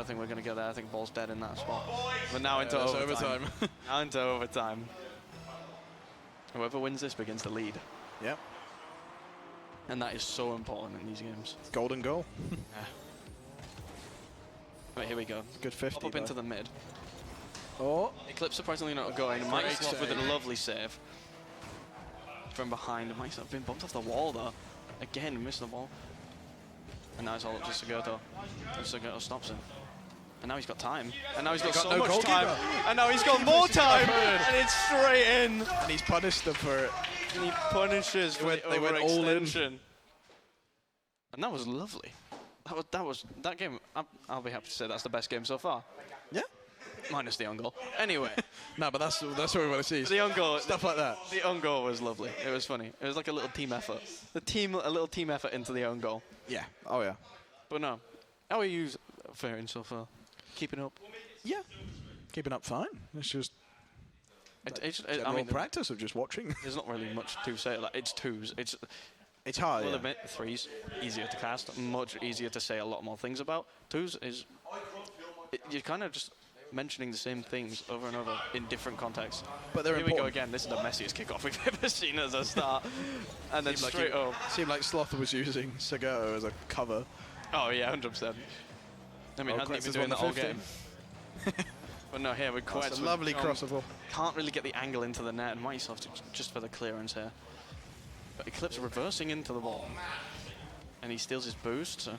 think we're going to get there. I think ball's dead in that spot. But now into it's overtime. Now into overtime. Whoever wins this begins to lead. Yep. And that is so important in these games. Golden goal. Yeah. Right, here we go. Good 50. Pop up into the mid. Oh. Eclipse surprisingly not going. Mighty Great Sloth with a save. lovely save. From behind. Mighty Sloth been bumped off the wall though. Again, missed the ball. And now it's all up to Sugoto. And Sugoto stops him. And now he's got time. And now he's got so no much goalkeeper. time. And now he's got more time. And it's straight in. And he's punished them for it. And he punishes for They went all in. overextension. And that was lovely. That game, I'll be happy to say that's the best game so far. Yeah. Minus the own goal. Anyway. No, but that's what we want to see. The own goal. Stuff like that. The own goal was lovely. It was funny. It was like a little team effort. A little team effort into the own goal. Yeah. Oh, yeah. But no. How are you faring so far? Keeping up? Yeah. Keeping up fine. It's just I mean, practice of just watching. There's not really much to say. Like, it's twos. It's hard. We'll Yeah. admit, threes easier to cast, much easier to say a lot more things about. Twos is you're kind of just mentioning the same things over and over in different contexts. But they're Here we go important. again. This is the messiest kickoff we've ever seen as a start, and then Seemed straight up. Seemed like Sloth was using Sugoto as a cover. Oh yeah, 100%. I mean, hasn't he Quetz been has doing won that the all 50. game? But no, here with That's Quetz. a lovely crossable. Can't really get the angle into the net, and Mighty Sloth just for the clearance here. But Eclipse reversing into the ball. And he steals his boost, so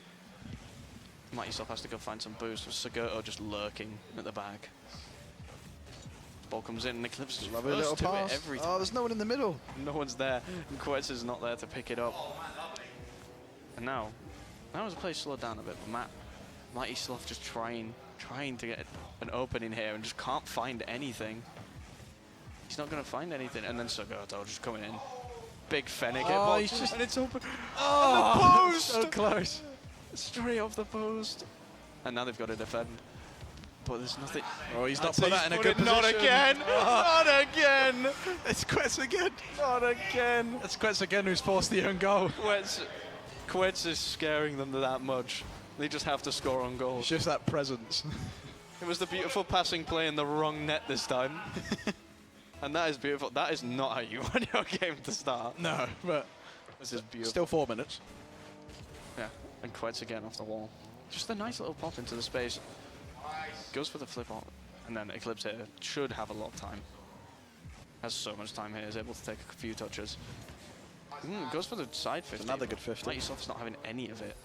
Mighty Sloth has to go find some boost with Sugoto just lurking at the back. Ball comes in and Eclipse is Lovely first little to pass. it every time. Oh, there's no one in the middle. No one's there, and Quetz is not there to pick it up. And now as the play slowed down a bit, Mighty Sloth just trying to get an opening here and just can't find anything. He's not going to find anything, and then Sugoto just coming in. Big Fennec hit ball, he's just- and it's open. Oh, And the post! so close. Straight off the post. And now they've got to defend. But there's nothing. Oh, he's not I'd say put that in a put good it- Not position. again! Oh. Not again! It's Quetz again. Not again! It's Quetz again who's forced the own goal. Quetz is scaring them that much. They just have to score on goals. It's just that presence. It was the beautiful passing play in the wrong net this time. And that is beautiful. That is not how you want your game to start. No, but this is beautiful. Still 4 minutes. Yeah, and Quetz again off the wall. Just a nice little pop into the space. Goes for the flip on, and then Eclipse here should have a lot of time. Has so much time here, is able to take a few touches. Goes for the side 50. Another good 50. Mighty Sloth's not having any of it.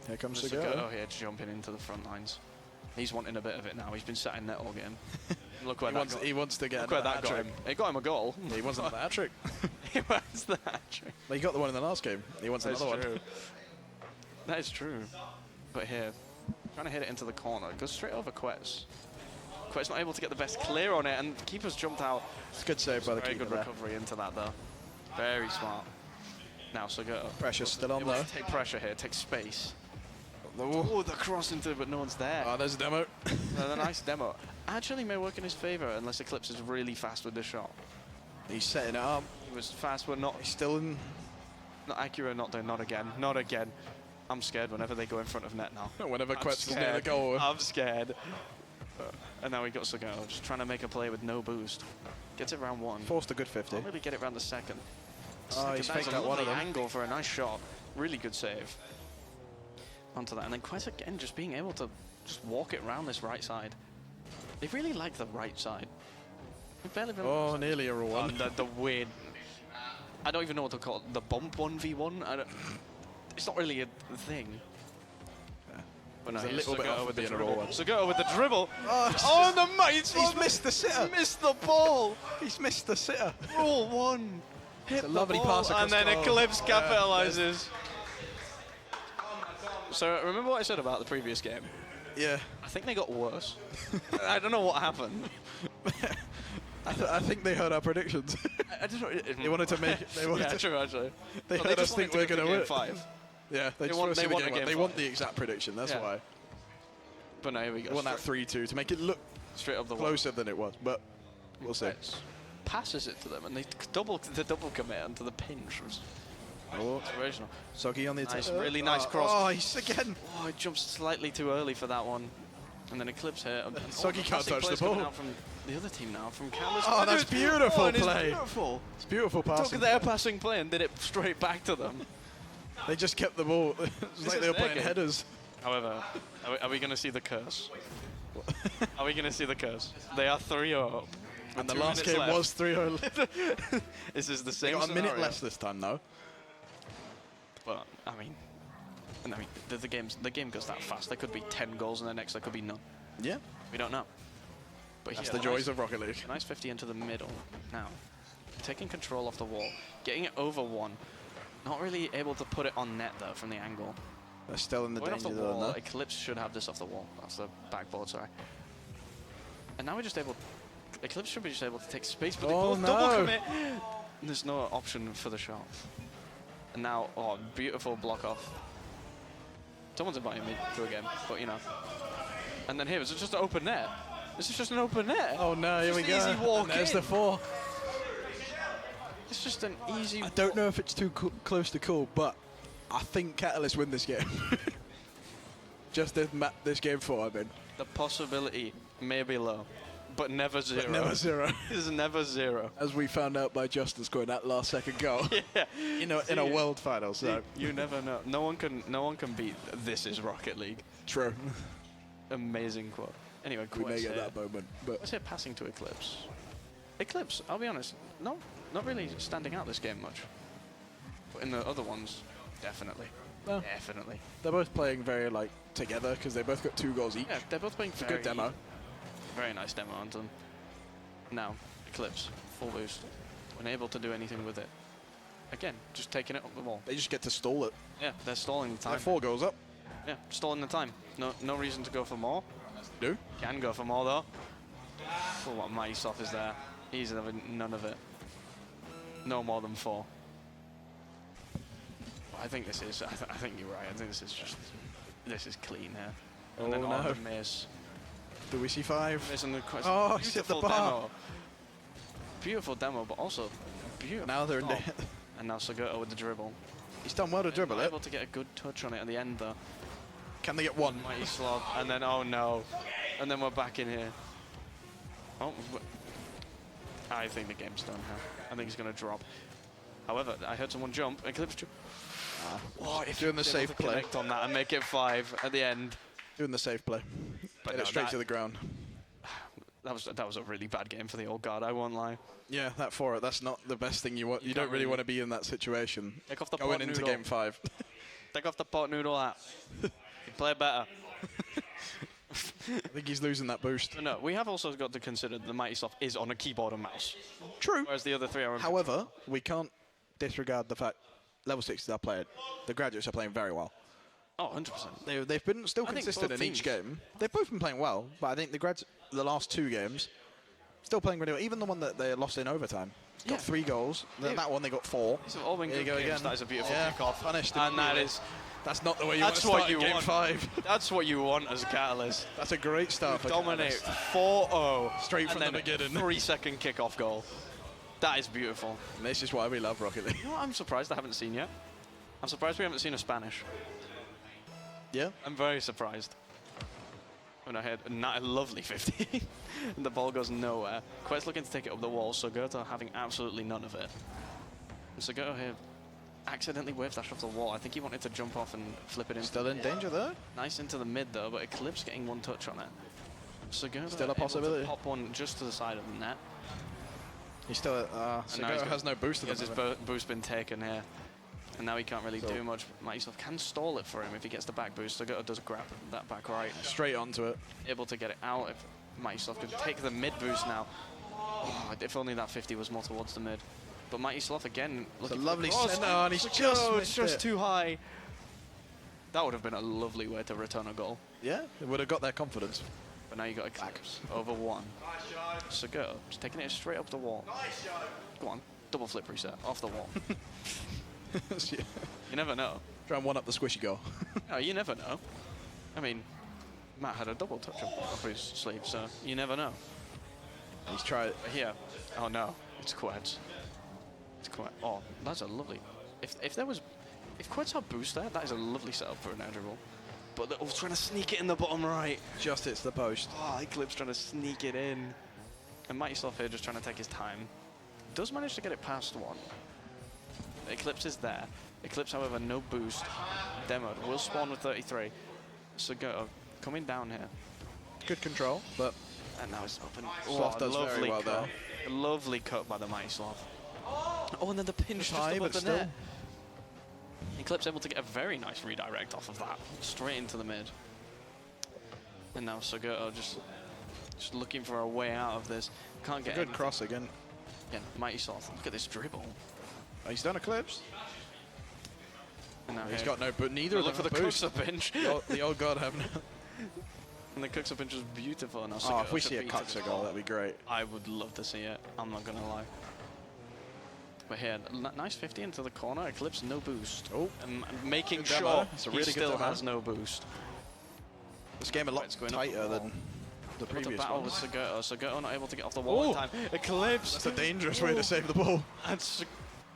Here comes Sugoto Sugoto. here jumping into the front lines. He's wanting a bit of it now. He's been sat in net all game. Look where he wants to get Look where that got hat-trick. him. It got him a goal. He wants another hat trick. He wants the hat trick. Well, he got the one in the last game. He wants That's another true. one. That is true. But here, trying to hit it into the corner. Goes straight over Quetz. Quetz not able to get the best clear on it, and the keeper's jumped out. It's a good save by the Very keeper good there. recovery into that, though. Very smart. Now, Sogoto. Pressure's still on, He wants though. to take pressure here, take space. Oh, the cross into it, but no one's there. Oh, there's a demo. A nice demo. Actually may work in his favour unless Eclipse is really fast with this shot. He's setting it up. He was fast, but not... He's still in... Not accurate, not there, not again. Not again. I'm scared whenever they go in front of net now. Whenever I'm Quetz is near the scared. goal. I'm scared. And now we got Sogoto, just trying to make a play with no boost. Gets it round one. Forced a good 50. Can't really get it round the second. Oh, he's That's faked a out one of lovely them. angle for a nice shot. Really good save. Onto that, and then Quetz again just being able to just walk it round this right side. They really like the right side. We've barely been Nearly a raw one. the weird... I don't even know what to call it. The bump 1v1? It's not really a thing. But no, He's a here's little bit Sogoto off with the being a raw dribble. one. Sogoto with the dribble. Oh, the might! He's missed the sitter. He's missed the ball. He's missed the sitter. Rule one. Hit It's a the lovely ball, pass across and then goal. Eclipse Yeah, capitalizes. So remember what I said about the previous game? Yeah. I think they got worse. I don't know what happened. I think they heard our predictions. I don't know. They wanted to make it. They wanted Yeah, to, true, actually. They Well, heard us just think wanted we're to going to get win. game 5. Yeah, They just want- want to they see the want game. a game They five. want the exact prediction. That's Yeah. why. But no, here we go. They want that 3-2 to make it look straight up the wall. closer than it was. But we'll see. Passes it to them, and they double commit onto the pinch. Was Oh, inspirational. Soggy on the Nice, attack. really nice cross. Oh, he's again. Oh, it jumps slightly too early for that one. And then Eclipse here. And Soggy can't fantastic touch the plays coming ball. out from the other team now, from Catalyst. Oh, that's beautiful and it's play. beautiful. It's beautiful Took passing. their passing play and did it straight back to them. They just kept the ball. It's This like is they were their playing game. headers. However, are we going to see the curse? Are we going to see the curse? They are 3-0 up. And the 2 last minutes game left. was 3-0. This is the They same got a minute scenario. less this time, though. But I mean, the game goes that fast. There could be 10 goals in the next. There could be none. Yeah. We don't know. But That's here, the joys of Rocket League. Nice 50 into the middle. Now, taking control off the wall, getting it over one. Not really able to put it on net though from the angle. They're still in the Going off danger the zone, wall. though. Eclipse should have this off the wall. That's the backboard, sorry. And now we're just able. Eclipse should be just able to take space, but they Oh, both double no. commit. There's no option for the shot. And now, oh, beautiful block off. Someone's inviting me to a game, but you know. And then here, it's just an open net. This is just an open net. Oh no, here we Just go. an easy walk And there's in. the 4. It's just an easy. I don't know if it's too close to cool, but I think Catalyst win this game. Just this game 4, I mean. The possibility may be low, but never zero. But never zero. It's never zero. As we found out by Justin scoring that last second goal. Yeah. in a world final, so. You never know. No one can beat This Is Rocket League. True. Amazing quote. Anyway, We may Quest get here. that moment, but What's it passing to Eclipse? Eclipse, I'll be honest, not really standing out this game much. But in the other ones, definitely. No. Definitely. they're both playing very together because they both got 2 goals each. Yeah, they're both playing It's a good demo. Very nice demo onto them. Now, Eclipse, full boost. Unable to do anything with it. Again, just taking it up the wall. They just get to stall it. Yeah, they're stalling the time. They're 4 goals up. Yeah, stalling the time. No reason to go for more. Do? Can go for more though. Oh, what mighty soft is there? He's having none of it. No more than 4. I think this is. I think you're right. I think this is just. This is clean here. And then Oh, on no. the miss. Do we see 5? Miss and the Oh, he's hit the beautiful bar. demo. Beautiful demo, but also beautiful. Now they're in stop. there. And now Sogoto with the dribble. He's done well to dribble Not it. able to get a good touch on it at the end though. Can they get 1? Mighty slob, and then oh no, and then we're back in here. Oh, I think the game's done now. I think he's going to drop. However, I heard someone jump. Eclipse jump. Oh, if Doing the he's able safe to play. connect on that and make it 5 at the end. Doing the safe play. But Get no, it straight that- to the ground. That was a really bad game for the old guard. I won't lie. Yeah, that 4. That's not the best thing you want. You don't can't really really- want to be in that situation. Take off the Going pot into noodle. game 5. Take off the pot noodle hat. You play better. I think he's losing that boost. But no, we have also got to consider the Mighty Sloth is on a keyboard and mouse. True. Whereas the other three are. However, we can't disregard the fact level 6s are playing. The graduates are playing very well. Oh, 100%. They've been still I think consistent both in each teams- game. They've both been playing well, but I think the last 2 games, still playing really well. Even the one that they lost in overtime. Got 3 goals. Then that one they got 4. These have all been Here you good go games. again. That is a beautiful Yeah, kick-off. punished And that immediately. is... That's not the way you That's want to what start you game want. 5. That's what you want as Catalyst. That's a great start for Dominate Catalyst. 4-0. Straight from and the then beginning. 3-second kickoff goal. That is beautiful. And this is why we love Rocket League. You know what I'm surprised I haven't seen yet? I'm surprised we haven't seen a Spanish. Yeah? I'm very surprised. When I had a lovely 50. And the ball goes nowhere. Quet's looking to take it up the wall, so Goethe having absolutely none of it. And so Goethe here accidentally wave dashed off the wall. I think he wanted to jump off and flip it in. Still in danger there. Nice into the mid though, but Eclipse getting 1 touch on it. So Goethe Still a able to possibility. pop one just to the side of the net. He's still And now he's got- has no boost at Has the his moment. boost been taken here? And now he can't really do much. Myself can stall it for him if he gets the back boost. So Goethe does grab that back right. Straight onto it. Able to get it out. If Mighty could take the mid boost now. Oh, if only that 50 was more towards the mid. But Mighty Sloth again. It's a looking for lovely the cross. centre, and he's It's just it's missed just it. too high. That would have been a lovely way to return a goal. Yeah, it would have got their confidence. But now you got Eclipse over 1. So go, just taking it straight up the wall. Go on, double flip reset off the wall. You never know. Try and one up the squishy goal. No, you never know. I mean, Matt had a double touch up his sleeve, so you never know. He's tried. Here, oh no, it's Quetz. It's Quetz. Oh, that's a lovely. If Quetz had boost there, that is a lovely setup for an edge roll. But they're trying to sneak it in the bottom right. Just hits the post. Oh, Eclipse trying to sneak it in. And Mighty Sloth here just trying to take his time. Does manage to get it past 1. Eclipse is there. Eclipse, however, no boost. Demoed. Will spawn with 33. So go coming down here. Good control, but... And now it's open. Sloth does lovely very well cut. there. A lovely cut by the Mighty Sloth. Oh, and then the pinch just high, above but the still. net. Eclipse able to get a very nice redirect off of that. Straight into the mid. And now Sogoto just looking for a way out of this. Can't get Good anything. cross again. Again, Mighty Sloth. Look at this dribble. Oh, he's done Eclipse. And now He's here- got no, but neither of Look them for the have boost. cooks up pinch. The old god have no. And the cooks up pinch is beautiful. Now, Oh, if Sogoto we should see a beat Cuxa it. goal, that'd be great. I would love to see it. I'm not gonna lie. But here, nice 50 into the corner. Eclipse no boost. Oh, and making good demo. sure It's a he really good still demo. has no boost. This game a lot It's going up tighter the than wall. the Able to previous battle one. with Sogoto. Sogoto not able to get off the wall in Oh! time. Eclipse. That's a dangerous way to save the ball. That's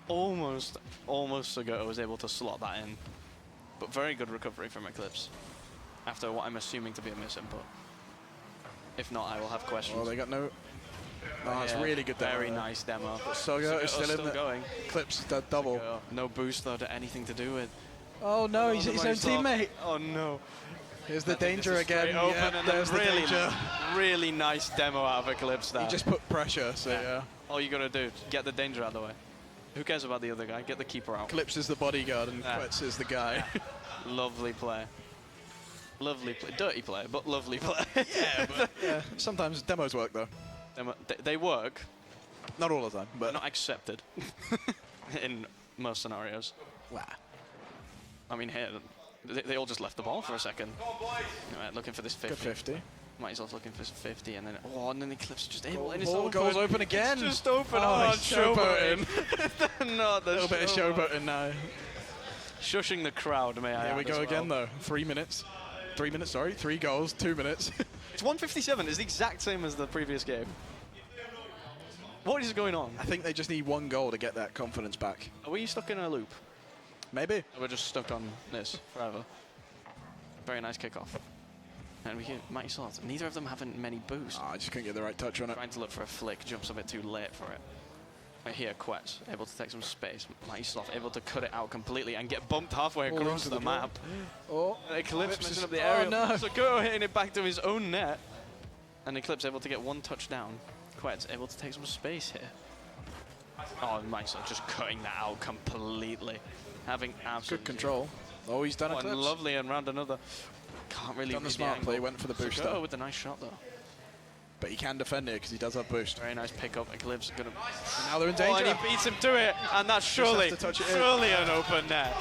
almost Sogoto was able to slot that in. But very good recovery from Eclipse. After what I'm assuming to be a miss input. If not, I will have questions. Oh, they got no. Oh, it's Yeah, really good demo. Very nice demo. Sogoto's still in there. going. Eclipse is double. Sogoto, no boost though to anything to do with. Oh no, he's the his own Mighty Sloth. teammate. Oh no. Here's the I think this danger is again. straight open, Yeah, and then there's the really, danger. really nice demo out of Eclipse there. He just put pressure, so yeah. All you gotta do, get the danger out of the way. Who cares about the other guy? Get the keeper out. Eclipse is the bodyguard and Yeah. Quetz is the guy. Lovely play. Lovely play. Dirty play, but lovely play. Yeah, but yeah, sometimes demos work though. They work. Not all the time, But but not accepted in most scenarios. wow. I mean, here, they all just left the ball for a second. Right, looking for this 50. Good 50. Might as well looking for 50, and then the Eclipse just able. Goal- And it's ball open. goes open again. It's just open. Oh, Oh, he's showboating. showboating. Not the A little bit of showboat. showboating now. Shushing the crowd, may I Here we add go as again well. though. 3 minutes. 3 minutes, sorry. 3 goals, 2 minutes. It's 157. It's the exact same as the previous game. What is going on? I think they just need 1 goal to get that confidence back. Are we stuck in a loop? Maybe. Or we're just stuck on this forever. Very nice kickoff. And we get Mighty Sloth. Neither of them having many boosts. I just couldn't get the right touch on it. Trying to look for a flick, jumps a bit too late for it. Right here, Quetz able to take some space. Mighty Sloth able to cut it out completely and get bumped halfway Oh, across into the the ball. map. Oh, And Eclipse Eclipse messing is- up the oh, area. no. So go hitting it back to his own net. And Eclipse able to get 1 touchdown. Quetz able to take some space here. Oh, Mighty Sloth just cutting that out completely. Having absolute Good control. Oh, he's done and Eclipse. lovely and round another. Can't really Done the read smart angle. play, went for the booster. Sugar with a nice shot though. But he can defend it because he does have boost. Very nice pick up. Eclipse gonna. And now they're in Oh, danger. and he beats him to it, and that's surely, to touch it in. surely an open net.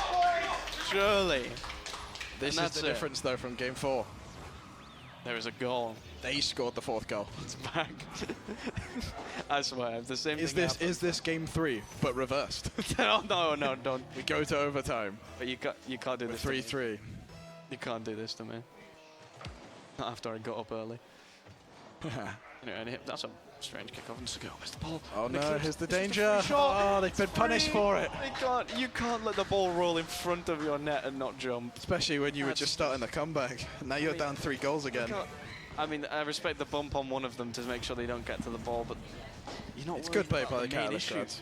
Surely. This And is the that's it. difference, though, from game 4. There is a goal. They scored the 4th goal. It's back. I swear, the same Is thing this is this game 3 but reversed? no, don't. We go to overtime. But you can't do this. 3-3. You can't do this to me. Not after I got up early. Anyway, that's a strange kick off, and Sugo missed the ball. Oh And no, Eclipse- here's the it's just a danger. free shot. Oh, they've been punished for it. You can't let the ball roll in front of your net and not jump. Especially when you were That's just starting the comeback. Now you're down 3 goals again. I mean, I respect the bump on one of them to make sure they don't get to the ball, but you're not. It's worried good play about by the main Catalyst issue. lads.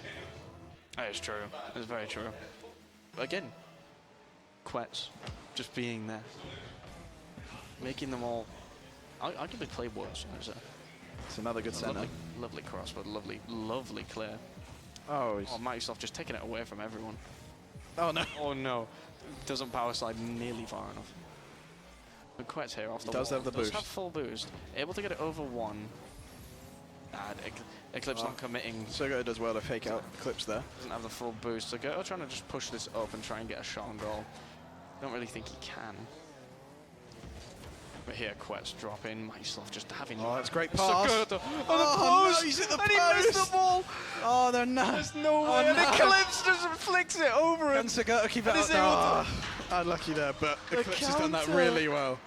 That is true. It's very true. But again, Quets just being there, making them all. I could play worse. It's another good centre. Lovely cross, but lovely clear. Oh, Mighty Soft just taking it away from everyone. Oh no. Oh no. Doesn't power slide nearly far enough. But Quet's here off the does wall. have the Does boost. have full boost. Able to get it over 1. Eclipse not committing. Sugo does well to fake out Eclipse there. Doesn't have the full boost. So Goto trying to just push this up and try and get a shot on goal. Don't really think he can. But here, Quet's dropping. Mighty Soft just having. Oh, that's a great pass. Goto. Oh, the post! no, he's hit the and he missed post. the ball! Oh, they're not. There's no Oh, way. And no. Eclipse just flicks it over him. Can Sugo keep it And out? he's able to- Unlucky there, but The Eclipse has done that counter. really well.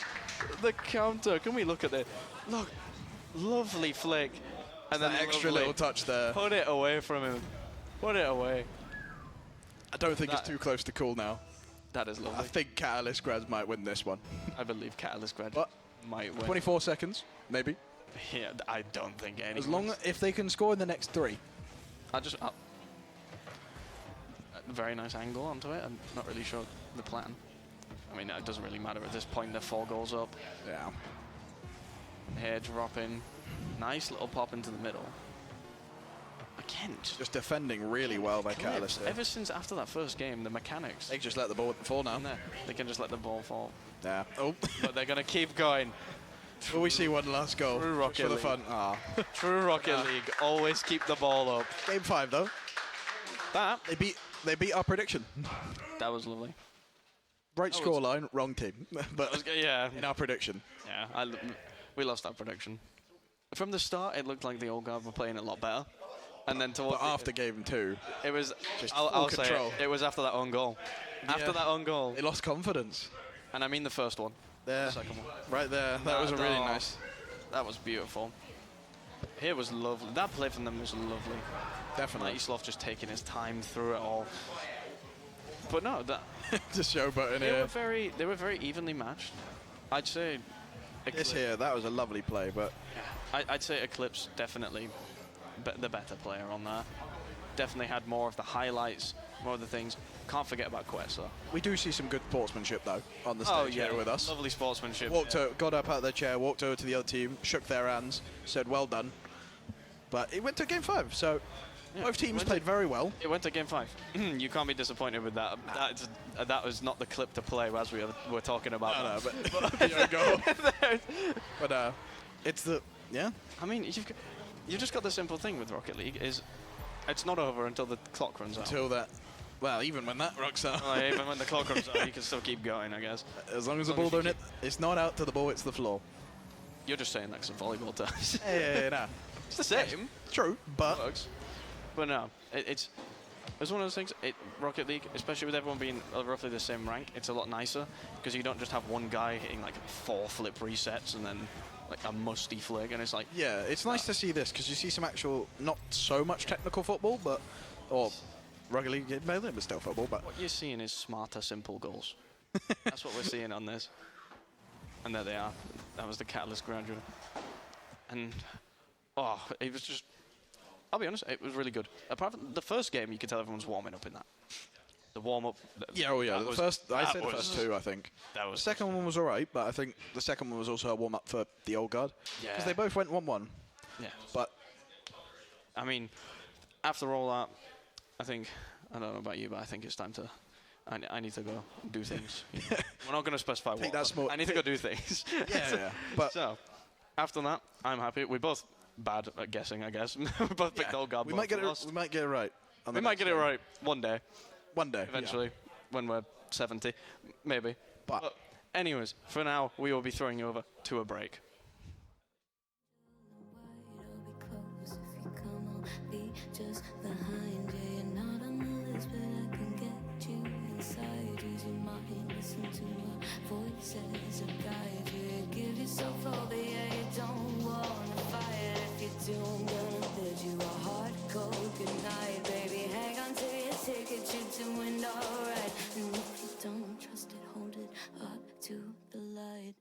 The counter. Can we look at it? Look, lovely flick, and then That extra lovely- little touch there. Put it away from him. Put it away. I don't think it's too close to call now. That is lovely. I think Catalyst Grads might win this one. I believe Catalyst Grad But might win. 24 seconds, maybe. Yeah, I don't think any. As long if they can score in the next 3. Very nice angle onto it. I'm not really sure the plan. I mean, it doesn't really matter at this point. They're 4 goals up. Yeah. Here dropping. Nice little pop into the middle. Again, Just defending really well by Eclipse, Catalyst here. ever since after that first game, the mechanics. They just let the ball fall now. They can just let the ball fall. Yeah. Oh. But they're going to keep going. Will we see one last goal? True Just Rocket for the League. fun. Ah. True Rocket League. Always keep the ball up. Game 5 though. They beat our prediction. That was lovely. Right scoreline, wrong team. But yeah. in our prediction. Yeah, we lost that prediction. From the start, it looked like the old guard were playing a lot better. And then towards But after game 2, it was, just I'll full say control. it was after that own goal. After Yeah. that own goal. They lost confidence. And I mean the first one. There. The second one. Right there. That was a really nice. That was beautiful. Here was lovely. That play from them was lovely. Definitely. Mighty Sloth just taking his time through it all. But no, that Just showboating they here. were very evenly matched. I'd say This here, that was a lovely play, but I'd say Eclipse definitely the better player on that. Definitely had more of the highlights, more of the things. Can't forget about Quest though. we do see some good sportsmanship though on the stage here with us. Lovely sportsmanship. Got up out of their chair, walked over to the other team, shook their hands, said well done. But it went to game 5, so both teams played very well. It went to game 5. You can't be disappointed with that. That was not the clip to play as we were talking about. No, but the own goal. But it's the I mean, you've just got the simple thing with Rocket League is it's not over until the clock runs out. Until that. Well, even when that rocks out. Oh, even when the clock runs out, you can still keep going, I guess. As long as the ball don't hit, it's not out to the ball, it's the floor. You're just saying that 'cause of volleyball terms. Yeah, no. It's the same. True, but But no, it's one of those things. Rocket League, especially with everyone being roughly the same rank, it's a lot nicer because you don't just have one guy hitting like 4 flip resets and then like a musty flick, and it's like yeah, it's nice to see this because you see some actual, not so much technical football, or Rugby League, but still football. But what you're seeing is smarter, simple goals. That's what we're seeing on this. And there they are. That was the Catalyst graduate. And it was just. I'll be honest, it was really good. Apart from the first game, you could tell everyone's warming up in that. The warm up. yeah, the first 2, I think. That was the second one was alright, but I think the second one was also a warm up for the old guard. Yeah. Because they both went 1-1. Yeah. But I mean, after all that, I don't know about you, but I think it's time to I need to go do things. We're not going to specify what. that's more- I need to go do things. Yeah. But so, after that, I'm happy. We're both bad at guessing, I guess. We both picked Old Guard. we might get it. We might get it right. on the We might next get it game. right one day. One day, Eventually, when we're 70, maybe. But anyways, for now, we will be throwing you over to a break. Be just behind you. You're not on the list, but I can get you inside. Use your mind, listen to my voices that guide you. Give yourself all the air you don't wanna fight. If you do, I'm gonna bid you a hard cold goodnight, baby. Hang on to your ticket, you doing alright. And if you don't trust it, hold it up to the light.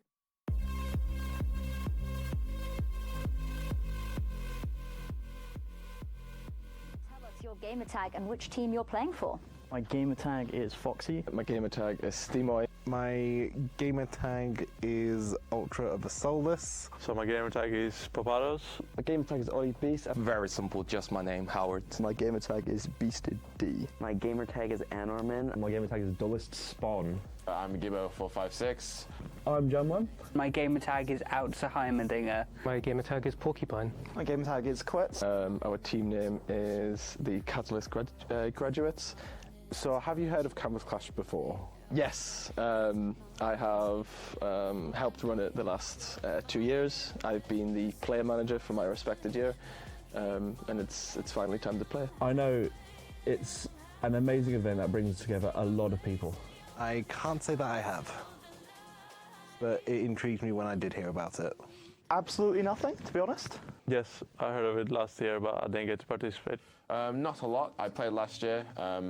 Tell us your gamer tag and which team you're playing for. My gamer tag is Foxy. My gamer tag is Steamoy. My gamer tag is Ultra of the Soulless. So my gamer tag is Papados. My gamer tag is Ollie Beast. Very simple, just my name, Howard. My gamer tag is Beasted D. My gamer tag is Anorman. My gamer tag is Dullest Spawn. I'm Gibbo456. I'm Jamwan. My gamer tag is Outsaheimerdinger. My gamer tag is Porcupine. My gamer tag is Quetz. Our team name is the Catalyst Graduates. So have you heard of Campus Clash before? Yes, I have helped run it the last 2 years. I've been the player manager for my respected year, and it's finally time to play. I know it's an amazing event that brings together a lot of people. I can't say that I have, but it intrigued me when I did hear about it. Absolutely nothing, to be honest. Yes, I heard of it last year, but I didn't get to participate. Not a lot. I played last year.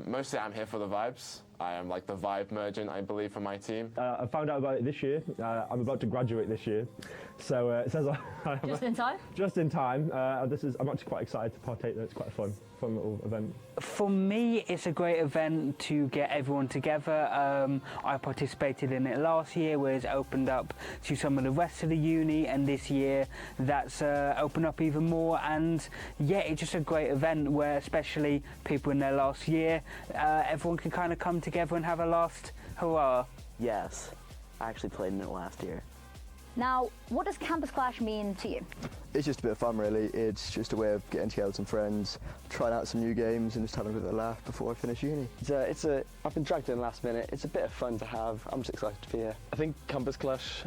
Mostly I'm here for the vibes. I am like the vibe merchant, I believe, for my team. I found out about it this year. I'm about to graduate this year. So it says I have Just in time? Just in time. I'm actually quite excited to partake. It's quite a fun little event. For me, it's a great event to get everyone together. I participated in it last year, where it's opened up to some of the rest of the uni, and this year that's opened up even more. And yeah, it's just a great event where, especially people in their last year, everyone can kind of come together and have a last hurrah. Yes, I actually played in it last year. Now, what does Campus Clash mean to you? It's just a bit of fun, really. It's just a way of getting together with some friends, trying out some new games, and just having a bit of a laugh before I finish uni. I've been dragged in last minute. It's a bit of fun to have. I'm just excited to be here. I think Campus Clash,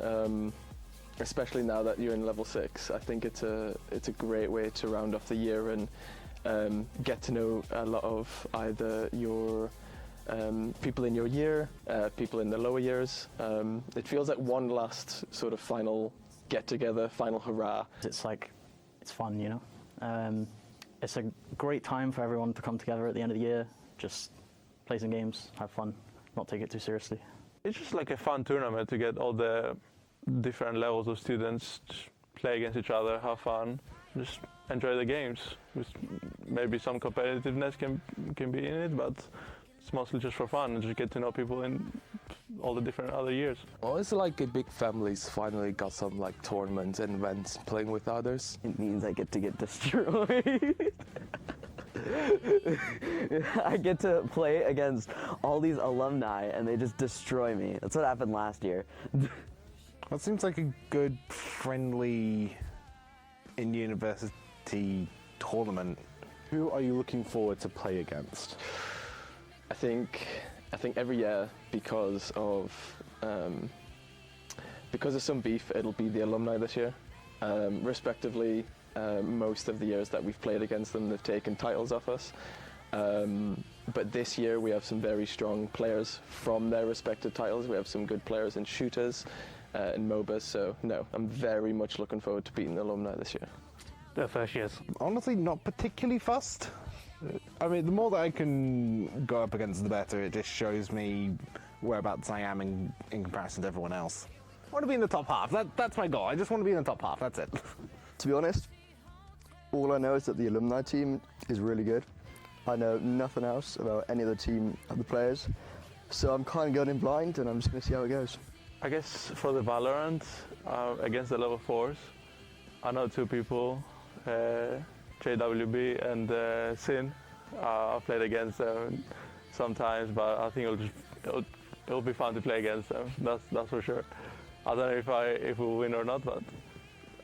especially now that you're in level 6, I think it's a great way to round off the year and get to know a lot of either your people in your year, people in the lower years. It feels like one last sort of final get-together, final hurrah. It's fun, you know. It's a great time for everyone to come together at the end of the year, just play some games, have fun, not take it too seriously. It's just like a fun tournament to get all the different levels of students to play against each other, have fun, just enjoy the games. Maybe some competitiveness can be in it, but it's mostly just for fun and just get to know people in all the different other years. Well, it's like a big family's finally got some like tournaments and events playing with others. It means I get to get destroyed. I get to play against all these alumni and they just destroy me. That's what happened last year. That seems like a good, friendly, in-university tournament. Who are you looking forward to play against? I think every year, because of some beef, it'll be the alumni this year. Respectively, most of the years that we've played against them, they've taken titles off us. But this year we have some very strong players from their respective titles. We have some good players in shooters, in MOBAs. So no, I'm very much looking forward to beating the alumni this year. The first years. Honestly, not particularly fussed. I mean, the more that I can go up against, the better. It just shows me whereabouts I am in comparison to everyone else. I want to be in the top half. That's my goal. I just want to be in the top half. That's it. To be honest, all I know is that the alumni team is really good. I know nothing else about any other team of the players, so I'm kind of going in blind, and I'm just going to see how it goes. I guess for the Valorant, against the level 4s, I know 2 people, JWB and Sin. I've played against them sometimes, but I think it'll just it'll be fun to play against them. That's for sure. I don't know if we'll win or not, but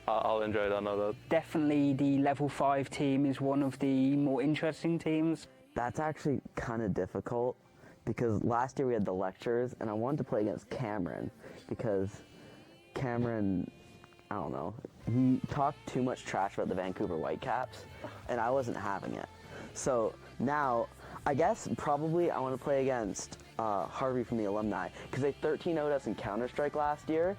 I'll enjoy it. I know that. Definitely the level 5 team is one of the more interesting teams. That's actually kind of difficult because last year we had the lectures and I wanted to play against Cameron because Cameron, I don't know, he talked too much trash about the Vancouver Whitecaps and I wasn't having it. So now, I guess probably I want to play against Harvey from the Alumni because they 13-0'd us in Counter-Strike last year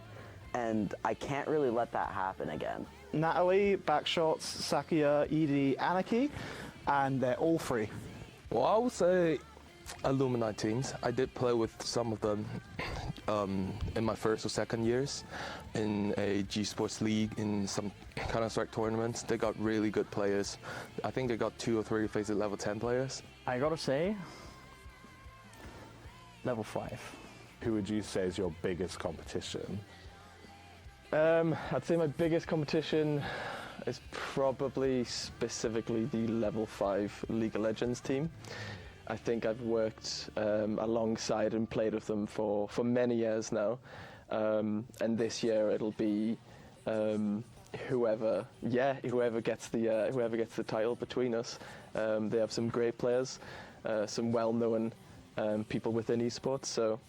and I can't really let that happen again. Natalie, Backshots, Sakia, Edie, Anarchy, and they're all free. Well, I would say alumni teams. I did play with some of them in my first or second years in a G Sports League, in some Counter-Strike tournaments. They got really good players. I think they got 2 or 3 FACEIT level 10 players. I gotta say, level 5. Who would you say is your biggest competition? I'd say my biggest competition is probably specifically the level 5 League of Legends team. I think I've worked alongside and played with them for many years now, and this year it'll be whoever gets the title between us. They have some great players, some well-known people within esports. So,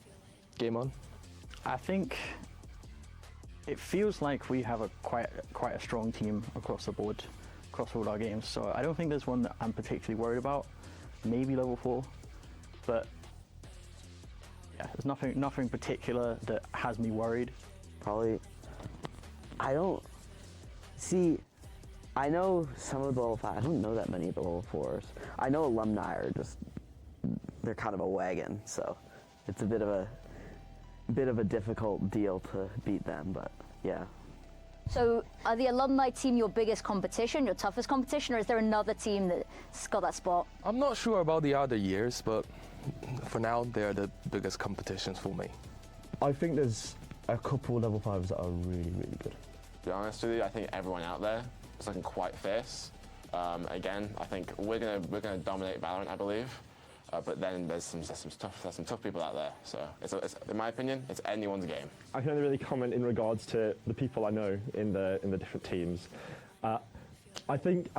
game on. I think it feels like we have quite a strong team across the board, across all our games. So I don't think there's one that I'm particularly worried about. Maybe level 4, but yeah, there's nothing particular that has me worried. Probably, I don't see. I know some of the level 5. I don't know that many of the level 4s. I know Alumni are they're kind of a wagon, so it's a bit of a difficult deal to beat them, but yeah. So are the Alumni team your biggest competition, your toughest competition, or is there another team that's got that spot? I'm not sure about the other years, but for now they're the biggest competitions for me. I think there's a couple level 5s that are really, really good. To be honest with you, I think everyone out there is looking quite fierce. Again, I think we're gonna dominate Valorant, I believe. But then there's some tough people out there. So it's, in my opinion, it's anyone's game. I can only really comment in regards to the people I know in the different teams. I think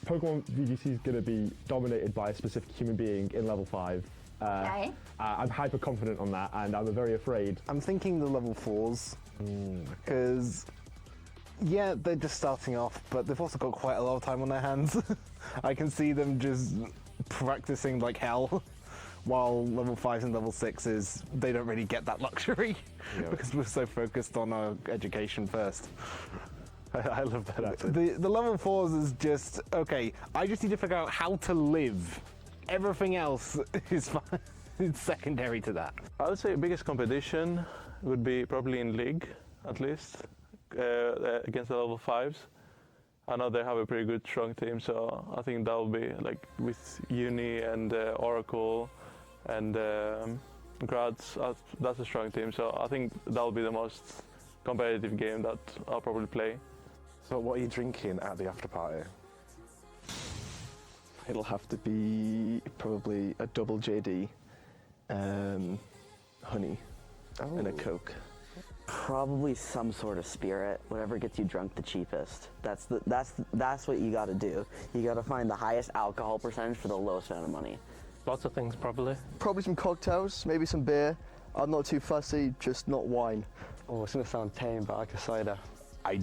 Pokemon VGC is going to be dominated by a specific human being in level 5. Okay. I'm hyper confident on that, and I'm very afraid. I'm thinking the level 4s because. Yeah, they're just starting off, but they've also got quite a lot of time on their hands. I can see them just practicing like hell, while level 5s and level 6s, they don't really get that luxury because we're so focused on our education first. I love that accent. The level 4s is just, okay, I just need to figure out how to live. Everything else is fine. It's secondary to that. I would say the biggest competition would be probably in League, at least. Against the level 5s. I know they have a pretty good, strong team, so I think that will be like with Uni and Oracle and Grads. That's a strong team, so I think that will be the most competitive game that I'll probably play. So what are you drinking at the after party? It'll have to be probably a double JD, honey, and a Coke. Probably some sort of spirit, whatever gets you drunk the cheapest. That's what you got to do. You got to find the highest alcohol percentage for the lowest amount of money. Lots of things, probably. Probably some cocktails, maybe some beer. I'm not too fussy, just not wine. Oh, it's gonna sound tame, but I like a cider. I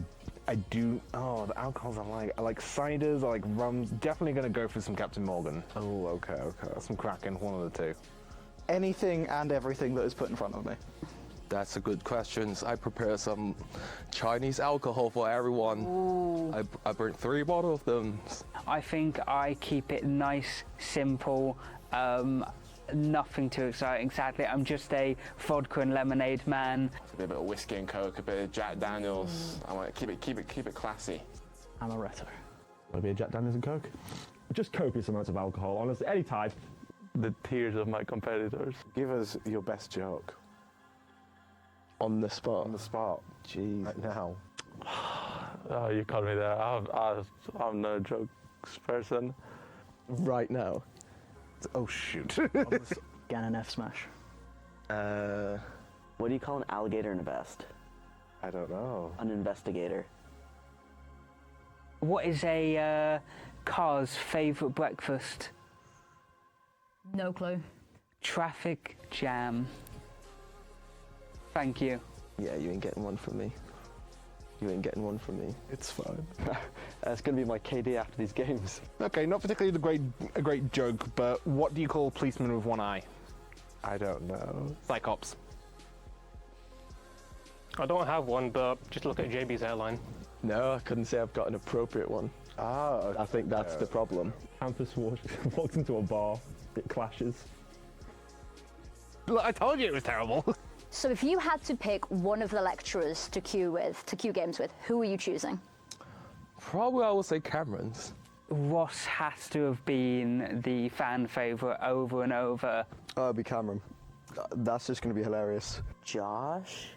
do. Oh, the alcohols I like. I like ciders. I like rums. Definitely gonna go for some Captain Morgan. Oh, okay. Some Kraken, one of the two. Anything and everything that is put in front of me. That's a good question. I prepare some Chinese alcohol for everyone. I bring 3 bottles of them. I think I keep it nice, simple, nothing too exciting. Sadly, I'm just a vodka and lemonade man. A bit of whiskey and Coke, a bit of Jack Daniels. I want to keep it classy. Amaretto. Maybe a Jack Daniels and Coke. Just copious amounts of alcohol, honestly, any type. The tears of my competitors. Give us your best joke. On the spot. On the spot. Jeez. Right now. Oh, you caught me there. I'm not a jokes person. Right now. Oh shoot. Ganon F smash. What do you call an alligator in a vest? I don't know. An investigator. What is a car's favourite breakfast? No clue. Traffic jam. Thank you. Yeah, you ain't getting one from me. You ain't getting one from me. It's fine. It's going to be my KD after these games. Okay, not particularly a great joke, but what do you call a policeman with one eye? I don't know. Cyclops. I don't have one, but just look at JB's hairline. No, I couldn't say I've got an appropriate one. Ah, I think that's the problem. Campus walks into a bar, it clashes. Look, I told you it was terrible. So if you had to pick one of the lecturers to queue games with, who are you choosing? Probably I will say Cameron's. Ross has to have been the fan favourite over and over. Oh, it'll be Cameron. That's just going to be hilarious. Josh?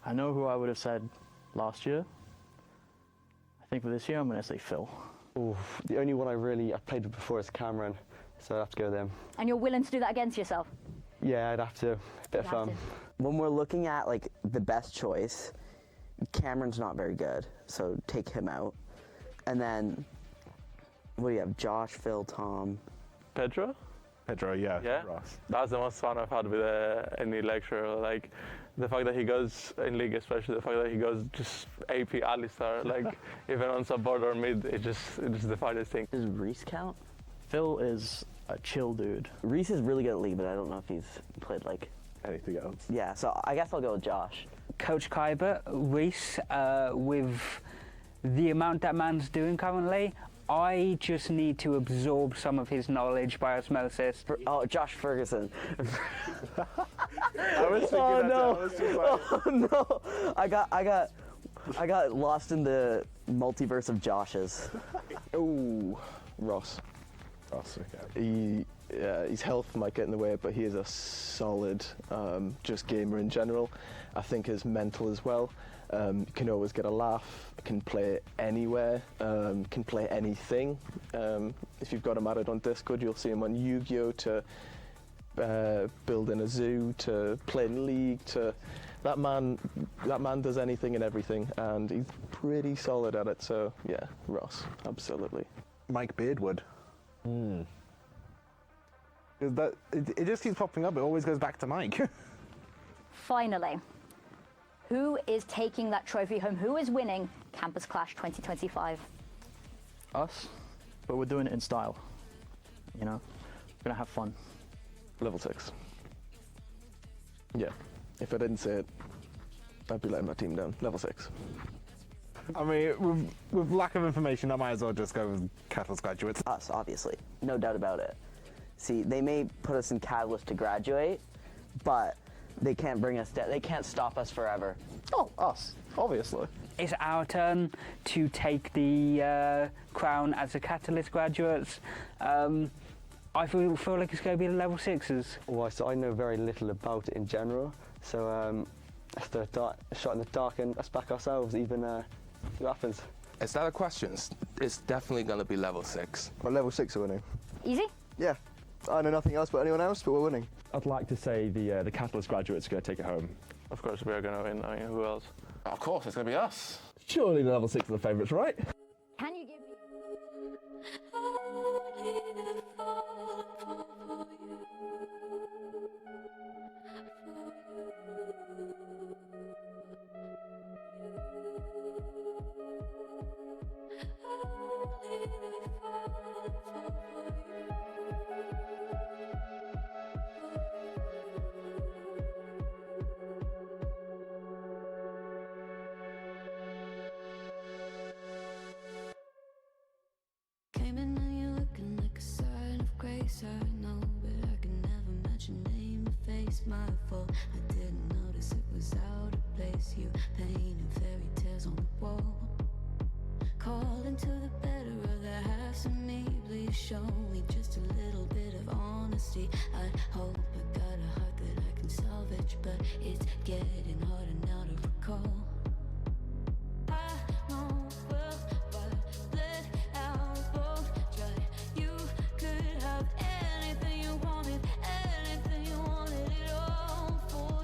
I know who I would have said last year. I think for this year, I'm going to say Phil. Ooh, the only one I played with before is Cameron, so I'd have to go with him. And you're willing to do that against yourself? Yeah, I'd have to. Bit of fun. When we're looking at like the best choice, Cameron's not very good, so take him out. And then, what do you have? Josh, Phil, Tom. Pedro? Pedro, yeah. Yeah, Ross. that's the most fun I've had with any lecturer. Like the fact that he goes in league, especially the fact that he goes just AP Alistar, like even on support or mid, it's just the funniest thing. Does Reese count? Phil is a chill dude. Reese is really good at league, but I don't know if he's played like anything else. Yeah, so I guess I'll go with Josh. Coach Kyber, Reese, with the amount that man's doing currently, I just need to absorb some of his knowledge by osmosis. Oh, Josh Ferguson. I was thinking oh that. no! I was just like... Oh no! I got lost in the multiverse of Joshes. Ooh, Ross. Ross, okay. His health might get in the way, but he is a solid just gamer in general. I think his mental as well. Can always get a laugh, can play anywhere, can play anything. If you've got him added on Discord, you'll see him on Yu-Gi-Oh! To building a zoo, to playing League, to that man does anything and everything, and he's pretty solid at it. So yeah, Ross, absolutely. Mike Beardwood. It just keeps popping up. It always goes back to Mike. Finally, who is taking that trophy home? Who is winning Campus Clash 2025? Us, but we're doing it in style. You know, we're gonna have fun. Level 6. Yeah, if I didn't say it, I'd be letting my team down. Level 6. I mean, with lack of information, I might as well just go with Catalyst graduates. Us, obviously. No doubt about it. See, they may put us in Catalyst to graduate, but they can't bring us down. They can't stop us forever. Oh, us, obviously. It's our turn to take the crown as a Catalyst graduates. I feel like it's going to be the level 6s. Well, so I know very little about it in general, so let's throw a shot in the dark and let's back ourselves, even see what happens. Is that a question? It's definitely going to be level 6. Well, level 6 are winning. Easy? Yeah. I know nothing else but anyone else, but we're winning. I'd like to say the Catalyst graduates are going to take it home. Of course we are going to win. I mean, who else? Of course, it's going to be us. Surely the level 6 are the favourites, right? Can you give me... Came in and you're looking like a sign of grace. I know, but I can never match your name or face. My fault, I didn't notice it was out of place. You painted fairy tales on the wall, calling to the better of the halves of me. Please show me just a little bit of honesty. I hope I got a heart that I can salvage, but it's getting harder now to recall. I know well, but let out both try. You could have anything you wanted it all for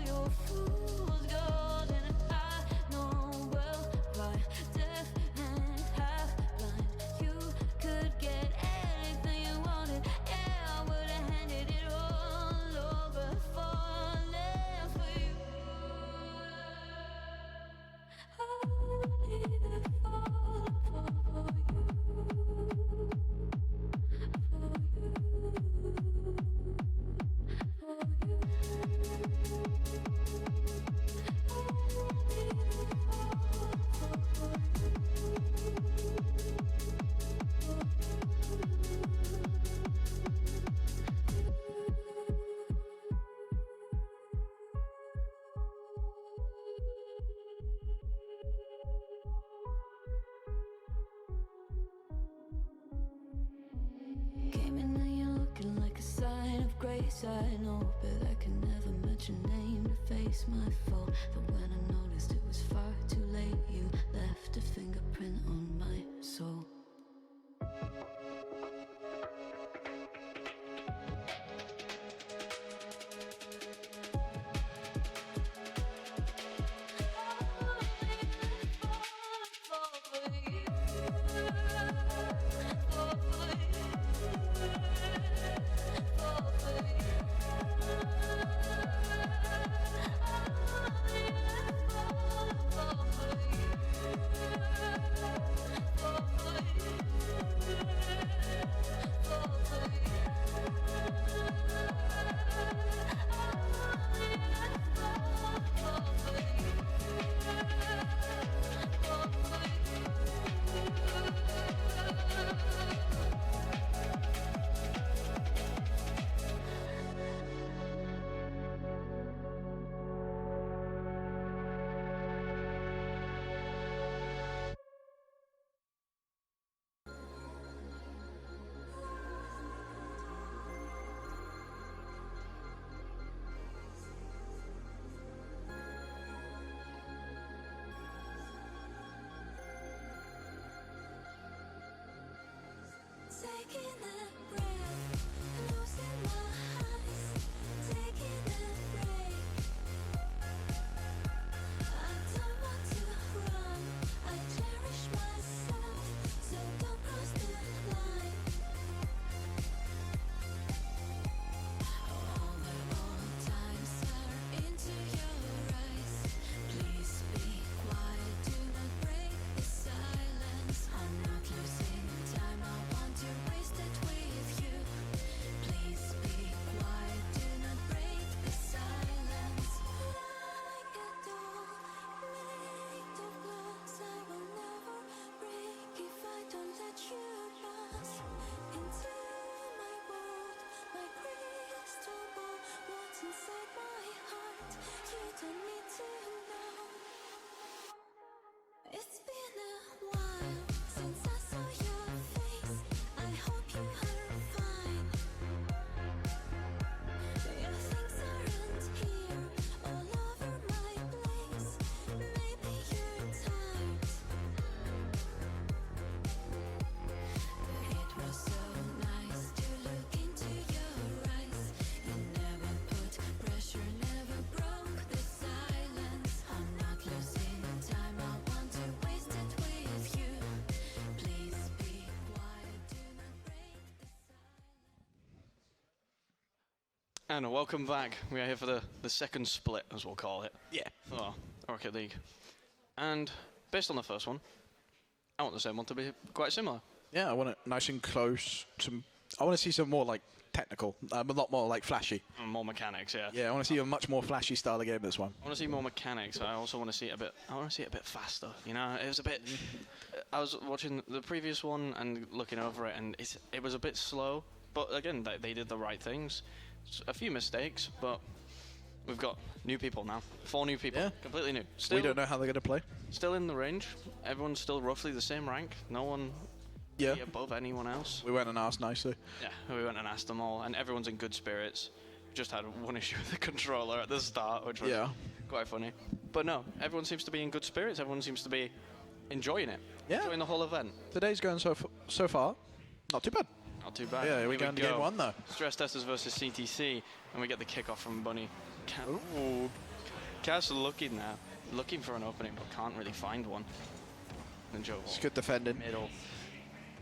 Came in and you're looking like a sign of grace. I know, but I can never match your name to face my fault. But when I noticed it was far too late, you left a fingerprint on my soul. Taking a breath, losing my eyes, taking a break. I don't want to run, I cherish myself, so don't cross the line. All the old times stare into your eyes. Please be quiet, do not break the silence. I'm not losing time, I want to waste it with you. Please be quiet, do not break the silence. Like a doll made of glass, I will never break if I don't let you pass into my world, my crystal ball. What's inside my heart, you don't need to know. It's been a while since I saw your face. I hope you are fine. Your things aren't here, all over my place. Maybe you're tired. It was so nice to look into your eyes. You never put pressure, never broke the silence. I'm not losing time, I want to waste it with you. Please be quiet, do not break the And welcome back. We are here for the second split, as we'll call it. Yeah. For Rocket League. And based on the first one, I want the same one to be quite similar. Yeah, I want it nice and close. I want to see some more like technical, a lot more like flashy. And more mechanics, yeah. Yeah, I want to see a much more flashy style of game this one. I want to see more mechanics. I also want to see it a bit. I want to see it a bit faster. You know, it was a bit. I was watching the previous one and looking over it, and it was a bit slow. But again, they did the right things. A few mistakes, but we've got new people now. 4 new people, completely new. Still, we don't know how they're going to play. Still in the range. Everyone's still roughly the same rank. No one really above anyone else. We went and asked nicely. Yeah, we went and asked them all, and everyone's in good spirits. Just had one issue with the controller at the start, which was quite funny. But no, everyone seems to be in good spirits. Everyone seems to be enjoying it. Yeah. Enjoying the whole event. Today's going so far, not too bad. Not too bad. Yeah, we're going to game 1 though. Stress Testers versus CTC, and we get the kickoff from Bunny. Cass looking now, looking for an opening, but can't really find one. And Joe. It's good defending. Middle.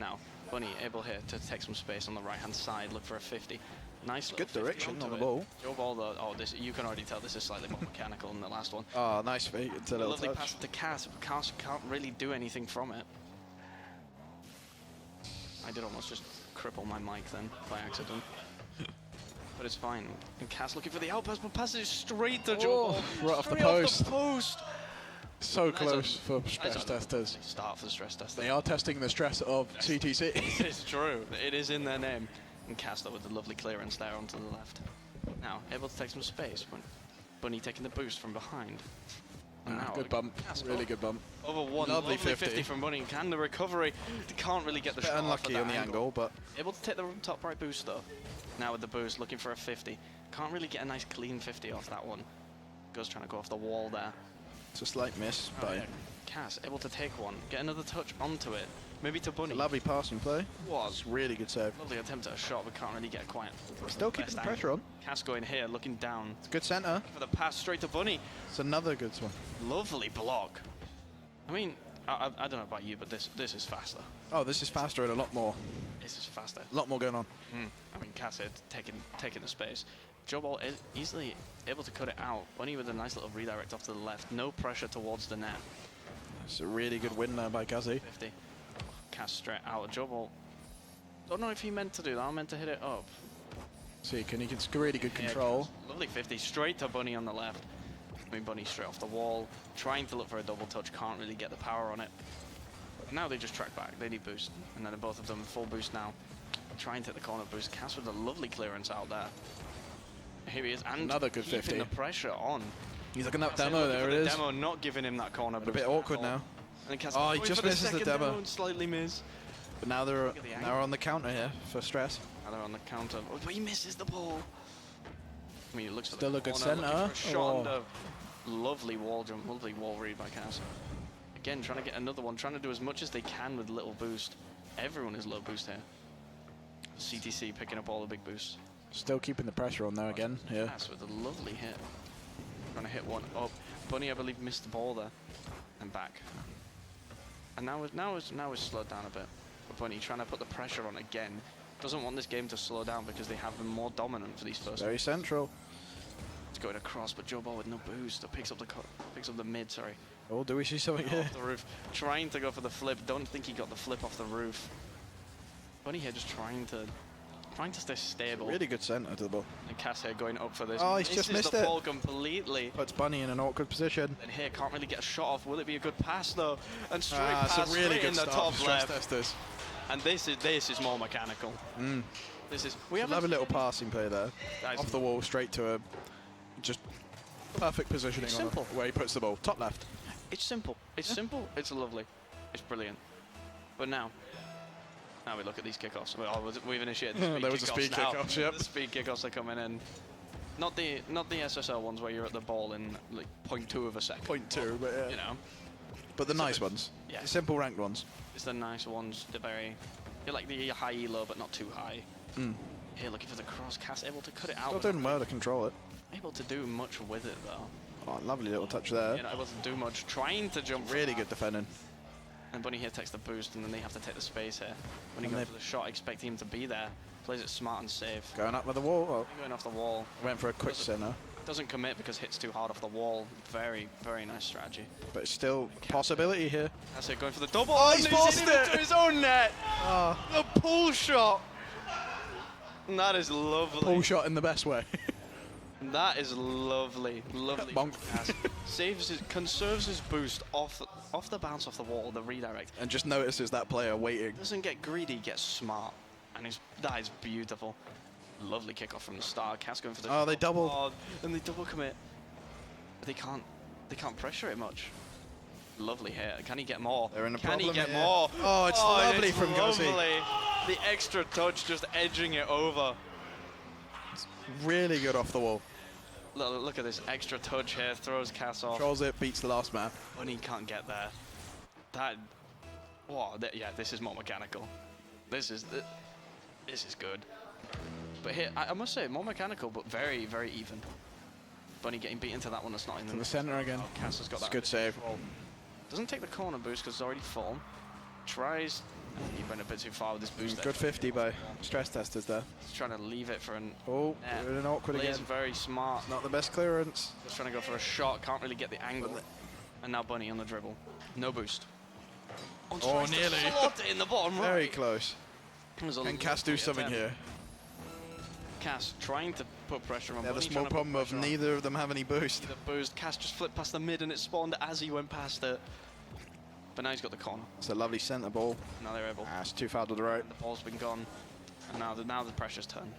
Now, Bunny able here to take some space on the right-hand side, look for a 50. Nice. Good direction on the ball. Joe Ball, this you can already tell this is slightly more mechanical than the last one. Oh, nice feet into the Lovely touch. pass to Cass, but Cass can't really do anything from it. I did almost just cripple my mic then by accident. But it's fine. And Cass looking for the outpass, but passes straight to Joe Ball. Right off the Straight post. Off the post. So close for stress testers. Start for the stress testers. They are testing the stress of CTC. It's true. It is in their name. And Cass though with the lovely clearance there onto the left. Now, able to take some space. Bunny taking the boost from behind. Good bump. Really good bump. Over one. Lovely 50 from Bunny. Can the recovery? They can't really get the shot. Unlucky on the angle, but able to take the top right boost though. Now with the boost, looking for a 50. Can't really get a nice clean 50 off that one. Goes trying to go off the wall there. it's a slight miss by Cass able to take one, get another touch onto it. Maybe to Bunny. a lovely passing play. Was really good save. Lovely attempt at a shot, but can't really get quite. Still keeping the pressure on. Cass going here, looking down. It's a good centre. For the pass straight to Bunny. It's another good one. Lovely block. I mean, I don't know about you, but this is faster. Oh, this is faster and a lot more. This is faster. A lot more going on. I mean, Cass here taking the space. Joe Ball is easily able to cut it out. Bunny with a nice little redirect off to the left. No pressure towards the net. It's a really good win there by Kazi. 50. Cass straight out. Joe Ball. Don't know if he meant to do that. I meant to hit it up. See, can he get really good control? Lovely 50. Straight to Bunny on the left. I mean, Bunny straight off the wall. Trying to look for a double touch. Can't really get the power on it. But now they just track back. They need boost. And then both of them full boost now. Trying to hit the corner boost. Cass with a lovely clearance out there. Here he is, and another good keeping 50. the pressure on. He's looking at that demo, there it is. Demo not giving him that corner. A bit awkward now. And Cass oh, he going just for misses the demo. And slightly miss. But now they're on the counter here for stress. Now they're on the counter. Oh, but he misses the ball. I mean, it looks still a good corner, centre. Shot under. Lovely wall jump, lovely wall read by Cass. Again, trying to get another one, trying to do as much as they can with little boost. Everyone is low boost here. CTC picking up all the big boosts. Still keeping the pressure on there again. Yeah. Cass with a lovely hit. Trying to hit one up. Bunny, I believe, missed the ball there. And back. And now it's slowed down a bit. But Bunny trying to put the pressure on again. Doesn't want this game to slow down because they have been more dominant for these first. Very central. It's going across, but Joe Ball with no boost. Picks up the mid. Sorry. Oh, do we see something here? Off the roof. Trying to go for the flip. Don't think he got the flip off the roof. Bunny here just trying to stay stable. Really good centre to the ball. And Cass here going up for this. Oh, he's just missed the it. ball completely. Puts Bunny in an awkward position. And here can't really get a shot off. Will it be a good pass though? And straight pass it's a really straight good in the start top for stress left. testers. And this is more mechanical. This is Lovely little passing play there. Off the wall, straight to a just perfect positioning. It's simple. Where he puts the ball. Top left. It's simple. It's simple. It's lovely. It's brilliant. But now we look at these kickoffs. We've initiated the speed there was a speed kickoff. Yep. The speed kickoffs are coming in. Not the SSL ones where you're at the ball in like 0.2 of a second. 0.2, but yeah. You know. But the nice ones. Yeah. The simple ranked ones. It's the nice ones. You're like the high elo, but not too high. Here looking for the cross. Cass able to cut it out. Still doing well to control it. Able to do much with it though. Oh, lovely little touch there. You know, able to do much. Trying to jump. Really good defending. And Bunny here takes the boost, and then they have to take the space here. When he goes for the shot, expecting him to be there. Plays it smart and safe. Going up with the wall. Oh. Going off the wall. Went for a quick centre. Doesn't commit because hits too hard off the wall. Very, very nice strategy. But it's still possibility here. That's it, going for the double. Oh, he's forced it to his own net. Oh. The pull shot. And that is lovely. Pull shot in the best way. That is lovely, lovely. Bonk. Conserves his boost off the bounce off the wall, the redirect. And just notices that player waiting. Doesn't get greedy, gets smart, and that is beautiful. Lovely kickoff from the start. Cass going for the. Oh, they double. Oh, and they double commit. They can't pressure it much. Lovely here. Can he get more? They're in a Can problem he get here. more? Oh, it's lovely it's from Guzzi. lovely. The extra touch just edging it over. Really good off the wall. Look at this extra touch here. Throws Cass off. Controls it, beats the last man. Bunny can't get there. Yeah, this is more mechanical. This is good. But here, I must say, more mechanical, but very, very even. Bunny getting beat into that one that's not in the center again. Oh, Cass has got It's that. a good save. Doesn't take the corner boost because it's already full. Tries. He went a bit too far with his boost. Good 50 by stress testers there. He's trying to leave it for an. Oh, net. an awkward Plays again. very smart. Not the best clearance. Just trying to go for a shot. Can't really get the angle. And now Bunny on the dribble. No boost. Oh, nearly. Slot it in the bottom right. Very close. Can Cass do something here? Cass trying to put pressure on. They have a Bunny, small trying to put problem of pressure on. neither of them have any boost. The boost. Cass just flipped past the mid and it spawned as he went past it. But now he's got the corner. It's a lovely centre ball. Now they're able. It's too far to the right. The ball's been gone. And now the pressure's turned.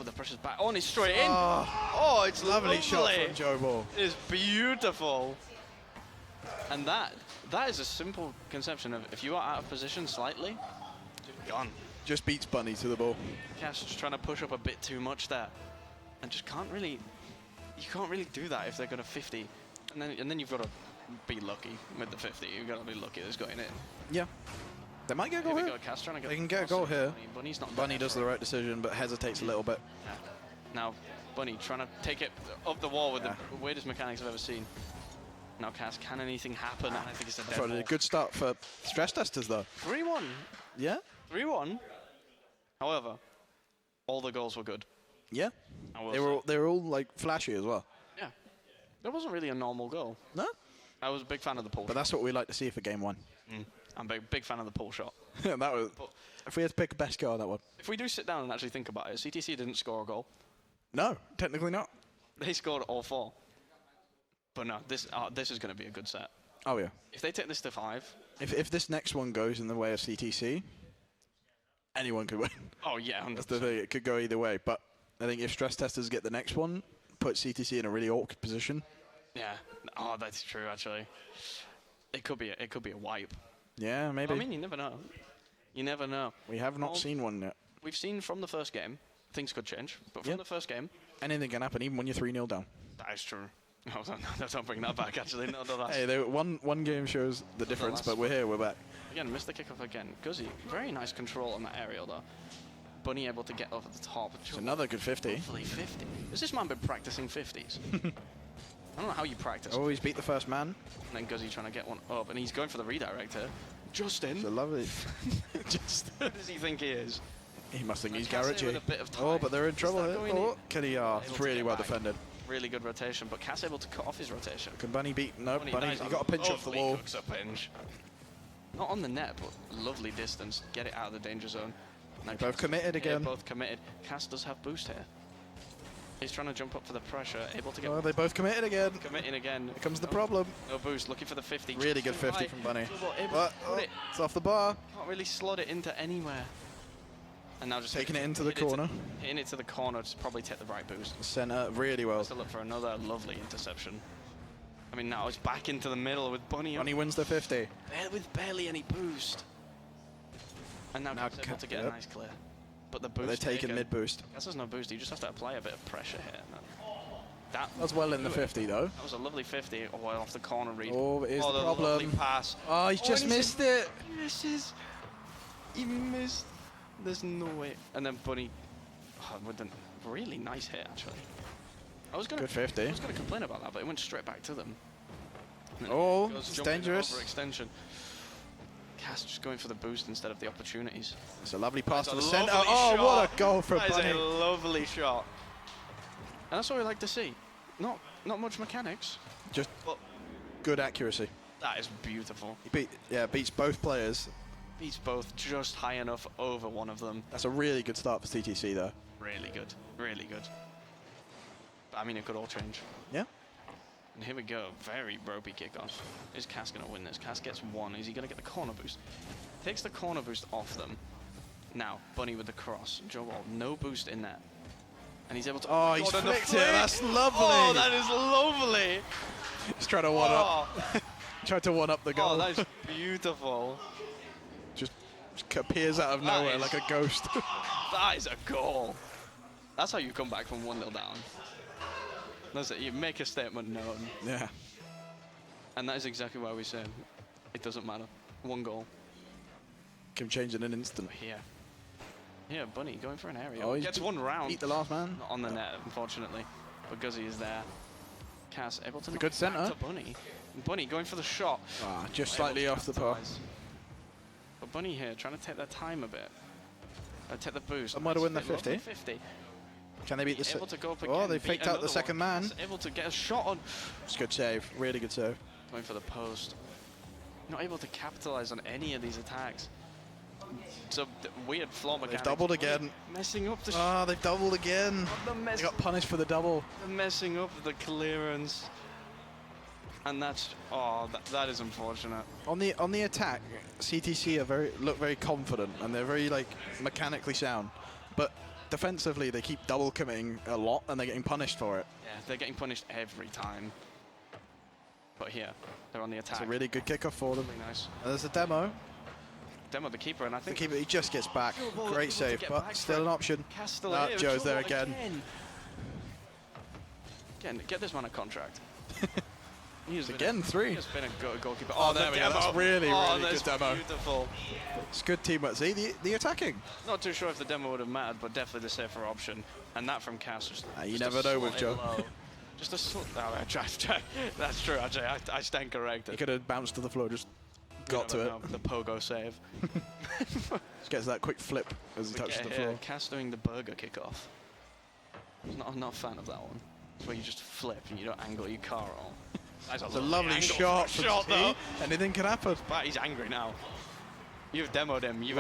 Oh, the pressure's back. Oh, and it's straight in. Oh, Oh, it's lovely lovely. shot from Joe Ball. It is beautiful. And that is a simple conception of if you are out of position slightly, gone. Just beats Bunny to the ball. Cass just trying to push up a bit too much there, and just can't really. You can't really do that if they're going to 50, and then you've got to be lucky with the 50. You've got to be lucky that's going in. Yeah. They might get a goal Here we here. go, Cass trying to get They can get a goal here. Bunny's not Bunny there does for the it. right decision, but hesitates a little bit. Yeah. Now, Bunny trying to take it up the wall with the weirdest mechanics I've ever seen. Now, Cass, can anything happen? And I think it's a dead Probably ball. a good start for stress testers, though. 3-1. Yeah? 3-1. However, all the goals were good. Yeah. I will They were all like flashy as well. Yeah. There wasn't really a normal goal. No? I was a big fan of the pull But that's what we like to see for game 1. I'm a big fan of the pull shot. That was. If we had to pick a best goal on that one. If we do sit down and actually think about it, CTC didn't score a goal. No, technically not. They scored all 4. But no, this is going to be a good set. Oh, yeah. If they take this to 5. If this next one goes in the way of CTC, anyone could win. Oh, yeah, 100%. That's the thing. It could go either way. But I think if stress testers get the next one, put CTC in a really awkward position. Yeah. Oh, that's true, actually. It could be a wipe. Yeah, maybe. I mean, you never know. You never know. We have not Well, seen one yet. We've seen from the first game, things could change. But from Yeah. the first game, Anything can happen, even when you're 3-0 down. that is true. No, don't bring that back, actually. No, that's... Hey, one game shows the difference, last but we're here, we're back. Again, missed the kickoff again. Guzzi, very nice control on that aerial, though. Bunny able to get over the top. It's another good 50. Lovely 50. Has this man been practicing 50s? I don't know how you practice. Always beat the first man. And then Guzzi trying to get one up, and he's going for the redirect here. Justin. It's a lovely. Just who does he think he is? He must think he's Cassidy Garrett G. with a bit of Oh, time. but they're in trouble that here. going Oh, in? Kenny, Able it's to really get well back. defended. Really good rotation, but Cass able to cut off his rotation. Can Bunny beat? No, Bunny, nice, he got a pinch off the lovely wall. cooks a pinch. Not on the net, but lovely distance. Get it out of the danger zone. Now Both Cass- committed yeah, again. both committed. Cass does have boost here. He's trying to jump up for the pressure, able to get. Oh, they both committed again. Committing again. Here comes the No- problem. No boost, looking for the 50. Really good Too 50 high. from Bunny. Able But to put it. it's off the bar. Can't really slot it into anywhere. And now just Taking it into hit the corner. Hitting it to the corner to probably take the right boost. Center really well. To look for another lovely interception. I mean, now it's back into the middle with Bunny. Bunny wins the 50. With barely any boost. And now Cass able to get a nice clear. But the boost. They're taking taken. mid boost. Cass has no boost. He just has to apply a bit of pressure here. That That's well in the 50 though. That was a lovely 50. Oh, well off the corner read. Oh, it is the lovely problem. pass. Oh, he's just and missed it. He misses. He missed. There's no way. And then Bunny, with a really nice hit actually. I was gonna. Good 50. I was gonna complain about that, but it went straight back to them. And then Oh, goes it's jumping dangerous. Overextension. Cass just going for the boost instead of the opportunities. It's a lovely pass to That's the a center. lovely Oh, shot. what a goal from That is Bunny. a lovely shot. And that's what we like to see. Not much mechanics. Just But good accuracy. that is beautiful. He beats both players. Beats both just high enough over one of them. That's a really good start for CTC though. Really good. Really good. But I mean, it could all change. Yeah. And here we go. Very ropey kickoff. Is Cass going to win this? Cass gets one. Is he going to get the corner boost? Takes the corner boost off them. Now, Bunny with the cross. Joe Wall, no boost in that. And he's able to... Oh, he's God, and the flicked it. flick! That's lovely. Oh, that is lovely. He's trying to one up. Tried to one up the goal. Oh, that is beautiful. just appears out of That nowhere is- like a ghost. That is a goal. That's how you come back from 1-0 down. That's it. You make a statement known. Yeah. And that is exactly why we say it doesn't matter. One goal. Can change in an instant. Here. Yeah, Bunny going for an aerial. Oh, he's Gets one round. beat the last man. Not on the net, unfortunately. But Guzzi is there. Cass able to knock good it centre. back to Bunny. Bunny going for the shot. Ah, just Not able slightly to off the par. capitalise. But Bunny here trying to take their time a bit. Take the boost. That might have won the Nice fit, lovely 50. 50. Can they beat the? Able to go up Oh, again, they beat faked out the another second one. man. Cass able to get a shot on. It's a good save. Really good save. Going for the post. Not able to capitalize on any of these attacks. So weird flaw mechanics. They've doubled again. Messing up the. Ah, they've doubled again. They got punished for the double. Messing up the clearance. And that's that is unfortunate. On the attack, CTC are look very confident and they're very like mechanically sound, but defensively they keep double committing a lot and they're getting punished for it. Yeah, they're getting punished every time. But here, they're on the attack. It's a really good kickoff for them. Really nice. And there's a demo. Demo the keeper, and I think The keeper, he just gets back. Ball Great able to save, get but back still for an it. option. Cass still Ah, here. Joe's there Joe again. Again, get this man a contract. He's been Again, 3. He's been a good goalkeeper. Oh, there we go. That's really, really that's good demo. Beautiful. It's good teamwork. See, the attacking. Not too sure if the demo would have mattered, but definitely the safer option. And that from Cass. You just never a know with slightly Joe. low. Just a that's true, actually. I stand corrected. He could have bounced to the floor, just got to it. The pogo save. Just gets that quick flip as he touches the floor. Cass doing the burger kickoff. I'm not a fan of that one. It's where you just flip and you don't angle your car at all. That's It's a lovely shot from though. T. Anything can happen. But he's angry now. You've demoed him. You've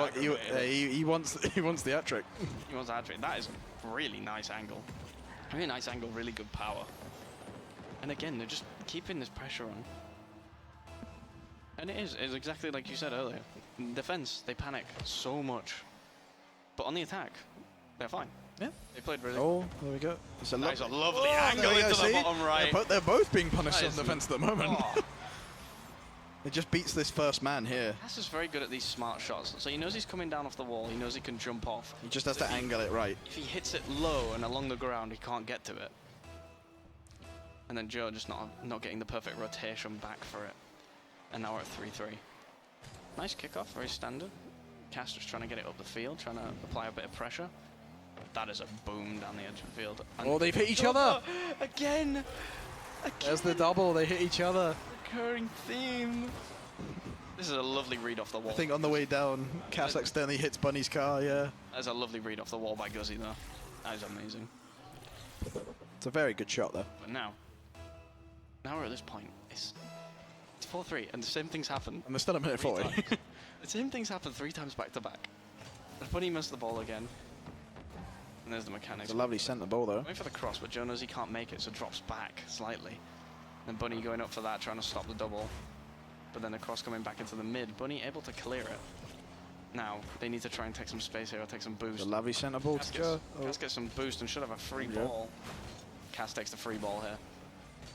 he wants the hat trick. He wants the hat trick. That is a really nice angle. Really nice angle, really good power. And again, they're just keeping this pressure on. And it's exactly like you said earlier. In defense, they panic so much. But on the attack, they're fine. Yeah. They played really Oh, there we go. It's a That is a lovely Oh, angle there you into go, the see? bottom right. They're both being punished That on is- defense at the moment. Oh. It just beats this first man here. Cass is very good at these smart shots. So he knows he's coming down off the wall. He knows he can jump off. He just has So to if he- angle it right. If he hits it low and along the ground, he can't get to it. And then Joe just not getting the perfect rotation back for it. And now we're at 3-3. Nice kickoff, very standard. Cass just trying to get it up the field, trying to apply a bit of pressure. That is a boom down the edge of the field. And Oh, they've hit each other. Again! There's the double. They hit each other. Recurring theme. This is a lovely read off the wall. I think on the way down, Cass accidentally hits Bunny's car, yeah. That's a lovely read off the wall by Guzzi, though. That is amazing. It's a very good shot, though. But now we're at this point. It's 4-3, and the same things happen. And there's still a minute 40. The same things happen 3 times back to back. And Bunny missed the ball again. And there's the mechanics. It's a lovely centre ball, though. Going for the cross, but Joe knows he can't make it, so drops back slightly. And Bunny going up for that, trying to stop the double. But then the cross coming back into the mid. Bunny able to clear it. Now, they need to try and take some space here or take some boost. It's a lovely centre ball to Joe. Cass gets some boost and should have a free Yeah. ball. Cass takes the free ball here.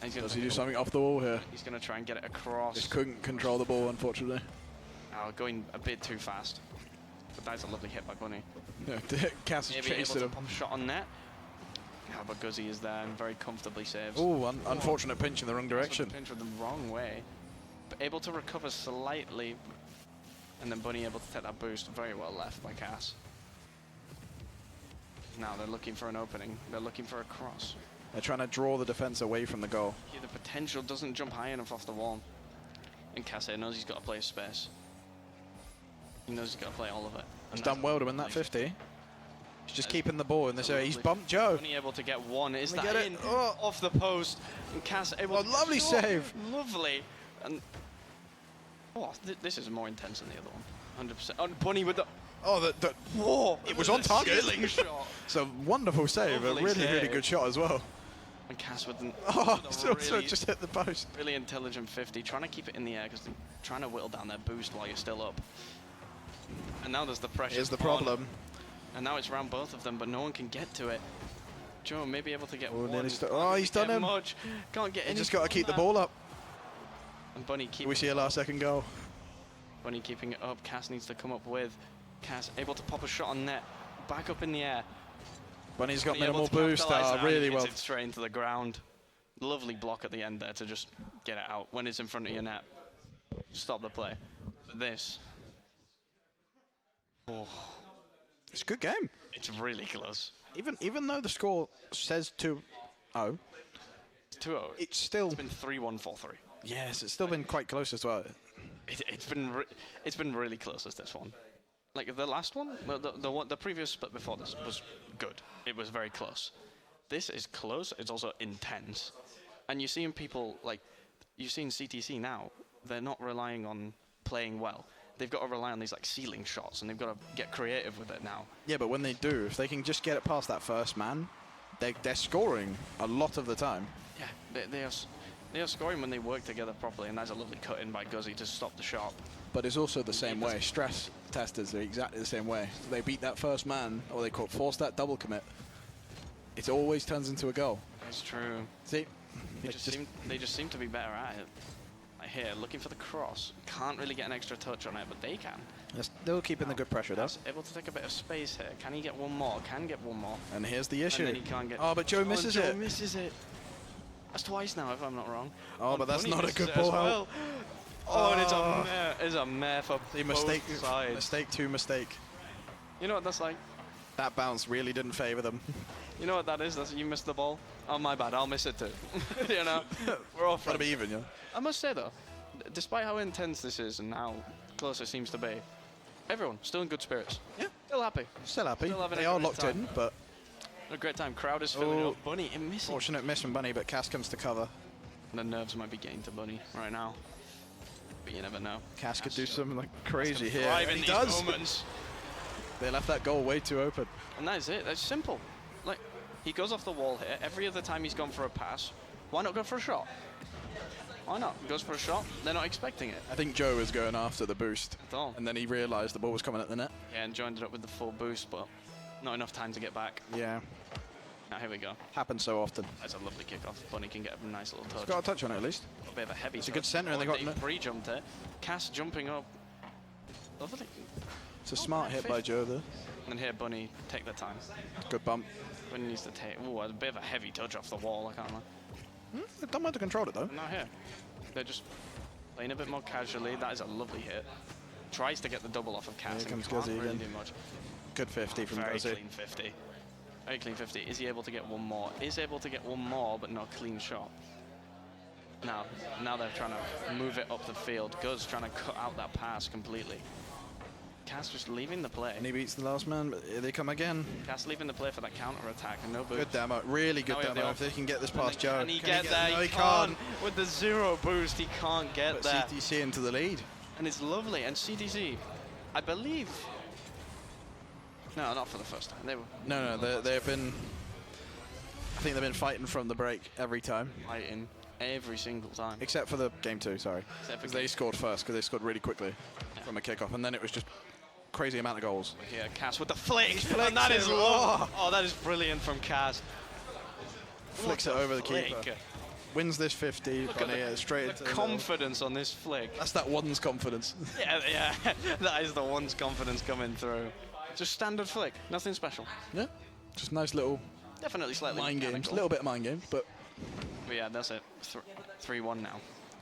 And he's Does gonna he do something off the wall here? He's going to try and get it across. Just couldn't control the ball, unfortunately. Going a bit too fast. But that's a lovely hit by Bunny. Yeah, Cass Maybe chased able him. to pop a shot on net. Now, but Guzzi is there and very comfortably saves. Oh, unfortunate pinch in the wrong That's direction. with the pinch with the wrong way. But able to recover slightly. And then Bunny able to take that boost. Very well left by Cass. Now they're looking for an opening. They're looking for a cross. They're trying to draw the defence away from the goal. Here the potential doesn't jump high enough off the wall. And Cass knows he's got to play space. He knows he's got to play all of it. He's done well to win that 50. He's just keeping the ball in this area. He's bumped Joe. Bunny able to get one. Is Let me that get it. in? Oh. Off the post. And Cass able to lovely shoot. save. Lovely. And this is more intense than the other one. 100%. And Bunny with the... Oh, Whoa! It was on target. Ceiling shot. It's a wonderful save. Lovely A really, really save. good shot as well. And Cass with an... Oh, with a so just hit the post. Really intelligent 50. Trying to keep it in the air because they're trying to whittle down their boost while you're still up. And now there's the pressure. Here's the on. problem. And now it's around both of them, but no one can get to it. Joe may be able to get Oh, one. nearly Can't oh, he's done get him. Much. Can't get He any. just got to keep the ball up. And Bunny keep. We see a last second goal. Bunny keeping it up. Cass needs to come up with. Cass able to pop a shot on net. Back up in the air. Bunny's got Bunny able minimal to boost. capitalise now, Really and hits well. it straight into the ground. Lovely block at the end there to just get it out when it's in front of your net. Stop the play. But this. Oh. It's a good game. It's really close. Even though the score says 2-0, 2-0. it's still. It's been 3-1, 4-3. Yes, it's still been quite close as well. It's been really close as this one. Like the last one, the previous split before this was good. It was very close. This is close. It's also intense. And you're seeing people like you're seeing CTC now. They're not relying on playing well. They've got to rely on these like ceiling shots, and they've got to get creative with it now. Yeah, but when they do, if they can just get it past that first man, they're scoring a lot of the time. Yeah, they are scoring when they work together properly, and that's a lovely cut in by Guzzi to stop the shot. But it's also the same way. Stress testers are exactly the same way. They beat that first man, or they force that double commit. It always turns into a goal. That's true. See, They just seem to be better at it. Like here, looking for the cross. Can't really get an extra touch on it, but they can. They're still keeping the good pressure, though. Able to take a bit of space here. Can he get one more? Can get one more. And here's the issue. And then he can't get. Oh, but Joe misses Joe it. misses it. That's twice now, if I'm not wrong. Oh, but that's Bunny not a misses good it as ball out. well. Oh, and it's a mare for mistake, both sides. mistake to mistake. You know what that's like? That bounce really didn't favour them. You know what that is? That's you missed the ball. Oh, my bad. I'll miss it too. You know, we're all Gotta be even, yeah. I must say though, despite how intense this is and how close it seems to be, everyone still in good spirits. Yeah, still happy. Still happy. Still having They a are great locked time. in, but A great time. Crowd is filling up. Bunny, it missing. Fortunate miss from Bunny, but Cass comes to cover. The nerves might be getting to Bunny right now, but you never know. Cass could do something like crazy here. Thrive And in he these does. moments. They left that goal way too open. And that is it. That's simple. Like, he goes off the wall here. Every other time he's gone for a pass, why not go for a shot? Why not? He goes for a shot. They're not expecting it I think Joe was going after the boost. at all. And then he realised the ball was coming at the net. Yeah, and joined it up with the full boost, but not enough time to get back. Yeah. Now here we go. Happens so often. That's a lovely kickoff. Bunny can get a nice little touch. He's got a touch on it at least. A bit of a heavy It's a touch. good centre and they got He pre-jumped it. Cass jumping up. Lovely. It's a smart hit by Joe there. And here, Bunny, take the time. Good bump. Bunny needs to take. Ooh, a bit of a heavy touch off the wall. I can't lie. They've done well to control it though. Not here. They're just playing a bit more casually. That is a lovely hit. Tries to get the double off of Cass. Here and comes can't Guzzi really again. do much. Good 50 from Very Guzzi. clean 50. Very clean 50. Is he able to get one more? Is able to get one more, but not a clean shot. Now they're trying to move it up the field. Guz trying to cut out that pass completely. Cass just leaving the play. And he beats the last man, but here they come again. Cass leaving the play for that counter attack and no boost. Good demo. Really good Now we have the demo. If they can get this past Joe. Can he get there? No, he can't. can't. With the zero boost, he can't get But there. CTC into the lead. And it's lovely. And CTC, I believe. No, not for the first time. They were No, they've been. I think they've been fighting from the break every time. fighting every single time. Except for the game 2, sorry. Except for Because they scored first, because they scored really quickly from a kickoff, and then it was just crazy amount of goals. Here, Cass with the flick. flicks And that is it. love. Oh, that is brilliant from Cass. Flicks What it a over the flick. keeper. Wins this 50. Look at Bunny, straight the into the middle. confidence on this flick. That's that one's confidence. Yeah, that is the one's confidence coming through. Just standard flick, nothing special. Yeah, just nice little Definitely slightly mind games. mechanical. A little bit of mind games, but But yeah, that's it. 3-1 now.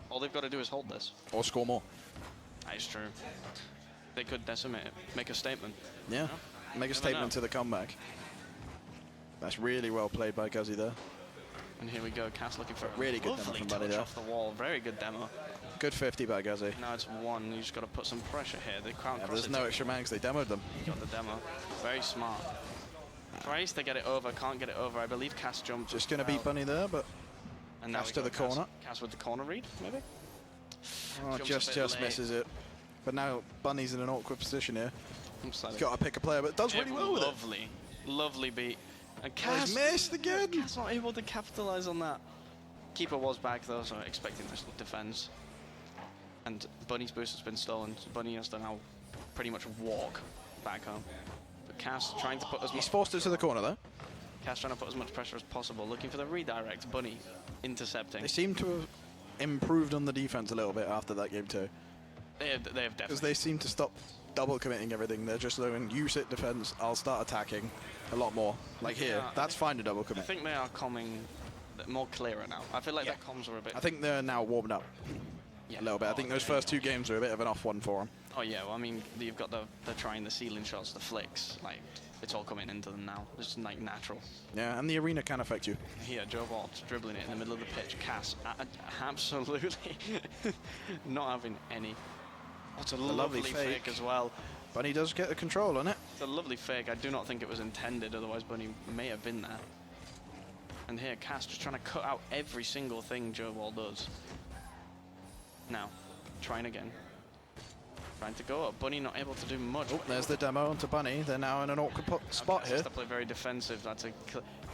All they've got to do is hold this. or score more. That is true. They could decimate it, make a statement. Yeah, make a Never statement know. to the comeback. That's really well played by Guzzi there. And here we go, Cass looking for a Really good demo lovely from Bunny touch there. off the wall. Very good demo. Good 50 by Guzzi. Now it's 1. You just got to put some pressure here. The crowd Yeah, there's no extra man because they demoed them. got the demo. Very smart. Tries to get it over, can't get it over. I believe Cass jumped. Just going to beat Bunny there, but And now Cass we to got the corner. Cass with the corner read, maybe? Oh, Jumps a bit just late. misses it. But now Bunny's in an awkward position here. Oops, He's got to pick a player, but does really well with it. Lovely, lovely beat. And Oh, Cass he's missed again. Cass not able to capitalize on that. Keeper was back though, so expecting this defense. And Bunny's boost has been stolen. So Bunny has to now pretty much walk back home. But Cass trying to put as He's much forced it to the corner though. Cass trying to put as much pressure as possible, looking for the redirect. Bunny intercepting. They seem to have improved on the defense a little bit after that game too. They have Because definitely. they seem to stop double committing everything. They're just going, you sit defense, I'll start attacking a lot more. Like here, Yeah, that's fine to double I commit. think they are coming more clearer now. I feel like their comms are a bit. I think they're now warmed up Yeah. a little bit. I think those first 2 games were a bit of an off one for them. Oh yeah, well, I mean, you've got they're trying the ceiling shots, the flicks, like it's all coming into them now. It's like natural. Yeah, and the arena can affect you. Here, Joe Walt dribbling it in the middle of the pitch. Cass, absolutely not having any. What's a lovely fake as well. Bunny does get the control on it. It's a lovely fake. I do not think it was intended, otherwise Bunny may have been there. And here, Cass just trying to cut out every single thing Joe Wall does. Now, trying again. Trying to go up. Bunny not able to do much. Oh, there's the demo onto Bunny. They're now in an awkward spot Cass here. has to play very defensive. That's a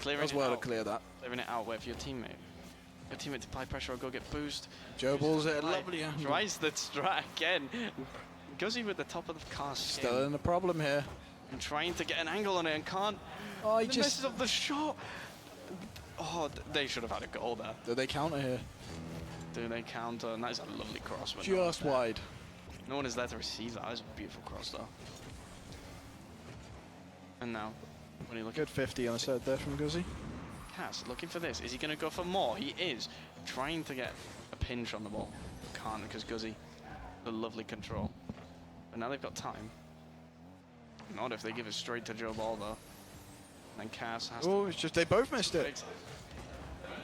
clearing Does it well to out. clear that. Clearing it out. Wait for your teammate. Your teammate to apply pressure or go get boost. Joe balls it Right. lovely. Tries the strat again. Guzzi with the top of the car skin. Still in the problem here. And trying to get an angle on it and can't. Oh, he And just messes up the shot. Oh, they should have had a goal there. Do they counter here? Do they counter? And that is a lovely cross. but Just wide. No one is there to receive that. That is a beautiful cross, though. And now, when you look Good 50 on the side there from Guzzi. Cass looking for this. Is he going to go for more? He is trying to get a pinch on the ball. Can't because Guzzi, the lovely control. But now they've got time. Not if they give it straight to Joe Ball, though. And Cass has Oh, it's just they both missed it.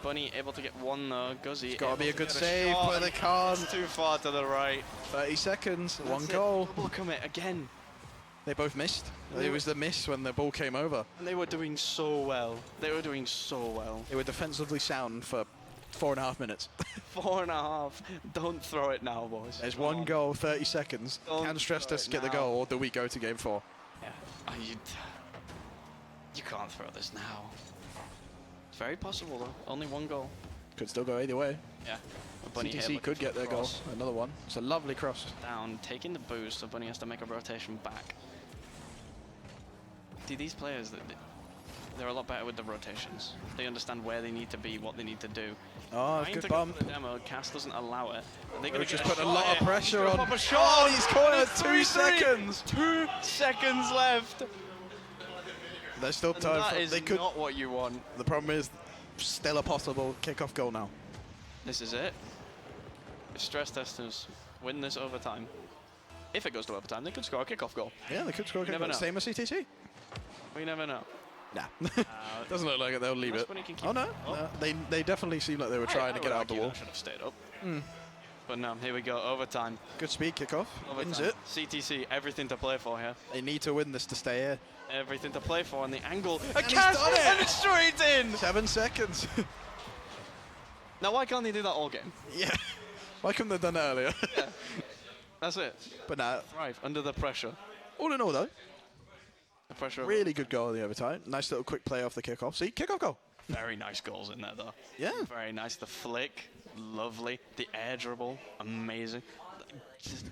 Bunny able to get one though. Guzzi. It's got to be a good get save, shot, but they and can't. it's too far to the right. 30 seconds, That's one it. goal. Double commit again. They both missed. And they It was the miss when the ball came over. And they were doing so well. They were doing so well. They were defensively sound for 4.5 minutes. 4.5. Don't throw it now, boys. There's Come one on. goal, 30 seconds. Don't Can stress throw test it get the now. goal, or do we go to game 4? Yeah. You can't throw this now. It's very possible though. Only one goal. Could still go either way. Yeah. A Bunny here CTC looking could for get the their goal. cross. Another one. It's a lovely cross. Down, taking the boost, so Bunny has to make a rotation back. See, these players, they're a lot better with the rotations. They understand where they need to be, what they need to do. Oh, Trying good to go bump. for the demo, Cass doesn't allow it. Are they They're going to just get putting a shot lot of here? pressure He's on. gonna pop a shot. Oh, he's caught And at it's 2 3-3. seconds. 2 seconds left. There's still And time. that For, is they could. not what you want. The problem is, still a possible kickoff goal now. This is it. If stress testers win this overtime, if it goes to overtime, they could score a kickoff goal. Yeah, they could score a You never kickoff. know. Same as CTC. We never know. Nah. Doesn't look like it. They'll leave unless it. Bunny can keep Oh no, it up. no. They definitely seem like they were trying to I get would out the argue wall. that should have stayed up. Mm. But no, here we go, overtime. Good speed kickoff. Wins Overtime. it. CTC, everything to play for here. They need to win this to stay here. Everything to play for, and the angle. A And he's cast, done it! and it's straight in! 7 seconds. Now, why can't they do that all game? Yeah. Why couldn't they have done it earlier? Yeah. That's it. But now, Thrive under the pressure. all in all though, The pressure of really good goal in the overtime. Nice little quick play off the kickoff. See, kickoff goal. very nice goals in there, though. Yeah. Very nice. The flick, lovely. The air dribble, amazing. Just,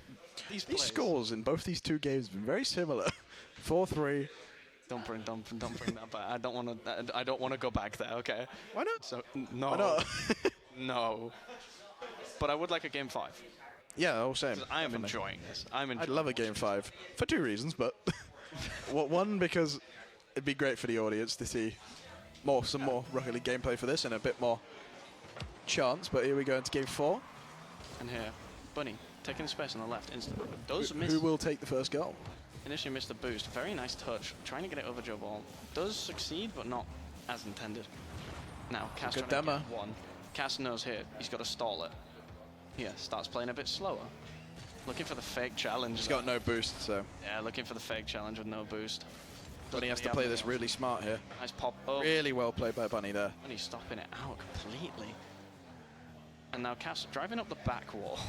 these These plays- scores in both these two games have been very similar. 4-3. Don't bring that back. I don't want to go back there. Okay. Why not? So no. Why not? No. But I would like a game 5. Yeah, all same. 'Cause I am definitely. enjoying this. I'm I'd enjoying. love a game 5 for 2 reasons, but one because it'd be great for the audience to see some more Rocket League gameplay for this and a bit more chance. But here we go into game 4. And here, Bunny taking space on the left instantly. Does miss. Who will take the first goal? Initially missed the boost. Very nice touch. Trying to get it over Joe Ball. Does succeed, but not as intended. Now, Cass Good trying to demo. get one. Cass knows here. He's got to stall it. Here, starts playing a bit slower. Looking for the fake challenge. He's got no boost, so Yeah, looking for the fake challenge with no boost. Bunny has to Doesn't play have this the- really smart here. Nice pop up. Really well played by Bunny there. Bunny stopping it out completely. And now Cass driving up the back wall.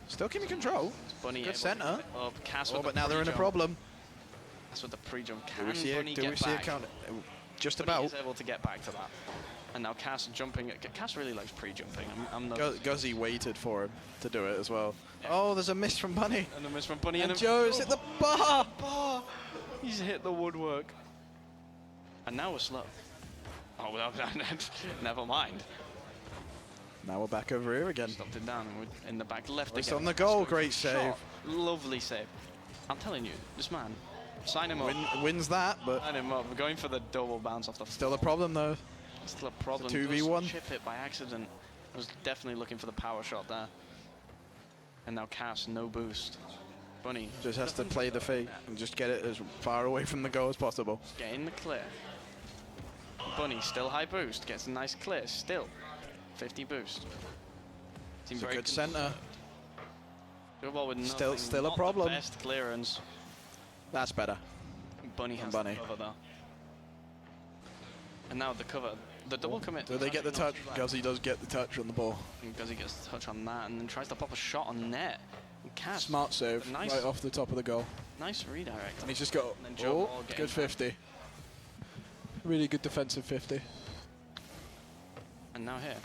Still keeping control. Bunny Good able to centre. get it up. Cass Oh, with but the now they're in a pre-jump. problem. That's with the pre-jump. Do Can we see Bunny a, do get we see a back? count? Just Bunny about. is able to get back to that. And now Cass jumping. Cass really likes pre-jumping. I'm not. Guzzi waited for him to do it as well. Oh, there's a miss from Bunny. And a miss from Bunny. And a- Joe's hit the bar. bar. He's hit the woodwork. And now we're slow. Oh, well, never mind. Now we're back over here again. Stopped it down and we're in the back left It's again. on the goal. Scoring Great shot. save. Lovely save. I'm telling you, this man, sign him up. Wins that, but Sign him up. We're going for the double bounce off the still a floor. problem though. Still a problem. It's a Does 2v1. Chip it by accident. I was definitely looking for the power shot there. And now Cass, no boost. Bunny Just has to play the fake and just get it as far away from the goal as possible. getting the clear. Bunny still high boost, gets a nice clear, still 50 boost. Seem It's a very good centre. Good ball with Still nothing, a not the problem. best clearance. That's better. Bunny has Bunny. the cover though. And now the cover, the double commit. Do they get the touch? Guzzi does get the touch on the ball. And Guzzi gets the touch on that and then tries to pop a shot on net. And Cass, Smart save, nice, right off the top of the goal. nice redirect. And he's just got, And then Joe Ball oh, getting good 50. Really good defensive 50. And now here,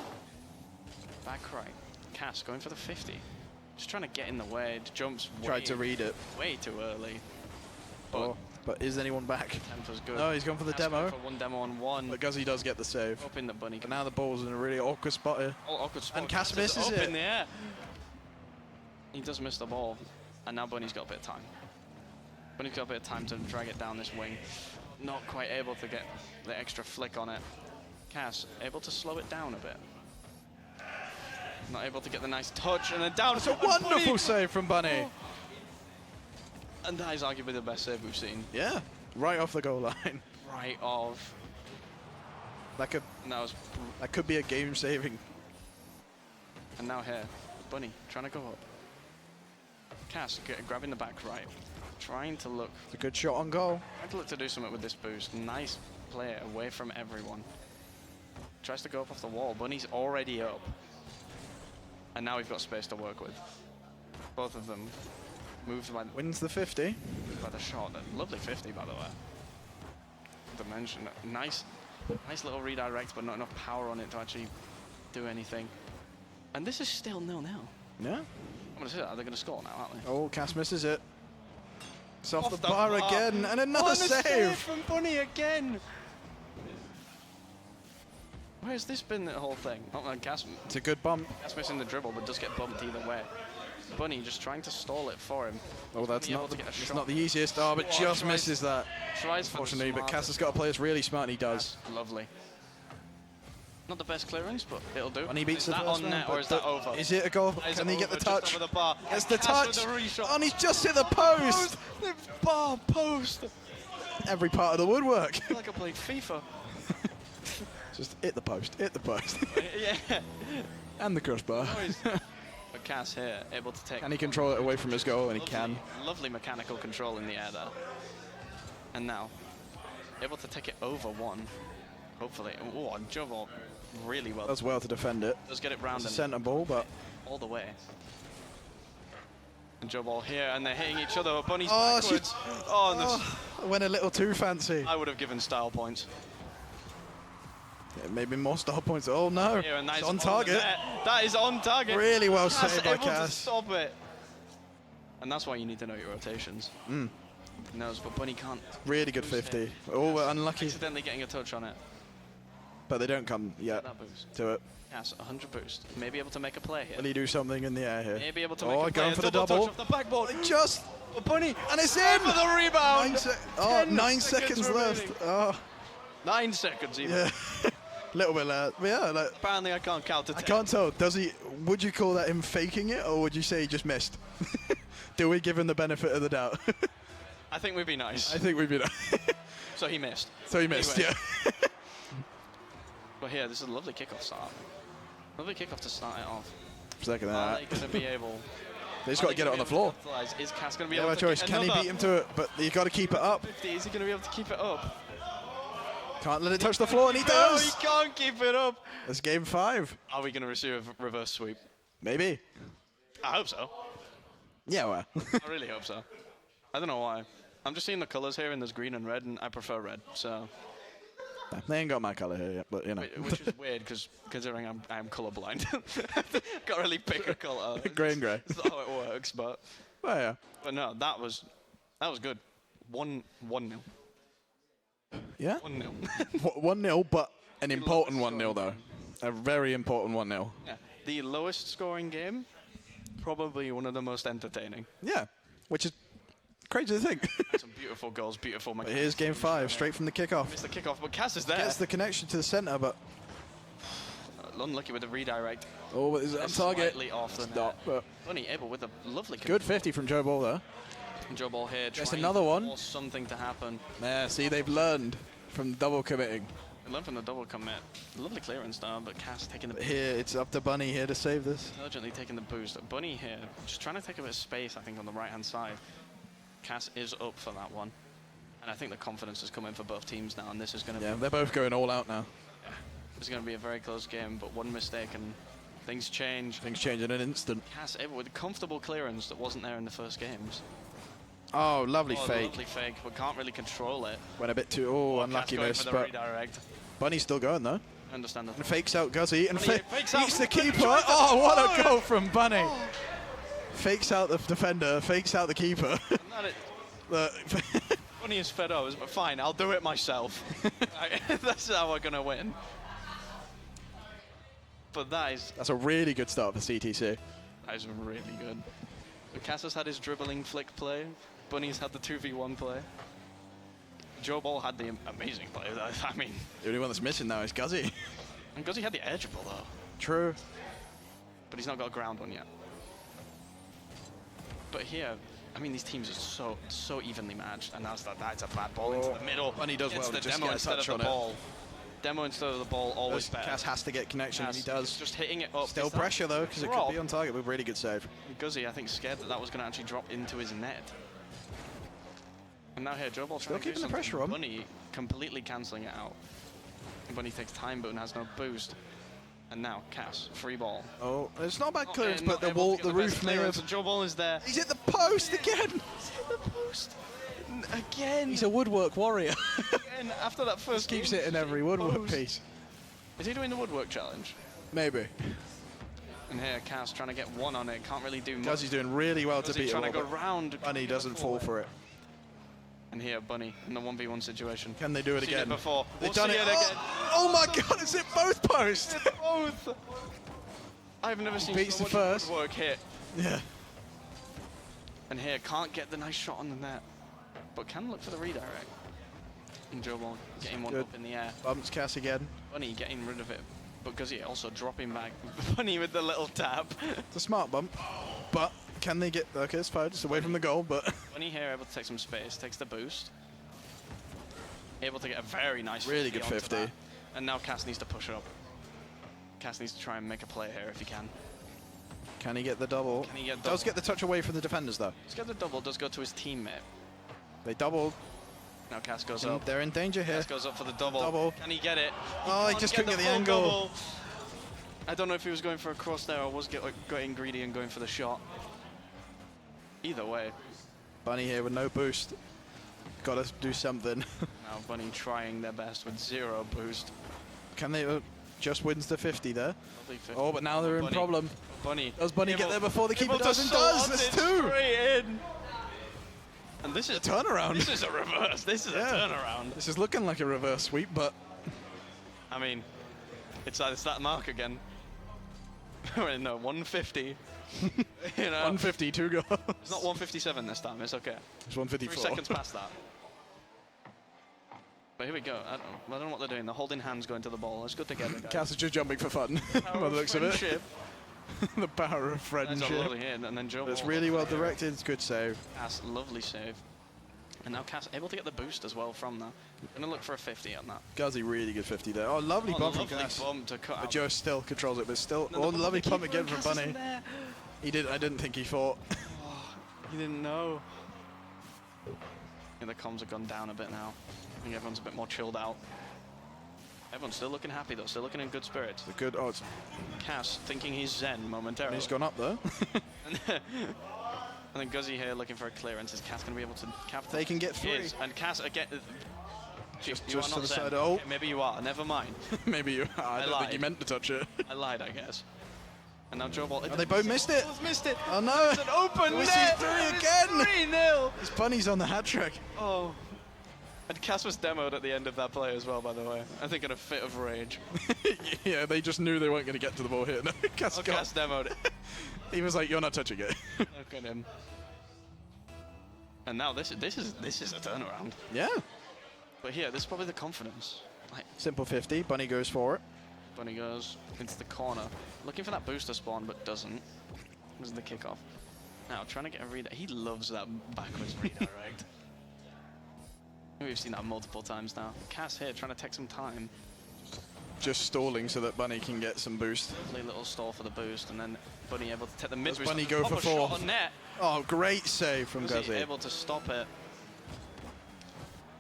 back right, Cass going for the 50. Just trying to get in the way, jumps Tried to read it. way too early. But Oh, But is anyone back? Tempo's good. No, he's gone for the Cass demo. going for one demo on one. But Guzzy does get the save. Hoping that Bunny But now the ball's in a really awkward spot here. Oh, awkward spot. And Cass Cass is misses up it. in the air. He does miss the ball. And now Bunny's got a bit of time. Bunny's got a bit of time to drag it down this wing. Not quite able to get the extra flick on it. Cass able to slow it down a bit. Not able to get the nice touch and then down. It's a wonderful save from Bunny. Oh. And that is arguably the best save we've seen. Yeah, right off the goal line. Right off. That could be a game saving. And now here, Bunny trying to go up. Cass grabbing the back right. Trying to look. It's a good shot on goal. Trying to look to do something with this boost. Nice play away from everyone. Tries to go up off the wall. Bunny's already up. And now we've got space to work with. Both of them moved by wins the 50. By the shot. Lovely 50, by the way. Dimension. Nice little redirect, but not enough power on it to actually do anything. And this is still 0-0. Yeah. I'm gonna say that they're gonna score now, aren't they? Oh, Cass misses it. It's off the bar again, and another save from Bunny again. Where's this been the whole thing? Oh, and Cass. It's a good bump. Cass missing the dribble, but does get bumped either way. Bunny just trying to stall it for him. Oh, that's Able not to the, get a it's shot. not the easiest. Oh, but Oh, just tries- misses that. Tries for the Unfortunately, but Cass smartest. has got to play this really smart, and he does. Lovely. Not the best clearance, but it'll do. And he beats is the that first on man, net but or is that over? Is it a goal? That is Can he get the over, just touch? over the bar. Gets the Cass touch. with the reshot. And he's just hit the post. The bar post. Every part of the woodwork. I feel like I played FIFA. Just hit the post. Hit the post. Yeah. And the crossbar. But Cass here, able to take. Can he control it away from his goal? And he can. Lovely mechanical control in the air there. And now, able to take it over one. Hopefully. Oh, and Jovo really well. Does well to defend it. Does get it round It's a and centre ball, but all the way. And Joe Ball here, and they're hitting each other. Bunny's Oh, backwards. And this, went a little too fancy. I would have given style points. Yeah, maybe more star points. Oh no, Here, and that it's is on the target. net. That is on target. Really well Cass saved by able to Cass. stop it. And that's why you need to know your rotations. Mm. He knows, but Bunny can't. Really good 50. Oh, unlucky. Accidentally getting a touch on it. But they don't come yet That boost. to it. Cass, 100 boost. Maybe able to make a play here. Will he do something in the air here? Maybe able to make a Oh, play. going A for the touch double. off the backboard. Just. But Bunny. And it's in! For the rebound. 9 seconds left. remaining. Oh, 9 seconds even. yeah. Little bit left. But yeah, like, Apparently I can't count to 10. I can't tell. Does he? Would you call that him faking it, or would you say he just missed? Do we give him the benefit of the doubt? I think we'd be nice. I think we'd be. So he missed. So he missed. Anyway. Yeah. But here, this is a lovely kickoff start. Lovely kickoff to start it off. Second Are that. they going to be able? They just are got to get it gonna on the be able floor. to capitalize? Is Cass going to be You able have a to choice. get Can he another beat him to it? But you got to keep it up. 50? Is he going to be able to keep it up? Can't let it touch the floor, and he No, does. he can't keep it up. It's game 5. Are we going to receive a reverse sweep? Maybe. I hope so. Yeah, well. I really hope so. I don't know why. I'm just seeing the colours here, and there's green and red, and I prefer red. So, They ain't got my colour here yet, but you know. which is weird, because considering I'm colourblind, can't really pick a colour. Grey and grey. That's not how it works, but. Well, yeah. But no, that was good. 1-0. Yeah. 1-0. 1-0, but an important 1-0 though. A very important 1-0. Yeah. The lowest scoring game, probably one of the most entertaining. Yeah, which is crazy to think. Some beautiful goals, beautiful But mechanics. here's game 5, straight from the kickoff. It's the kickoff, but Cass is there. Gets the connection to the centre, but Unlucky with the redirect. oh, but is it on target? Slightly off the It's net. not, but Bunny able with a lovely good 50 from Joe Ball there. Joe Ball here. Just trying another to one. force something to happen. Yeah, see, they've learned from double committing. They learned from the double commit. Lovely clearance now, but Cass taking the But here, it's up to Bunny here to save this. urgently taking the boost. Bunny here, just trying to take a bit of space, I think, on the right-hand side. Cass is up for that one. And I think the confidence is coming for both teams now, and this is going to Yeah, be... they're both going all out now. It's going to be a very close game, but one mistake and things change. Things change in an instant. Cass able with a comfortable clearance that wasn't there in the first games. Oh, lovely fake. Lovely fake, but can't really control it. Went a bit too, oh, unlucky Cass going miss, for the but redirect. Bunny's still going though. Understand that. And fakes out Guzzy and Bunny fakes out. beats the Bunny keeper. tries to Oh, what throw a it. goal from Bunny. Fakes out the defender, fakes out the keeper. Not it. Look, Bunny is fed up, but fine, I'll do it myself. That's how we're gonna win. But that's a really good start for CTC. That is really good. So Cass has had his dribbling flick play. Bunny's had the 2v1 play. Joe Ball had the amazing play. I mean, the only one that's missing now is Guzzy. And Guzzy had the edge ball though. True. But he's not got a ground one yet. But here, I mean, these teams are so evenly matched, and that's a bad ball into the middle. And he does it's well the to just demo get a instead touch of the on it. ball. Demo instead of the ball, always better. Cass has to get connection, and he does. Just hitting it up. Still Is that pressure though, because it could drop? be on target with really good save. Guzzy, I think, scared that was going to actually drop into his net. And now here, Joe Ball Still trying to do keeping the something. pressure on. Bunny completely cancelling it out. Bunny takes time, but has no boost. And now Cass, free ball. Oh, it's not bad clearance, Not but the able to wall, get the best roof may clearance, have. and Joe Ball is there. He's hit the post again. He's hit the post again. He's a woodwork warrior. Again, after that first Just keeps game, hitting every woodwork post. piece. Is he doing the woodwork challenge? Maybe. And here, Cass trying to get one on it, can't really do much. Guzzy's doing really well to Guzzy beat trying him. to go round. Bunny doesn't fall for it. And here, Bunny in the 1v1 situation. Can they do it Seen again? It before. They've We'll done see it. again. Oh my God! It's hit both posts. It's both. I've never seen beats so the much first. woodwork hit. Yeah. And here, can't get the nice shot on the net, but can look for the redirect. And Joe Ball getting one Good. up in the air. Bumps Cass again. Bunny getting rid of it, but Guzzy also dropping back. Bunny with the little tap. It's a smart bump, but can they get? Okay, it's fine. It's away from the goal, but Bunny here able to take some space, takes the boost. Able to get a very nice Really good onto 50. that. And now Cass needs to push up. Cass needs to try and make a play here if he can. can he get the double? Can he get Does double? get the touch away from the defenders though. Let's get the double, does go to his teammate. They doubled. Now Cass goes up. They're in danger here. Cass goes up for the double. Double. Can he get it? Oh, he can't just couldn't get the full angle. double. I don't know if he was going for a cross there or was getting greedy and going for the shot. Either way. Bunny here with no boost. Got to do something. Now Bunny trying their best with 0 boost. Can they? Just wins the 50 there. Lovely 50. Oh, but now they're in Bunny. problem. Bunny. Does Bunny get able- there before the keeper able to does? And does. slot There's it 2. straight in. And this is A turnaround. This is a reverse. This is Yeah. a turnaround. This is looking like a reverse sweep, but I mean, it's that mark again. No, 150. You know, 150, 2 goals. it's not 157 this time. It's okay. It's 154. 3 seconds past that. But here we go. I don't know what they're doing. They're holding hands going to the ball. Let's go together, guys. Cass is just jumping for fun, Power by the of looks of it. friendship. The power of That's friendship. a lovely hit, and then Joe That's Ball really well up there. directed. It's good save. Cass, lovely save. And now Cass able to get the boost as well from that. Gonna look for a 50 on that. Guzzy, really good 50 there. Oh, lovely Oh, bump from lovely Cass. bump to cut But out. Joe still controls it, but still. And then Oh, the lovely keeper pump again and from Cass is Bunny. there. He did. I didn't think he fought. He didn't know. Yeah, the comms have gone down a bit now. I think everyone's a bit more chilled out. Everyone's still looking happy though, still looking in good spirits. The good odds. Cass thinking he's zen momentarily. He's gone up though. And then Guzzy here looking for a clearance. Is Cass going to be able to capture? They can get He free. is. And Cass again. Just you are to not the zen. side. Oh. Okay, maybe you are. Never mind. Maybe you. I don't think lied. you meant to touch it. I lied, I guess. And now Joe Ball. Oh, they both missed it. Both missed it. Oh no! It's an open We net. see 3 It's again. 3-0. His Bunny's on the hat trick. Oh. And Cass was demoed at the end of that play as well, by the way. I think in a fit of rage. Yeah, they just knew they weren't going to get to the ball here. No, Cass got. Cass demoed it. He was like, "You're not touching it." Look at him. And now this is a turnaround. Yeah. But here, this is probably the confidence. Like, Simple 50. Bunny goes for it. Bunny goes into the corner, looking for that booster spawn, but doesn't. This is the kickoff. Now trying to get a redirect. He loves that backwards redirect. We've seen that multiple times now. Cass here trying to take some time. Just stalling so that Bunny can get some boost. Lovely little stall for the boost, and then Bunny able to take the mid Does boost. Bunny go Pop for a shot 4? on net. Oh, great save from Was he Guzzy. able to stop it?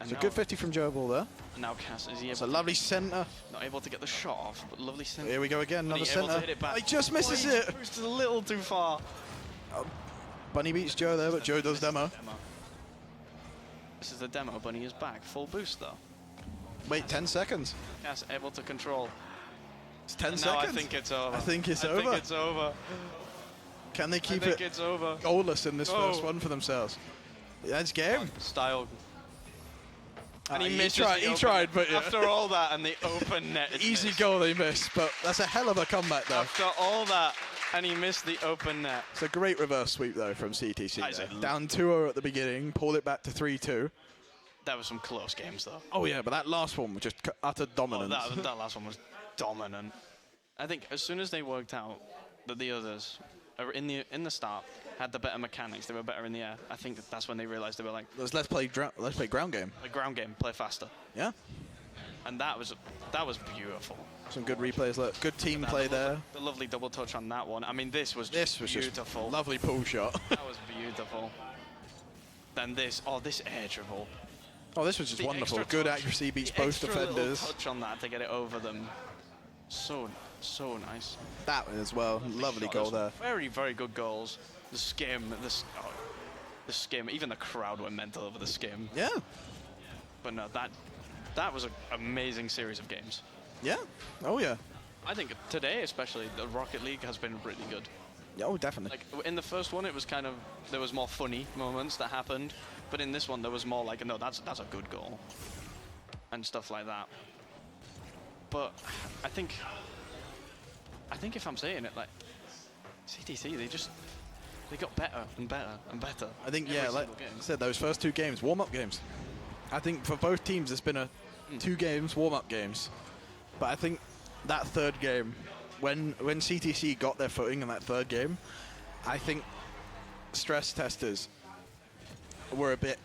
And It's a now- good 50 from Joe Ball there. And now Cass is he It's able a lovely centre. not able to get the shot off, but lovely centre. Here we go again, Bunny another able to centre. hit it back. He just misses Oh, it. he's boosted a little too far. Bunny beats Joe there, but Joe does demo. This is the demo. Bunny is back. Full boost though. Wait, 10 seconds. Cass able to control. It's 10 And seconds. now I think it's over. I think it's I over. think it's over. Can they keep I think it it's over. goalless in this Oh. first one for themselves? That's game. Style. And he He missed. tried, but yeah. After all that and the open net. is Easy missed. goal they missed, but that's a hell of a comeback though. After all that, and he missed the open net. It's a great reverse sweep though from CTC. That is there. a- Down 2-0 at the beginning, pulled it back to 3-2. That was some close games, though. Oh yeah, but that last one was just utter dominance. Oh, that last one was dominant. I think as soon as they worked out that the others are in the start had the better mechanics, they were better in the air. I think that's when they realised they were like, let's play ground game. A ground game, play faster. Yeah. And that was beautiful. Some good replays. Look, good team play there. The lovely double touch on that one. I mean, this was beautiful. just Lovely pull shot. That was beautiful. Then this air dribble. Oh, this was just The wonderful. extra Good touch- accuracy beats the both extra little defenders. touch on that to get it over them. So nice. That one as well. Lovely Shot. goal Those there. Very, very good goals. The skim, the skim. Even the crowd went mental over the skim. Yeah. But no, that was an amazing series of games. Yeah. Oh yeah. I think today, especially, the Rocket League has been really good. Oh, definitely. Like in the first one, it was kind of there was more funny moments that happened, but in this one, there was more like, no, that's a good goal, and stuff like that. But I think if I'm saying it, like CTC, they got better and better and better. I think every yeah, like single game. I said, those first two games, warm-up games. I think for both teams, it's been a 2 games, warm-up games. But I think that third game, when CTC got their footing in that third game, I think stress testers were a bit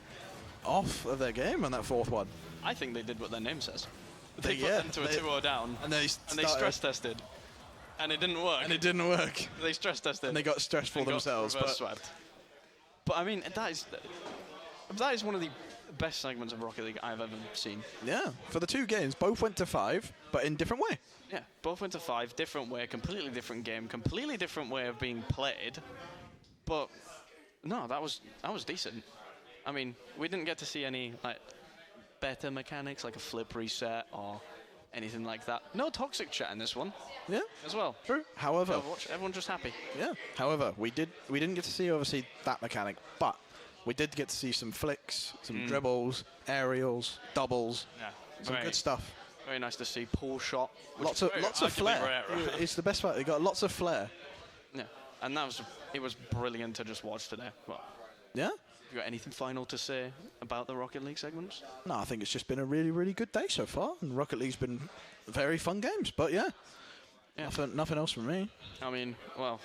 off of their game on that fourth one. I think they did what their name says. They put yeah, them to a 2-0 down, and they started- stress tested, and it didn't work. And it didn't work. They stress tested. And they got stressful and got themselves. reverse But swept. But I mean, that is one of the best segments of Rocket League I've ever seen. yeah, for the 2 games, both went to 5, but in different way. Yeah, both went to 5, different way, completely different game, completely different way of being played. But no, that was decent. I mean, we didn't get to see any like better mechanics like a flip reset or anything like that. No toxic chat in this one. Yeah, as well. True. However, everyone's just happy. Yeah. However, we didn't get to see obviously that mechanic, but we did get to see some flicks, some dribbles, aerials, doubles, Yeah, some very- good stuff. Very nice to see. Pull shot. which Lots is of very arguably flair. rare, right? It's the best part. They got lots of flair. Yeah, and it was brilliant to just watch today. Well, Yeah. you got anything final to say about the Rocket League segments? No, I think it's just been a really, really good day so far, and Rocket League's been very fun games. But yeah, nothing else from me. I mean, well,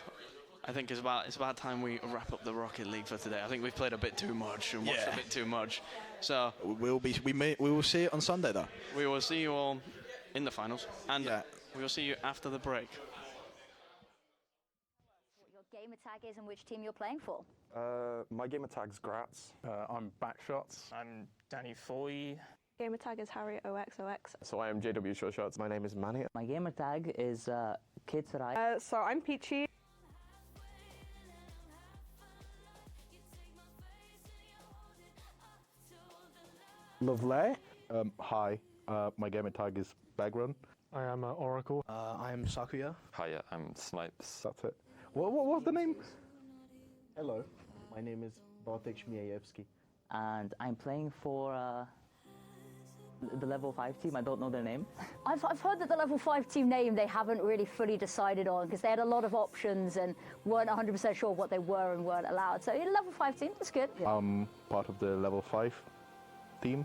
I think it's about time we wrap up the Rocket League for today. I think we've played a bit too much and watched a bit too much. So we will see it on Sunday though. we will see you all in the finals, and we will see you after the break. What your gamer tag is and which team you're playing for. My gamer tag's Gratz. I'm Backshots. I'm Danny Foy. Gamer tag is Harry OXOX. So I am JW Short Shots. My name is Manny. My gamer tag is Kitsurai. So I'm Peachy. Lovely. Hi. My gamer tag is Bagrun. I am Oracle. I am Sakuya. Hiya, I'm Snipes. That's it. What's the name? Hello, my name is Bartek Śmiejewski. And I'm playing for the level 5 team. I don't know their name. I've heard that the level 5 team name they haven't really fully decided on because they had a lot of options and weren't 100% sure what they were and weren't allowed. So yeah, level 5 team, that's good. I'm part of the level 5 team.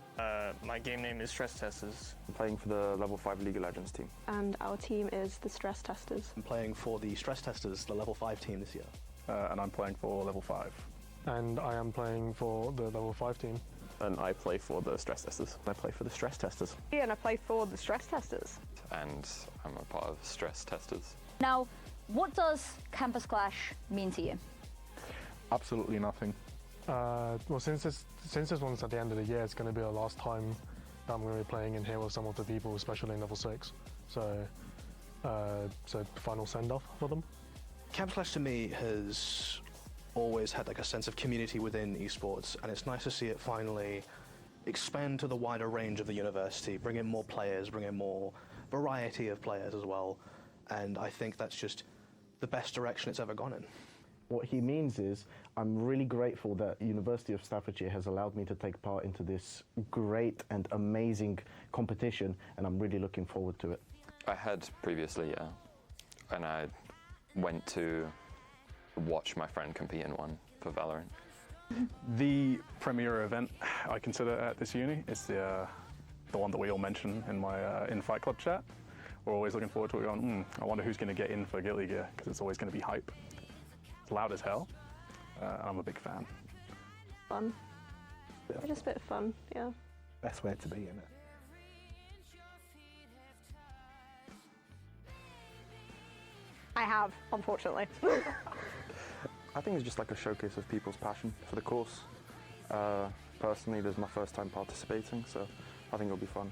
My game name is Stress Testers. I'm playing for the level 5 League of Legends team. And our team is the Stress Testers. I'm playing for the Stress Testers, the level 5 team this year. And I'm playing for level 5. And I am playing for the level 5 team. And I play for the Stress Testers. I play for the Stress Testers. Yeah, and I play for the Stress Testers. And I'm a part of Stress Testers. Now, what does Campus Clash mean to you? Absolutely nothing. Well, since this one's at the end of the year, it's going to be the last time that I'm going to be playing in here with some of the people, especially in level 6. So final send-off for them. Campus Clash to me has always had like a sense of community within esports, and it's nice to see it finally expand to the wider range of the university, bring in more players, bring in more variety of players as well, and I think that's just the best direction it's ever gone in. What he means is, I'm really grateful that University of Staffordshire has allowed me to take part into this great and amazing competition, and I'm really looking forward to it. I had previously, and I went to watch my friend compete in one for Valorant. The premier event I consider at this uni is the one that we all mention in my in Fight Club chat. We're always looking forward to it going, I wonder who's going to get in for Guilty Gear, because it's always going to be hype. It's loud as hell. I'm a big fan. Fun. Yeah. Just a bit of fun, yeah. Best way to be, isn't it? I have, unfortunately. I think it's just like a showcase of people's passion for the course. Personally, this is my first time participating, so I think it'll be fun.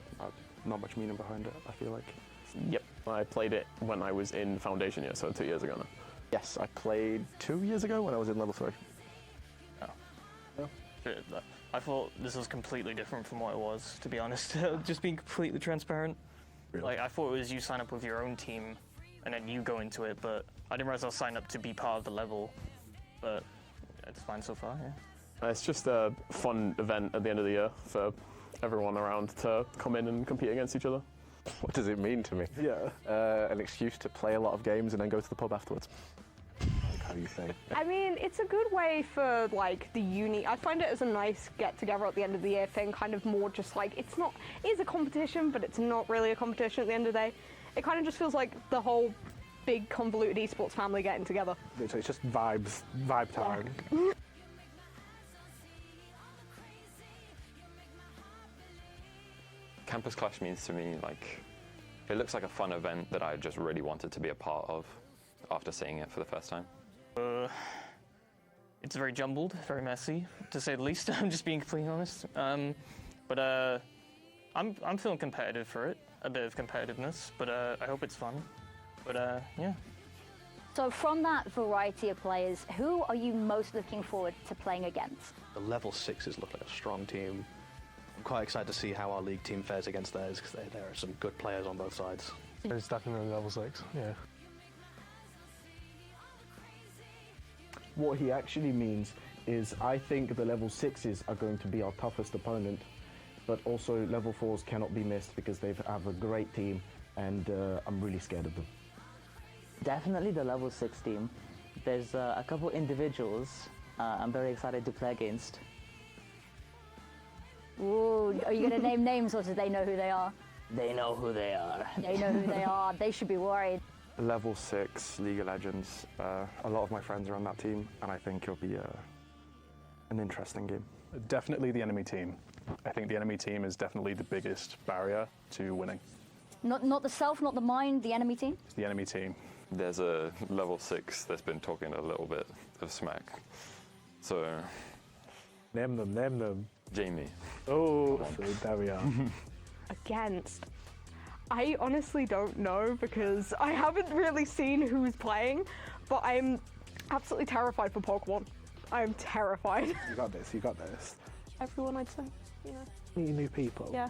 Not much meaning behind it, I feel like. Yep, I played it when I was in Foundation year, so 2 years ago now. Yes, I played 2 years ago when I was in level 3. I thought this was completely different from what it was, to be honest. Just being completely transparent. Really? Like, I thought it was you sign up with your own team and then you go into it, but I didn't realize I was signed up to be part of the level. But it's fine so far, yeah. It's just a fun event at the end of the year for everyone around to come in and compete against each other. What does it mean to me? Yeah. An excuse to play a lot of games and then go to the pub afterwards. Like how you think. I mean, it's a good way for like the uni. I find it as a nice get together at the end of the year thing, kind of more just like, it is a competition, but it's not really a competition at the end of the day. It kind of just feels like the whole big convoluted esports family getting together. So it's just vibe time. Yeah. Campus Clash means to me, like, it looks like a fun event that I just really wanted to be a part of after seeing it for the first time. It's very jumbled, very messy, to say the least. I'm just being completely honest. But I'm feeling competitive for it, a bit of competitiveness, but I hope it's fun. But yeah. So from that variety of players, who are you most looking forward to playing against? The level 6s look like a strong team. I'm quite excited to see how our league team fares against theirs, because there are some good players on both sides. It's definitely level 6, yeah. What he actually means is, I think the level 6s are going to be our toughest opponent, but also level 4s cannot be missed because they have a great team, and I'm really scared of them. Definitely the level 6 team. There's a couple individuals I'm very excited to play against. Ooh, are you going to name names, or do they know who they are? They know who they are. They know who they are. They should be worried. Level 6 League of Legends. A lot of my friends are on that team, and I think it'll be an interesting game. Definitely the enemy team. I think the enemy team is definitely the biggest barrier to winning. Not the self, not the mind, the enemy team? It's the enemy team. There's a level 6 that's been talking a little bit of smack. So... Name them. Jamie. Oh, so there we are. Against. I honestly don't know, because I haven't really seen who's playing, but I'm absolutely terrified for Pokemon. I'm terrified. You got this. Everyone, I'd say, you know. Meeting new people. Yeah.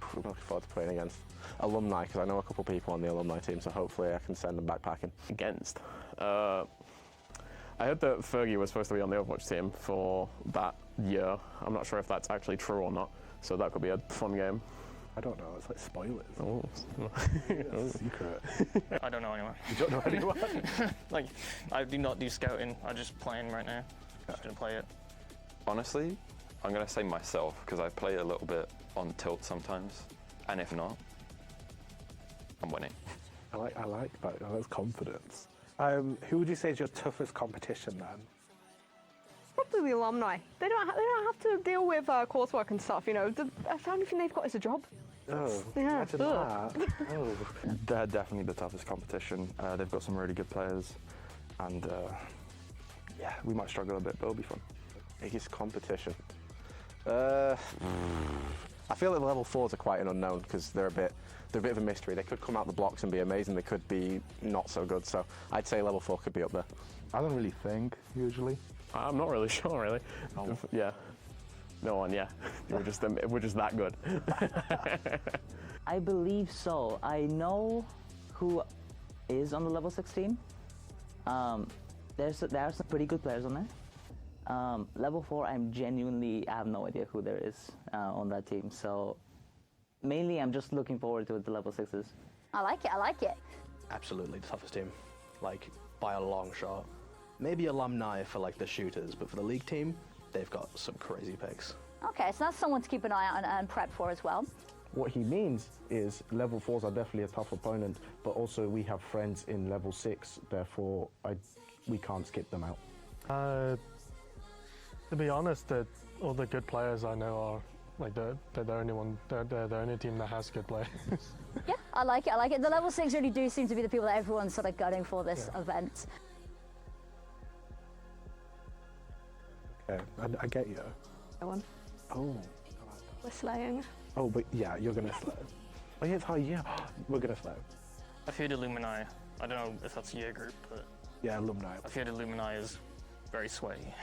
I'm looking forward to playing against alumni, because I know a couple of people on the alumni team, so hopefully I can send them backpacking. Against? I heard that Fergie was supposed to be on the Overwatch team for that year. I'm not sure if that's actually true or not, so that could be a fun game. I don't know, it's like spoilers. Oh. Secret. I don't know anyone. You don't know anyone? Like, I do not do scouting. I'm just playing right now. Just gonna play it. Honestly, I'm going to say myself, because I play a little bit on tilt sometimes, and if not, I'm winning. I like that. That's confidence. Who would you say is your toughest competition then? Probably the alumni. They don't have to deal with coursework and stuff, you know. The only thing they've got is a job. Oh, Yeah. imagine that. Oh. They're definitely the toughest competition. They've got some really good players, and yeah, we might struggle a bit, but it'll be fun. Biggest competition? I feel that the level 4s are quite an unknown, because they're a bit of a mystery. They could come out the blocks and be amazing. They could be not so good. So I'd say level 4 could be up there. I don't really think, usually. I'm not really sure, really. Oh. Yeah. No one, yeah. We're just that good. I believe so. I know who is on the level 6 team. There are some pretty good players on there. Level 4, I have no idea who there is on that team. So mainly I'm just looking forward to the level 6s. I like it, I like it. Absolutely the toughest team, like by a long shot. Maybe alumni for like the shooters, but for the league team, they've got some crazy picks. Okay, so that's someone to keep an eye out and prep for as well. What he means is level 4s are definitely a tough opponent, but also we have friends in level 6, therefore we can't skip them out. To be honest, all the good players I know are like they're the only one. They're the only team that has good players. Yeah, I like it. I like it. The level 6 really do seem to be the people that everyone's sort of gunning for this event. Okay, I get you. Go on. Oh. We're slaying. Oh, but yeah, you're gonna slow. Oh yeah, it's high. Yeah, we're gonna slow. I've heard Illumini. I don't know if that's your group, but Yeah, alumni. I've heard Illumini is very sweaty.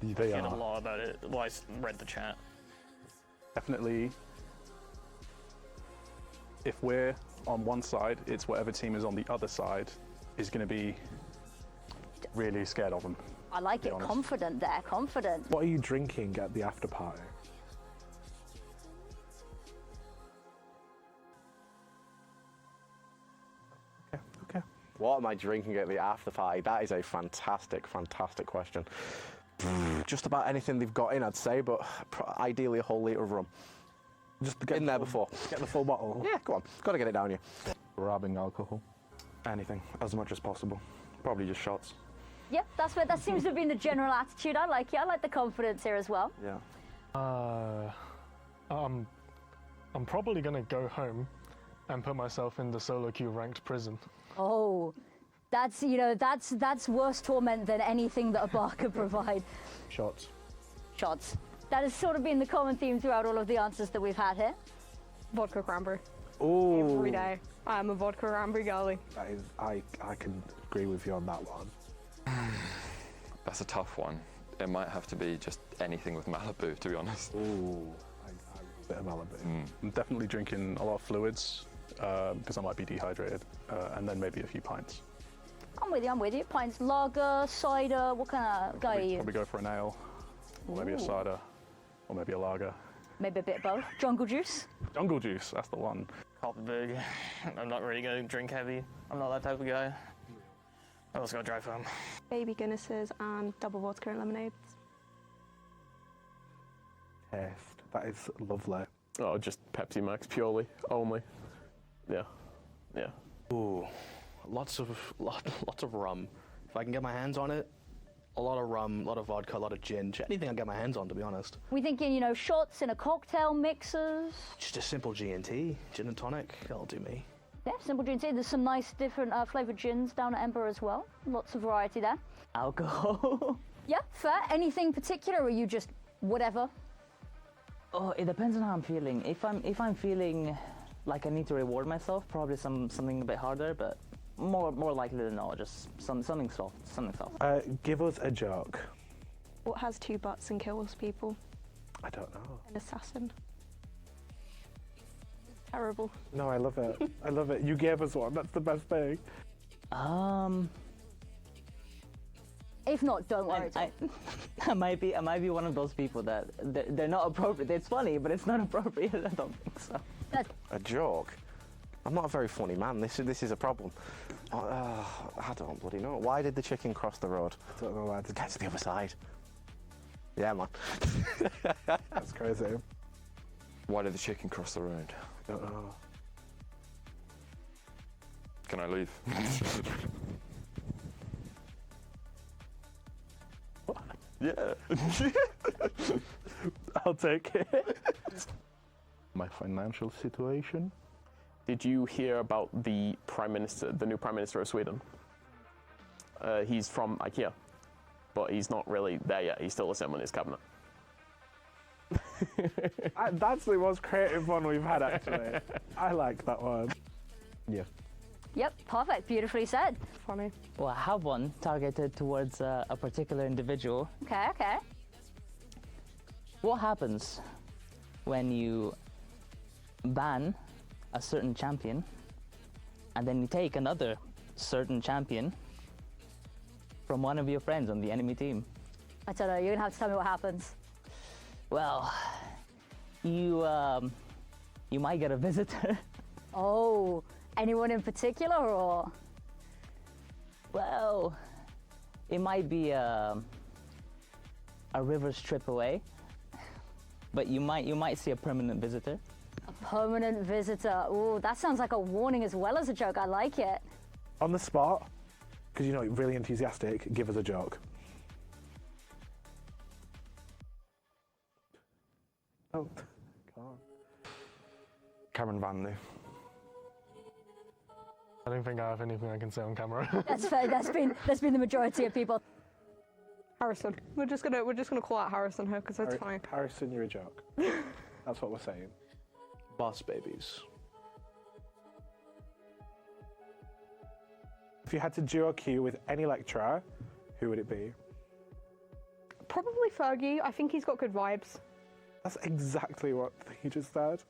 They I've heard a are. lot about it. Well, I read the chat. Definitely, if we're on one side, it's whatever team is on the other side is going to be really scared of them. I like it. honest. Confident there, confident. What are you drinking at the after party? What am I drinking at the after party? That is a fantastic, fantastic question. Just about anything they've got in, I'd say, but ideally a whole litre of rum. Just get in there before. Get the full bottle. Yeah, go on. Got to get it down here. Grabbing alcohol. Anything, as much as possible. Probably just shots. Yeah, that seems to have been the general attitude. I like it. I like the confidence here as well. Yeah. I'm probably gonna go home and put myself in the solo queue ranked prison. Oh, that's worse torment than anything that a bar could provide. Shots. Shots. That has sort of been the common theme throughout all of the answers that we've had here. Vodka cranberry. Oh. Every day. I'm a vodka cranberry girly. That is, I can agree with you on that one. That's a tough one. It might have to be just anything with Malibu, to be honest. Ooh, I a bit of Malibu. I'm definitely drinking a lot of fluids because I might be dehydrated, and then maybe a few pints. I'm with you. Pints, lager, cider. What kind of guy are you? Probably go for an ale, or maybe a Ooh. cider, or maybe a lager. Maybe a bit of both. Jungle juice. Jungle juice, that's the one. Koppenberg. I'm not really going to drink heavy. I'm not that type of guy. I was going to drive home. Baby Guinnesses and double vodka and lemonades. Taste. That is lovely. Oh, just Pepsi Max purely, only. Yeah, yeah. Ooh, lots of rum. If I can get my hands on it, a lot of rum, a lot of vodka, a lot of gin. Anything I can get my hands on, to be honest. We thinking, shots in a cocktail, mixers. Just a simple G&T, gin and tonic. That'll do me. Yeah, simple G&T. There's some nice different flavoured gins down at Ember as well. Lots of variety there. Alcohol. Yeah, fair. Anything particular, or are you just whatever? Oh, it depends on how I'm feeling. If I'm feeling like I need to reward myself, probably something a bit harder, but more likely than not, just something soft. Give us a joke. What has two butts and kills people? I don't know. An assassin. Terrible. No, I love it. I love it. You gave us one. That's the best thing. If not, don't worry. I might be one of those people that they're not appropriate. It's funny, but it's not appropriate. I don't think so. A joke? I'm not a very funny man. This is a problem. I don't bloody know. Why did the chicken cross the road? I don't know why. To get to the other side. Yeah, man. That's crazy. Why did the chicken cross the road? I don't know. Can I leave? Yeah. I'll take it. My financial situation. Did you hear about the Prime Minister, the new Prime Minister of Sweden? He's from IKEA, but he's not really there yet. He's still assembling his cabinet. That's the most creative one we've had, actually. I like that one. Yeah. Yep, perfect. Beautifully said. Funny. Well, I have one targeted towards a particular individual. Okay. What happens when you ban a certain champion and then you take another certain champion from one of your friends on the enemy team. I don't know. You're gonna have to tell me what happens. Well, you might get a visitor. Oh, anyone in particular, or? Well, it might be a river's trip away, but you might see a permanent visitor. A permanent visitor. Ooh, that sounds like a warning as well as a joke. I like it. On the spot, because you know, really enthusiastic, give us a joke. Oh, come on. Cameron Vanley. I don't think I have anything I can say on camera. That's fair. That's been the majority of people. Harrison. We're just gonna call out Harrison here because that's fine. Harrison, you're a joke. That's what we're saying. Boss babies. If you had to duo queue with any lecturer, who would it be? Probably Fergie. I think he's got good vibes. That's exactly what he just said.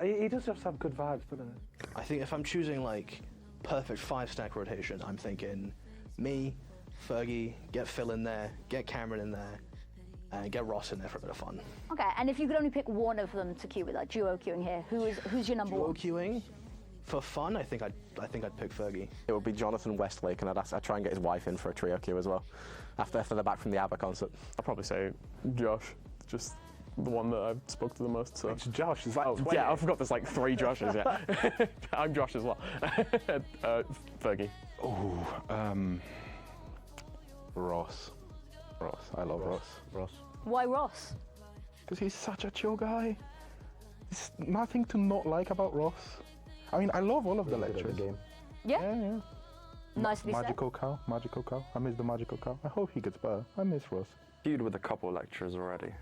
He does just have good vibes, doesn't he? I think if I'm choosing like perfect 5-stack rotation, I'm thinking me, Fergie, get Phil in there, get Cameron in there, and get Ross in there for a bit of fun. Okay, and if you could only pick one of them to queue with, like duo queuing here, who's your number Duo one? queuing? For fun, I think I'd pick Fergie. It would be Jonathan Westlake, and I'd try and get his wife in for a trio queue as well. After they're back from the ABBA concert. I'll probably say Josh, just the one that I've spoke to the most. So. It's Josh. It's like 20. Yeah, I forgot there's like 3 Joshes. Yeah, I'm Josh as well. Fergie. Oh, Ross. I love Ross. Why Ross? Because he's such a chill guy. There's nothing to not like about Ross. I mean, I love all of the lectures. Yeah. Nicely said. Magical cow. I miss the magical cow. I hope he gets better. I miss Ross. Queued with a couple lecturers already.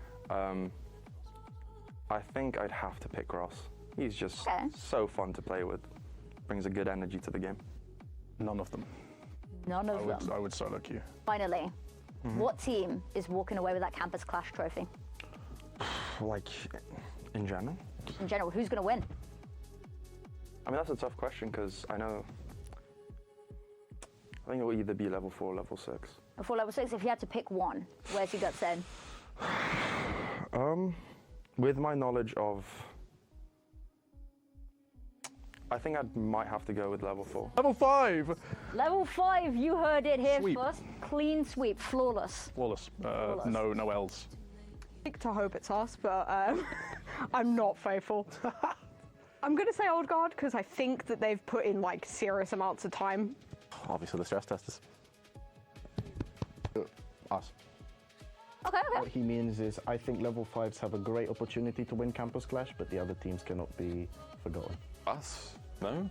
I think I'd have to pick Ross. He's just so fun to play with. Brings a good energy to the game. None of them. None of them. I would solo queue. Finally, what team is walking away with that Campus Clash trophy? Like, in general? In general, who's going to win? I mean, that's a tough question because I think it will either be level 4 or level 6. Before level 6, if you had to pick one, where's your gut saying? With my knowledge of, I think I might have to go with level 4. Level 5! Level 5, you heard it here Sweep. first. Clean sweep, flawless. Flawless. No L's. I like to hope it's us, but I'm not faithful. I'm going to say Old Guard because I think that they've put in like serious amounts of time. Obviously, the stress testers. Us. Okay. What he means is, I think level 5s have a great opportunity to win Campus Clash, but the other teams cannot be forgotten. Us? No.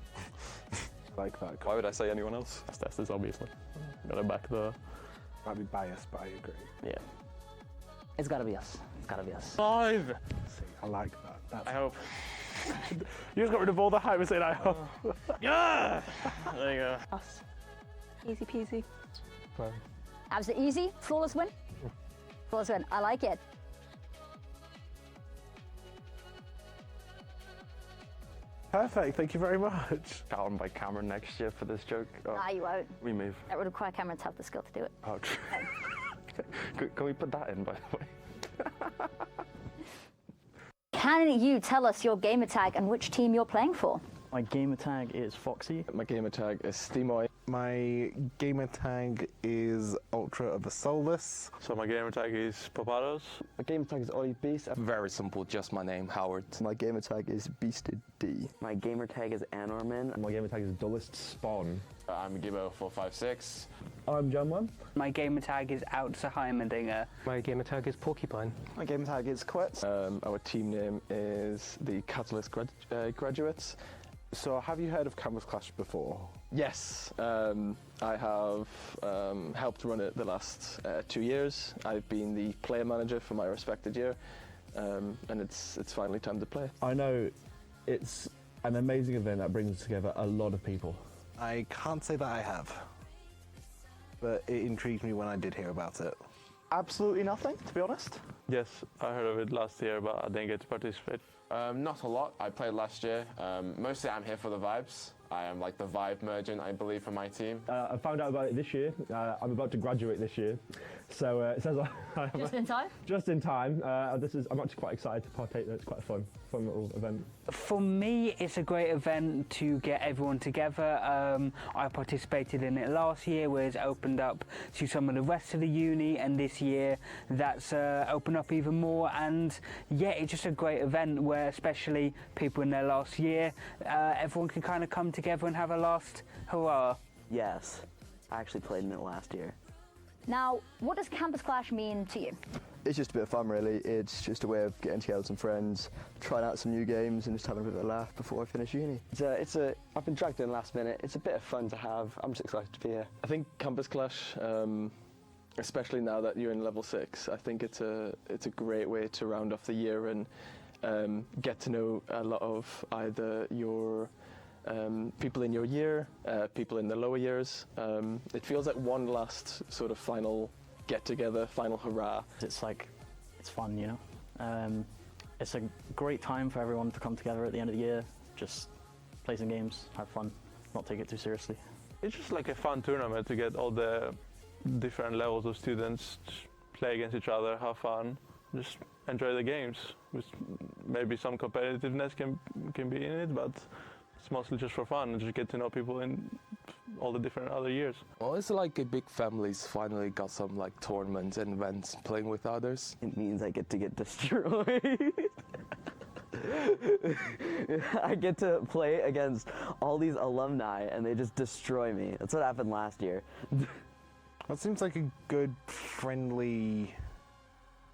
Like that. Why would I say anyone else? Testers, obviously. Gotta back the. Might be biased, but I agree. Yeah. It's gotta be us. It's gotta be us. 5. See, I like that. I hope. You just got rid of all the hype and said, I hope. Yeah! There you go. Us. Easy peasy. Absolutely easy, flawless win. Flawless win, I like it. Perfect, thank you very much. Challenged by Cameron next year for this joke. Oh, Nah, you won't. we move. That would require Cameron to have the skill to do it. Oh, can we put that in, by the way? Can you tell us your gamer tag and which team you're playing for? My gamer tag is Foxy. My gamer tag is Steamoy. My gamer tag is Ultra of the Soulless. So my gamer tag is Papados. My gamer tag is Ollie Beast. Very simple, just my name, Howard. My gamer tag is Beasted D. My gamer tag is Anorman. My gamer tag is Dullest Spawn. I'm Gibbo456. I'm John One. My gamer tag is Outsaheimerdinger. My gamer tag is Porcupine. My gamer tag is Quetz. Our team name is the Catalyst Graduates. So, have you heard of Campus Clash before? Yes, I have helped run it the last 2 years. I've been the player manager for my respected year, and it's finally time to play. I know it's an amazing event that brings together a lot of people. I can't say that I have, but it intrigued me when I did hear about it. Absolutely nothing, to be honest. Yes, I heard of it last year, but I didn't get to participate. Not a lot. I played last year. Mostly I'm here for the vibes. I am like the vibe merchant, I believe, for my team. I found out about it this year. I'm about to graduate this year, so it says Just in time? Just in time. I'm actually quite excited to partake. It's quite a fun little event. For me, it's a great event to get everyone together. I participated in it last year, where it's opened up to some of the rest of the uni, and this year that's opened up even more. And yeah, it's just a great event where, especially people in their last year, everyone can kind of come together and have a last hurrah. Yes, I actually played in it last year. Now, what does Campus Clash mean to you? It's just a bit of fun, really. It's just a way of getting together with some friends, trying out some new games, and just having a bit of a laugh before I finish uni. I've been dragged in last minute. It's a bit of fun to have. I'm just excited to be here. I think Campus Clash, especially now that you're in level 6, I think it's a great way to round off the year and get to know a lot of either your people in your year, people in the lower years. It feels like one last sort of final get-together, final hurrah. It's fun, you know. It's a great time for everyone to come together at the end of the year, just play some games, have fun, not take it too seriously. It's just like a fun tournament to get all the different levels of students to play against each other, have fun, just enjoy the games. With maybe some competitiveness can be in it, but it's mostly just for fun and just get to know people in all the different other years. Well, it's like a big family's finally got some like tournaments and events playing with others. It means I get to get destroyed. I get to play against all these alumni and they just destroy me. That's what happened last year. That seems like a good, friendly,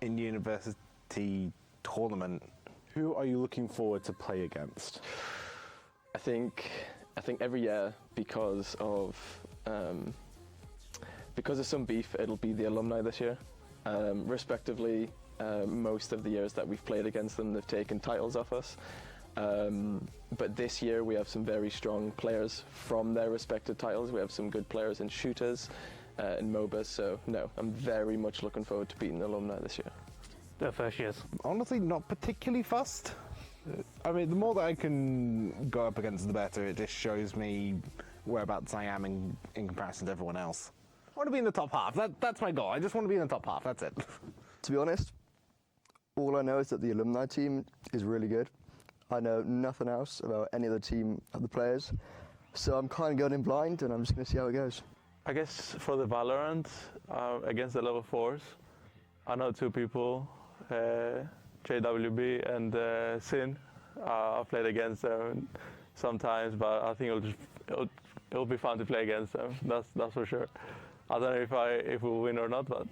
in-university tournament. Who are you looking forward to play against? I think every year, because of some beef, it'll be the alumni this year. Respectively, most of the years that we've played against them, they've taken titles off us. But this year we have some very strong players from their respective titles. We have some good players in shooters, in MOBAs. So no, I'm very much looking forward to beating the alumni this year. Their first years. Honestly, not particularly fussed. I mean, the more that I can go up against, the better. It just shows me whereabouts I am in comparison to everyone else. I want to be in the top half. That's my goal. I just want to be in the top half. That's it. To be honest, all I know is that the alumni team is really good. I know nothing else about any other team of the players, so I'm kind of going in blind, and I'm just going to see how it goes. I guess for the Valorant, against the level 4s, I know 2 people, JWB and Sin. I've played against them sometimes, but I think it'll be fun to play against them. That's for sure. I don't know if we'll win or not, but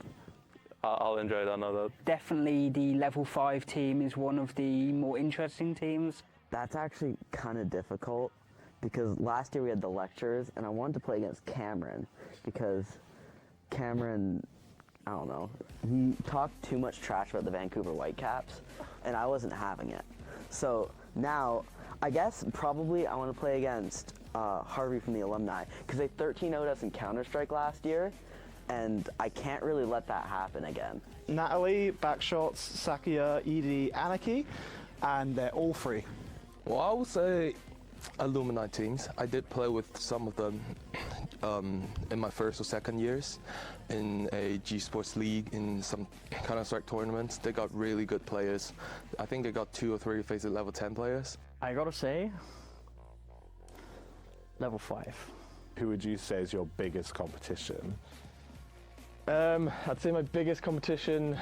I'll enjoy it. I know that. Definitely the level 5 team is one of the more interesting teams. That's actually kind of difficult because last year we had the lectures and I wanted to play against Cameron because Cameron, I don't know, he talked too much trash about the Vancouver Whitecaps and I wasn't having it. So now, I guess probably I want to play against Harvey from the alumni because they 13-0'd us in Counter-Strike last year and I can't really let that happen again. Natalie, Backshots, Sakia, Edie, Anarchy, and they're all free. Well, I would say alumni teams. I did play with some of them in my first or second years in a G Sports League, in some Counter-Strike tournaments. They got really good players. I think they got 2 or 3 facing level 10 players. I gotta say, level 5. Who would you say is your biggest competition? I'd say my biggest competition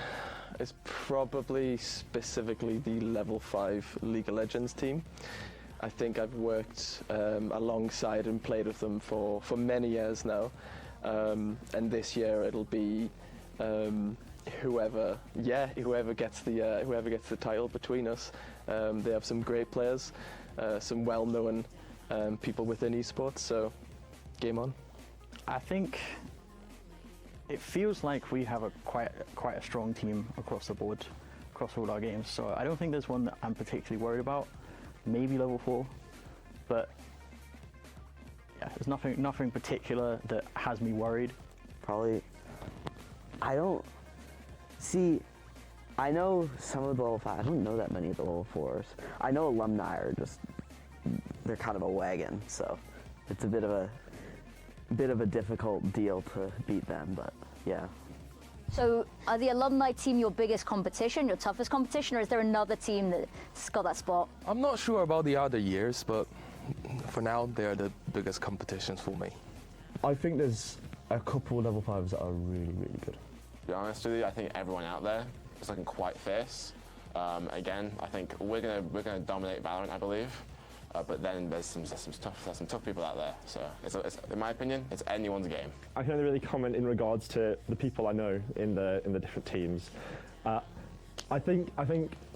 is probably specifically the level 5 League of Legends team. I think I've worked alongside and played with them for many years now, and this year it'll be whoever gets the title between us. They have some great players, some well-known people within esports. So, game on. I think it feels like we have quite a strong team across the board, across all our games. So I don't think there's one that I'm particularly worried about. Maybe level 4, but yeah, there's nothing particular that has me worried. Probably, I know some of the level 5. I don't know that many of the level 4s. I know alumni are just they're kind of a wagon, so it's a bit of a difficult deal to beat them, but yeah. So are the alumni team your biggest competition, your toughest competition, or is there another team that's got that spot? I'm not sure about the other years, but for now, they're the biggest competitions for me. I think there's a couple level 5s that are really, really good. To be honest with you, I think everyone out there is looking quite fierce. Again, I think we're gonna dominate Valorant, I believe. But then there's some tough people out there. So it's, in my opinion, it's anyone's game. I can only really comment in regards to the people I know in the different teams. I think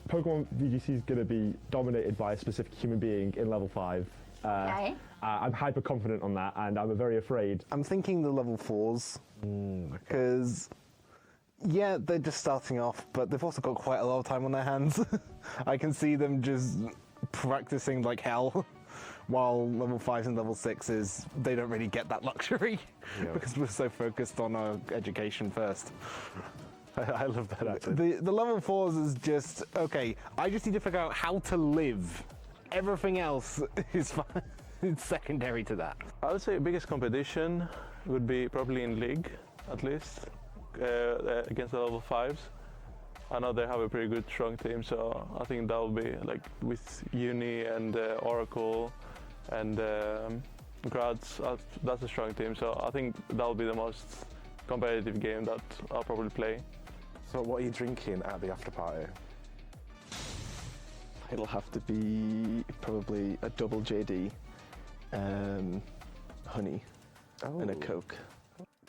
Pokemon VGC is going to be dominated by a specific human being in level 5. Okay. I'm hyper confident on that, and I'm very afraid. I'm thinking the level 4s, because yeah, they're just starting off, but they've also got quite a lot of time on their hands. I can see them just practicing like hell, while level 5s and level 6s, they don't really get that luxury because we're so focused on our education first. I love that actually. The level 4s is just, okay, I just need to figure out how to live. Everything else is fine. It's secondary to that. I would say the biggest competition would be probably in League, at least, against the level 5s. I know they have a pretty good, strong team, so I think that will be like with Uni and Oracle and Grads. That's a strong team, so I think that will be the most competitive game that I'll probably play. So what are you drinking at the after party? It'll have to be probably a double JD, honey, and a Coke.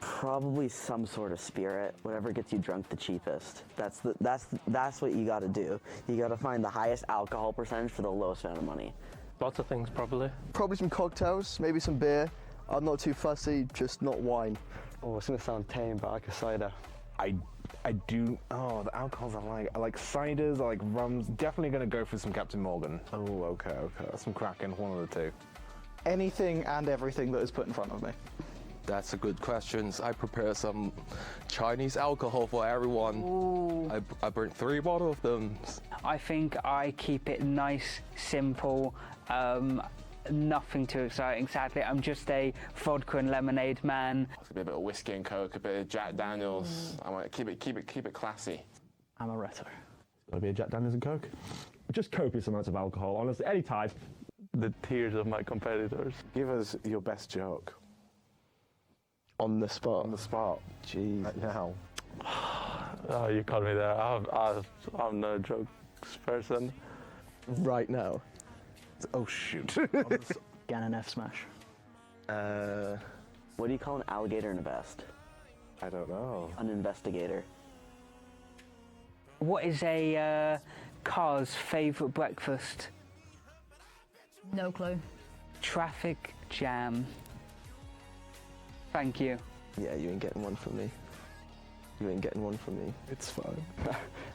Probably some sort of spirit, whatever gets you drunk the cheapest. That's what you got to do. You got to find the highest alcohol percentage for the lowest amount of money. Lots of things, probably. Probably some cocktails, maybe some beer. I'm not too fussy, just not wine. Oh, it's gonna sound tame, but I like a cider. I do. Oh, the alcohols I like ciders, I like rums. Definitely gonna go for some Captain Morgan. Oh, okay. Some Kraken, one of the two. Anything and everything that is put in front of me. That's a good question. I prepare some Chinese alcohol for everyone. Ooh. I burnt 3 bottles of them. I think I keep it nice, simple, nothing too exciting. Sadly, I'm just a vodka and lemonade man. It's gonna be a bit of whiskey and Coke, a bit of Jack Daniels. I want to keep it classy. Amaretto. It's got to be a Jack Daniels and Coke. Just copious amounts of alcohol, honestly, any type. The tears of my competitors. Give us your best joke. On the spot? On the spot. Jeez. Right now. Oh, you caught me there. I'm no jokes person. Right now? Oh, shoot. Ganon F smash. What do you call an alligator in a vest? I don't know. An investigator. What is a car's favourite breakfast? No clue. Traffic jam. Thank you. Yeah, you ain't getting one from me. You ain't getting one from me. It's fine.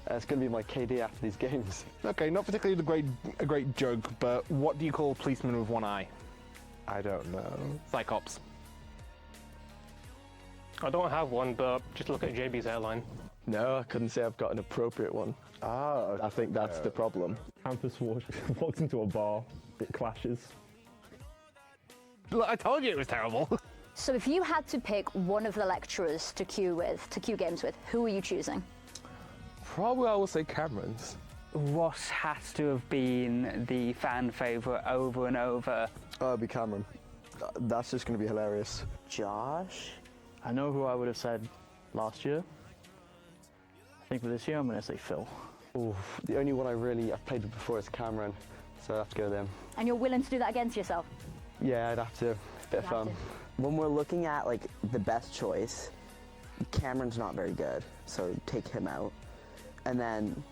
It's going to be my KD after these games. Okay, not particularly a great joke, but what do you call a policeman with one eye? I don't know. Cyclops. I don't have one, but just look at JB's airline. No, I couldn't say I've got an appropriate one. Ah, I think that's the problem. Campus walks into a bar, it clashes. Look, I told you it was terrible. So if you had to pick one of the lecturers to queue games with, who are you choosing? Probably I would say Cameron's. Ross has to have been the fan favourite over and over. Oh, it'd be Cameron. That's just going to be hilarious. Josh? I know who I would have said last year. I think for this year I'm going to say Phil. Ooh, the only one I've played with before is Cameron, so I have to go with him. And you're willing to do that against yourself? Yeah, I'd have to. Bit of fun. When we're looking at like the best choice, Cameron's not very good, so take him out. And then,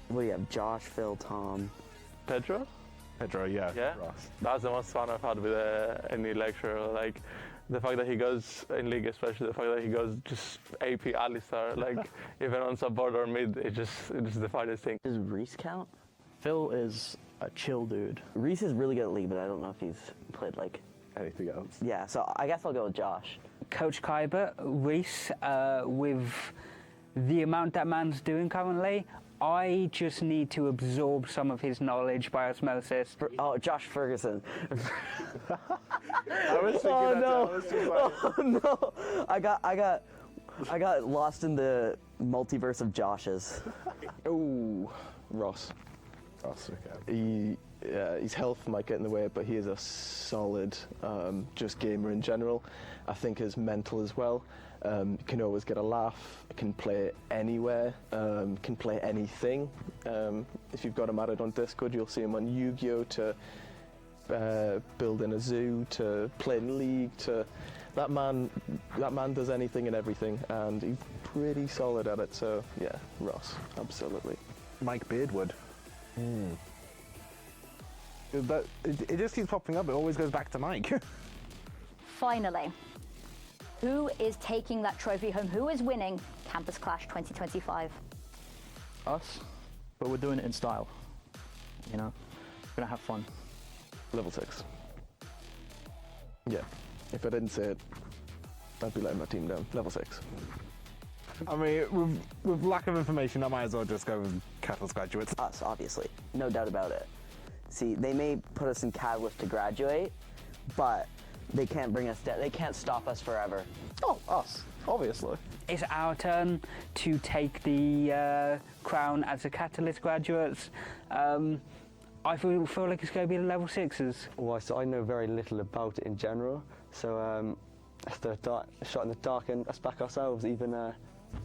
what do you have? Josh, Phil, Tom. Pedro? Pedro, yeah. Yeah? That's the most fun I've had with any lecturer. Like, the fact that he goes, in League especially, the fact that he goes just AP Alistar, like, even on support or mid, it's just the finest thing. Does Reese count? Phil is a chill dude. Reese is really good at League, but I don't know if he's played, like... anything else. Yeah, so I guess I'll go with Josh. Coach Kyber, Reese, with the amount that man's doing currently, I just need to absorb some of his knowledge by osmosis. Oh, Josh Ferguson. I was thinking Oh that. no! I was just like, Oh no! I got lost in the multiverse of Joshes. Ooh, Ross. Ross, okay. His health might get in the way, but he is a solid just gamer in general. I think his mental as well. Can always get a laugh, can play anywhere, can play anything. If you've got him added on Discord, you'll see him on Yu-Gi-Oh! To building a zoo, to playing League, to that man does anything and everything, and he's pretty solid at it. So yeah, Ross, absolutely. Mike Beardwood. It just keeps popping up. It always goes back to Mike. Finally, who is taking that trophy home? Who is winning Campus Clash 2025? Us, but we're doing it in style. You know, we're gonna have fun. Level 6. Yeah, if I didn't say it, I'd be letting my team down. Level 6. I mean, with lack of information, I might as well just go with Catalyst graduates. Us, obviously. No doubt about it. See, they may put us in Catalyst to graduate, but they can't bring us down. They can't stop us forever. Oh, us, obviously. It's our turn to take the crown as a Catalyst graduates. I feel like it's going to be the level 6s. Well, so I know very little about it in general, so let's do a shot in the dark and let's back ourselves, even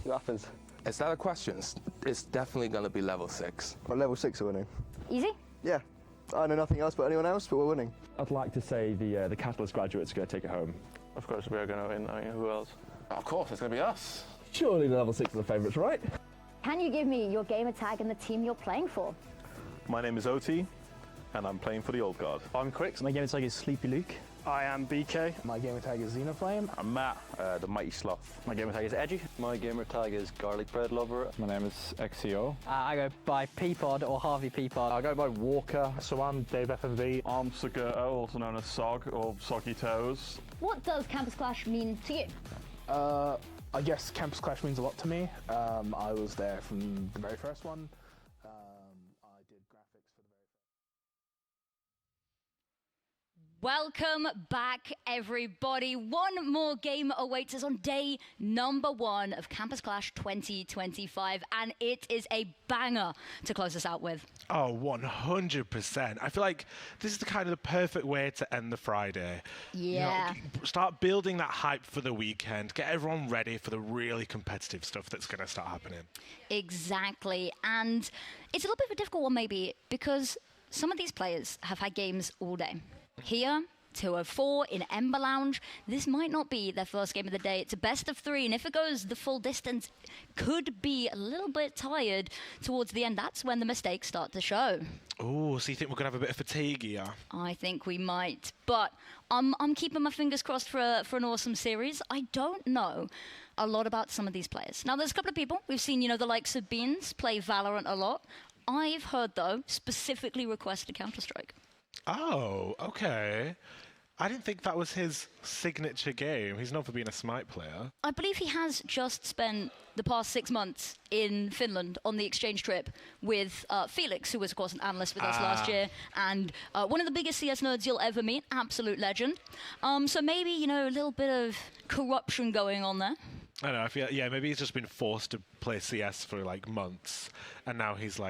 see what happens. Is that a question? It's definitely going to be level 6. Well, level 6 are winning. Easy? Yeah. I know nothing else but anyone else, but we're winning. I'd like to say the Catalyst graduates are going to take it home. Of course, we are going to win. I mean, who else? Of course, it's going to be us. Surely the level 6 are the favourites, right? Can you give me your gamer tag and the team you're playing for? My name is OT, and I'm playing for the Old Guard. I'm Crix. My gamer tag is Sleepy Luke. I am BK. My gamer tag is Xenoflame. I'm Matt, the Mighty Sloth. My gamer tag is Edgy. My gamer tag is Garlic Bread Lover. My name is XCO. I go by Peapod or Harvey Peapod. I go by Walker. So I'm Dave FMV. I'm Sugurto, also known as Sog or Soggy Toes. What does Campus Clash mean to you? I guess Campus Clash means a lot to me. I was there from the very first one. I did graphics for the very first. Welcome back, everybody. One more game awaits us on day number 1 of Campus Clash 2025, and it is a banger to close us out with. Oh, 100%. I feel like this is the perfect way to end the Friday. Yeah. You know, start building that hype for the weekend, get everyone ready for the really competitive stuff that's going to start happening. Exactly. And it's a little bit of a difficult one, maybe, because some of these players have had games all day. Here, 204 in Ember Lounge. This might not be their first game of the day. It's a best of 3, and if it goes the full distance, could be a little bit tired towards the end. That's when the mistakes start to show. Oh, so you think we're going to have a bit of fatigue here? I think we might, but I'm keeping my fingers crossed for an awesome series. I don't know a lot about some of these players. Now, there's a couple of people. We've seen, the likes of Beans play Valorant a lot. I've heard, though, specifically requested Counter-Strike. Oh, okay. I didn't think that was his signature game. He's known for being a Smite player. I believe he has just spent the past 6 months in Finland on the exchange trip with Felix, who was, of course, an analyst with us last year, and one of the biggest CS nerds you'll ever meet, absolute legend. So maybe, a little bit of corruption going on there. I don't know, I feel, maybe he's just been forced to play CS for, months, and now he's,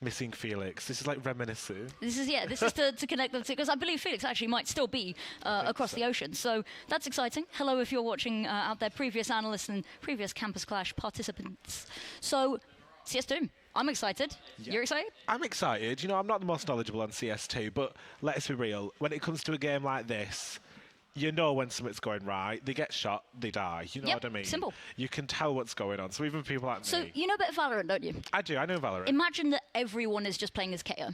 missing Felix. This is reminiscing. This is to connect them to, because I believe Felix actually might still be across the ocean. So that's exciting. Hello if you're watching out there, previous analysts and previous Campus Clash participants. So CS2, I'm excited. Yeah. You're excited? I'm excited. I'm not the most knowledgeable on CS2, but let's be real. When it comes to a game like this, you know when something's going right. They get shot, they die. You know what I mean? Simple. You can tell what's going on. So even people like me. So you know a bit of Valorant, don't you? I do. I know Valorant. Imagine that everyone is just playing as KO.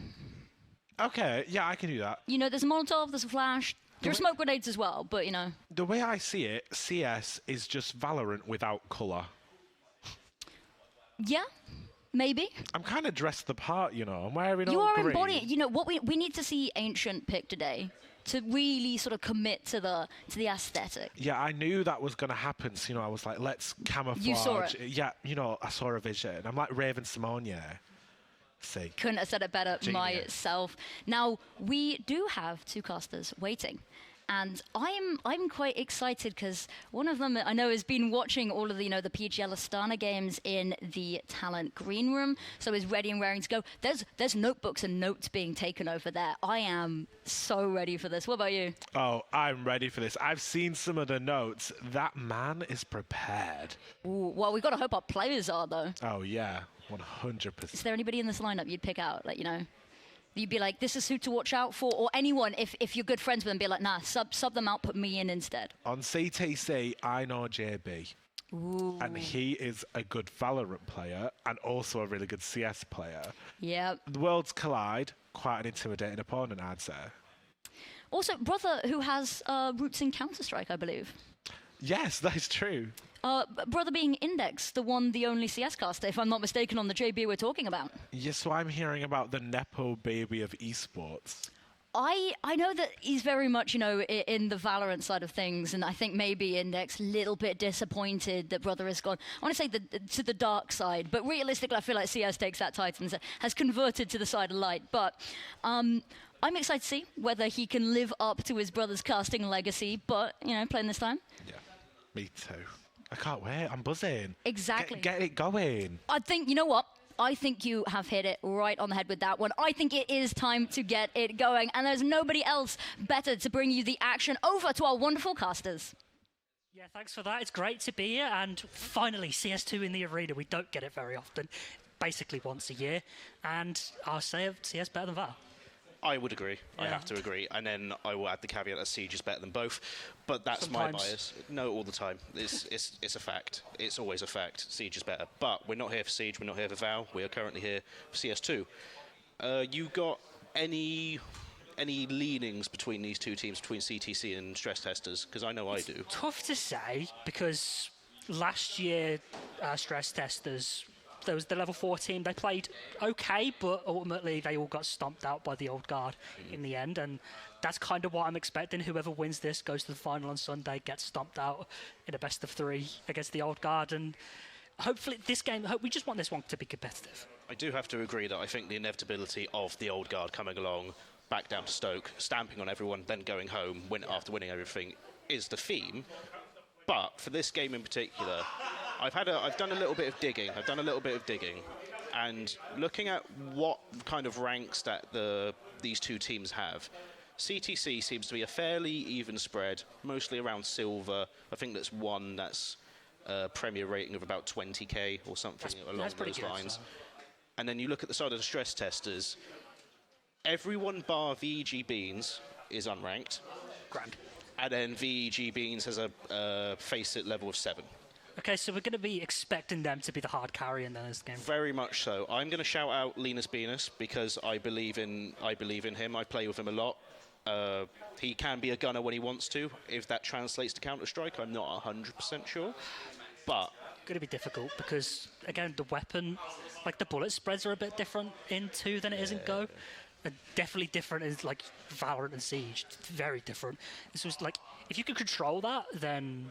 Okay. Yeah, I can do that. There's a Molotov, there's a flash. There are smoke grenades as well, but The way I see it, CS is just Valorant without colour. Yeah. Maybe. I'm kind of dressed the part, I'm wearing all green. You are embodying. What we need to see Ancient pick today to really sort of commit to the aesthetic. Yeah, I knew that was going to happen. So, I was like, let's camouflage. You saw it. Yeah, I saw a vision. I'm like Raven Simone, yeah. See. Couldn't have said it better Genius. myself. Now, we do have 2 casters waiting. And I'm quite excited because one of them I know has been watching all of the the PGL Astana games in the talent green room, so is ready and raring to go. There's notebooks and notes being taken over there. I am so ready for this. What about you? Oh, I'm ready for this. I've seen some of the notes. That man is prepared. Ooh, well, we've got to hope our players are though. Oh yeah, 100%. Is there anybody in this lineup you'd pick out? Like you'd be like, this is who to watch out for, or anyone if you're good friends with them, be like, nah, sub them out, put me in instead. On CTC, I know JB. Ooh. And he is a good Valorant player and also a really good CS player. Yeah. The worlds collide, quite an intimidating opponent, I'd say. Also, brother who has roots in Counter-Strike, I believe. Yes, that is true. Brother being Index, the only CS caster, if I'm not mistaken, on the JB we're talking about. Yes, so I'm hearing about the Nepo baby of esports. I know that he's very much, in the Valorant side of things, and I think maybe Index a little bit disappointed that Brother has gone, I want to say to the dark side, but realistically I feel like CS takes that title and has converted to the side of light. But I'm excited to see whether he can live up to his brother's casting legacy, but, playing this time. Yeah, me too. I can't wait. I'm buzzing. Exactly. Get it going. I think, you know what? I think you have hit it right on the head with that one. I think it is time to get it going, and there's nobody else better to bring you the action. Over to our wonderful casters. Yeah, thanks for that. It's great to be here, and finally, CS2 in the arena. We don't get it very often, basically once a year, and I'll say CS better than Val. I would agree. I Yeah. have to agree. And then I will add the caveat that Siege is better than both. But that's Sometimes. my bias. No, all the time. It's a fact. It's always a fact. Siege is better. But we're not here for Siege. We're not here for Val. We are currently here for CS2. You got any leanings between these two teams, between CTC and Stress Testers? Because I know I do. Tough to say, because last year, Stress Testers, there was the level 4 team. They played okay, but ultimately they all got stomped out by the old guard in the end, and that's kind of what I'm expecting. Whoever wins this goes to the final on Sunday, gets stomped out in a best of 3 against the old guard, and hopefully this game, we just want this one to be competitive. I do have to agree that I think the inevitability of the old guard coming along, back down to Stoke, stamping on everyone, then going home, after winning everything, is the theme. But for this game in particular, I've done a little bit of digging. And looking at what kind of ranks that these two teams have, CTC seems to be a fairly even spread, mostly around silver. I think that's one that's a Premier rating of about 20k or something along those lines. And then you look at the side of the Stress Testers, everyone bar VEG Beans is unranked. Grand. And then VEG Beans has a face-it level of 7. Okay, so we're going to be expecting them to be the hard carry in this game. Very much so. I'm going to shout out Linus Beanus because I believe in him. I play with him a lot. He can be a gunner when he wants to. If that translates to Counter-Strike, I'm not 100% sure. But Going to be difficult because, again, the weapon, like the bullet spreads are a bit different in 2 than it is in Go. Definitely different in like Valorant and Siege. Very different. This was like, if you can control that, then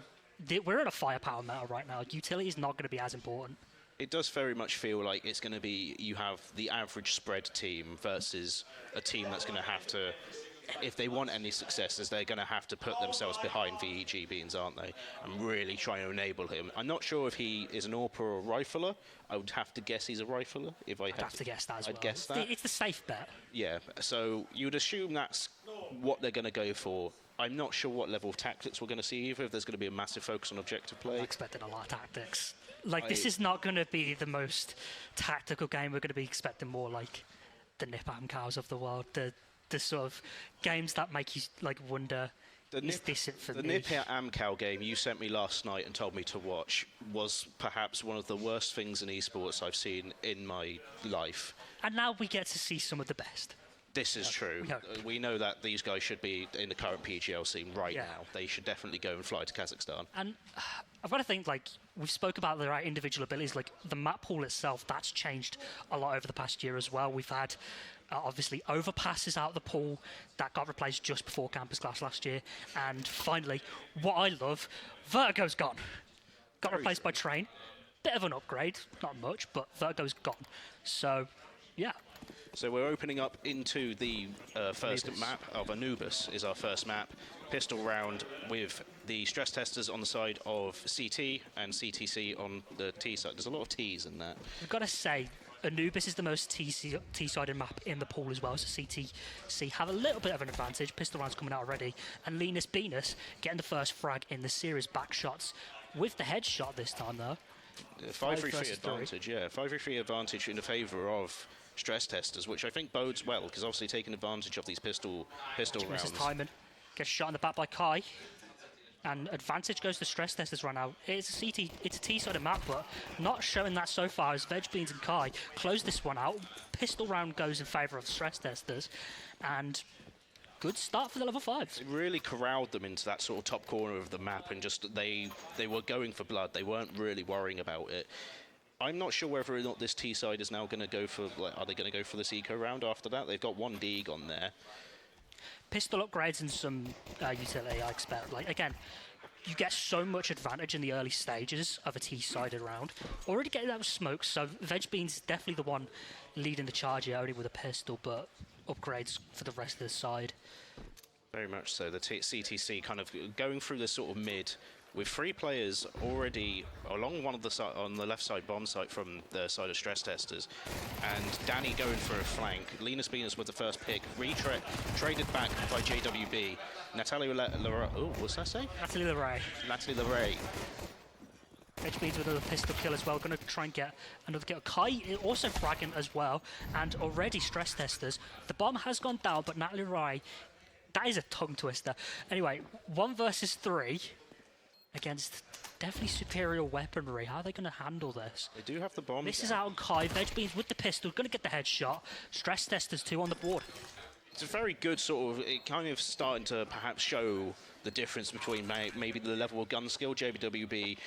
we're in a firepower meta right now. Utility is not going to be as important. it does very much feel like it's going to be, you have the average spread team versus a team that's going to have to, if they want any successes, they're going to have to put themselves behind VEG Beans, aren't they? And really try to enable him. I'm not sure if he is an AWP or a rifler. I would have to guess he's a rifler. If I'd have to guess that as well. I'd guess that. It's the safe bet. Yeah, so you would assume that's what they're going to go for. I'm not sure what level of tactics we're going to see either, if there's going to be a massive focus on objective play. I'm expecting a lot of tactics. Like, this is not going to be the most tactical game. We're going to be expecting more like the Nip Amcows of the world, the sort of games that make you like wonder, is this it for me? The Nip Amcow game you sent me last night and told me to watch was perhaps one of the worst things in esports I've seen in my life. And now we get to see some of the best. This is true. We know that these guys should be in the current PGL scene right now. They should definitely go and fly to Kazakhstan. And I've got to think, like, we spoke about the right individual abilities, like the map pool itself, that's changed a lot over the past year as well. We've had obviously overpasses out the pool that got replaced just before Campus Clash last year. And finally, what I love, Vertigo's gone. Got replaced by Train. Bit of an upgrade, not much, but Vertigo's gone. So, yeah. So we're opening up into the first map of Anubis is our first map. Pistol round with the stress testers on the side of CT and CTC on the T side. There's a lot of T's in that. I've got to say, Anubis is the most T-sided map in the pool as well, so CTC have a little bit of an advantage. Pistol round's coming out already, and Linus Venus getting the first frag in the series back shots with the headshot this time, though. 5-3-3 advantage, yeah. 5-3-3 advantage in the favour of stress testers, which I think bodes well, because obviously taking advantage of these pistol rounds. Timing. Gets shot in the back by Kai. And advantage goes to stress testers right now. It's a T-sided map, but not showing that so far as VegBeans and Kai close this one out. Pistol round goes in favour of stress testers. And good start for the level 5. It really corralled them into that sort of top corner of the map, and just they were going for blood. They weren't really worrying about it. I'm not sure whether or not this T side is now going to go for, like, are they going to go for this eco round after that? They've got one Deeg on there. Pistol upgrades and some utility, I expect. Like, again, you get so much advantage in the early stages of a T-sided round. Already getting that with smokes, so VegBeans is definitely the one leading the charge here, only with a pistol, but upgrades for the rest of the side. Very much so. The CTC kind of going through this sort of mid with 3 players already along one of the on the left side bomb site from the side of stress testers, and Danny going for a flank. Linus Venus with the first pick, traded back by JWB. Natalie LeRae. Oh, what's that say? Natalie LeRae. Natalie LeRae. VegBeans with another pistol kill as well. Going to try and get another kill. Kai also fragging as well, and already stress testers. The bomb has gone down, but Natalie LeRae, that is a tongue twister. Anyway, 1 versus 3. Against definitely superior weaponry. How are they going to handle this? They do have the bomb. This is out on Kai. VegBeans with the pistol, going to get the headshot. Stress testers 2 on the board. It's a very good sort of, it kind of starting to perhaps show the difference between maybe the level of gun skill, JWB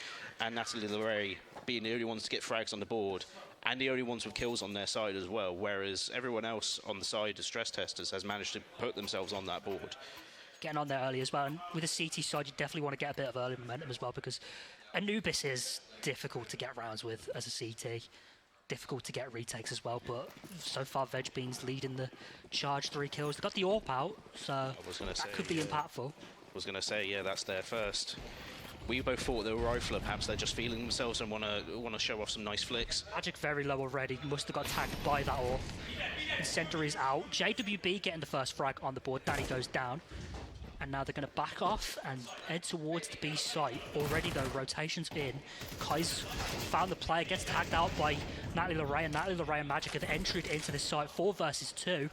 and Natalie LeRae being the only ones to get frags on the board, and the only ones with kills on their side as well, whereas everyone else on the side of stress testers has managed to put themselves on that board. Getting on there early as well, and with the CT side you definitely want to get a bit of early momentum as well, because Anubis is difficult to get rounds with as a CT, difficult to get retakes as well, but so far VegBeans leading the charge, 3 kills. They've got the AWP out, so that could be impactful. I was going to say, yeah, that's their first. We both thought they were rifler, perhaps they're just feeling themselves and want to show off some nice flicks. Magic very low already, must have got tagged by that AWP. Incendiary's out, JWB getting the first frag on the board, Danny goes down. And now they're going to back off and head towards the B site. Already though, rotations in. Kai's found the player, gets tagged out by Natalie LeRae, and Natalie LeRae and Magic have entered into this site. 4 versus 2.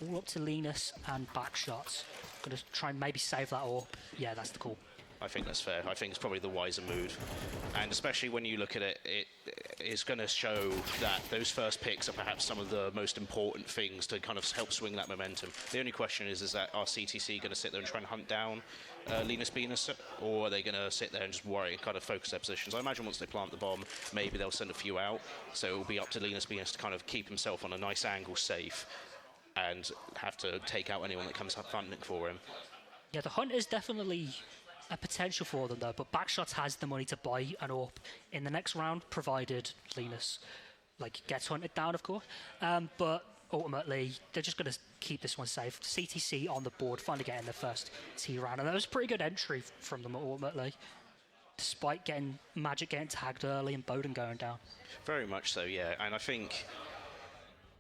All up to Linus and back shots. Going to try and maybe save that AWP. Yeah, that's the call. I think that's fair. I think it's probably the wiser move. And especially when you look at it, it is going to show that those first picks are perhaps some of the most important things to kind of help swing that momentum. The only question is that are CTC going to sit there and try and hunt down Linus Venus, or are they going to sit there and just worry and kind of focus their positions? I imagine once they plant the bomb, maybe they'll send a few out. So it will be up to Linus Venus to kind of keep himself on a nice angle safe and have to take out anyone that comes up hunting for him. Yeah, the hunt is definitely a potential for them though, but Backshots has the money to buy an AWP in the next round, provided Linus gets hunted down, of course. But ultimately, they're just going to keep this one safe. CTC on the board, finally getting their first T round, and that was a pretty good entry from them ultimately, despite Magic getting tagged early and Bowden going down. Very much so, yeah, and I think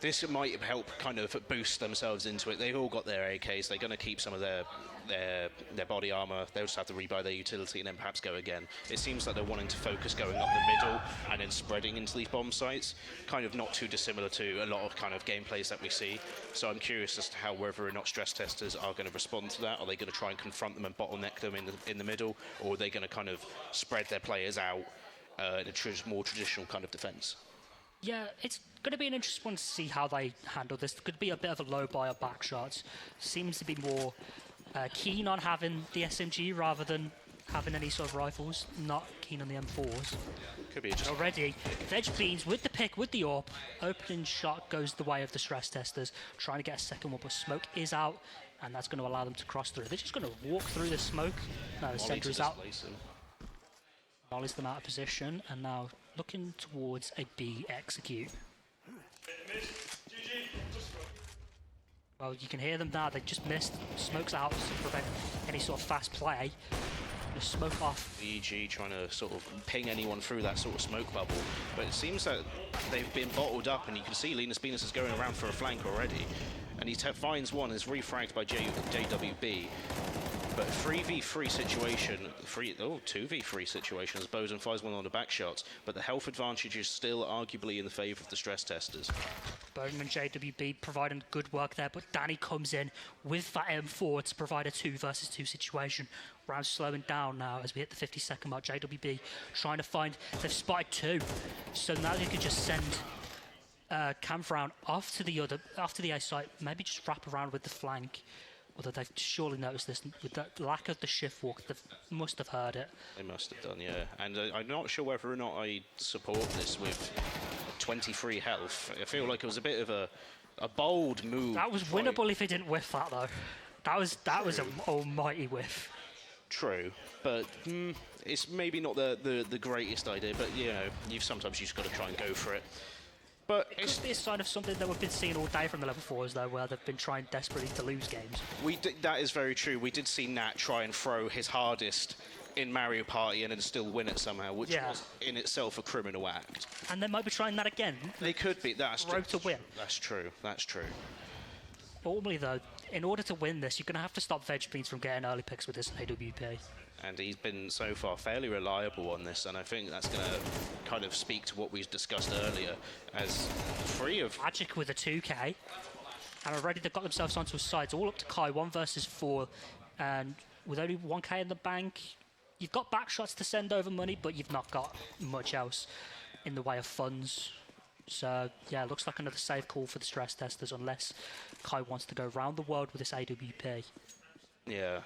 this might help kind of boost themselves into it. They've all got their AKs. They're going to keep some of their body armor. They'll just have to rebuy their utility and then perhaps go again. It seems like they're wanting to focus going up the middle and then spreading into these bomb sites. Kind of not too dissimilar to a lot of kind of gameplays that we see. So I'm curious as to how whether or not stress testers are going to respond to that. Are they going to try and confront them and bottleneck them in the middle, or are they going to kind of spread their players out in a more traditional kind of defense? Yeah, it's going to be an interesting one to see how they handle this. It could be a bit of a low buy of back shots. Seems to be more keen on having the SMG rather than having any sort of rifles, not keen on the M4s. Could be just already. Vegbeans with the pick, with the AWP. Opening shot goes the way of the stress testers, trying to get a second one, but smoke is out, and that's going to allow them to cross through. They're just going to walk through the smoke. No, the center is out. Mollies them out of position, and now looking towards a B execute. Well, you can hear them now. They just missed. Smoke's out to prevent any sort of fast play. Just smoke off. VG trying to sort of ping anyone through that sort of smoke bubble. But it seems that they've been bottled up, and you can see Linus Venus is going around for a flank already. And he finds one, is refragged by JWB. But 3v3 situation, 2v3 situation as Bowden fires one on the back shots, but the health advantage is still arguably in the favour of the stress testers. Bowden and JWB providing good work there, but Danny comes in with that M4 to provide a 2 versus 2 situation. Round slowing down now as we hit the 50-second mark. JWB trying to find, they've spotted 2, so now they could just send Camfrown off to the A site, maybe just wrap around with the flank. Although they've surely noticed this, with the lack of the shift walk, they must have heard it. They must have done, yeah. And I'm not sure whether or not I support this with 23 health. I feel like it was a bit of a bold move. That was winnable if he didn't whiff that, though. That was an almighty whiff. True, but it's maybe not the greatest idea, but, you know, sometimes you've just got to try and go for it. But it could be a sign of something that we've been seeing all day from the level 4s, though, where they've been trying desperately to lose games. That is very true. We did see Nat try and throw his hardest in Mario Party and then still win it somehow, which was in itself a criminal act. And they might be trying that again. They could be. That's road to win. That's true. That's true. Ultimately, though, in order to win this, you're going to have to stop Vegbeans from getting early picks with this AWP. And he's been so far fairly reliable on this, and I think that's going to kind of speak to what we discussed earlier as free of... Magic with a 2k, and already they've got themselves onto a side, all up to Kai, 1 versus 4, and with only 1k in the bank, you've got back shots to send over money, but you've not got much else in the way of funds. So, yeah, it looks like another safe call for the stress testers, unless Kai wants to go around the world with this AWP. Yeah,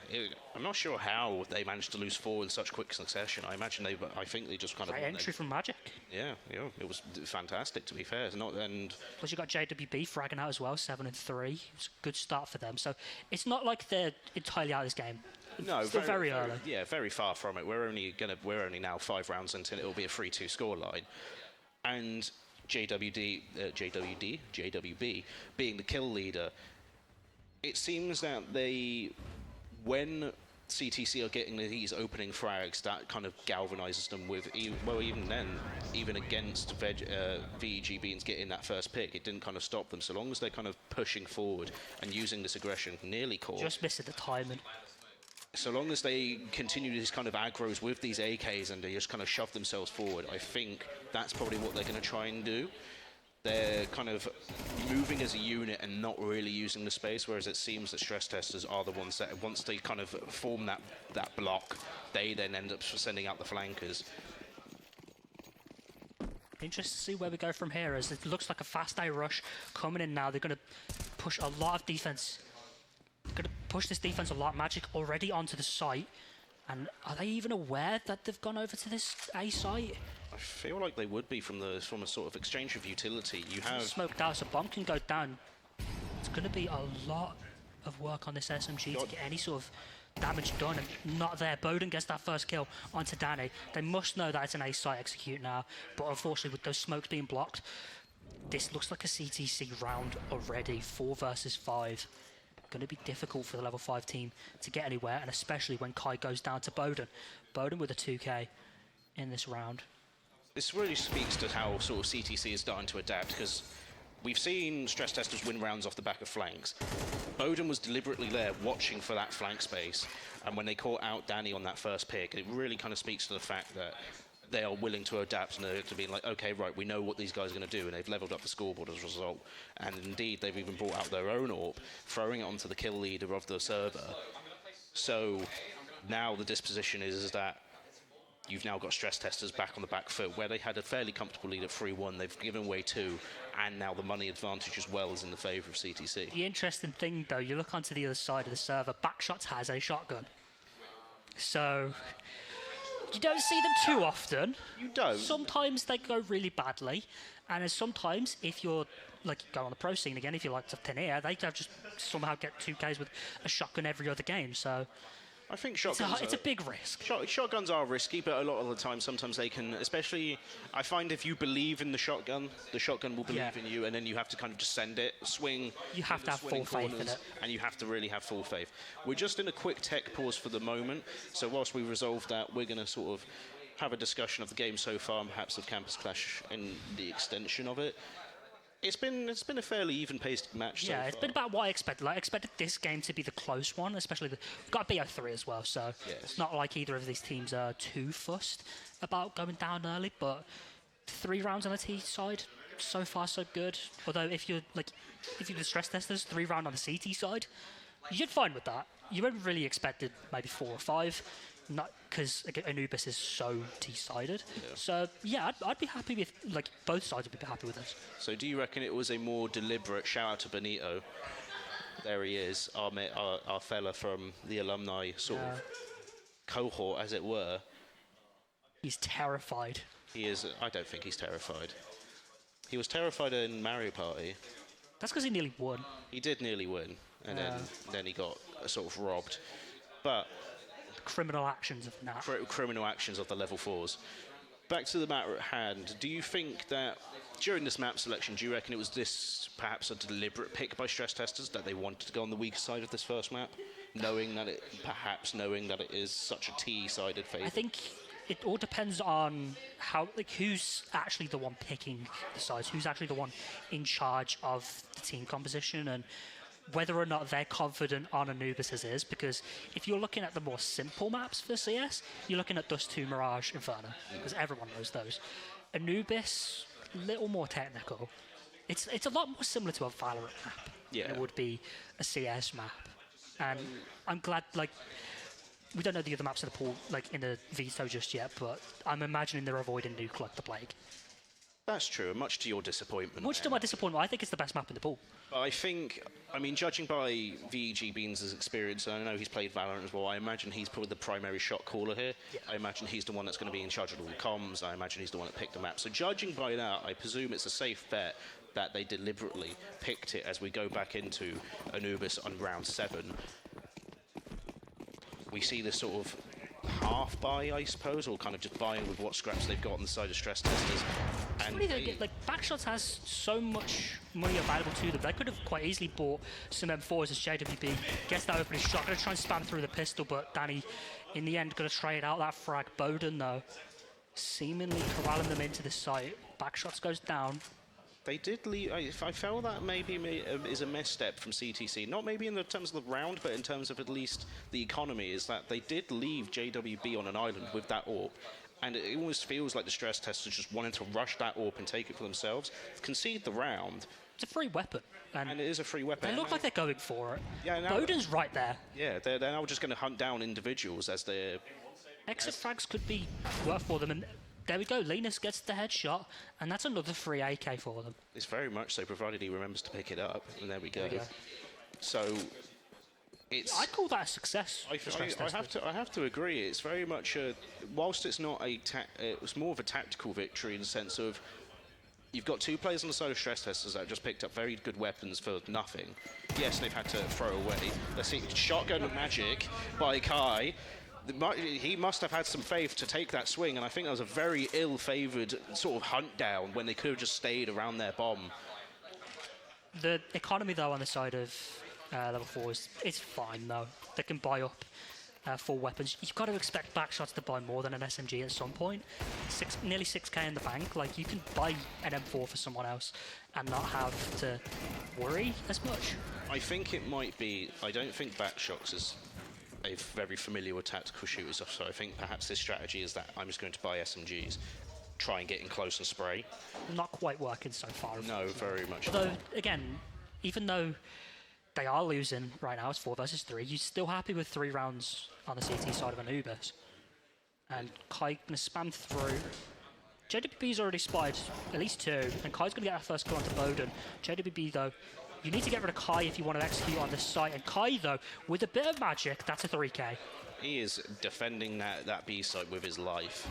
I'm not sure how they managed to lose 4 in such quick succession. I think they just kind of... Great entry from Magic. Yeah, it was fantastic, to be fair. Plus you got JWB fragging out as well, 7 and 3. It's a good start for them. So it's not like they're entirely out of this game. No, still very early. Yeah, very far from it. We're only now 5 rounds until it'll be a 3-2 scoreline, and JWB being the kill leader. It seems that when CTC are getting these opening frags, that kind of galvanizes them with, even then, even against VEG Beans getting that first pick, it didn't kind of stop them. So long as they're kind of pushing forward and using this aggression, nearly caught. Just missing the timing. So long as they continue these kind of aggros with these AKs and they just kind of shove themselves forward, I think that's probably what they're going to try and do. They're kind of moving as a unit and not really using the space, whereas it seems that stress testers are the ones that, once they kind of form that block, they then end up sending out the flankers. Interesting to see where we go from here, as it looks like a fast A rush coming in now. They're going to push a lot of defense. They're going to push this defense a lot. Magic already onto the site. And are they even aware that they've gone over to this A site? I feel like they would be from a sort of exchange of utility. You have smoked out, so bomb can go down. It's going to be a lot of work on this SMG to get any sort of damage done, and not there. Bowden gets that first kill onto Danny. They must know that it's an A site execute now, but unfortunately with those smokes being blocked, this looks like a CTC round already. 4 versus 5. Going to be difficult for the level 5 team to get anywhere, and especially when Kai goes down to Bowden. Bowden with a 2k in this round. This really speaks to how sort of CTC is starting to adapt, because we've seen stress testers win rounds off the back of flanks. Bowden was deliberately there watching for that flank space, and when they caught out Danny on that first pick, it really kind of speaks to the fact that they are willing to adapt and to be like, okay, right, we know what these guys are going to do, and they've leveled up the scoreboard as a result. And indeed, they've even brought out their own AWP, throwing it onto the kill leader of the server. So now the disposition is that you've now got stress testers back on the back foot, where they had a fairly comfortable lead at 3-1. They've given away 2, and now the money advantage as well is in the favour of CTC. The interesting thing, though, you look onto the other side of the server, Backshots has a shotgun. So you don't see them too often. You don't. Sometimes they go really badly, and then sometimes if you're like go on the pro scene again, if you're like to thin air, they just somehow get 2Ks with a shotgun every other game. So I think shotguns it's a big risk. Shotguns are risky, but a lot of the time, sometimes they can, especially, I find if you believe in the shotgun will believe in you, and then you have to kind of just send it, swing. You have to have full faith in it. And you have to really have full faith. We're just in a quick tech pause for the moment, so whilst we resolve that, we're going to sort of have a discussion of the game so far, and perhaps of Campus Clash and the extension of it. It's been a fairly even-paced match. Yeah, so it's far. been about what I expected. Like, I expected this game to be the close one, especially we've got BO3 as well, so it's not like either of these teams are too fussed about going down early. But 3 rounds on the T side, so far so good. Although if you're the stress testers, 3 round on the CT side, you'd fine with that. You wouldn't really expected maybe 4 or 5. Not because Anubis is so T-sided. Yeah. So yeah, I'd be happy with both sides would be happy with this. So do you reckon it was a more deliberate shout out to Benito? There he is, our fella from the alumni sort of cohort, as it were. He's terrified. He is. I don't think he's terrified. He was terrified in Mario Party. That's because he nearly won. He did nearly win, and then he got sort of robbed. But criminal actions of that. Criminal actions of the level 4s. Back to the matter at hand. Do you think that during this map selection, do you reckon it was this perhaps a deliberate pick by stress testers that they wanted to go on the weaker side of this first map, knowing that it is such a T-sided favourite? I think it all depends on how who's actually the one picking the sides, who's actually the one in charge of the team composition, and whether or not they're confident on Anubis as is, because if you're looking at the more simple maps for CS, you're looking at Dust 2, Mirage, Inferno, because everyone knows those. Anubis, little more technical. It's a lot more similar to a Valorant map than it would be a CS map. And I'm glad, we don't know the other maps in the pool, in the veto just yet, but I'm imagining they're avoiding Nuke like the plague. That's true, much to your disappointment. Much to my disappointment, I think it's the best map in the pool. I mean, judging by VEG Beans' experience, and I know he's played Valorant as well, I imagine he's probably the primary shot caller here. Yeah. I imagine he's the one that's going to be in charge of all the comms. I imagine he's the one that picked the map. So judging by that, I presume it's a safe bet that they deliberately picked it as we go back into Anubis on round 7. We see this sort of half buy, I suppose, or kind of just buying with what scraps they've got on the side of stress testers. And Backshots has so much money available to them. They could have quite easily bought some M4s as JWB gets that opening shot. Going to try and spam through the pistol, but Danny, in the end, going to trade out that frag. Bowden, though, seemingly corralling them into the site. Backshots goes down. They did leave. I felt that maybe is a misstep from CTC. Not maybe in the terms of the round, but in terms of at least the economy, is that they did leave JWB on an island with that AWP. And it almost feels like the stress testers just wanted to rush that AWP and take it for themselves, concede the round. It's a free weapon. And it is a free weapon. They look like they're going for it. Yeah, Bowden's right there. Yeah, they're now just going to hunt down individuals as they're... Exit frags could be worth for them. And there we go. Linus gets the headshot, and that's another free AK for them. It's very much so, provided he remembers to pick it up. And there we go. So... I'd call that a success. I have to agree. It's very much whilst it's not it's more of a tactical victory in the sense of you've got 2 players on the side of stress testers that have just picked up very good weapons for nothing. Yes, they've had to throw away. Let's see, shotgun magic by Kai. He must have had some faith to take that swing, and I think that was a very ill-favoured sort of hunt down when they could have just stayed around their bomb. The economy, though, on the side of level 4s, it's fine, though. They can buy up full weapons. You've got to expect Backshots to buy more than an SMG at some point. Nearly 6k in the bank. You can buy an M4 for someone else and not have to worry as much. I think it might be... I don't think Backshots is very familiar with tactical shooters, so I think perhaps this strategy is that I'm just going to buy SMGs, try and get in close and spray. Not quite working so far. No, very much. Although, again, even though they are losing right now, it's 4 versus 3, you're still happy with 3 rounds on the CT side of Anubis. And Kai going to spam through. JWB's already spied at least 2, and Kai's going to get that first kill onto Bowden. JWB, though, you need to get rid of Kai if you want to execute on this site. And Kai, though, with a bit of magic, that's a 3k. He is defending that B site with his life,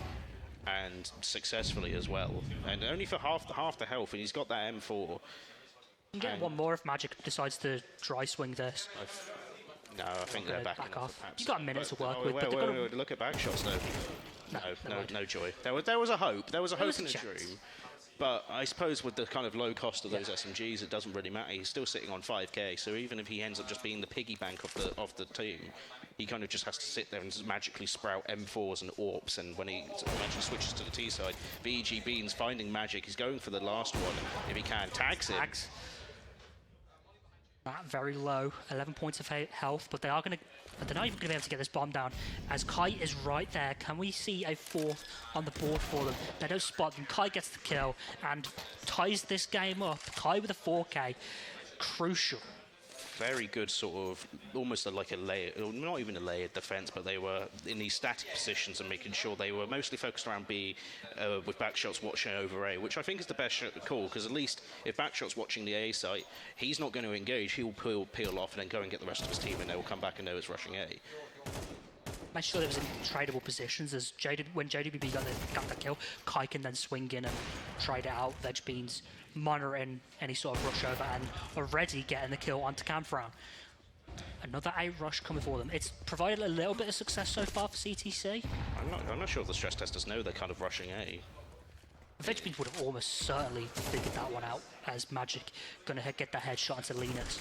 and successfully as well. And only for half the health, and he's got that M4. You can get one more if Magic decides to dry swing this. No, I think they're back off. Perhaps. You've got a minute to work with. Wait, look at back shots though. No joy. There was a hope. There was a hope and a dream. But I suppose with the kind of low cost of those SMGs, it doesn't really matter. He's still sitting on 5k, so even if he ends up just being the piggy bank of the team, he kind of just has to sit there and magically sprout M4s and AWPs. And when he eventually switches to the T side, VG Beans finding Magic. He's going for the last one if he can. Tags him. That very low, 11 points of health, but they're not even going to be able to get this bomb down, as Kai is right there. Can we see a fourth on the board for them? They don't spot them. Kai gets the kill and ties this game up. Kai with a 4k, crucial. Very good sort of, almost like a layer, not even a layered defense, but they were in these static positions and making sure they were mostly focused around B, with Backshots watching over A, which I think is the best call, because at least if Backshots watching the A site, he's not going to engage, he'll peel off and then go and get the rest of his team, and they will come back and know it's rushing A. Make sure there was in tradable positions, as when JWB got the kill, Kai can then swing in and trade it out. Veg Beans monitoring any sort of rush over and already getting the kill onto Camfran. Another A rush coming for them. It's provided a little bit of success so far for CTC. I'm not sure if the stress testers know they're kind of rushing A. Veg Beans would have almost certainly figured that one out, as Magic going to get that headshot into Linux.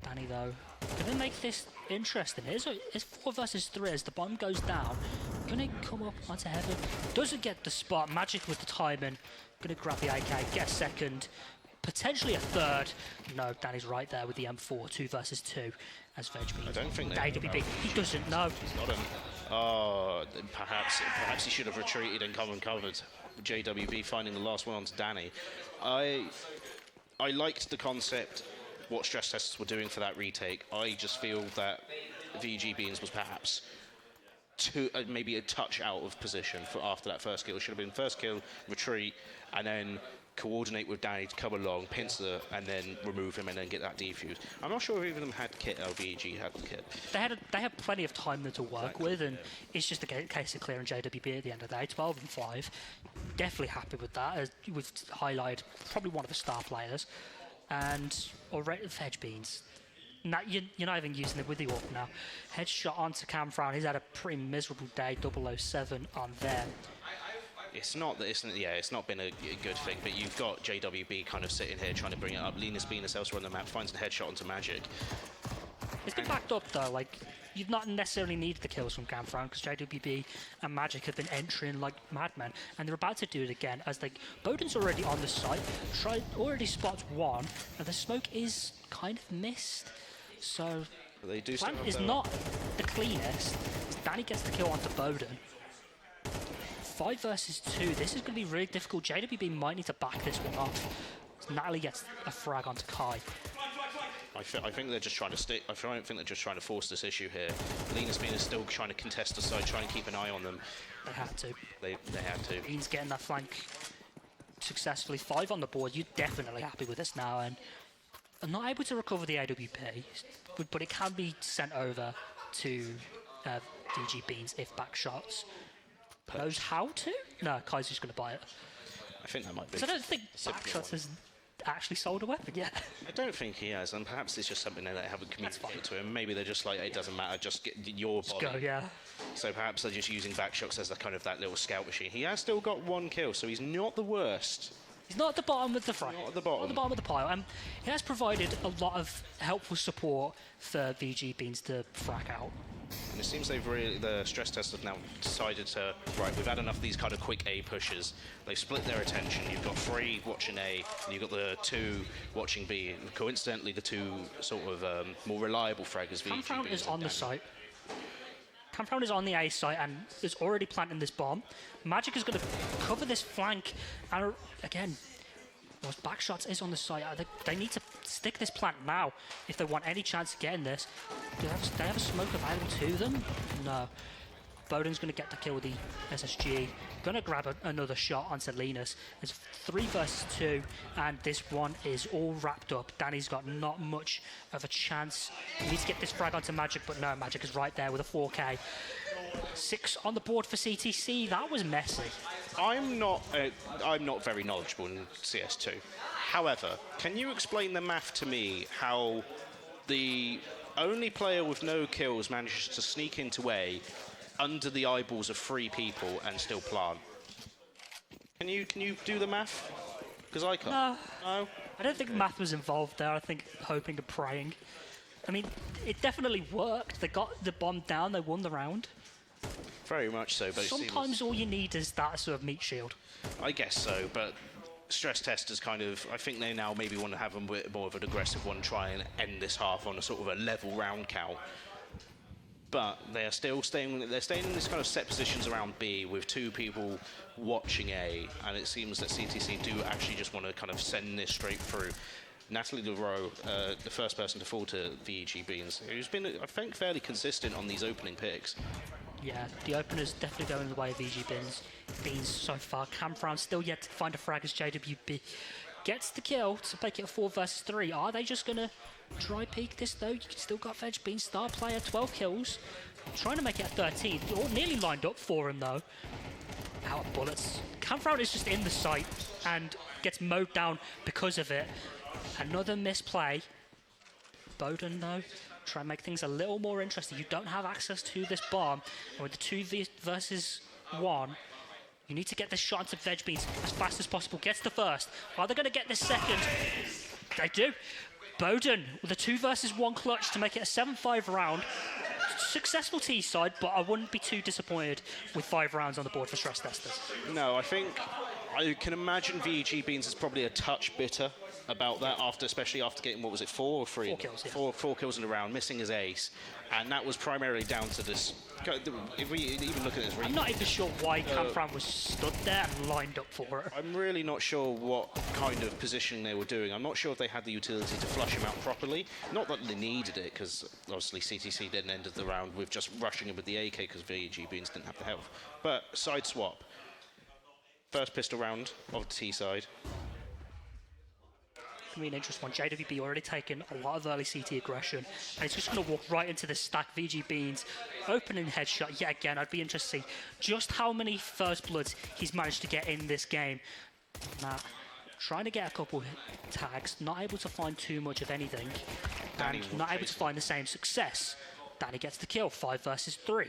Danny though, going to make this interesting. It's 4 versus 3 as the bomb goes down. Going to come up onto Heaven. Doesn't get the spot. Magic with the timing. Going to grab the AK, get a second, potentially a third. No, Danny's right there with the M4, 2 versus 2 as Veg Beans. I don't think AWB. He doesn't know. He's not him. Oh, perhaps he should have retreated and come and covered. JWB finding the last one onto Danny. I liked the concept, what stress tests were doing for that retake. I just feel that VG Beans was perhaps maybe a touch out of position for after that first kill. It should have been first kill, retreat, and then coordinate with Danny to come along, pincer, and then remove him and then get that defuse. I'm not sure if even of them had kit, or VG had the kit. They had plenty of time there to work with, and it's just a case of clearing JWB at the end of the day. 12 and 5. Definitely happy with that, as we've highlighted probably one of the star players. And already Veg Beans. Now, you're not even using it with the AWP now. Headshot onto Camfran. He's had a pretty miserable day. 007 on there. It's not been a good thing, but you've got JWB kind of sitting here trying to bring it up. Linus Venus elsewhere on the map finds the headshot onto Magic. It's been backed up though. Like, you've not necessarily needed the kills from Camfran, because JWB and Magic have been entering like madmen, and they're about to do it again. As Bowden's already on the site, already spots one, and the smoke is kind of missed. So they do Plan is not the cleanest. Danny gets the kill onto Bowden. 5 versus 2. This is going to be really difficult. JWB might need to back this one off. Natalie gets a frag onto Kai. I think they're just trying to stick. I don't think they're just trying to force this issue here. Linus Venus still trying to contest the side, trying to keep an eye on them. They had to. They had to. Beans getting that flank successfully. 5 on the board. You're definitely happy with this now, and I'm not able to recover the AWP, but it can be sent over to DG Beans if back shots knows how to. No, Kai's just going to buy it. I think that might be. So I don't think Backshots has actually sold a weapon yet. I don't think he has, and perhaps it's just something that they haven't communicated to him. Maybe they're just like, it doesn't matter, just get your body. Just go, yeah. So perhaps they're just using Backshots as that little scout machine. He has still got 1 kill, so he's not the worst. He's not at the bottom of the fray. Not at the bottom. Not at the bottom of the pile. He has provided a lot of helpful support for VG Beans to frack out. And it seems the stress testers have now decided to, right, we've had enough of these kind of quick A pushes. They've split their attention. You've got 3 watching A, and you've got the 2 watching B. And coincidentally, the 2 sort of more reliable fraggers. Camfran is on the site. Camfran is on the A site and is already planting this bomb. Magic is going to cover this flank, and again, those Backshots is on the site. They need to stick this plant now if they want any chance of getting this. Do they have a smoke available to them? No. Bowden's going to get the kill with the SSG. Going to grab another shot onto Linus. It's 3 versus 2, and this one is all wrapped up. Danny's got not much of a chance. He needs to get this frag onto Magic, but no, Magic is right there with a 4K. 6 on the board for CTC. That was messy. I'm not very knowledgeable in CS2. However, can you explain the math to me? How the only player with no kills manages to sneak into A under the eyeballs of 3 people and still plant? Can you do the math? Because I can't. No. I don't think math was involved there. I think hoping and praying. I mean, it definitely worked. They got the bomb down. They won the round. Very much so, but sometimes all you need is that sort of meat shield. I guess so, but Stress Testers kind of, I think they now maybe want to have a bit more of an aggressive one, try and end this half on a sort of a level round count. But they are still staying in this kind of set positions around B with 2 people watching A, and it seems that CTC do actually just want to kind of send this straight through. Natalie LaRoe, the first person to fall to VG Beans, who's been, I think, fairly consistent on these opening picks. Yeah, the opener's definitely going the way of VG Beans so far. Camfrown still yet to find a frag as JWB gets the kill to make it a 4 versus 3. Are they just going to try peek this though? You still got Veg Beans, star player, 12 kills. Trying to make it a 13. All nearly lined up for him though. Out of bullets. Camfrown is just in the sight and gets mowed down because of it. Another misplay. Bowden though, try and make things a little more interesting. You don't have access to this bomb. And with the 2 versus 1, you need to get this shot into Veg Beans as fast as possible. Gets the first. Are they going to get this second? They do. Bowden with a 2 versus 1 clutch to make it a 7-5 round. Successful T side, but I wouldn't be too disappointed with 5 rounds on the board for Stress Testers. No, I can imagine VG Beans is probably a touch bitter about that, especially after getting, what was it, 4 or 3? 4 kills, yeah. 4 kills in a round, missing his ace, and that was primarily down to this. If we even look at this, I'm not even sure why Camfrown was stood there and lined up for it. I'm really not sure what kind of positioning they were doing. I'm not sure if they had the utility to flush him out properly. Not that they needed it, because obviously CTC didn't end the round with just rushing him with the AK because VG Beans didn't have the health. But side swap. First pistol round of the T side. Can be an interesting one. JWB already taken a lot of early CT aggression, and he's just going to walk right into this stack. VG Beans opening headshot yet again. I'd be interested to see just how many first bloods he's managed to get in this game. Now, trying to get a couple tags, not able to find too much of anything, and not able to find the same success. Danny gets the kill, 5 versus 3.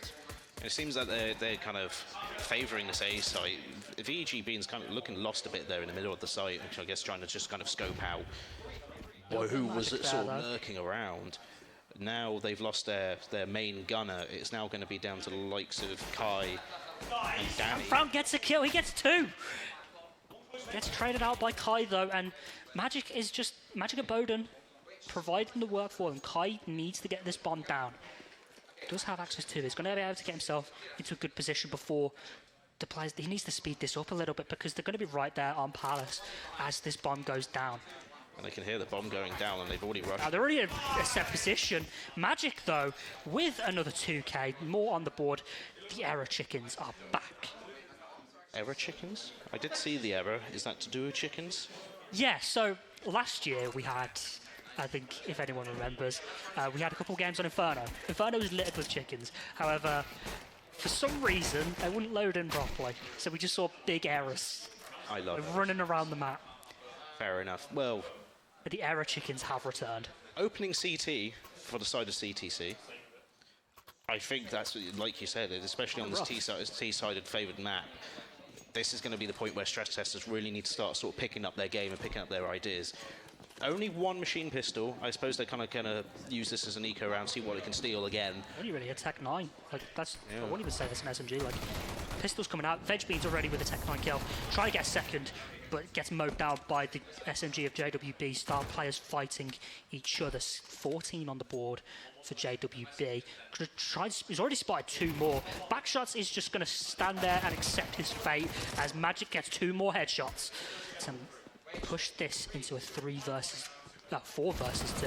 It seems that they're kind of favouring this A site. VG Beans kind of looking lost a bit there in the middle of the site, which I guess trying to just kind of scope out who was sort of lurking around. Now they've lost their main gunner. It's now going to be down to the likes of Kai and Danny. Camfrown gets a kill. He gets 2. Gets traded out by Kai though, and Magic and Bowden providing the work for him. Kai needs to get this bomb down. Does have access to it. He's going to be able to get himself into a good position before the players. He needs to speed this up a little bit because they're going to be right there on Palace as this bomb goes down. And they can hear the bomb going down, and they've already rushed. Now they're already in a set position. Magic though, with another 2K, more on the board. The Error Chickens are back. Error Chickens? I did see the error. Is that to do with chickens? Yeah. So last year we had, I think, if anyone remembers, we had a couple of games on Inferno. Inferno was littered with chickens. However, for some reason, they wouldn't load in properly. So we just saw big errors. I love it. Running around the map. Fair enough. Well, the Error Chickens have returned. Opening CT for the side of CTC. I think that's, like you said, especially on this T-sided favoured map, this is going to be the point where Stress Testers really need to start sort of picking up their game and picking up their ideas. Only 1 machine pistol. I suppose they're kind of going to use this as an eco round, see what it can steal again. Only really a Tech 9. Like that's, I wouldn't even say that's an SMG. Like, pistol's coming out. Veg Beans already with a Tech 9 kill. Try to get a second, but gets mowed down by the SMG of JWB. Star players fighting each other. 14 on the board for JWB. He's already spotted 2 more. Backshots is just going to stand there and accept his fate as Magic gets 2 more headshots to push this into a 4 versus 2.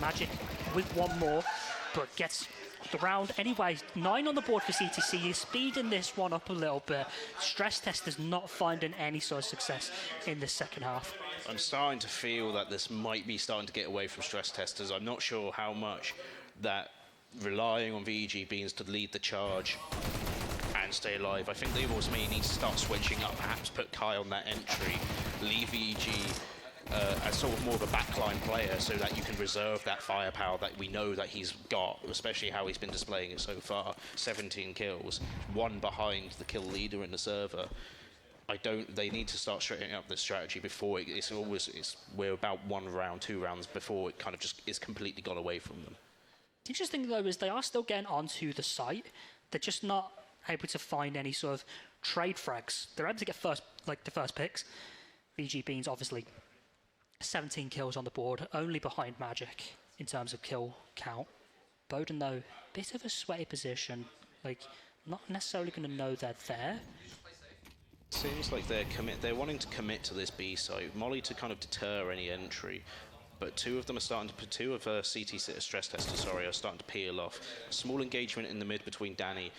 Magic with 1 more, but gets the round anyway. 9 on the board for CTC. You're speeding this one up a little bit. Stress Testers not finding any sort of success in the second half. I'm starting to feel that this might be starting to get away from Stress Testers. I'm not sure how much that relying on VEG Beans to lead the charge and stay alive. I think they also may need to start switching up, perhaps put Kai on that entry, leave VEG as sort of more of a backline player so that you can reserve that firepower that we know that he's got, especially how he's been displaying it so far. 17 kills, 1 behind the kill leader in the server. They need to start straightening up this strategy before we're about 1 round, 2 rounds before it kind of just is completely gone away from them. The interesting though is they are still getting onto the site. They're just not able to find any sort of trade frags. They're able to get the first picks. VG Beans obviously 17 kills on the board, only behind Magic in terms of kill count. Bowden though, bit of a sweaty position, like not necessarily going to know they're there. Seems like they're wanting to commit to this B site. Molly to kind of deter any entry, but two of CT Stress Testers, are starting to peel off. Small engagement in the mid between Danny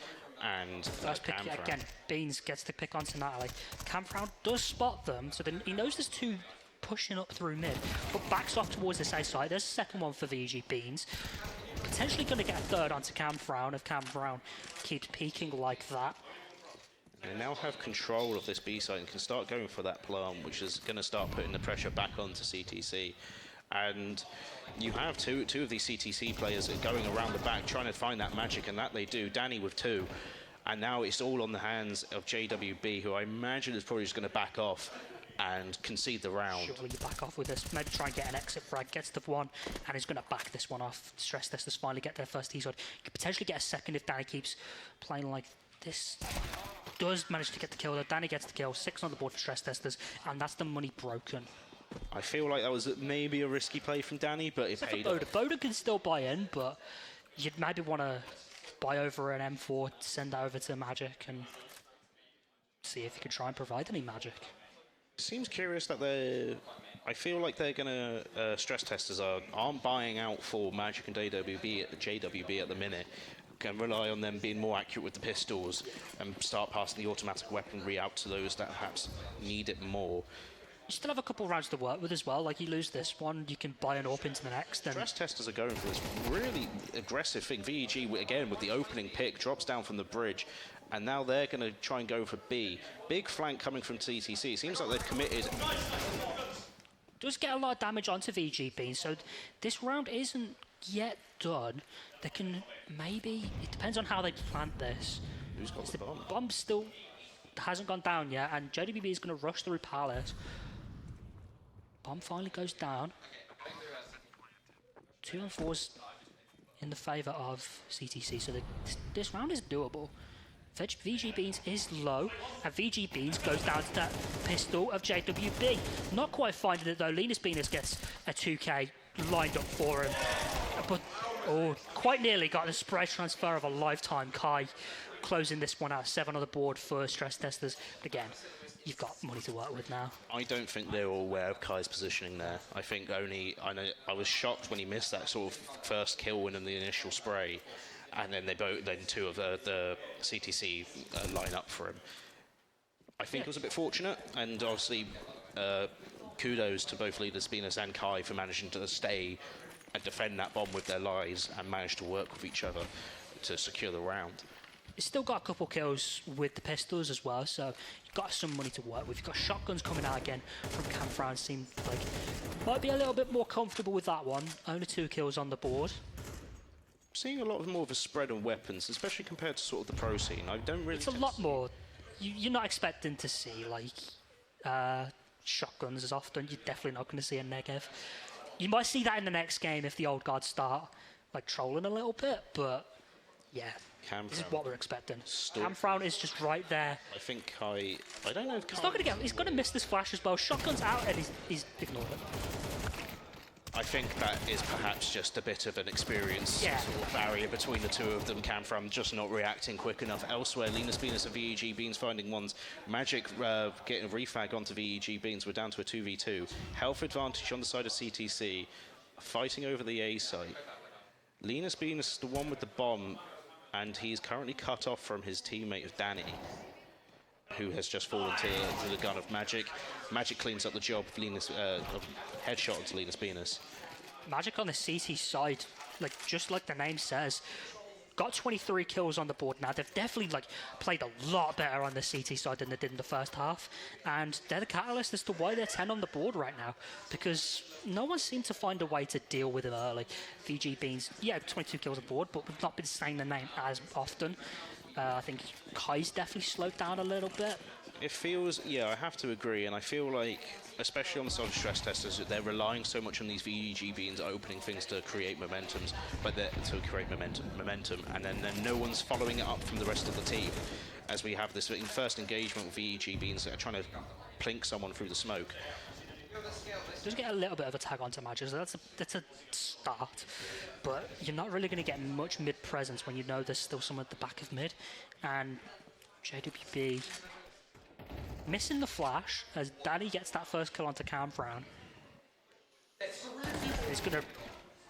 and first pick again. Beans gets the pick onto Natalie. Camfrown does spot them, so then he knows there's 2 pushing up through mid, but backs off towards the side side. There's a second one for VG Beans. Potentially going to get a third onto Camfrown if Camfrown keeps peeking like that. They now have control of this B site and can start going for that plant, which is going to start putting the pressure back onto CTC. And you have two of these CTC players going around the back trying to find that magic, and that they do. Danny with 2. And now it's all on the hands of JWB, who I imagine is probably just going to back off and concede the round. Surely you back off with this. Maybe try and get an exit frag. Gets the 1 and is going to back this one off. Stress Testers finally get their first T-side. Could potentially get a second if Danny keeps playing like this. Does manage to get the kill though. Danny gets the kill. 6 on the board for Stress Testers, and that's the money broken. I feel like that was maybe a risky play from Danny, but it paid off. Bowden can still buy in, but you'd maybe want to buy over an M4, send that over to Magic, and see if you can try and provide any magic. Seems curious that I feel like they're going to Stress Testers aren't buying out for Magic and JWB at the minute. Can rely on them being more accurate with the pistols and start passing the automatic weaponry out to those that perhaps need it more. You still have a couple rounds to work with as well. Like, you lose this one, you can buy an AWP into the next. Stress Testers are going for this really aggressive thing. VEG, again, with the opening pick, drops down from the bridge, and now they're going to try and go for B. Big flank coming from TTC. It seems like they've committed. Does get a lot of damage onto VG Beans, so this round isn't yet done. They can maybe, it depends on how they plant this. Who's got the bomb? Bomb still hasn't gone down yet, and JWB is going to rush through Palace. Bomb finally goes down. 2 and 4s in the favour of CTC, so this round is doable. VG Beans is low, and VG Beans goes down to that pistol of JWB. Not quite finding it though. Linus Beaners gets a 2k lined up for him, but quite nearly got the spray transfer of a lifetime. Kai closing this one out. 7 on the board for Stress Testers. But again, you've got money to work with now. I don't think they were aware of Kai's positioning there. I I was shocked when he missed that sort of first kill win in the initial spray, and then then 2 of the CTC line up for him. I think it was a bit fortunate, and obviously kudos to both Linus Beaners and Kai for managing to stay and defend that bomb with their lives and manage to work with each other to secure the round. He's still got a couple kills with the pistols as well, so you've got some money to work with. You've got shotguns coming out again from Camfrown. Seemed like might be a little bit more comfortable with that one. Only 2 kills on the board. Seeing a lot more of a spread on weapons, especially compared to sort of the pro scene. I don't really. It's a lot more. You're not expecting to see like shotguns as often. You're definitely not going to see a Negev. You might see that in the next game if the old guards start like trolling a little bit, but yeah. This is what we're expecting. Camfrown is just right there. I think I don't know if he's not going to get. He's going to miss this flash as well. Shotgun's out and he's ignored it. I think that is perhaps just a bit of an experience sort of barrier between the 2 of them. Camfrown just not reacting quick enough. Elsewhere, Linus Beaners and VEG Beans finding ones. Magic getting a refag onto VEG Beans. We're down to a 2v2. Health advantage on the side of CTC. Fighting over the A site. Linus Venus is the one with the bomb, and he's currently cut off from his teammate of Danny, who has just fallen to the gun of Magic. Magic cleans up the job of Linus, headshot onto Linus Venus. Magic on the CT side, just like the name says, got 23 kills on the board now. They've definitely played a lot better on the CT side than they did in the first half, and they're the catalyst as to why they're 10 on the board right now, because no one seemed to find a way to deal with them early. VG Beans, 22 kills on board, but we've not been saying the name as often. I think Kai's definitely slowed down a little bit. It feels, I have to agree, and I feel like, especially on the side of stress testers, they're relying so much on these VG beans opening things to create momentum, and then no one's following it up from the rest of the team. As we have this first engagement with VG beans that are trying to plink someone through the smoke. Just get a little bit of a tag onto Magic, so that's a start. But you're not really going to get much mid presence when you know there's still someone at the back of mid. And JWB missing the flash as Danny gets that first kill onto Camfrown. He's going to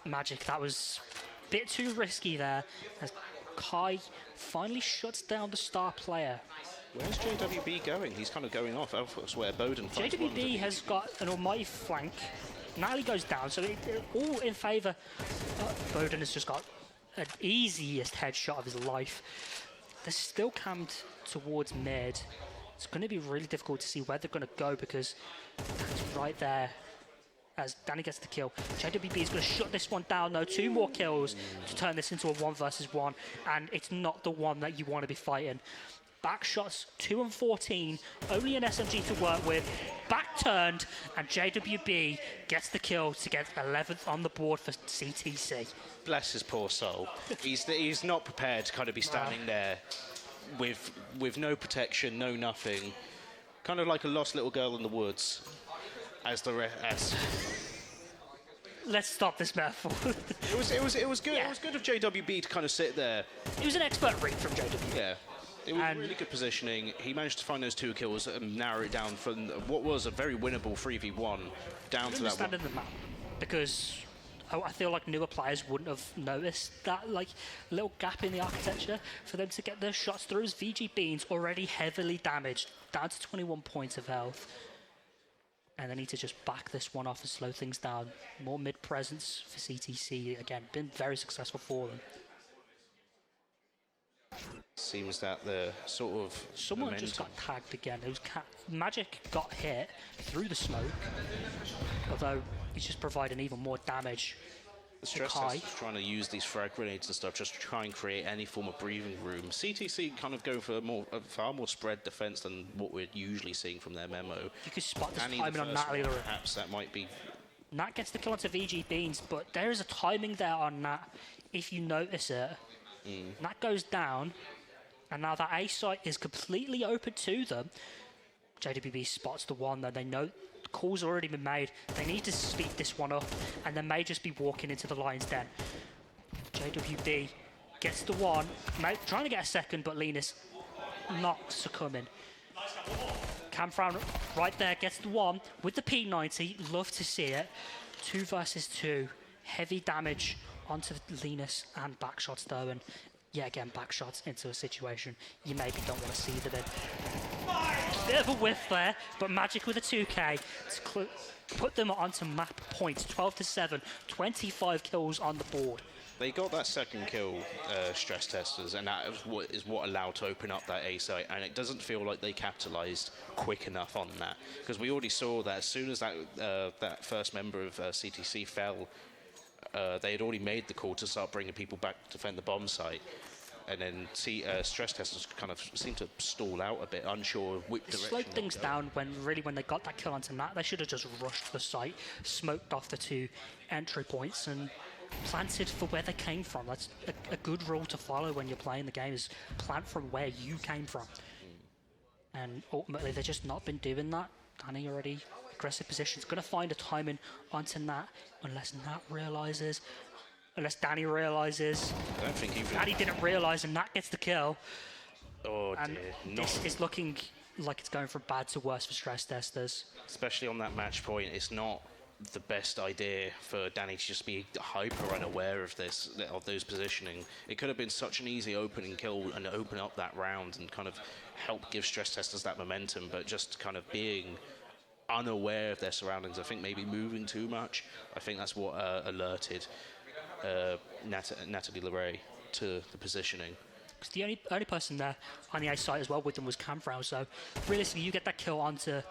Magic. That was a bit too risky there as Kai finally shuts down the star player. Where's JWB going? He's kind of going off. That's where Bowden finds JWB has got an almighty flank. Natalie goes down, so all in favour. Bowden has just got an easiest headshot of his life. They're still cammed towards mid. It's going to be really difficult to see where they're going to go because that's right there as Danny gets the kill. JWB is going to shut this one down though. 2 more kills to turn this into a 1 versus 1, and it's not the one that you want to be fighting. Back shots, 2 and 14, only an SMG to work with, back turned, and JWB gets the kill to get 11th on the board for CTC. Bless his poor soul. He's not prepared to kind of be standing there with no protection, no nothing, kind of like a lost little girl in the woods. Let's stop this metaphor. It was good. Yeah. It was good of JWB to kind of sit there. It was an expert read from JWB. Yeah. It was really good positioning. He managed to find those 2 kills and narrow it down from what was a very winnable 3v1 down to that one. The map, because I feel like newer players wouldn't have noticed that little gap in the architecture for them to get their shots through. As VG Beans already heavily damaged, down to 21 points of health. And they need to just back this one off and slow things down. More mid presence for CTC. Again, been very successful for them. Seems that the sort of someone just got tagged again. It was Magic got hit through the smoke, although he's just providing even more damage. The stress test is trying to use these frag grenades and stuff just to try and create any form of breathing room. CTC kind of go for a far more spread defense than what we're usually seeing from their memo. You could spot this timing on Natalie. Perhaps that might be. Nat gets the kill onto VG Beans, but there is a timing there on Nat. If you notice it, Nat goes down. And now that A site is completely open to them, JWB spots the one that they know the call's already been made. They need to speed this one up, and they may just be walking into the Lion's Den. JWB gets the one, trying to get a second, but Linus not succumbing. Camfrown right there gets the one with the P90. Love to see it. 2 versus 2. Heavy damage onto Linus and backshots though, and yet again, back shots into a situation you maybe don't want to see them in. Bit of a whiff there, but Magic with a 2K to put them onto map points. 12-7, 25 kills on the board. They got that second kill, stress testers, and that is what allowed to open up that A site, and it doesn't feel like they capitalised quick enough on that, because we already saw that as soon as that first member of CTC fell, they had already made the call to start bringing people back to defend the bomb site. And then stress testers kind of seemed to stall out a bit, unsure which direction. Slowed things down when they got that kill onto Nat. They should have just rushed the site, smoked off the 2 entry points, and planted for where they came from. That's a good rule to follow when you're playing the game, is plant from where you came from. And ultimately, they've just not been doing that. Danny already aggressive positions. Going to find a timing onto Nat, unless Nat realises. Unless Danny realises. I don't think even Danny didn't realise, and Nat gets the kill. Oh and dear. This is looking like it's going from bad to worse for stress testers. Especially on that match point, it's not the best idea for Danny to just be hyper unaware of those positioning. It could have been such an easy opening kill and open up that round and kind of help give stress testers that momentum, but just kind of being unaware of their surroundings. I think maybe moving too much. I think that's what alerted Natalie LeRae to the positioning. Because the only person there on the A site as well with them was Camfrau. So realistically, you get that kill onto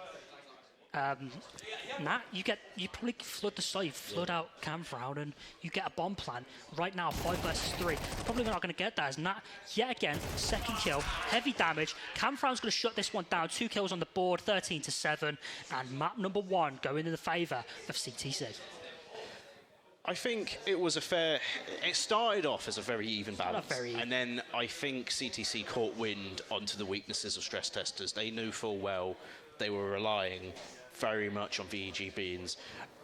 Nat, you probably flood the site, flood out Camfrau, and you get a bomb plant. Right now, 5 versus 3. Probably not going to get that as Nat, yet again, second kill, heavy damage. Camfrau's going to shut this one down. 2 kills on the board, 13-7, and map number 1 going in the favour of CTC. I think it was it started off as a very even balance. And then I think CTC caught wind onto the weaknesses of stress testers. They knew full well they were relying very much on VEG Beans.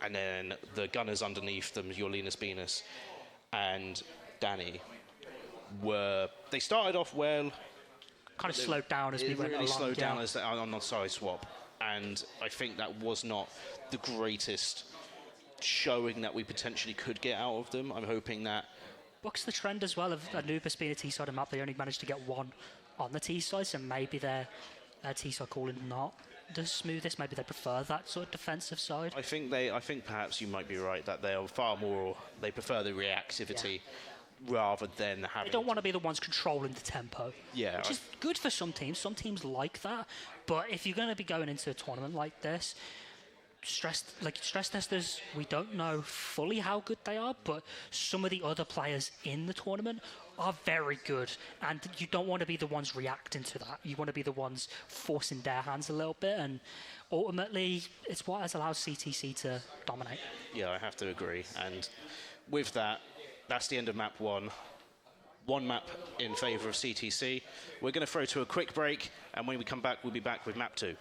And then the gunners underneath them, your Linus Venus and Danny, they started off well. Kind of slowed down as we went along. Really slowed down as on the side swap. And I think that was not the greatest showing that we potentially could get out of them. I'm hoping that bucks the trend as well of Anubis being a T-side map. They only managed to get 1 on the T-side, so maybe their T-side calling not the smoothest. Maybe they prefer that sort of defensive side. I think perhaps you might be right that they are they prefer the reactivity rather than having. They don't want to be the ones controlling the tempo. Yeah, which is good for some teams. Some teams like that, but if you're going to be going into a tournament like this, stress testers, we don't know fully how good they are, but some of the other players in the tournament are very good, and you don't want to be the ones reacting to that. You want to be the ones forcing their hands a little bit, and ultimately it's what has allowed CTC to dominate. Yeah, I have to agree. And with that, that's the end of map 1. 1 map in favour of CTC. We're going to throw to a quick break, and when we come back, we'll be back with map 2.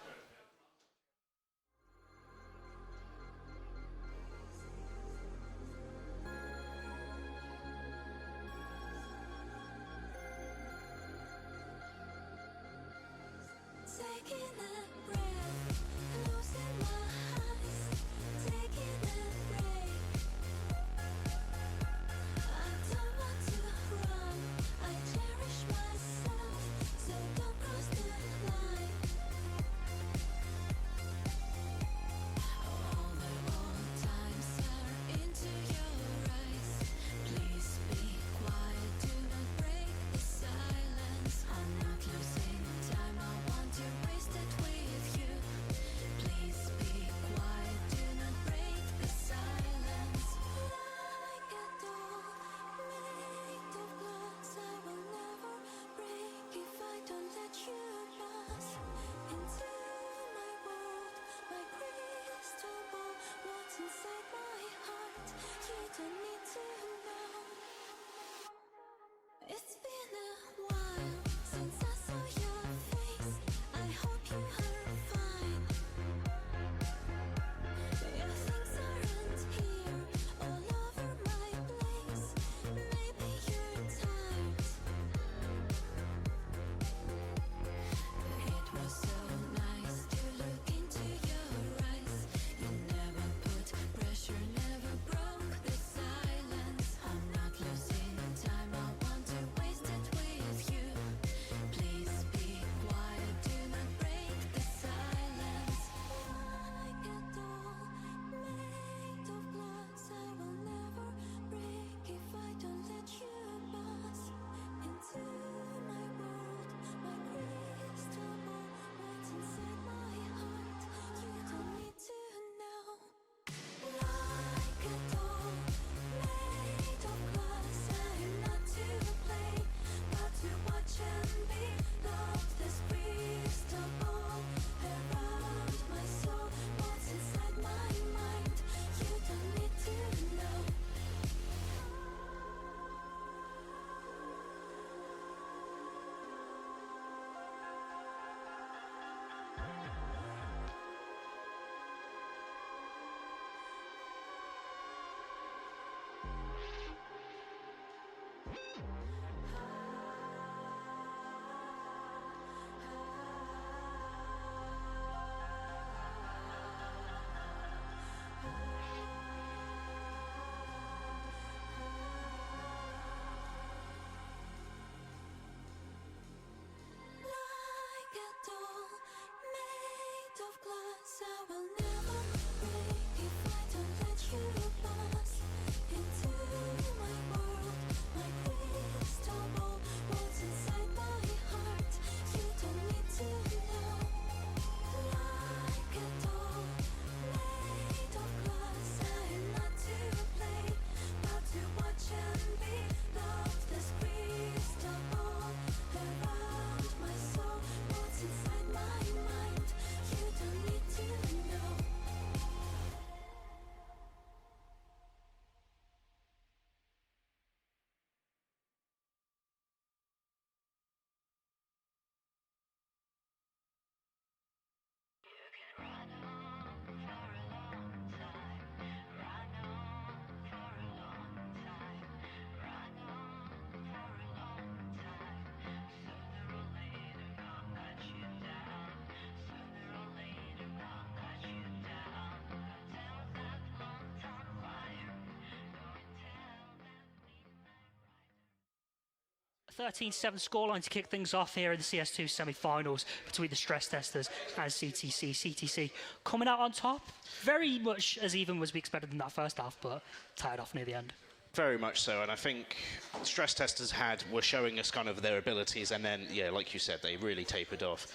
13-7 scoreline to kick things off here in the CS2 semi-finals between the Stress Testers and CTC. CTC coming out on top, very much as even as we expected in that first half, but tied off near the end. Very much so, and I think Stress Testers were showing us kind of their abilities, and then, yeah, like you said, they really tapered off.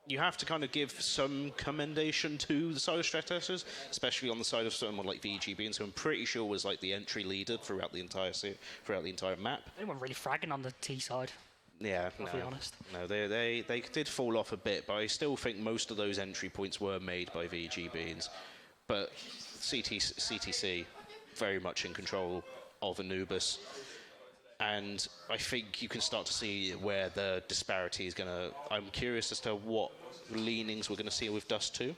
You have to kind of give some commendation to the side of Stress Testers, especially on the side of someone like VGB, who I'm pretty sure was like the entry leader throughout the entire map. Anyone really fragging on the T side? Yeah, I'll be honest. No, they did fall off a bit, but I still think most of those entry points were made by VGB. But CTC very much in control of Anubis. And I think you can start to see where the disparity is going to... I'm curious as to what leanings we're going to see with Dust 2.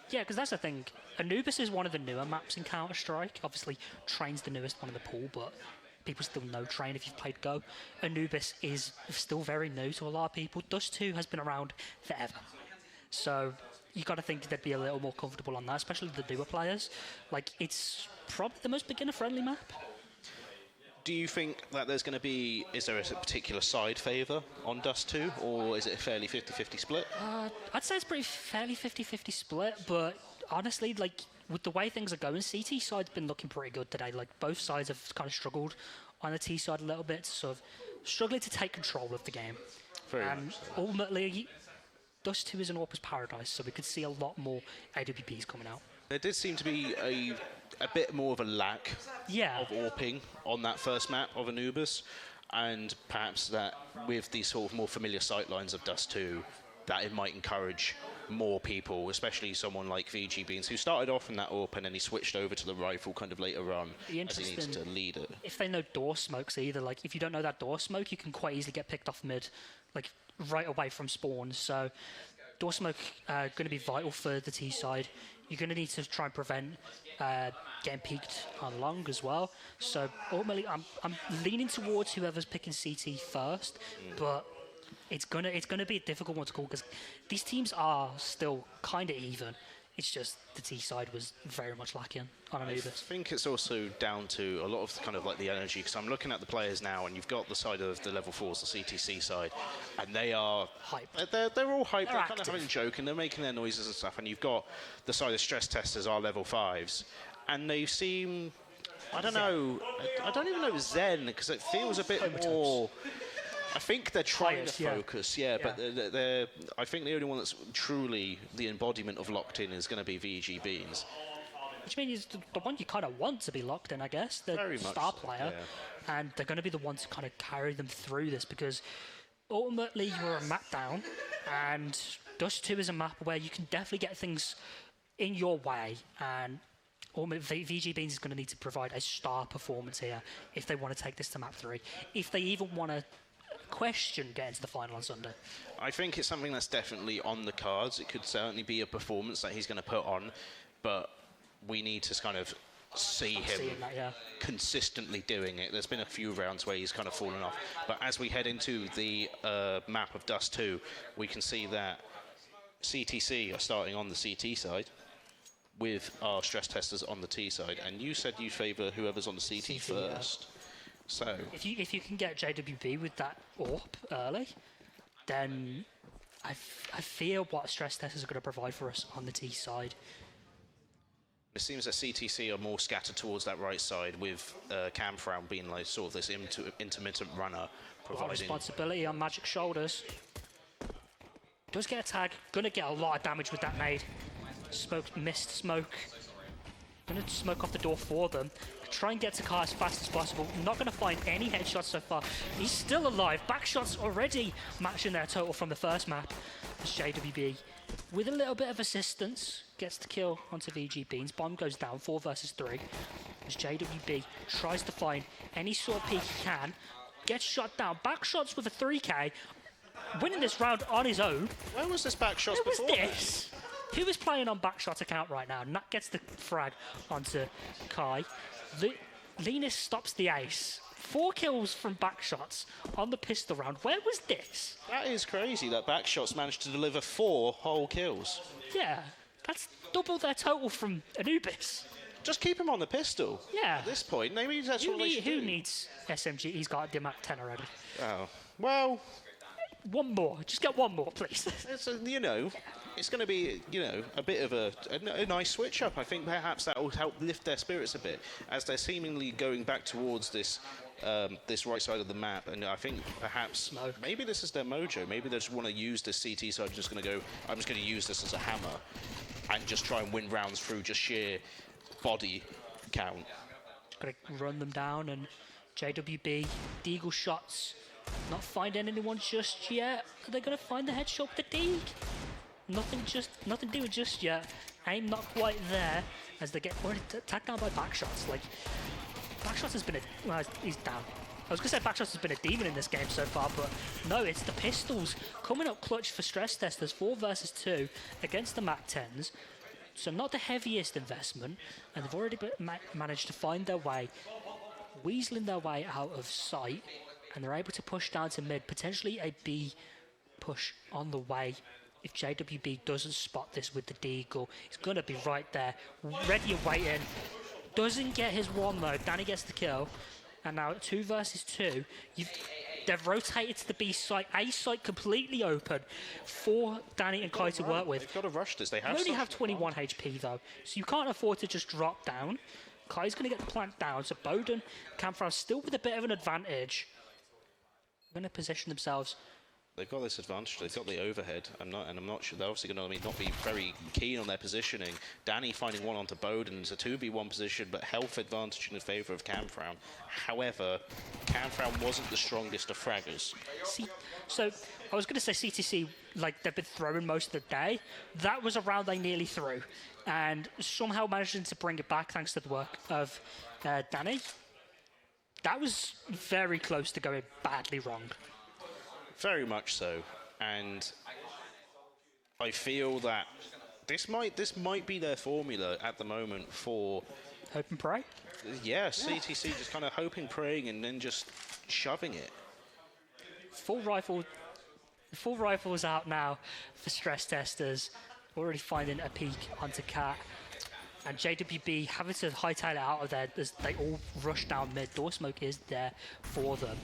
Yeah, because that's the thing. Anubis is one of the newer maps in Counter-Strike. Obviously, Train's the newest one in the pool, but people still know Train if you've played Go. Anubis is still very new to a lot of people. Dust 2 has been around forever. So you got to think they'd be a little more comfortable on that, especially the newer players. Like, it's probably the most beginner-friendly map. Do you think that there's going to be... Is there a particular side favour on Dust 2, or is it a fairly 50-50 split? I'd say it's pretty fairly 50-50 split, but honestly, like, with the way things are going, CT side's been looking pretty good today. Like, both sides have kind of struggled on the T side a little bit, sort of struggling to take control of the game. Very much so. Ultimately, Dust 2 is an AWP's paradise, so we could see a lot more AWPs coming out. There did seem to be a bit more of a lack of AWPing on that first map of Anubis, and perhaps that with these sort of more familiar sightlines of Dust 2, that it might encourage more people, especially someone like VG Beans, who started off in that AWP and then he switched over to the rifle kind of later on as he needs to lead it. If they know door smokes either, like if you don't know that door smoke, you can quite easily get picked off mid, like right away from spawn. So door smoke going to be vital for the T side. You're going to need to try and prevent getting peaked on long as well. So ultimately, I'm leaning towards whoever's picking CT first, but it's gonna be a difficult one to call because these teams are still kind of even. It's just the T side was very much lacking on Anubis. I think it's also down to a lot of kind of like the energy, because I'm looking at the players now, and you've got the side of the level 4s, the CTC side, and they are hyped. They're all hyped. They're kind of having a joke, and they're making their noises and stuff. And you've got the side of Stress Testers, our level 5s, and they seem, I don't know, I don't even know Zen, because it feels a bit more. I think they're trying to focus, but they're. I think the only one that's truly the embodiment of locked in is going to be VG Beans. Which means the one you kind of want to be locked in, I guess, the Very much star so, player, and they're going to be the ones to kind of carry them through this because ultimately you're a map down, and Dust 2 is a map where you can definitely get things in your way, and VG Beans is going to need to provide a star performance here if they want to take this to map 3, if they even want to question getting to the final on Sunday. I think it's something that's definitely on the cards. It could certainly be a performance that he's going to put on, but we need to kind of see him consistently doing it. There's been a few rounds where he's kind of fallen off, but as we head into the map of Dust 2, we can see that CTC are starting on the CT side with our Stress Testers on the T side, and you said you favour whoever's on the CT first. So if you can get JWB with that AWP early, then I fear what Stress Testers are going to provide for us on the T side. It seems that CTC are more scattered towards that right side, with Camfrown being like sort of this intermittent runner, providing a lot of responsibility on Magic's shoulders. Does get a tag, gonna get a lot of damage with that nade. Missed smoke. Gonna smoke off the door for them. Try and get to Kai as fast as possible. Not going to find any headshots so far. He's still alive. Backshots already matching their total from the first map. As JWB, with a little bit of assistance, gets the kill onto VG Beans. Bomb goes down, 4 versus 3. As JWB tries to find any sort of peek he can. Gets shot down. Backshots with a 3K. Winning this round on his own. Where was this backshots before? Where was this? Who is playing on Backshot's account right now? Nat gets the frag onto Kai. Linus stops the ace. 4 kills from Backshots on the pistol round. Where was this? That is crazy that Backshots managed to deliver 4 whole kills. Yeah, that's double their total from Anubis. Just keep him on the pistol. Yeah. At this point, maybe that's what they should Who do. needs SMG? He's got the Mac 10 already. Oh, well. One more. Just get one more, please. It's it's going to be, a bit of a nice switch up. I think perhaps that will help lift their spirits a bit as they're seemingly going back towards this this right side of the map. And I think perhaps maybe this is their mojo. Maybe they just want to use this CT side. I'm just going to use this as a hammer and just try and win rounds through just sheer body count. Got to run them down, and JWB, Deagle shots, not finding anyone just yet. Are they going to find the headshot with the Deagle? Nothing doing just yet. Aim not quite there as they get already tagged down by Backshots. Like, Backshots has been he's down. I was going to say Backshots has been a demon in this game so far, but no, it's the pistols coming up clutch for Stress Testers, 4 versus 2 against the Mac 10s. So not the heaviest investment, and they've already managed to find their way, weaseling their way out of sight, and they're able to push down to mid, potentially a B push on the way. If JWB doesn't spot this with the Deagle, he's going to be right there, ready and waiting. Doesn't get his one though, Danny gets the kill. And now 2 versus 2, they've rotated to the B site, A site completely open for Danny and Kai to work with. They've got to rush this, they only have 21 HP though, so you can't afford to just drop down. Kai's going to get the plant down, so Bowden, Camfrau still with a bit of an advantage. Going to position themselves. They've got this advantage. They've got the overhead. I'm not sure. They're obviously going to not be very keen on their positioning. Danny finding one onto Bowden. It's a 2v1 position, but health advantage in the favour of Camfrau. However, Camfrau wasn't the strongest of fraggers. So I was going to say CTC, like they've been throwing most of the day. That was a round they nearly threw, and somehow managing to bring it back thanks to the work of Danny. That was very close to going badly wrong. Very much so, and I feel that this might be their formula at the moment for hope and pray. Yeah, CTC just kind of hoping, praying, and then just shoving it. Full rifles out now for Stress Testers. Already finding a peek onto Cat, and JWB having to hightail it out of there as they all rush down mid. Door smoke is there for them.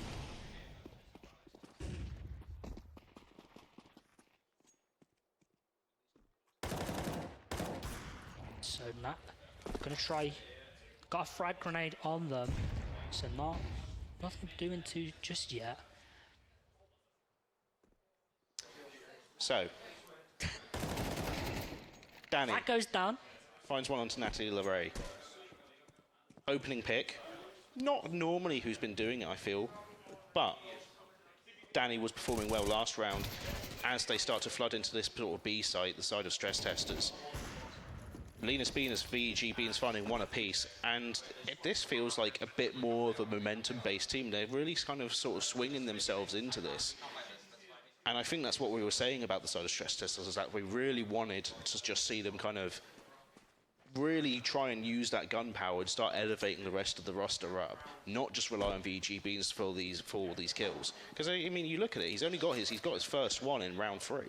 So Matt, gonna try, got a frag grenade on them, so nothing doing to just yet. So, Danny. That goes down. Finds one onto Natalie LeRae. Opening pick. Not normally who's been doing it, I feel, but Danny was performing well last round as they start to flood into this sort of B site, the side of Stress Testers. Linus Beans, VG Beans finding one apiece, and this feels like a bit more of a momentum-based team. They're really kind of sort of swinging themselves into this. And I think that's what we were saying about the side of Stress Testers, is that we really wanted to just see them kind of really try and use that gunpowder and start elevating the rest of the roster up, not just rely on VG Beans for all these kills. Because I mean, you look at it, he's got his first one in round 3.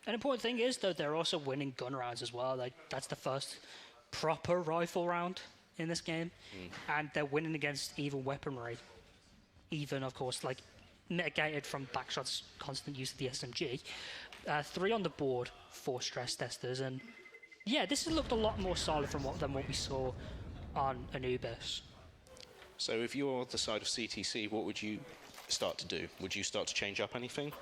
An important thing is, though, they're also winning gun rounds as well. Like, that's the first proper rifle round in this game. And they're winning against even weaponry. Even, of course, like, mitigated from Backshot's constant use of the SMG. 3 on the board for Stress Testers. And, yeah, this has looked a lot more solid than what we saw on Anubis. So if you're the side of CTC, what would you start to do? Would you start to change up anything?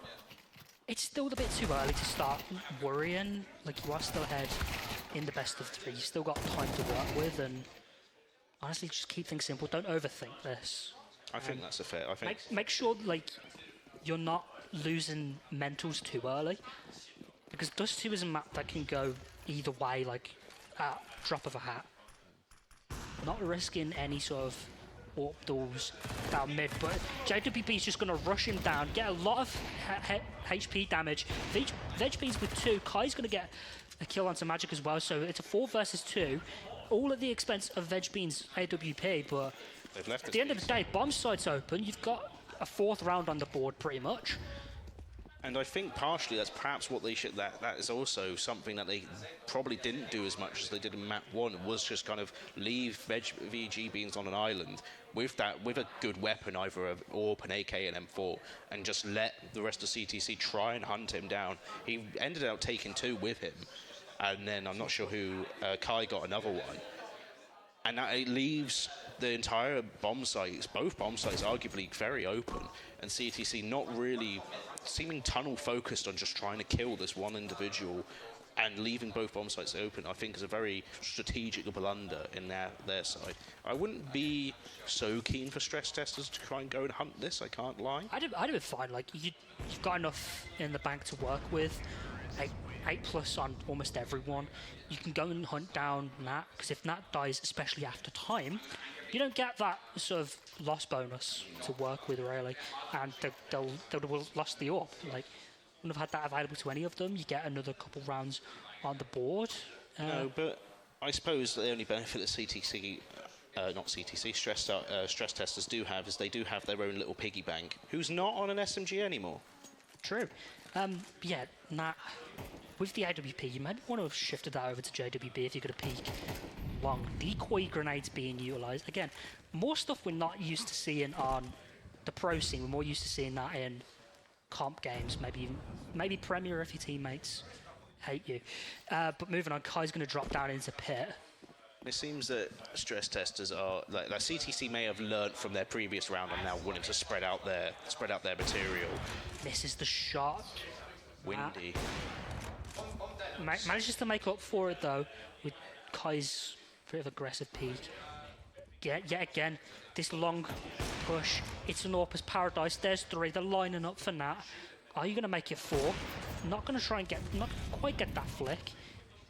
It's still a bit too early to start worrying. Like, you are still ahead in the best of 3. You've still got time to work with, and honestly, just keep things simple. Don't overthink this. I think that's a fair. I think make sure like you're not losing mentals too early, because Dust 2 is a map that can go either way, like at drop of a hat. Not risking any sort of warp doors down mid, but JWB is just going to rush him down, get a lot of HP damage. VegBeans with 2, Kai's going to get a kill onto Magic as well, so it's a 4 versus 2, all at the expense of VegBeans AWP, but at the end of the day, bomb site's open, you've got a 4th round on the board pretty much. And I think partially that's perhaps what they should. That is also something that they probably didn't do as much as they did in map 1. Was just kind of leave VG Beans on an island with a good weapon, either an AWP, an AK, and M4, and just let the rest of CTC try and hunt him down. He ended up taking 2 with him, and then I'm not sure who Kai got another one. And that it leaves the entire bomb sites, both bomb sites, arguably very open, and CTC not really seeming tunnel focused on just trying to kill this one individual and leaving both bomb sites open. I think is a very strategic blunder in their side. I wouldn't be so keen for stress testers to try and go and hunt this. I can't lie. I'd have been fine. Like you've got enough in the bank to work with. 8+ on almost everyone. You can go and hunt down Nat, because if Nat dies, especially after time, you don't get that sort of loss bonus to work with, really. And they would have lost the AWP. Like, wouldn't have had that available to any of them. You get another couple rounds on the board. No, but I suppose the only benefit that CTC, not CTC, stress testers do have is they do have their own little piggy bank, who's not on an SMG anymore. True. Yeah, Nat, with the AWP, you might want to have shifted that over to JWB if you're going to peek long. Decoy grenades being utilised. Again, more stuff we're not used to seeing on the pro scene. We're more used to seeing that in comp games, maybe Premier if your teammates hate you. But moving on, Kai's going to drop down into pit. It seems that stress testers are like CTC may have learnt from their previous round and now wanting to spread out their material. Misses the shot. Windy. Manages to make up for it though with Kai's bit of aggressive peek. Yet again, this long push. It's an Orpus Paradise. There's 3. They're lining up for Nat. Are you going to make it 4? Not going to try and not quite get that flick.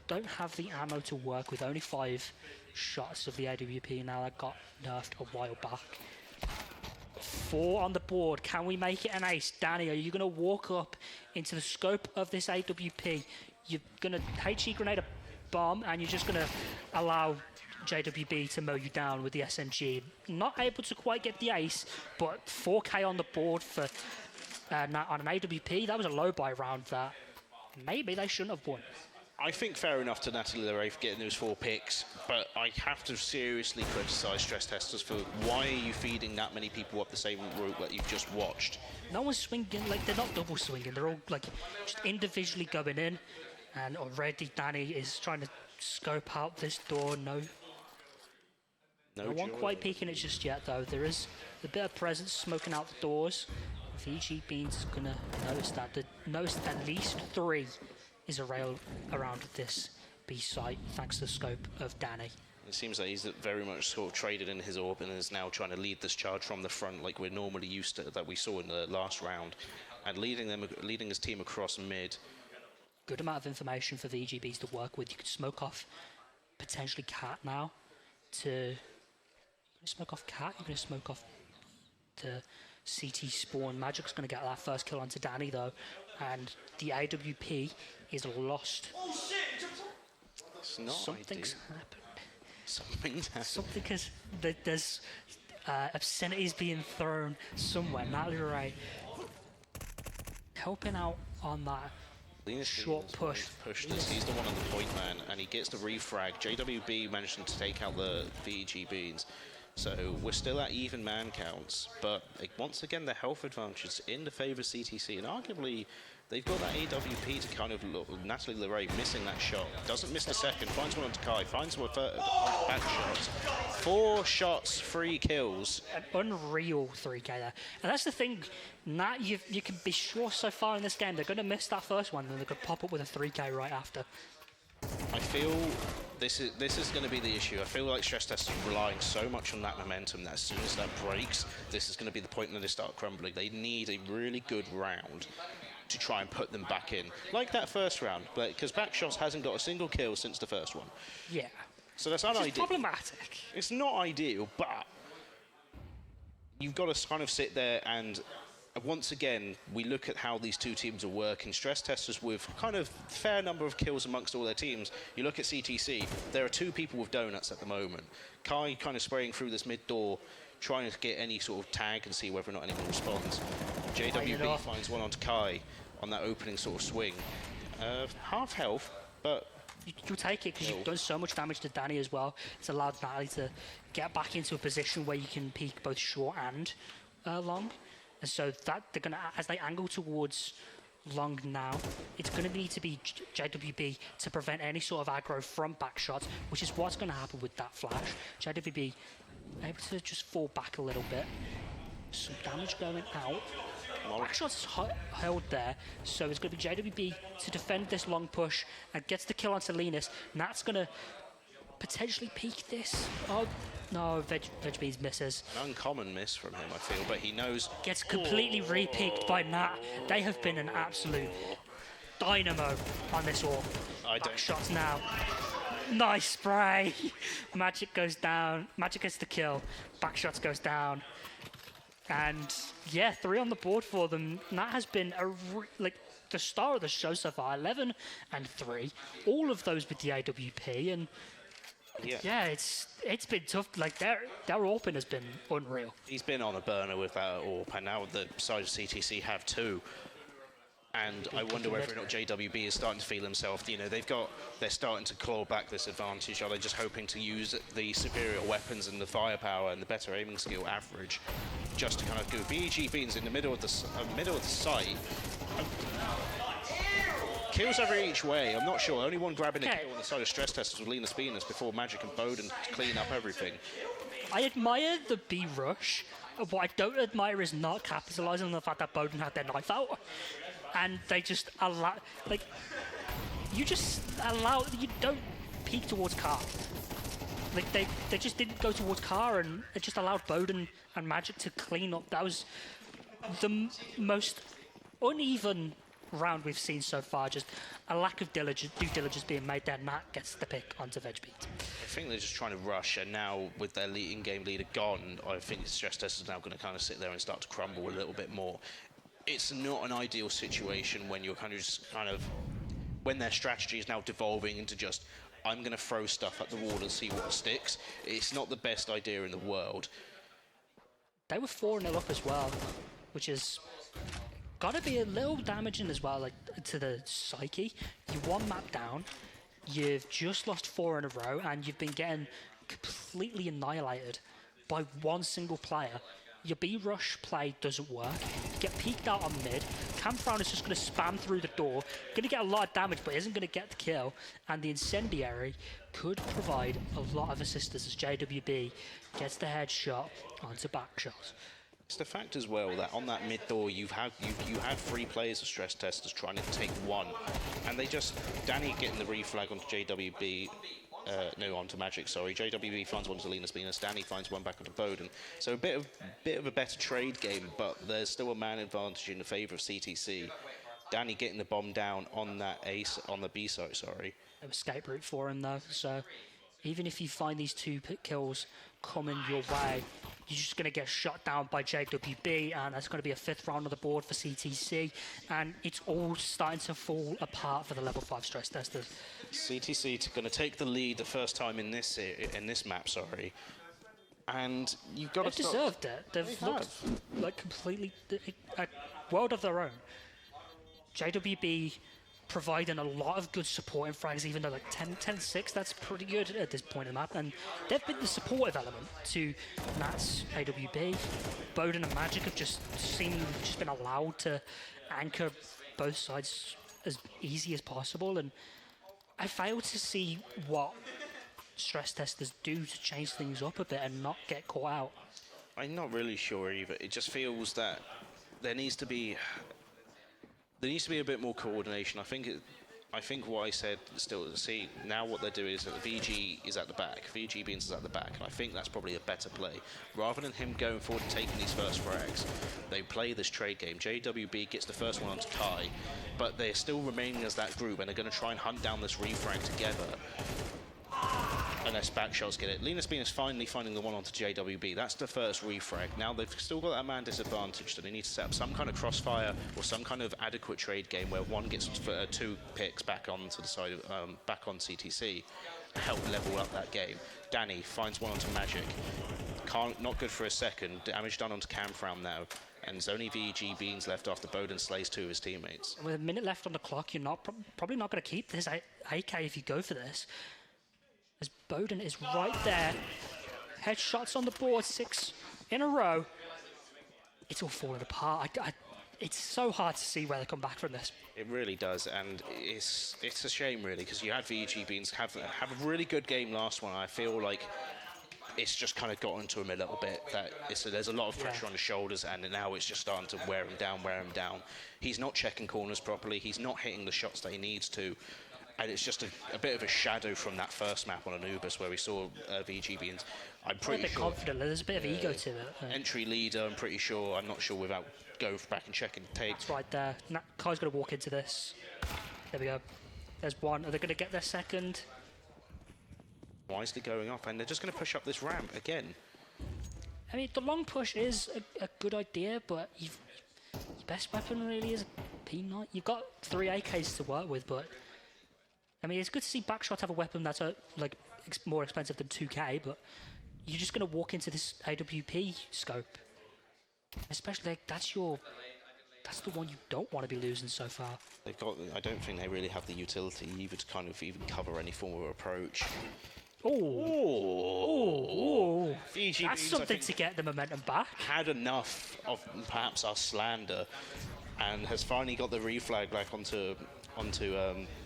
Don't have the ammo to work with. Only 5 shots of the AWP now. That got nerfed a while back. 4 on the board. Can we make it an ace? Danny, are you going to walk up into the scope of this AWP? You're going to HE grenade a bomb, and you're just going to allow JWB to mow you down with the SMG. Not able to quite get the ace, but 4K on the board for on an AWP. That was a low buy round that maybe they shouldn't have won. I think fair enough to Natalie Leray for getting those 4 picks, but I have to seriously criticise stress testers for why are you feeding that many people up the same route that you've just watched? No one's swinging, like they're not double swinging, they're all like just individually going in, and already Danny is trying to scope out this door. No one quite peeking it just yet though. There is a bit of presence smoking out the doors. VG Beans gonna notice that. Notice at least 3 is a rail around this B site thanks to the scope of Danny. It seems that he's very much sort of traded in his AWP and is now trying to lead this charge from the front like we're normally used to, that we saw in the last round, and leading his team across mid. Good amount of information for VGBs to work with. You could smoke off potentially Cat now to... You're going to smoke off Cat, you're going to smoke off the CT spawn. Magic's going to get that first kill onto Danny though, and the AWP is lost. Oh shit! It's not Something's ideal. happened. Something because there's obscenities being thrown somewhere. Natalie Ray helping out on that short push. He's the one on the point man, and he gets the refrag. JWB managed to take out the VG Beans. So we're still at even man counts, but once again the health advantage is in the favour of CTC, and arguably they've got that AWP to kind of look. Natalie Leray missing that shot, doesn't miss the second, finds one on Kai, finds one third on back shots. 4 shots, 3 kills. An unreal 3K there, and that's the thing. Nat, you can be sure so far in this game they're going to miss that first one, then they could pop up with a 3K right after. I feel this is going to be the issue. I feel like stress testers are relying so much on that momentum that as soon as that breaks, this is going to be the point where they start crumbling. They need a really good round to try and put them back in, like that first round, because Backshots hasn't got a single kill since the first one. Yeah. So that's not ideal. It's problematic. It's not ideal, but you've got to kind of sit there and. Once again, we look at how these two teams are working. Stress testers with kind of fair number of kills amongst all their teams. You look at CTC, there are 2 people with donuts at the moment. Kai kind of spraying through this mid door, trying to get any sort of tag and see whether or not anyone responds. JWB finds one onto Kai on that opening sort of swing. Half health, but you'll take it because you've done so much damage to Danny as well. It's allowed Natalie to get back into a position where you can peek both short and long. And so that they're gonna, as they angle towards long now, it's going to need to be JWB to prevent any sort of aggro from back shots, which is what's going to happen with that flash. JWB able to just fall back a little bit. Some damage going out. Back shots held there, so it's going to be JWB to defend this long push and gets the kill onto Linus. And that's going to potentially peak this. Oh no, VegBees misses. An uncommon miss from him, I feel, but he knows. Gets completely re-peaked by Nat. They have been an absolute dynamo on this wall. Back shots now. Nice spray. Magic goes down. Magic gets the kill. Back shots goes down. And yeah, 3 on the board for them. Nat has been like the star of the show so far. 11 and 3. All of those with the AWP, and yeah, it's been tough. Like their AWP has been unreal. He's been on a burner with that AWP, and now the side of CTC have too. And I wonder whether or not JWB is starting to feel himself. You know, they're starting to claw back this advantage. Are they just hoping to use the superior weapons and the firepower and the better aiming skill average, just to kind of go? BEG Beans in the middle of the site. Kills every each way. I'm not sure. Only one grabbing a kill on the side of Stress Testers with Linus Venus before Magic and Bowden clean up everything. I admire the B rush. What I don't admire is not capitalizing on the fact that Bowden had their knife out. And they just allow, like, you don't peek towards car. Like, they just didn't go towards car, and it just allowed Bowden and Magic to clean up. That was the most uneven round we've seen so far. Just a lack of due diligence being made there. Matt gets the pick onto VegBeat. I think they're just trying to rush, and now with their in-game leader gone, I think Stress Testers now going to kind of sit there and start to crumble a little bit more. It's not an ideal situation when you're when their strategy is now devolving into just, I'm going to throw stuff at the wall and see what sticks. It's not the best idea in the world. They were 4-0 up as well, which is got to be a little damaging as well, like to the psyche. You're 1 map down, you've just lost 4 in a row, and you've been getting completely annihilated by one single player. Your B-rush play doesn't work. You get peeked out on mid. Campfrown is just going to spam through the door. Going to get a lot of damage, but isn't going to get the kill. And the Incendiary could provide a lot of assistance as JWB gets the headshot onto backshot. It's the fact as well that on that mid door you had 3 players of Stress Testers trying to take one, and they just Danny getting the reflag onto JWB. Onto Magic, sorry. JWB finds one to Linus Venus, Danny finds one back onto Bowden. So a bit of a better trade game, but there's still a man advantage in the favour of CTC. Danny getting the bomb down on that ace, on the B side, sorry. No escape route for him though, so even if you find these 2 kills coming your way, you're just going to get shot down by JWB, and that's going to be a 5th round on the board for CTC, and it's all starting to fall apart for the level 5 Stress Testers. CTC going to take the lead the first time in this map, sorry, and you've got to deserved it. They've looked like completely a world of their own. JWB providing a lot of good supporting frags, even though like 10-6, that's pretty good at this point in the map, and they've been the supportive element to Nat's AWB. Bowden and Magic have just been allowed to anchor both sides as easy as possible, and I fail to see what Stress Testers do to change things up a bit and not get caught out. I'm not really sure either. It just feels that there needs to be a bit more coordination. I think what I said still, see, now what they're doing is that the VG is at the back, VG Beans is at the back, and I think that's probably a better play. Rather than him going forward and taking these first frags, they play this trade game. JWB gets the first one onto Kai, but they're still remaining as that group, and they're going to try and hunt down this refrag together. Unless backshots get it. Linus Venus finally finding the one onto JWB. That's the first refrag. Now they've still got that man disadvantage, so they need to set up some kind of crossfire or some kind of adequate trade game where one gets 2 picks back onto the side of, back on CTC, help level up that game. Danny finds one onto Magic. not good for a second. Damage done onto Camfram now, and it's only VG Beans left after Bowden slays 2 of his teammates. With a minute left on the clock, you're not probably not going to keep this AK if you go for this. As Bowden is right there. Headshots on the board, 6 in a row. It's all falling apart. It's so hard to see where they come back from this. It really does, and it's a shame really, because you had VG Beans have a really good game last one. I feel like it's just kind of gotten to him a little bit. There's a lot of pressure on his shoulders, and now it's just starting to wear him down. He's not checking corners properly. He's not hitting the shots that he needs to. And it's just a bit of a shadow from that first map on Anubis where we saw VG Beans. I'm pretty sure. Confident. There's a bit of ego to it. Entry leader, I'm not sure without go back and checking takes. It's right there. Kai's going to walk into this. There we go. There's one. Are they going to get their second? Wisely going up, and they're just going to push up this ramp again. I mean, the long push is a good idea, but your best weapon really is a P90. You've got 3 AKs to work with, but I mean, it's good to see Backshot have a weapon that's more expensive than 2K, but you're just going to walk into this AWP scope. Especially, that's the one you don't want to be losing so far. I don't think they really have the utility either to kind of even cover any form of approach. Oh, that's something to get the momentum back. Had enough of perhaps our slander, and has finally got the reflag back onto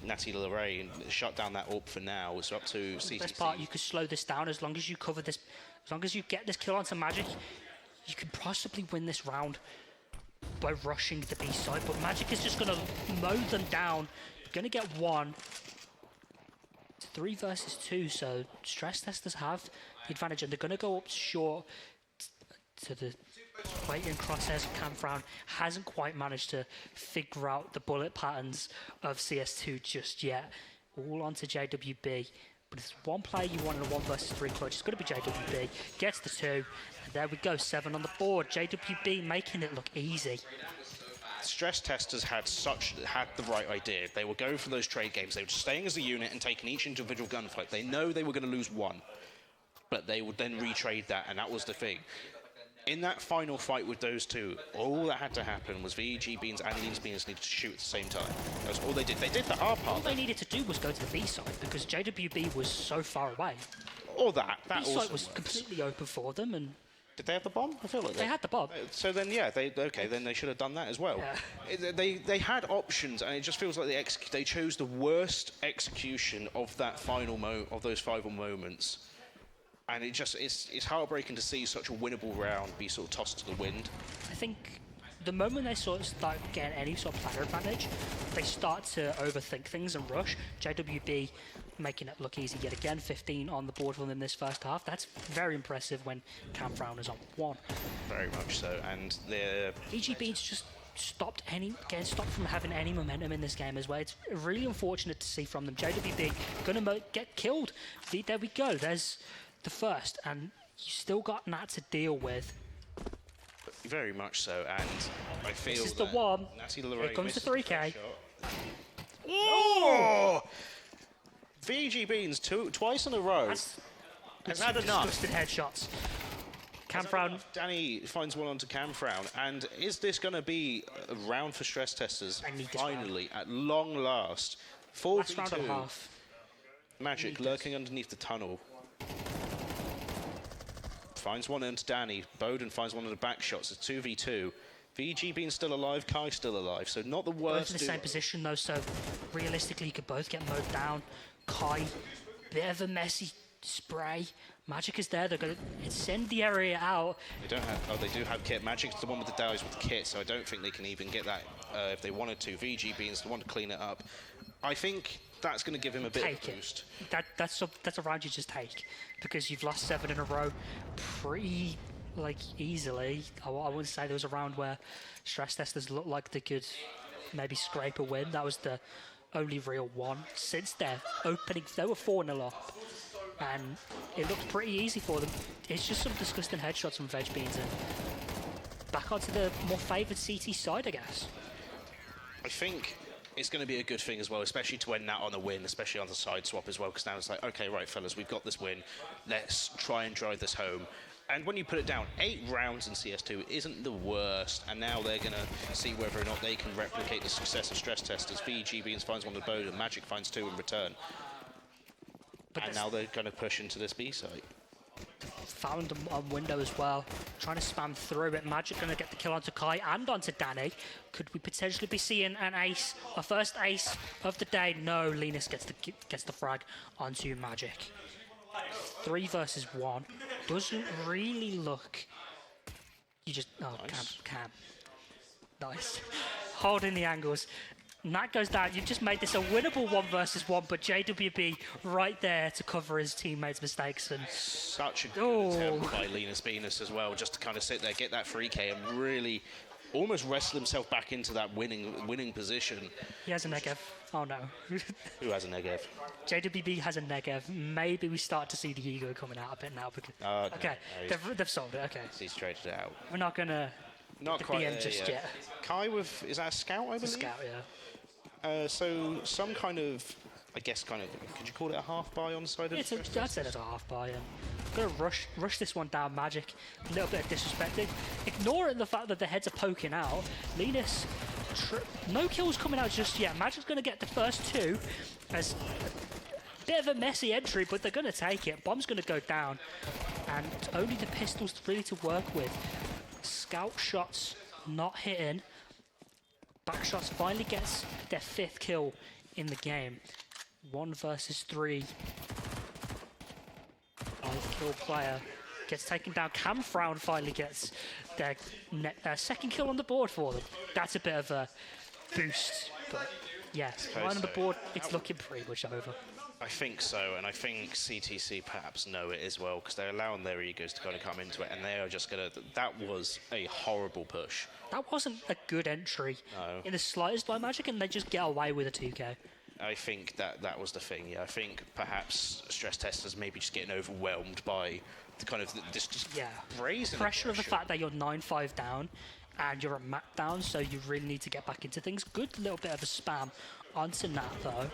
Natty Lorraine. Shut down that AWP for now. It's up to CTC. The best part, you could slow this down as long as you cover this. As long as you get this kill onto Magic, you could possibly win this round by rushing the B side. But Magic is just going to mow them down. Going to get 1. It's 3 versus 2, so Stress Testers have the advantage, and they're going to go up short to the waiting crosshairs of Camfram. Hasn't quite managed to figure out the bullet patterns of CS2 just yet. All onto JWB. But it's one player you want in a 1 versus 3 clutch. It's going to be JWB. Gets the 2. And there we go, 7 on the board. JWB making it look easy. Stress Testers had the right idea. They were going for those trade games. They were staying as a unit and taking each individual gunfight. They know they were going to lose 1, but they would then retrade that, and that was the thing. In that final fight with those 2, all that had to happen was VG Beans and Leans Beans needed to shoot at the same time. That's all they did. They did the hard part. All they needed to do was go to the B side because JWB was so far away. Or that. B side was completely open for them, and did they have the bomb? I feel like they had the bomb. So then, yeah, then they should have done that as well. Yeah. They had options, and it just feels like they chose the worst execution of that of those final moments. And it's heartbreaking to see such a winnable round be sort of tossed to the wind. I think the moment they sort of start getting any sort of player advantage, they start to overthink things and rush. JWB making it look easy yet again, 15 on the board for them in this first half. That's very impressive when Camfram is on 1. Very much so, and the VGB's just getting stopped from having any momentum in this game as well. It's really unfortunate to see from them. JWB gonna get killed. There we go. There's the first, and you still got Nat to deal with. Very much so, and I feel this is the one. Here comes the 3K. Oh! VG Beans twice in a row. Has had enough. Disgusting headshots. Camfram. Danny finds one onto Camfram, and is this going to be a round for Stress Testers? Finally, at long last. 4v2. Round and a half. Magic lurking underneath the tunnel. Finds one into Danny. Bowden finds one of the back shots. It's 2v2. VG being still alive, Kai still alive, so not the worst. Both in the same position though, so realistically you could both get mowed down. Kai, bit of a messy spray. Magic is there, they're going to send the area out. They do have kit. Magic's the one with the dives with the kit, so I don't think they can even get that if they wanted to. VG being the one to clean it up. I think that's going to give him a bit of a boost. That's a round you just take, because you've lost 7 in a row pretty easily. I wouldn't say there was a round where Stress Testers looked like they could maybe scrape a win. That was the only real one since their opening. They were 4-0 up, and it looked pretty easy for them. It's just some disgusting headshots from Veg Beans, and back onto the more favoured CT side, I guess. I think it's going to be a good thing as well, especially to end that on a win, especially on the side swap as well, because now it's like, okay, right, fellas, we've got this win. Let's try and drive this home. And when you put it down, 8 rounds in CS2 isn't the worst, and now they're going to see whether or not they can replicate the success of Stress Test as VGBeans finds one to boat and Magic finds 2 in return. And now they're going to push into this B site. Found them on window as well, trying to spam through it. Magic going to get the kill onto Kai and onto Danny. Could we potentially be seeing an ace, a first ace of the day? No, Linus gets the frag onto Magic. 3 versus 1 doesn't really look. You just nice. Cam. Nice, holding the angles. And that goes down. You've just made this a winnable 1 versus 1, but JWB right there to cover his teammates' mistakes. And such a good attempt by Linus Venus as well, just to kind of sit there, get that free K, and really almost wrestle himself back into that winning position. He has a Negev. Oh no. Who has a Negev? JWB has a Negev. Maybe we start to see the ego coming out a bit now. Because, okay, they've sold it. Okay. He's traded it out. We're not gonna. Not quite BM just yet. Kai with, is that a scout? I believe. It's a scout, yeah. So some kind of, I guess, could you call it a half buy on the side of? I'd say it's a half buy. And gonna rush this one down. Magic, a little bit of disrespecting, ignoring the fact that the heads are poking out. Linus, no kills coming out just yet. Magic's gonna get the first 2. As a bit of a messy entry, but they're gonna take it. Bomb's gonna go down, and only the pistols really to work with. Scout shots not hitting. Backshots finally gets their 5th kill in the game. 1 versus 3. 5-kill player gets taken down. Camfrown finally gets their 2nd kill on the board for them. That's a bit of a boost, but yes, line on the board, it's looking pretty much over. I think so, and I think CTC perhaps know it as well, because they're allowing their egos to kind of come into it, and they are just going to. That was a horrible push. That wasn't a good entry in the slightest by Magic, and they just get away with a 2K. I think that was the thing. Yeah, I think perhaps Stress Testers maybe just getting overwhelmed by the kind of this just brazen pressure of the fact that you're 9-5 down, and you're a map down, so you really need to get back into things. Good little bit of a spam onto Nat though.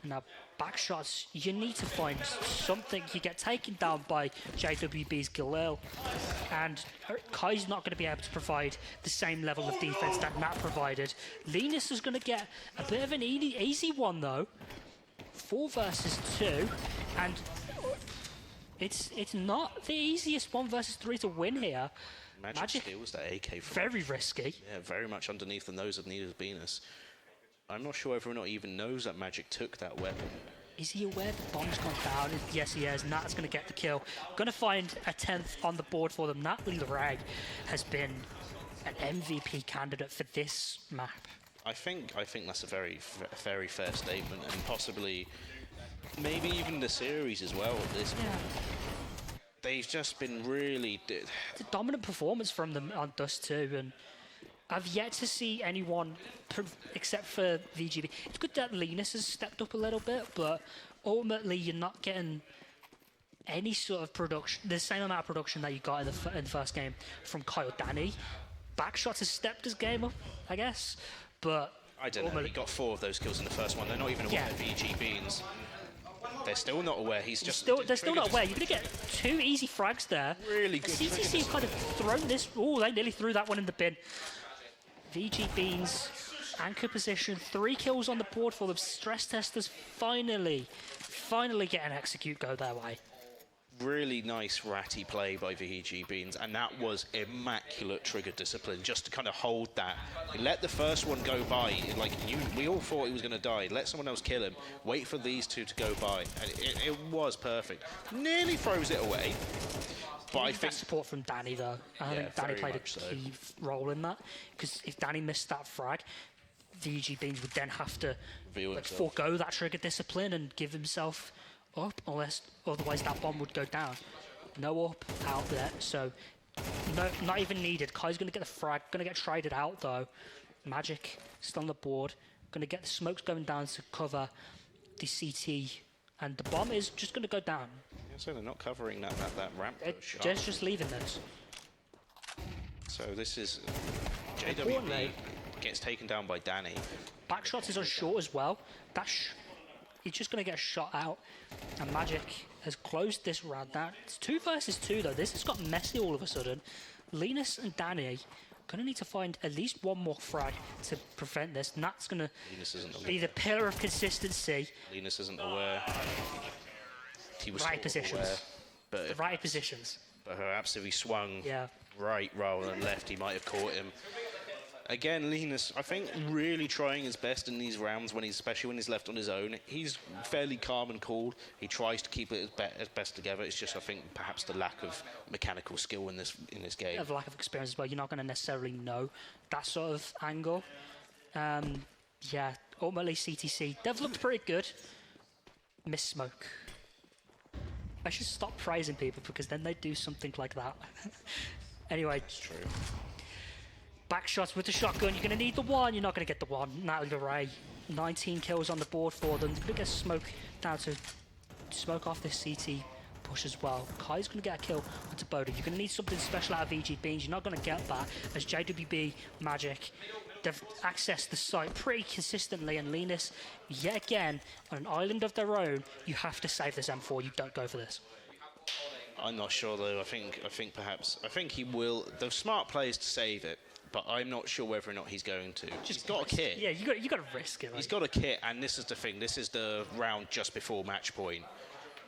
Now, backshots, you need to find something. You get taken down by JWB's Galil, and Kai's not going to be able to provide the same level of defense that Nat provided. Linus is going to get a bit of an easy one, though. 4 versus 2, and it's not the easiest 1 versus 3 to win here. Magic steals that AK from very risky. Yeah, very much underneath the nose of Linus Venus. I'm not sure whether or not he even knows that Magic took that weapon. Is he aware the bomb's gone down? Yes, he is. Nat's going to get the kill. Going to find a 10th on the board for them. Nat Lerag has been an MVP candidate for this map. I think that's a very fair statement, and possibly maybe even the series as well at this point. They've just been really... It's a dominant performance from them on Dust 2, and I've yet to see anyone, except for VGB. It's good that Linus has stepped up a little bit, but ultimately you're not getting any sort of production, the same amount of production that you got in the first game from Kyle Danny. Backshots has stepped his game up, I guess, but... I don't know, he got 4 of those kills in the first one. They're not even aware of VGBeans. They're still not aware. They're still not aware. You're going to get 2 easy frags there. Really good. CTC have kind of thrown this... Oh, they nearly threw that one in the bin. VGBeans, anchor position, 3 kills on the board for them. Stress Testers finally get an execute go their way. Really nice ratty play by VGBeans, and that was immaculate trigger discipline, just to kind of hold that. He let the first one go by, like we all thought he was going to die. Let someone else kill him, wait for these 2 to go by, and it was perfect. Nearly throws it away. But I think support from Danny though. I think Danny played a key role in that, because if Danny missed that frag, VGBeans would then have to forego that trigger discipline and give himself up, otherwise that bomb would go down. No up out there, so no, not even needed. Kai's going to get the frag, going to get traded out though. Magic still on the board, going to get the smokes going down to cover the CT, and the bomb is just going to go down. So they're not covering that ramp push. Just leaving this. So this is JWB gets taken down by Danny. Backshots is on short as well. he's just going to get shot out. And Magic has closed this round down. It's 2 versus 2 though. This has got messy all of a sudden. Linus and Danny going to need to find at least one more frag to prevent this. And that's going to be the pillar of consistency. Linus isn't aware. He was Right positions. aware, but The right positions. But perhaps if he swung Yeah. right rather than left, he might have caught him. Again, Linus, I think, really trying his best in these rounds, especially when he's left on his own. He's fairly calm and cool. He tries to keep it as best together. It's just, I think, perhaps the lack of mechanical skill in this game. Of lack of experience as well. You're not going to necessarily know that sort of angle. Yeah, ultimately CTC, they've looked pretty good. Miss Smoke. I should stop praising people because then they do something like that. Anyway. It's true. Back shots with the shotgun. You're going to need the one. You're not going to get the one. Natalie LeRae, 19 kills on the board for them. They're going to get Smoke down to smoke off this CT push as well. Kai's going to get a kill onto Boda. You're going to need something special out of VG Beans. You're not going to get that as JWB Magic. They've accessed the site pretty consistently, and Linus, yet again, on an island of their own, you have to save this M4. You don't go for this. I'm not sure though. I think he will. They're smart players to save it, but I'm not sure whether or not he's going to. He's got a kit. Yeah, you got to risk it. Right? He's got a kit, and this is the thing. This is the round just before match point,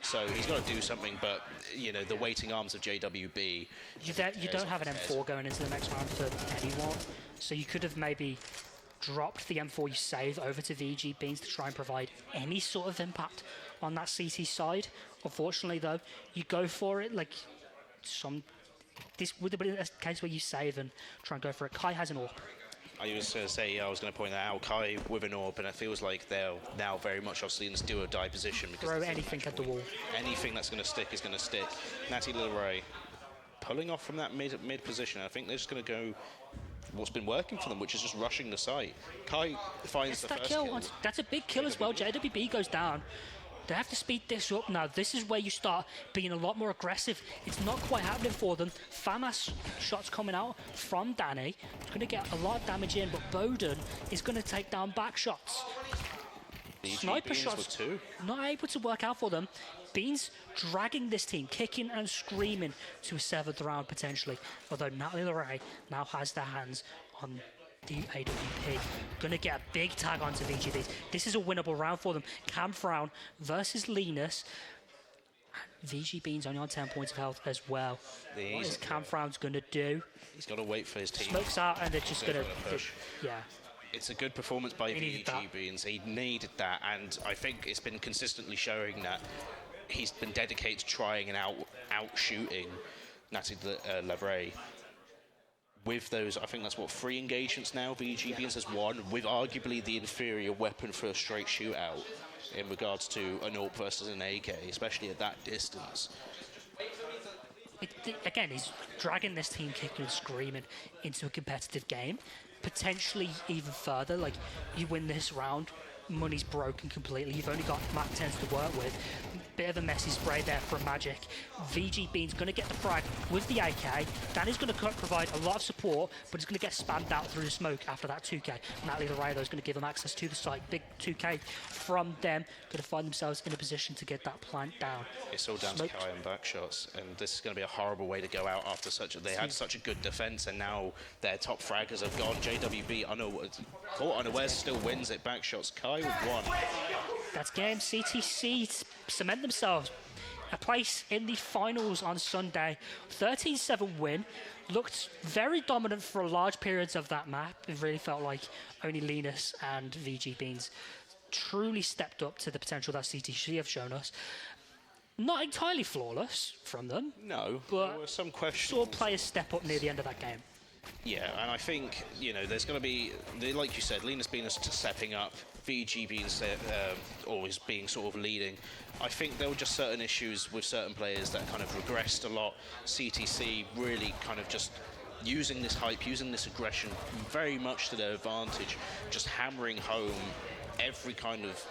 so he's got to do something. But you know, the waiting arms of JWB. You don't have an M4 going into the next round for anyone, so you could have maybe dropped the M4 you save over to VG Beans to try and provide any sort of impact on that CT side. Unfortunately, though, you go for it like this would have been a case where you save and try and go for it. Kai has an AWP. I was going to say, I was going to point that out. Kai with an AWP, and it feels like they're now very much obviously in this do or die position. Because throw anything at the wall. Anything that's going to stick is going to stick. Natty LeRae pulling off from that mid position. I think they're just going to go what's been working for them, which is just rushing the site. Kai finds the first kill. That's a big kill as well. JWB goes down. They have to speed this up now. This is where you start being a lot more aggressive. It's not quite happening for them. FAMAS shots coming out from Danny. It's going to get a lot of damage in, but Bowden is going to take down back shots. Sniper shots not able to work out for them. Beans dragging this team, kicking and screaming to a 7th round potentially. Although Natalie LeRae now has their hands on the AWP. Gonna get a big tag onto VGBs. This is a winnable round for them. Camfrown versus Linus. VG Beans only on 10 points of health as well. What is Camfrown's gonna do? He's got to wait for his team. Smokes out and they're just gonna push. Yeah. It's a good performance by VG Beans. He needed that, and I think it's been consistently showing that he's been dedicated to trying and out shooting Natty LeRae. With those, I think that's 3 engagements now. VG Beans has won with arguably the inferior weapon for a straight shootout in regards to an AWP versus an AK, especially at that distance. Again, he's dragging this team kicking and screaming into a competitive game, potentially even further. Like, you win this round, money's broken completely. You've only got Mac 10s to work with. Bit of a messy spray there from Magic. VG Bean's going to get the frag with the AK. Danny's going to provide a lot of support, but he's going to get spammed out through the smoke after that 2K. Natalie LeRae is going to give them access to the site. Big 2K from them. Going to find themselves in a position to get that plant down. It's all down to Kai and back shots, and this is going to be a horrible way to go out after they had such a good defense, and now their top fraggers have gone. JWB caught unawares, still wins it. Back shots. Kai with 1. That's game. CTC cement themselves a place in the finals on Sunday. 13-7 win. Looked very dominant for large periods of that map. It really felt like only Linus and VG Beans truly stepped up to the potential that CTC have shown us. Not entirely flawless from them. No, but there were some questions. Saw players step up near the end of that game. Yeah, and I think, there's going to be, like you said, Linus being stepping up, VG being always being sort of leading. I think there were just certain issues with certain players that kind of regressed a lot. CTC really kind of just using this hype, using this aggression very much to their advantage, just hammering home every kind of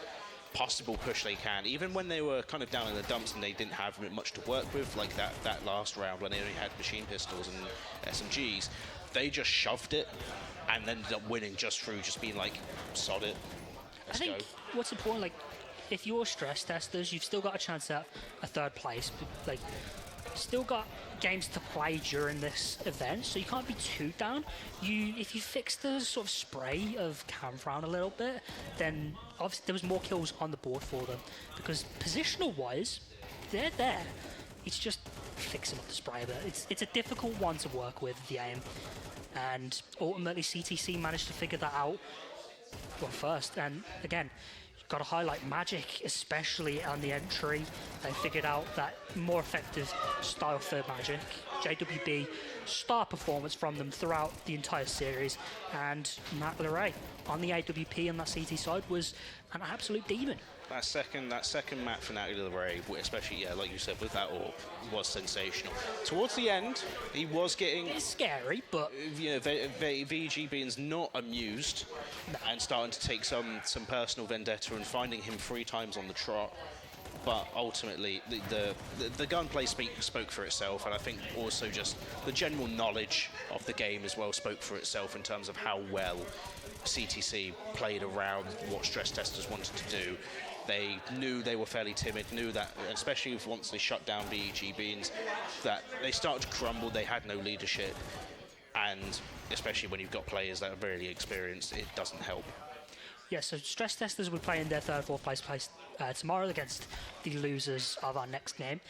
possible push they can, even when they were kind of down in the dumps and they didn't have much to work with, like that last round when they only had machine pistols and SMGs. They just shoved it and ended up winning just through just being like, sod it, let's go. What's important, like, if you're stress testers, you've still got a chance at a third place. Like, still got games to play during this event, so you can't be too down. If you fix the sort of spray of Camfrown a little bit, then obviously there was more kills on the board for them, because positional-wise, they're there. It's just fixing up the spray a bit. It's a difficult one to work with, the aim, and ultimately CTC managed to figure that out first. And again, got to highlight Magic, especially on the entry. They figured out that more effective style for Magic. JWB, star performance from them throughout the entire series, and Matt LeRae on the AWP and that CT side was an absolute demon. That second map for Natalie LeRae, especially, like you said, with that AWP, was sensational. Towards the end, he was getting... It's scary, but... VG being not amused and starting to take some personal vendetta and finding him 3 times on the trot. But ultimately, the gunplay spoke for itself, and I think also just the general knowledge of the game as well spoke for itself in terms of how well CTC played around what stress testers wanted to do. They knew they were fairly timid, knew that, especially once they shut down VG Beans, that they started to crumble, they had no leadership, and especially when you've got players that are really experienced, it doesn't help. Yeah, so stress testers will play in their 3rd, 4th place tomorrow against the losers of our next game.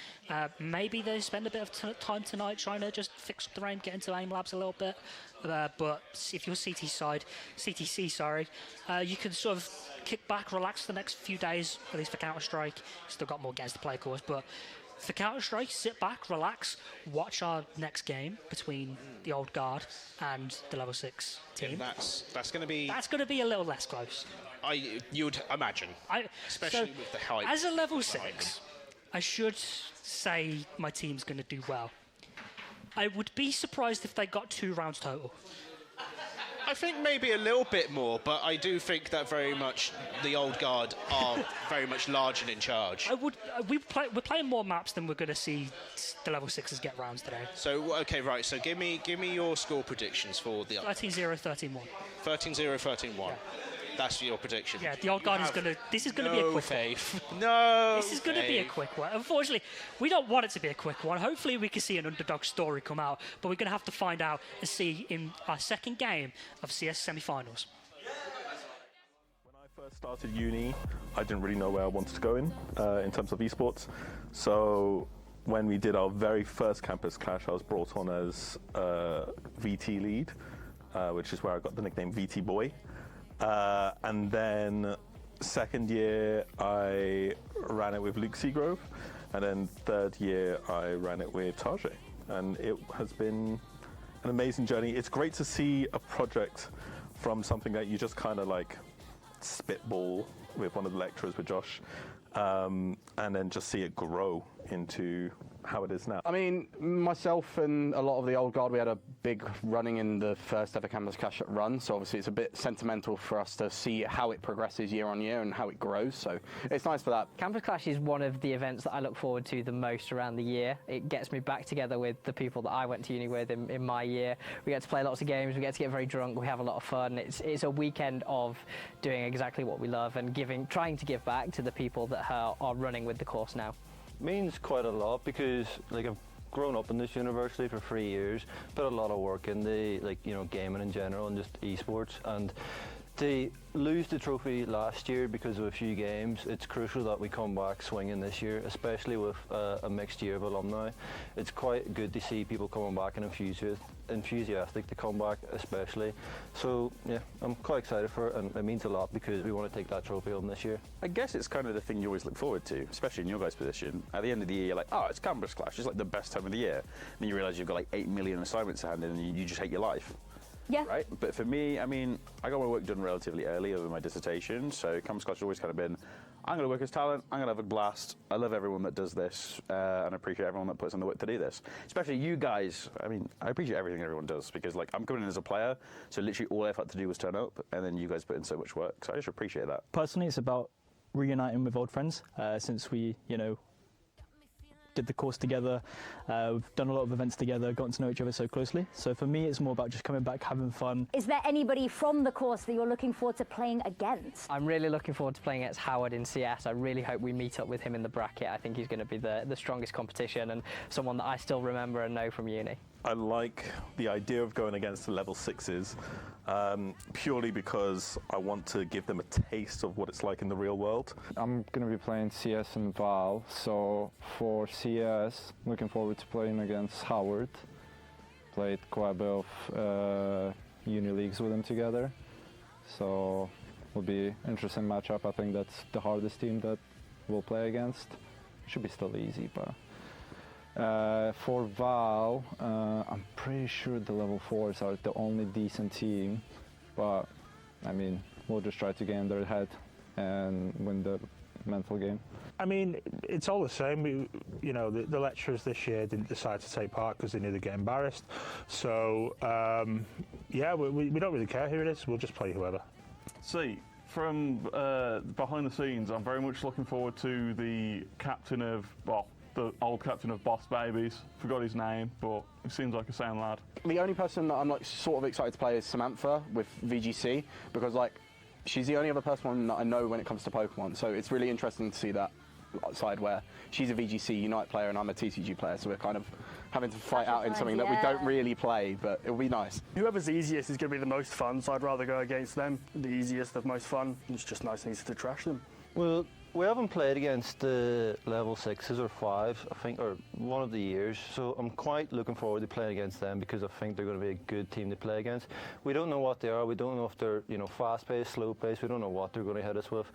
Maybe they spend a bit of time tonight trying to just fix up the aim, get into aim labs a little bit. But if you're CTC, you can sort of kick back, relax for the next few days, at least for Counter-Strike. Still got more games to play, of course, but for Counter-Strike, sit back, relax, watch our next game between the Old Guard and the Level 6 team. And that's going to be... That's going to be a little less close. You would imagine, especially with the hype. As a Level 6, I should say my team's going to do well. I would be surprised if they got 2 rounds total. I think maybe a little bit more, but I do think that very much the Old Guard are very much large and in charge. We're playing more maps than we're going to see the Level 6s get rounds today. So, okay, right, so give me your score predictions for the... 13-0, 13-1. 13-0, 13-1. Yeah. That's your prediction. Yeah, the Old Guard is going to... This is going to be a quick faith. one. No This is going to be a quick one. Unfortunately, we don't want it to be a quick one. Hopefully we can see an underdog story come out, but we're going to have to find out and see in our second game of CS semi-finals. When I first started uni, I didn't really know where I wanted to go in terms of esports. So when we did our very first campus clash, I was brought on as VT lead, which is where I got the nickname VT Boy. And then 2nd year, I ran it with Luke Seagrove, and then 3rd year, I ran it with Tajay. And it has been an amazing journey. It's great to see a project from something that you just kind of like spitball with one of the lecturers, with Josh, and then just see it grow into how it is now. I mean, myself and a lot of the Old Guard, we had a big running in the first ever Campus Clash at Run, so obviously it's a bit sentimental for us to see how it progresses year on year and how it grows, so it's nice for that. Campus Clash is one of the events that I look forward to the most around the year. It gets me back together with the people that I went to uni with in my year. We get to play lots of games, we get to get very drunk, we have a lot of fun. It's a weekend of doing exactly what we love and trying to give back to the people that are running with the course now. Means quite a lot, because like I've grown up in this university for 3 years, put a lot of work in the gaming in general and just esports, and to lose the trophy last year because of a few games, it's crucial that we come back swinging this year, especially with a mixed year of alumni. It's quite good to see people coming back and enthusiastic to come back especially. So yeah, I'm quite excited for it, and it means a lot because we want to take that trophy home this year. I guess it's kind of the thing you always look forward to, especially in your guys' position. At the end of the year, you're like, oh, it's Campus Clash, it's like the best time of the year. And then you realise you've got like 8 million assignments to hand in and you just hate your life. Yeah. Right? But for me, I mean, I got my work done relatively early over my dissertation, so Campus Clash has always kind of been, I'm going to work as talent, I'm going to have a blast, I love everyone that does this, and I appreciate everyone that puts in the work to do this. Especially you guys, I mean, I appreciate everything everyone does, because like I'm coming in as a player, so literally all I've had to do was turn up, and then you guys put in so much work, so I just appreciate that. Personally, it's about reuniting with old friends, since we, did the course together. We've done a lot of events together, gotten to know each other so closely. So for me, it's more about just coming back, having fun. Is there anybody from the course that you're looking forward to playing against? I'm really looking forward to playing against Howard in CS. I really hope we meet up with him in the bracket. I think he's going to be the strongest competition and someone that I still remember and know from uni. I like the idea of going against the level 6s purely because I want to give them a taste of what it's like in the real world. I'm going to be playing CS and Val, so for CS, looking forward to playing against Howard. Played quite a bit of uni leagues with him together, so it'll be interesting matchup. I think that's the hardest team that we'll play against. Should be still easy, but for Val, I'm pretty sure the level 4s are the only decent team, but I mean, we'll just try to get in their head and win the mental game. I mean, it's all the same. You know, the lecturers this year didn't decide to take part because they knew they'd get embarrassed. So, yeah, we don't really care who it is. We'll just play whoever. See, from behind the scenes, I'm very much looking forward to the captain of, well, the old captain of Boss Babies. Forgot his name, but he seems like a sound lad. The only person that I'm like sort of excited to play is Samantha with VGC, because like she's the only other person that I know when it comes to Pokemon. So it's really interesting to see that side where she's a VGC Unite player and I'm a TCG player, so we're kind of having to fight out in something that we don't really play, but it'll be nice. Whoever's easiest is going to be the most fun, so I'd rather go against them. The easiest, the most fun. It's just nice and easy to trash them. Well, we haven't played against the level 6s or 5s, I think, or one of the years, so I'm quite looking forward to playing against them because I think they're going to be a good team to play against. We don't know what they are, we don't know if they're, you know, fast-paced, slow-paced, we don't know what they're going to hit us with.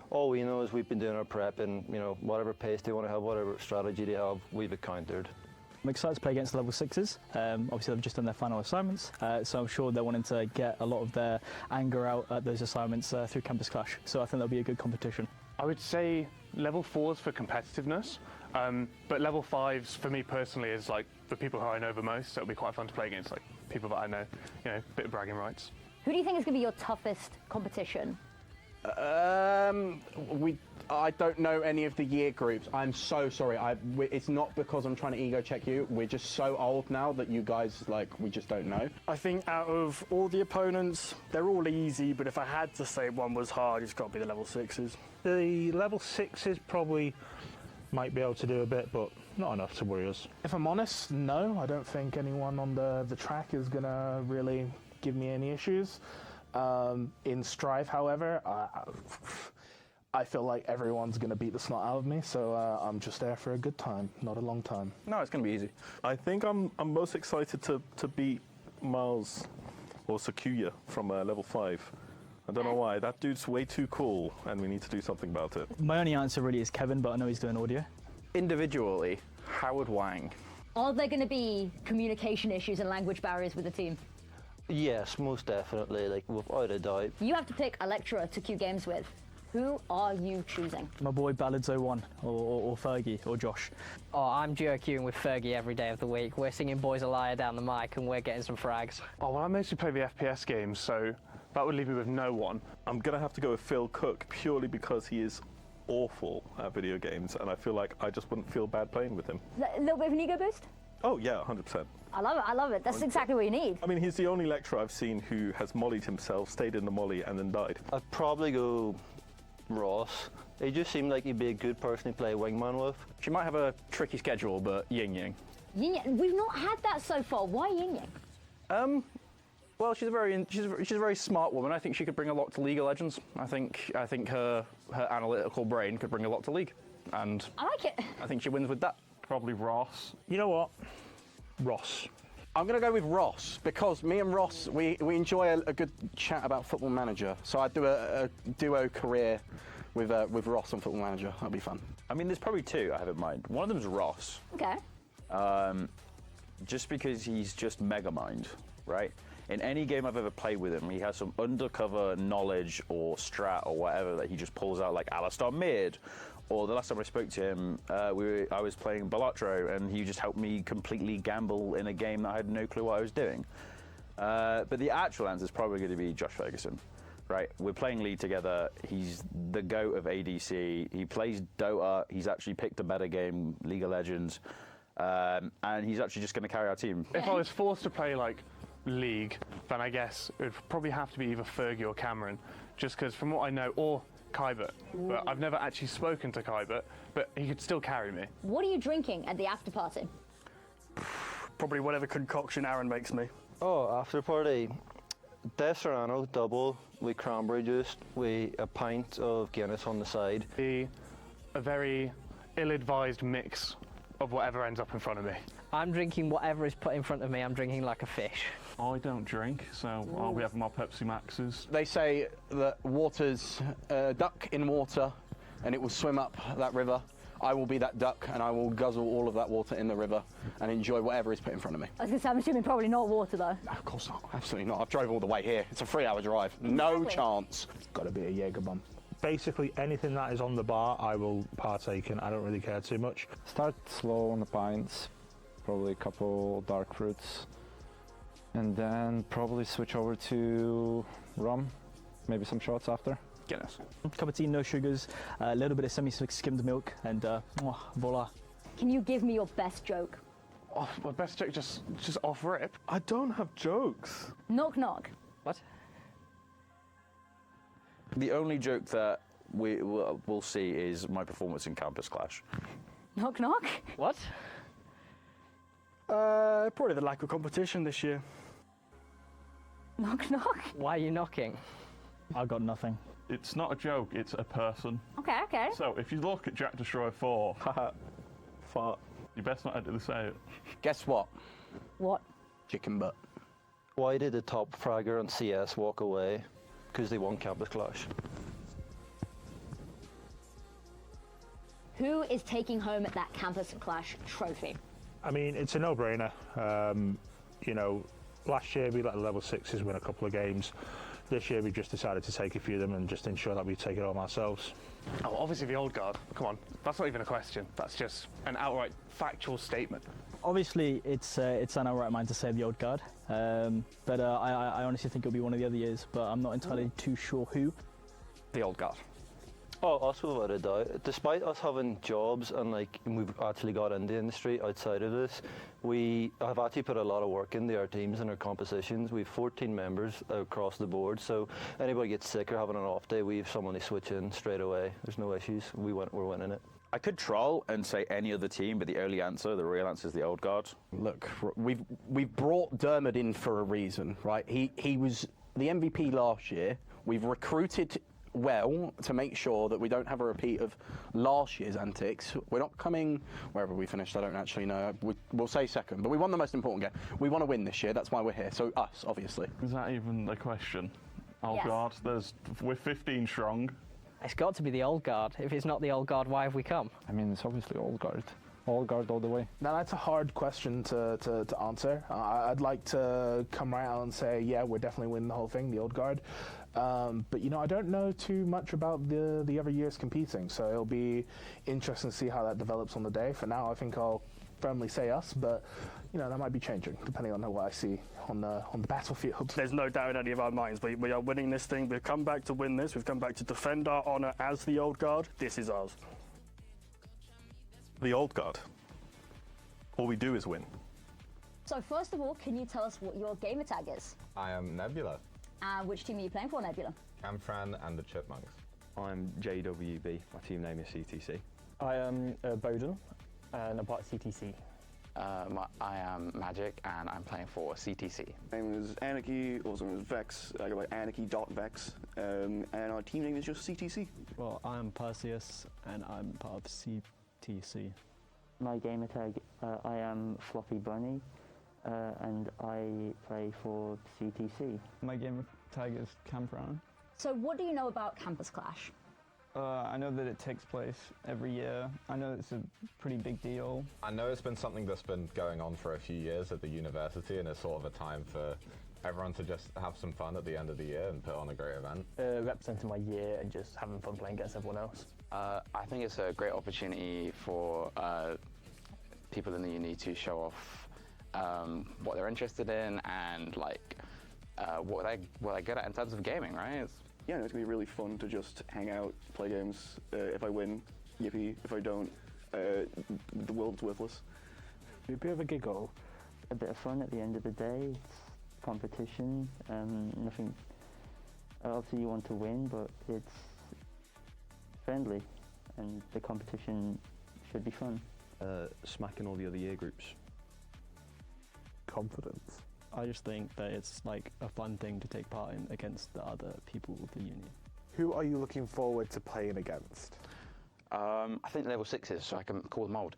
All we know is we've been doing our prep and, you know, whatever pace they want to have, whatever strategy they have, we've countered. I'm excited to play against the level 6s. Obviously, they've just done their final assignments, so I'm sure they're wanting to get a lot of their anger out at those assignments through Campus Clash. So I think that'll be a good competition. I would say level 4s for competitiveness, but level 5s for me personally is like the people who I know the most. So it'll be quite fun to play against like people that I know, you know, a bit of bragging rights. Who do you think is going to be your toughest competition? I don't know any of the year groups. I'm so sorry. It's not because I'm trying to ego check you. We're just so old now that you guys, like, we just don't know. I think out of all the opponents, they're all easy, but if I had to say one was hard, it's got to be the level 6s. The level 6s probably might be able to do a bit, but not enough to worry us. If I'm honest, no. I don't think anyone on the track is going to really give me any issues. In Strive, however, I feel like everyone's going to beat the snot out of me, so I'm just there for a good time, not a long time. No, it's going to be easy. I think I'm most excited to beat Miles or Sakuya from level 5. I don't know why. That dude's way too cool, and we need to do something about it. My only answer really is Kevin, but I know he's doing audio. Individually, Howard Wang. Are there going to be communication issues and language barriers with the team? Yes, most definitely, like without a doubt. You have to pick a lecturer to queue games with. Who are you choosing? My boy Ballads01 or Fergie or Josh. Oh, I'm duo queuing with Fergie every day of the week. We're singing Boys a Liar down the mic and we're getting some frags. Oh, well, I mostly play the FPS games, so that would leave me with no one. I'm going to have to go with Phil Cook purely because he is awful at video games, and I feel like I just wouldn't feel bad playing with him. A little bit of an ego boost? Oh, yeah, 100%. I love it, I love it. That's exactly what you need. I mean, he's the only lecturer I've seen who has mollied himself, stayed in the molly, and then died. I'd probably go Ross. He just seemed like he'd be a good person to play wingman with. She might have a tricky schedule, but Ying Yang. Yin Yang. We've not had that so far. Why Yin Yang? Well, she's a very smart woman. I think she could bring a lot to League of Legends. I think her analytical brain could bring a lot to League, and I like it. I think she wins with that. Probably Ross. You know what? Ross. I'm going to go with Ross because me and Ross, we enjoy a good chat about Football Manager. So I'd do a duo career with Ross on Football Manager. That'd be fun. I mean, there's probably two I have in mind. One of them's Ross. Okay. Just because he's just Megamind, right? In any game I've ever played with him, he has some undercover knowledge or strat or whatever that he just pulls out, like Alistar mid. Or the last time I spoke to him, I was playing Balatro, and he just helped me completely gamble in a game that I had no clue what I was doing. But the actual answer is probably going to be Josh Ferguson, right? We're playing League together. He's the GOAT of ADC. He plays Dota. He's actually picked a better game, League of Legends, and he's actually just going to carry our team. If I was forced to play like League, then I guess it would probably have to be either Fergie or Cameron, just because from what I know, or Kybert. But I've never actually spoken to Kybert, but he could still carry me. What are you drinking at the after party? Probably whatever concoction Aaron makes me. Oh, after party, Serrano double with cranberry juice with a pint of Guinness on the side. A very ill-advised mix of whatever ends up in front of me. I'm drinking whatever is put in front of me. I'm drinking like a fish. I don't drink, so I'll be having my Pepsi Maxes. They say that water's duck in water, and it will swim up that river. I will be that duck, and I will guzzle all of that water in the river and enjoy whatever is put in front of me. I was going to say, I'm assuming probably not water though. No, of course not. Absolutely not. I've drove all the way here. It's a 3-hour drive. No chance. It's got to be a Jaeger bomb. Basically, anything that is on the bar, I will partake in. I don't really care too much. Start slow on the pints, probably a couple dark fruits, and then probably switch over to rum, maybe some shots after. Guinness. Cup of tea, no sugars, a little bit of semi-skimmed milk, and voila. Can you give me your best joke? Oh, my best joke just off rip. I don't have jokes. Knock knock. What? The only joke that we'll see is my performance in Campus Clash. Knock knock. What? Probably the lack of competition this year. Knock knock. Why are you knocking? I got nothing. It's not a joke, it's a person. Okay, okay. So if you look at Jack Destroyer 4, fart. You best not edit say it. Guess what? What? Chicken butt. Why did the top fragger on CS walk away? Because they won Campus Clash. Who is taking home that Campus Clash trophy? I mean, it's a no-brainer. You know, last year we let the level 6s win a couple of games. This year we just decided to take a few of them and just ensure that we take it home ourselves. Oh, obviously the old guard. Come on, that's not even a question. That's just an outright factual statement. Obviously, it's an outright mind to say the old guard, but I honestly think it'll be one of the other years, but I'm not entirely too sure who. The old guard. Oh, us without a doubt. Despite us having jobs and like we've actually got in the industry outside of this, we have actually put a lot of work into our teams and our compositions. We've 14 members across the board, so anybody gets sick or having an off day, we have someone to switch in straight away. There's no issues. We're winning it. I could troll and say any other team, but the real answer is the old guard. Look, we've brought Dermot in for a reason, right? He was the MVP last year. We've recruited well to make sure that we don't have a repeat of last year's antics. We're not coming wherever we finished. I don't actually know. We'll say second, but we won the most important game. We want to win this year. That's why we're here. So us, obviously. Is that even a question? Old Yes. guard. We're 15 strong. It's got to be the old guard. If it's not the old guard, why have we come? I mean, it's obviously old guard. All guard all the way. Now that's a hard question to answer. I'd like to come right out and say, yeah, we're definitely winning the whole thing, the old guard. But you know, I don't know too much about the other years competing, so it'll be interesting to see how that develops on the day. For now, I think I'll firmly say us, but you know, that might be changing depending on what I see on the battlefield. There's no doubt in any of our minds. We are winning this thing. We've come back to win this. We've come back to defend our honour as the old guard. This is ours. The old guard. All we do is win. So first of all, can you tell us what your gamer tag is? I am Nebula, And which team are you playing for, Nebula? Camfran and the Chipmunks. I'm JWB, my team name is CTC. I am Bowden, and I'm part of CTC. I am Magic, and I'm playing for CTC. My name is Anarchy, also known as Vex. I go by Anarchy.Vex, and our team name is just CTC. Well, I am Perseus, and I'm part of CTC. My gamer tag, I am Floppy Bunny, and I play for CTC. My gamer tag is Camfran. So what do you know about Campus Clash? I know that it takes place every year. I know it's a pretty big deal. I know it's been something that's been going on for a few years at the university, and it's sort of a time for everyone to just have some fun at the end of the year and put on a great event. Representing my year and just having fun playing against everyone else. I think it's a great opportunity for people in the uni to show off what they're interested in and like what they're good at in terms of gaming, right? yeah, no, it's gonna be really fun to just hang out, play games. If I win, yippee. If I don't, the world's worthless. A bit of a giggle. A bit of fun at the end of the day. It's competition. Nothing. Obviously, you want to win, but it's friendly, and the competition should be fun. Smacking all the other year groups. Confidence. I just think that it's like a fun thing to take part in against the other people of the union. Who are you looking forward to playing against? I think level 6s, so I can call them old.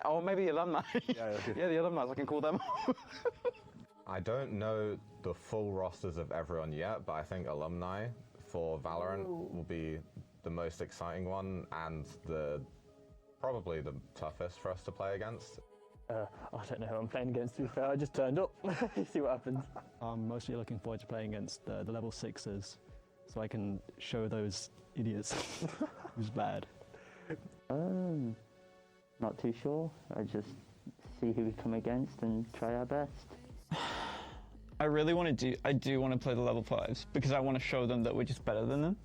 Or maybe alumni. Yeah, the alumni, I can call them. I don't know the full rosters of everyone yet, but I think alumni for Valorant will be the most exciting one and probably the toughest for us to play against. I don't know who I'm playing against, to be fair. I just turned up. See what happens. I'm mostly looking forward to playing against the level 6s, so I can show those idiots who's bad. Not too sure. I just see who we come against and try our best. I really want to I do want to play the level 5s because I want to show them that we're just better than them.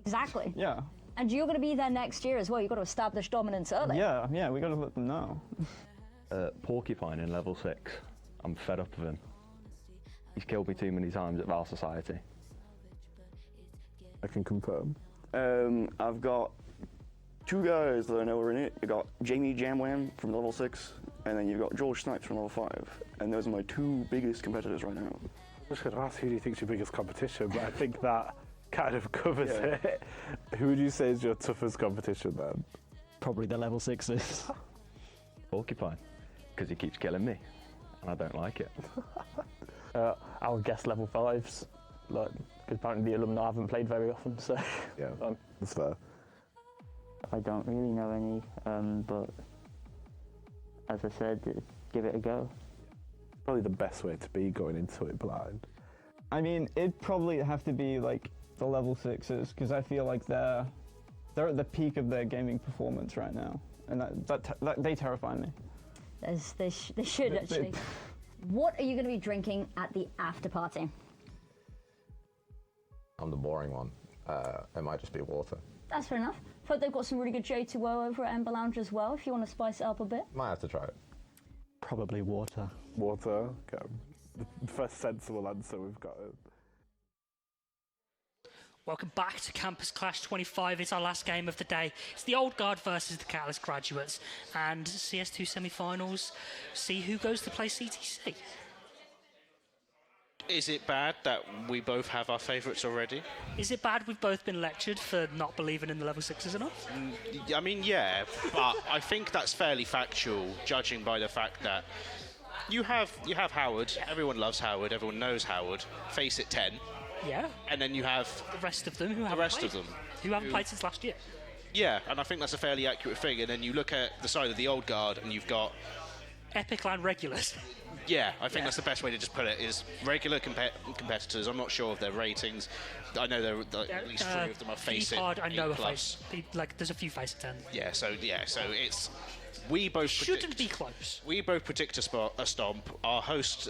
Exactly. Yeah. And you're going to be there next year as well. You've got to establish dominance early. Yeah, we got to let them know. Porcupine in level 6. I'm fed up of him. He's killed me too many times at Val Society. I can confirm. I've got 2 guys that I know are in it. You've got Jamie Jamwam from level 6, and then you've got George Snipes from level 5. And those are my 2 biggest competitors right now. I was going to ask who do you think is your biggest competition, but I think that kind of covers it. Who would you say is your toughest competition then? Probably the level 6s. Porcupine, because he keeps killing me, and I don't like it. I would guess level 5s, because apparently the alumni haven't played very often, so... Yeah, that's fair. I don't really know any, but as I said, give it a go. Probably the best way to be going into it blind. I mean, it'd probably have to be like the level 6s because I feel like they're at the peak of their gaming performance right now, and that they terrify me. They should actually. What are you going to be drinking at the after party? I'm the boring one. It might just be water. That's fair enough. But they've got some really good J2O over at Ember Lounge as well, if you want to spice it up a bit. Might have to try it. Probably water. Water? Okay. The first sensible answer we've got. Welcome back to Campus Clash 25. It's our last game of the day. It's the Old Guard versus the Catalyst graduates. And CS2 semi-finals, see who goes to play CTC. Is it bad that we both have our favourites already? Is it bad we've both been lectured for not believing in the level 6s enough? I mean, yeah, but I think that's fairly factual, judging by the fact that you have Howard. Everyone loves Howard. Everyone knows Howard. Face it 10. Yeah. And then you have the rest of them who haven't played since last year. Yeah, and I think that's a fairly accurate thing. And then you look at the side of the Old Guard, and you've got Epic Land regulars. Yeah, I think that's the best way to just put it, is regular competitors. I'm not sure of their ratings. I know at least 3 of them are Face It. I know plus. There's a few Face It 10. Yeah, so it's... We both shouldn't be close. We both predict a stomp. Our host,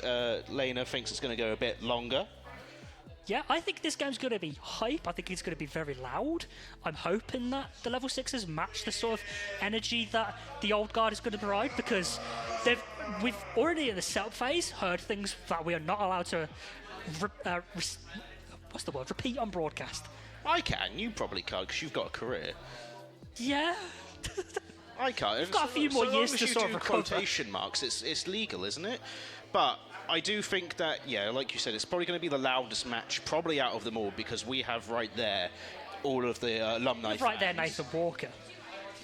Lena, thinks it's going to go a bit longer. Yeah, I think this game's going to be hype. I think it's going to be very loud. I'm hoping that the level 6s match the sort of energy that the Old Guard is going to provide, because we've already in the setup phase heard things that we are not allowed to repeat on broadcast. I can. You probably can't because you've got a career. Yeah. I can't. You've got a few more years to sort of recover. Quotation marks. It's legal, isn't it? But I do think that, yeah, like you said, it's probably going to be the loudest match, probably out of them all, because we have right there all of the alumni fans. Right there, Nathan Walker,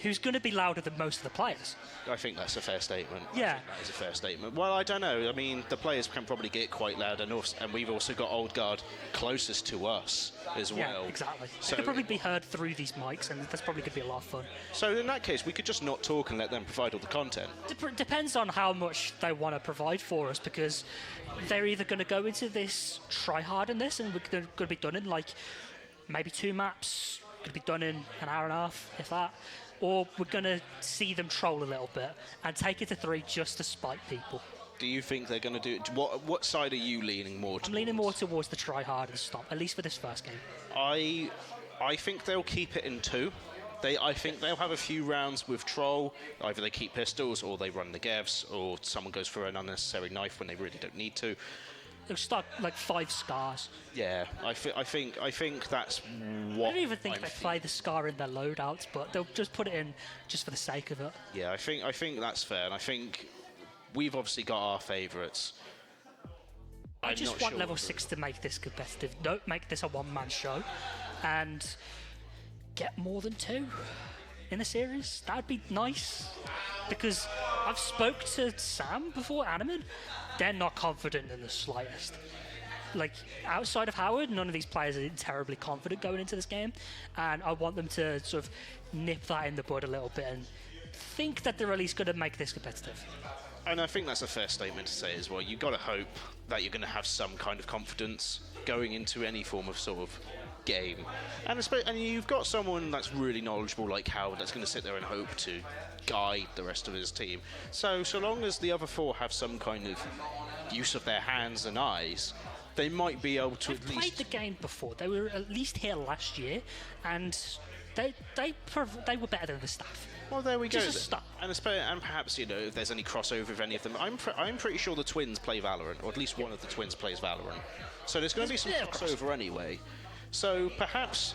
who's going to be louder than most of the players. I think that's a fair statement. Yeah. I think that is a fair statement. Well, I don't know. I mean, the players can probably get quite loud, and we've also got Old Guard closest to us as well. Yeah, exactly. So they could probably be heard through these mics, and that's probably going to be a lot of fun. So in that case, we could just not talk and let them provide all the content. Depends on how much they want to provide for us, because they're either going to go into this, try hard in this, and we're going to be done in like maybe 2 maps, going to be done in an hour and a half, if that. Or we're going to see them troll a little bit and take it to 3 just to spite people. Do you think they're going to do it? What side are you leaning more towards? I'm leaning more towards the try hard and stop, at least for this first game. I think they'll keep it in 2. I think they'll have a few rounds with Troll. Either they keep pistols, or they run the Gevs, or someone goes for an unnecessary knife when they really don't need to. They'll start like 5 scars. Yeah, I think that's what. I don't even think they play the scar in their loadouts, but they'll just put it in just for the sake of it. Yeah, I think that's fair, and I think we've obviously got our favourites. I just want sure level 6 to make this competitive. Don't make this a one-man show, and get more than 2 in the series. That'd be nice, because I've spoke to Sam before, Animan. They're not confident in the slightest. Like, outside of Howard, none of these players are terribly confident going into this game, and I want them to sort of nip that in the bud a little bit and think that they're at least going to make this competitive. And I think that's a fair statement to say as well. You've got to hope that you're going to have some kind of confidence going into any form of sort of game. And you've got someone that's really knowledgeable like Howard that's going to sit there and hope to guide the rest of his team. So long as the other 4 have some kind of use of their hands and eyes, they might be able to They've at least... played the game before. They were at least here last year, and they were better than the staff. Well, there we go. Just a start. And perhaps, if there's any crossover with any of them. I'm pretty sure the twins play Valorant, or at least one of the twins plays Valorant. So there's going to be some crossover anyway. So perhaps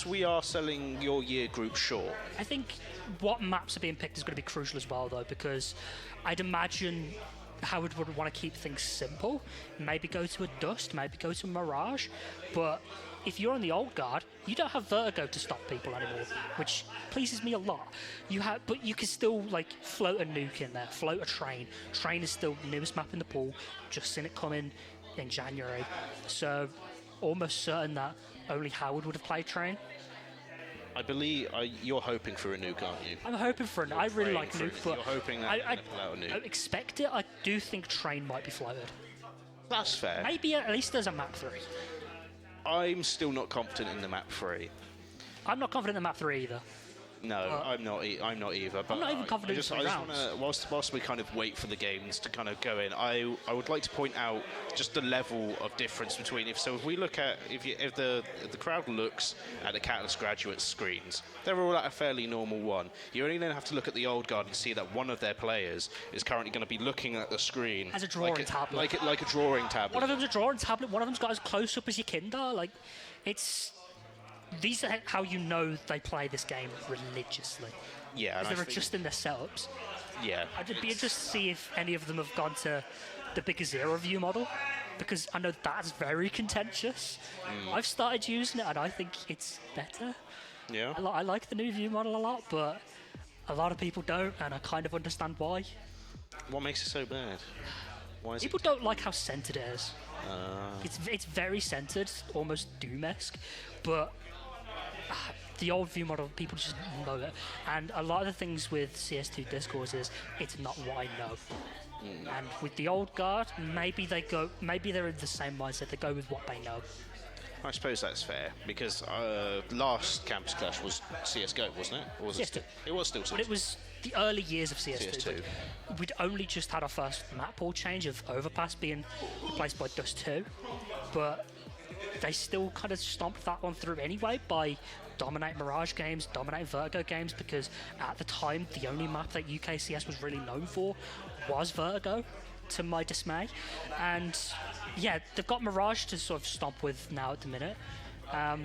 we are selling your year group short. I think what maps are being picked is going to be crucial as well, though, because I'd imagine Howard would want to keep things simple. Maybe go to a Dust, maybe go to a Mirage. But if you're on the old guard, you don't have Vertigo to stop people anymore, which pleases me a lot. But you can still float a nuke in there, float a train. Train is still the newest map in the pool. Just seen it coming in January, so almost certain that only Howard would have played Train. I believe you're hoping for a nuke, aren't you? I'm hoping for I really like nuke, but you're hoping that I pull out a nuke. don't expect it. I do think Train might be floated. That's fair. Maybe at least there's a map 3. I'm still not confident in the map 3. I'm not confident in map 3 either. No, I'm not either. But I'm not even confident I in just rounds. want to, whilst we kind of wait for the games to kind of go in, I would like to point out just the level of difference between if we look at if the crowd looks at the Catalyst graduate screens, they're all at a fairly normal one. You only then have to look at the old guard and see that one of their players is currently going to be looking at the screen as a drawing tablet, like a drawing tablet. One of them's a drawing tablet. One of them's got as close up as your Kinder. These are how you know they play this game religiously. Yeah, because they're adjusting their setups. Yeah. I'd be interested to see if any of them have gone to the bigger zero view model, because I know that's very contentious. I've started using it and I think it's better. Yeah. I like the new view model a lot, but a lot of people don't, and I kind of understand why. What makes it so bad? Why is People don't like how centered it is. Uh, It's very centered, almost Doom-esque, but the old view model, people just know it. And a lot of the things with CS2 Discourse is it's not what I know. And with the old guard, maybe they're in the same mindset. They go with what they know. I suppose that's fair, because last Campus Clash was CSGO, wasn't it? Or was CS2. It was still CSGO. But it was the early years of CS2. CS2. We'd only just had our first map pool change of Overpass being replaced by Dust 2. But they still kind of stomped that one through anyway by dominating Mirage games, dominating Vertigo games, because at the time, the only map that UKCS was really known for was Vertigo, to my dismay. And yeah, they've got Mirage to sort of stomp with now at the minute. I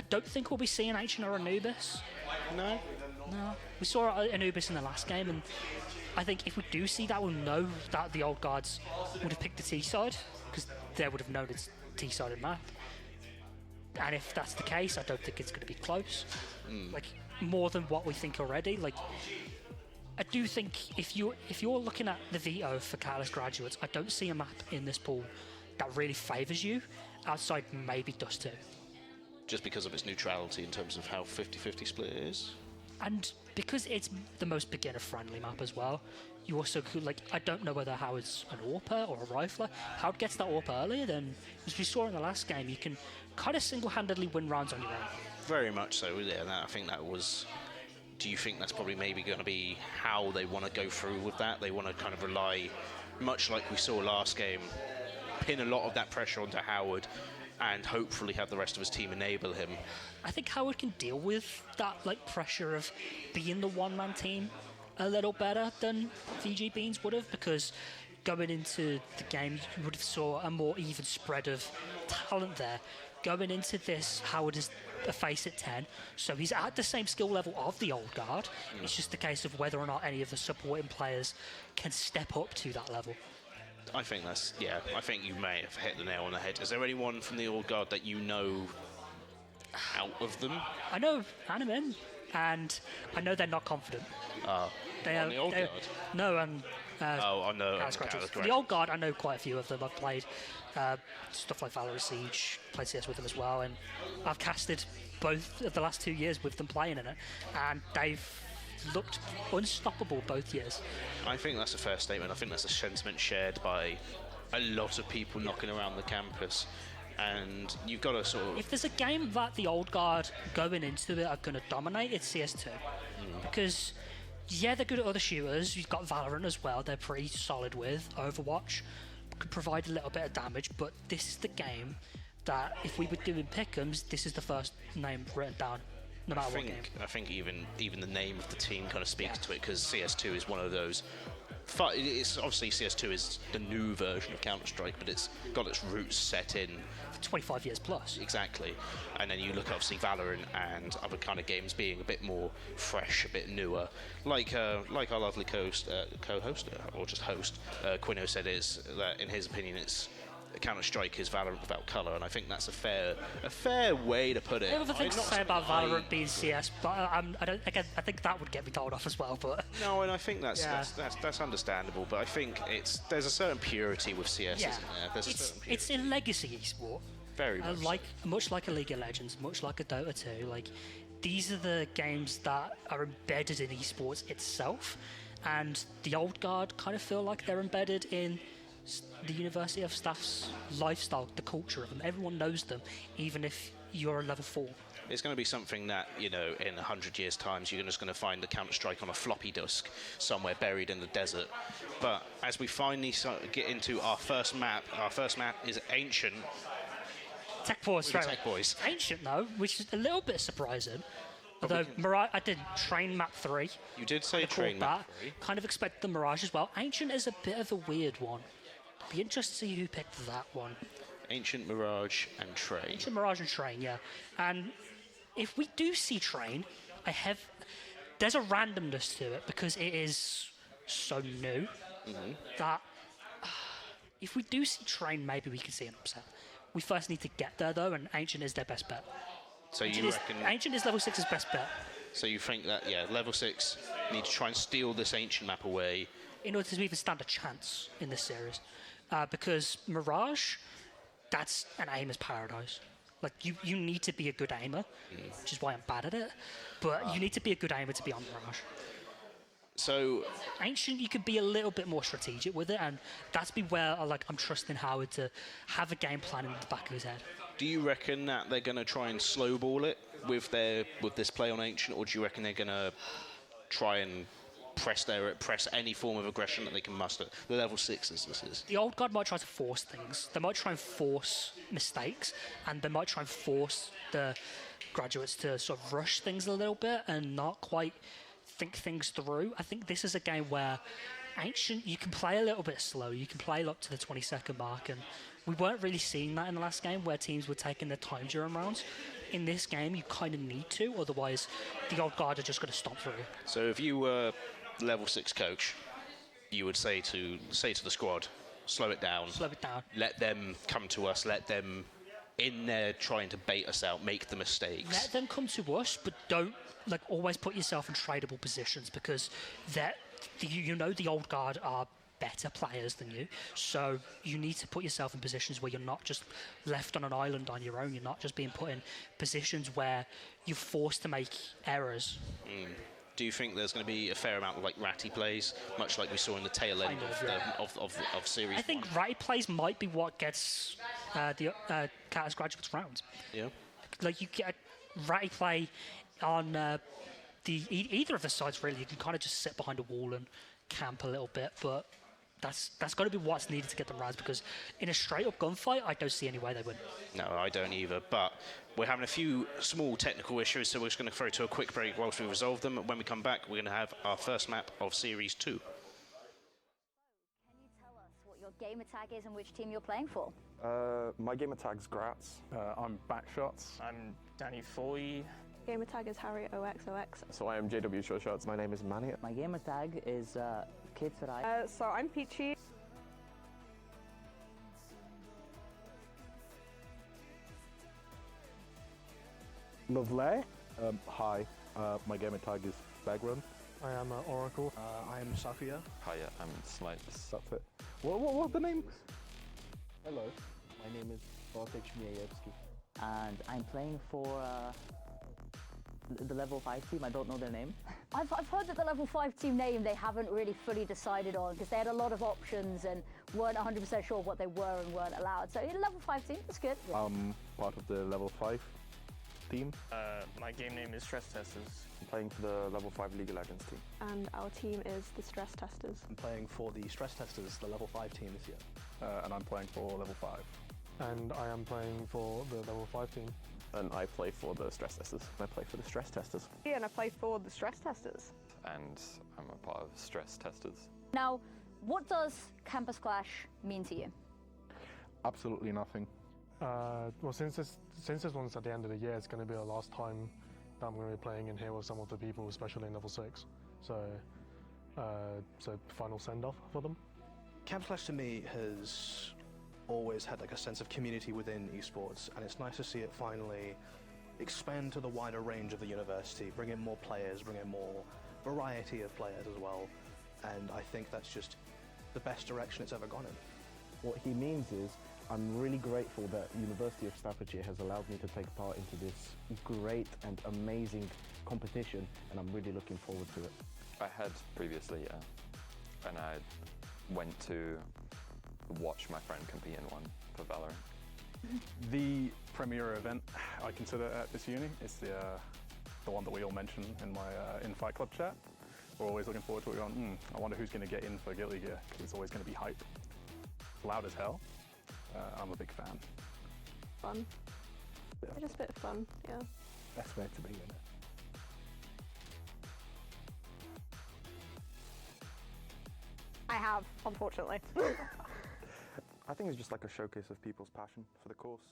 don't think we'll be seeing H or Anubis. No. We saw Anubis in the last game, and I think if we do see that, we'll know that the old guards would have picked the T side, because they would have known it's T-sided map. And if that's the case, I don't think it's going to be close. More than what we think already. I do think if you're looking at the veto for Catalyst graduates, I don't see a map in this pool that really favours you, outside maybe Dust 2. Just because of its neutrality in terms of how 50-50 split it is? And because it's the most beginner-friendly map as well, you also could, I don't know whether Howard's an AWPer or a rifler. Howard gets that AWP earlier, then, as we saw in the last game, you can kind of single-handedly win rounds on your own. Very much so, yeah. I think that was... Do you think that's probably maybe going to be how they want to go through with that? They want to kind of rely much like we saw last game, pin a lot of that pressure onto Howard and hopefully have the rest of his team enable him. I think Howard can deal with that pressure of being the one-man team a little better than VG Beans would have, because going into the game you would have saw a more even spread of talent there. Going into this, Howard is a face at 10, so he's at the same skill level of the old guard. It's just a case of whether or not any of the supporting players can step up to that level. I think I think you may have hit the nail on the head. Is there anyone from the old guard that you know out of them? I know Animen, and I know they're not confident. They on the old guard? No, I know. The old guard, I know quite a few of them. I've played stuff like Valorant Siege, played CS with them as well, and I've casted both of the last 2 years with them playing in it, and they've looked unstoppable both years. I think that's a fair statement. I think that's a sentiment shared by a lot of people knocking around the campus. And you've got to sort of... If there's a game that the old guard going into it are going to dominate, it's CS2. Because, yeah, they're good at other shooters. You've got Valorant as well. They're pretty solid with. Overwatch could provide a little bit of damage, but this is the game that if we were doing pick'ems, this is the first name written down, no matter what game. I think even the name of the team kind of speaks to it, because CS2 is one of those... It's obviously CS2 is the new version of Counter-Strike, but it's got its roots set in 25 years plus. Exactly. And then you look at obviously Valorant and other kind of games being a bit more fresh, a bit newer. Like our lovely co-host, or just host, Quino said is that in his opinion it's Counter-Strike is Valorant without colour, and I think that's a fair way to put it. I have other things to say about Valorant being CS, but I think that would get me told off as well. But no, and I think that's understandable. But I think there's a certain purity with CS, isn't there? There's a certain purity. It's a legacy esport. Very much. Much like a League of Legends, much like a Dota 2. Like, these are the games that are embedded in esports itself, and the old guard kind of feel like they're embedded in the University of Staff's lifestyle, the culture of them. Everyone knows them, even if you're a level 4. It's going to be something that, in 100 years' time, you're just going to find the Counter-Strike on a floppy disk somewhere buried in the desert. But as we finally get into our first map is Ancient. Tech Boys, right? Tech Boys. Ancient, though, which is a little bit surprising. Although Mirage, I did Train Map 3. You did say Train Map 3. Kind of expected the Mirage as well. Ancient is a bit of a weird one. Be interested to see who picked that one. Ancient, Mirage, and Train. Ancient, Mirage, and Train, yeah. And if we do see Train, there's a randomness to it because it is so new that if we do see Train, maybe we can see an upset. We first need to get there though, and Ancient is their best bet. So you reckon Ancient is level 6's best bet? So you think that level 6 need to try and steal this Ancient map away in order to even stand a chance in this series? Because Mirage, that's an aimer's paradise. Like, you need to be a good aimer, which is why I'm bad at it. But you need to be a good aimer to be on Mirage. So Ancient, you can be a little bit more strategic with it, and that's where I'm trusting Howard to have a game plan in the back of his head. Do you reckon that they're going to try and slowball it with this play on Ancient, or do you reckon they're going to try and press any form of aggression that they can muster? The level 6s, this is. The old guard might try to force things. They might try and force mistakes, and they might try and force the graduates to sort of rush things a little bit and not quite think things through. I think this is a game where Ancient, you can play a little bit slow. You can play up to the 20-second mark, and we weren't really seeing that in the last game where teams were taking their time during rounds. In this game, you kind of need to, otherwise the old guard are just going to stomp through. So if you were level 6 coach, you would say to the squad, slow it down. Let them come to us. Let them in there trying to bait us out, make the mistakes. Let them come to us, but don't always put yourself in tradable positions, because the old guard are better players than you, so you need to put yourself in positions where you're not just left on an island on your own. You're not just being put in positions where you're forced to make errors. Do you think there's going to be a fair amount of ratty plays, much like we saw in the tail end of Series 1? I think ratty plays might be what gets the Catus Graduates round. Yeah. You get a ratty play on either of the sides, really. You can kind of just sit behind a wall and camp a little bit, but that's got to be what's needed to get them rounds, because in a straight-up gunfight, I don't see any way they win. No, I don't either, but we're having a few small technical issues, so we're just going to throw to a quick break whilst we resolve them. When we come back, we're going to have our first map of Series 2. What your gamer tag is and which team you're playing for. My gamer tag's Gratz. I'm Backshots. I'm Danny Foy. Gamer tag is Harry OXOX. So I am JW Short Shots. My name is Manny. My gamer tag is Kate Sarai. So I'm Peachy. Lovely. Hi, my gamer tag is Bagram. I am Oracle. I am Safia. Hiya, I'm Slight. That's it. What the names? Hello, my name is Bartek Śmiejewski. And I'm playing for the level 5 team. I don't know their name. I've heard that the level 5 team name they haven't really fully decided on, because they had a lot of options and weren't 100% sure what they were and weren't allowed. So level 5 team, that's good. I'm part of the level 5 team. My game name is Stress Testers. I'm playing for the level 5 League of Legends team. And our team is the Stress Testers. I'm playing for the Stress Testers, the level 5 team this year. And I'm playing for level 5. And I am playing for the level 5 team. And I play for the Stress Testers. I play for the Stress Testers. And I play for the Stress Testers. And I'm a part of Stress Testers. Now, what does Campus Clash mean to you? Absolutely nothing. Well, since this one's at the end of the year, it's going to be the last time that I'm going to be playing in here with some of the people, especially in level 6. So final send-off for them. Campus Clash to me has always had like a sense of community within esports, and it's nice to see it finally expand to the wider range of the university, bring in more players, bring in more variety of players as well, and I think that's just the best direction it's ever gone in. What he means is, I'm really grateful that University of Staffordshire has allowed me to take part into this great and amazing competition, and I'm really looking forward to it. I had previously, and I went to watch my friend compete in one for Valorant. The premier event I consider at this uni is the one that we all mention in my in Fight Club chat. We're always looking forward to it. Going, I wonder who's going to get in for Guilty Gear, because it's always going to be hype. It's loud as hell. I'm a big fan. Fun. It's just a bit of fun, yeah. Best way to be in it. I have, unfortunately. I think it's just like a showcase of people's passion for the course.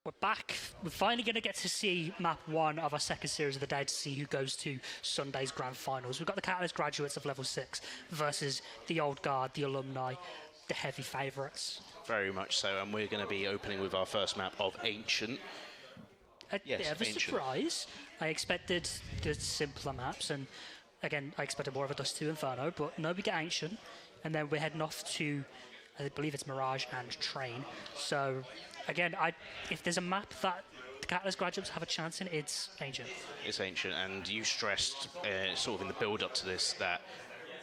We're back. We're finally going to get to see map 1 of our second series of the day to see who goes to Sunday's grand finals. We've got the Catalyst graduates of level 6 versus the old guard, the alumni, the heavy favourites. Very much so, and we're going to be opening with our first map of Ancient. A bit of a surprise. I expected the simpler maps, and again, I expected more of a Dust 2 Inferno, but no, we get Ancient, and then we're heading off to, I believe it's Mirage and Train. So, again, if there's a map that the Catalyst graduates have a chance in, it's Ancient. It's Ancient, and you stressed sort of in the build-up to this that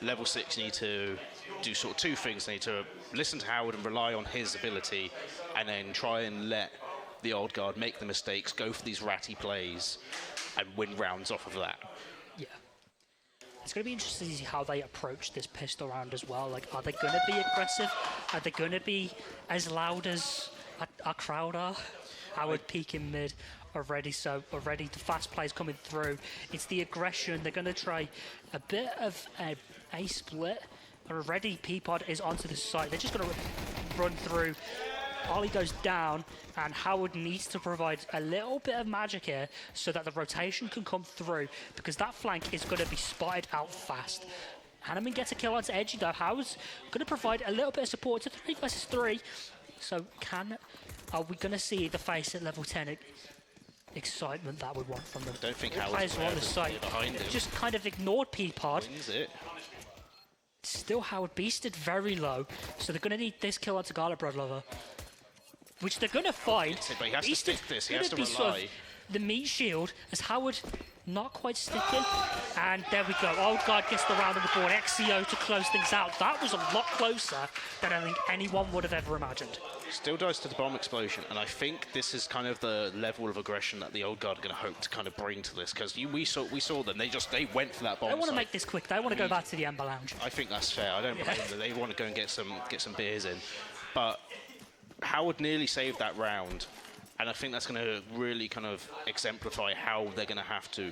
level 6 need to do sort of two things. They need to listen to Howard and rely on his ability, and then try and let the old guard make the mistakes, go for these ratty plays, and win rounds off of that. Yeah. It's going to be interesting to see how they approach this pistol round as well. Like, are they going to be aggressive? Are they going to be as loud as our crowd are? Howard peeking mid already, so already the fast plays coming through. It's the aggression. They're going to try a bit of a split. Already Peapod is onto the site. They're just going to run through. Ollie goes down, and Howard needs to provide a little bit of magic here so that the rotation can come through, because that flank is going to be spotted out fast. Hanneman gets a kill onto Edgy though. Howard's going to provide a little bit of support to 3 versus 3. So are we going to see the face at level 10 excitement that we want from them? I don't think All Howard's players on the site behind him. just kind of ignored Peapod. Wins it. Still Howard beasted very low, so they're going to need this kill onto Gala Bloodlover, which they're going to find. But he has to stick this. He has to rely. the meat shield as Howard not quite sticking. And there we go. Old Guard gets the round on the board. XCO to close things out. That was a lot closer than I think anyone would have ever imagined. Still dies to the bomb explosion, and I think this is kind of the level of aggression that the Old Guard are going to hope to kind of bring to this, because we saw them. They went for that bomb. They want to make this quick. They want to go back to the Ember Lounge. I think that's fair. I don't blame them. They want to go and get some beers in, but Howard nearly saved that round, and I think that's going to really kind of exemplify how they're going to have to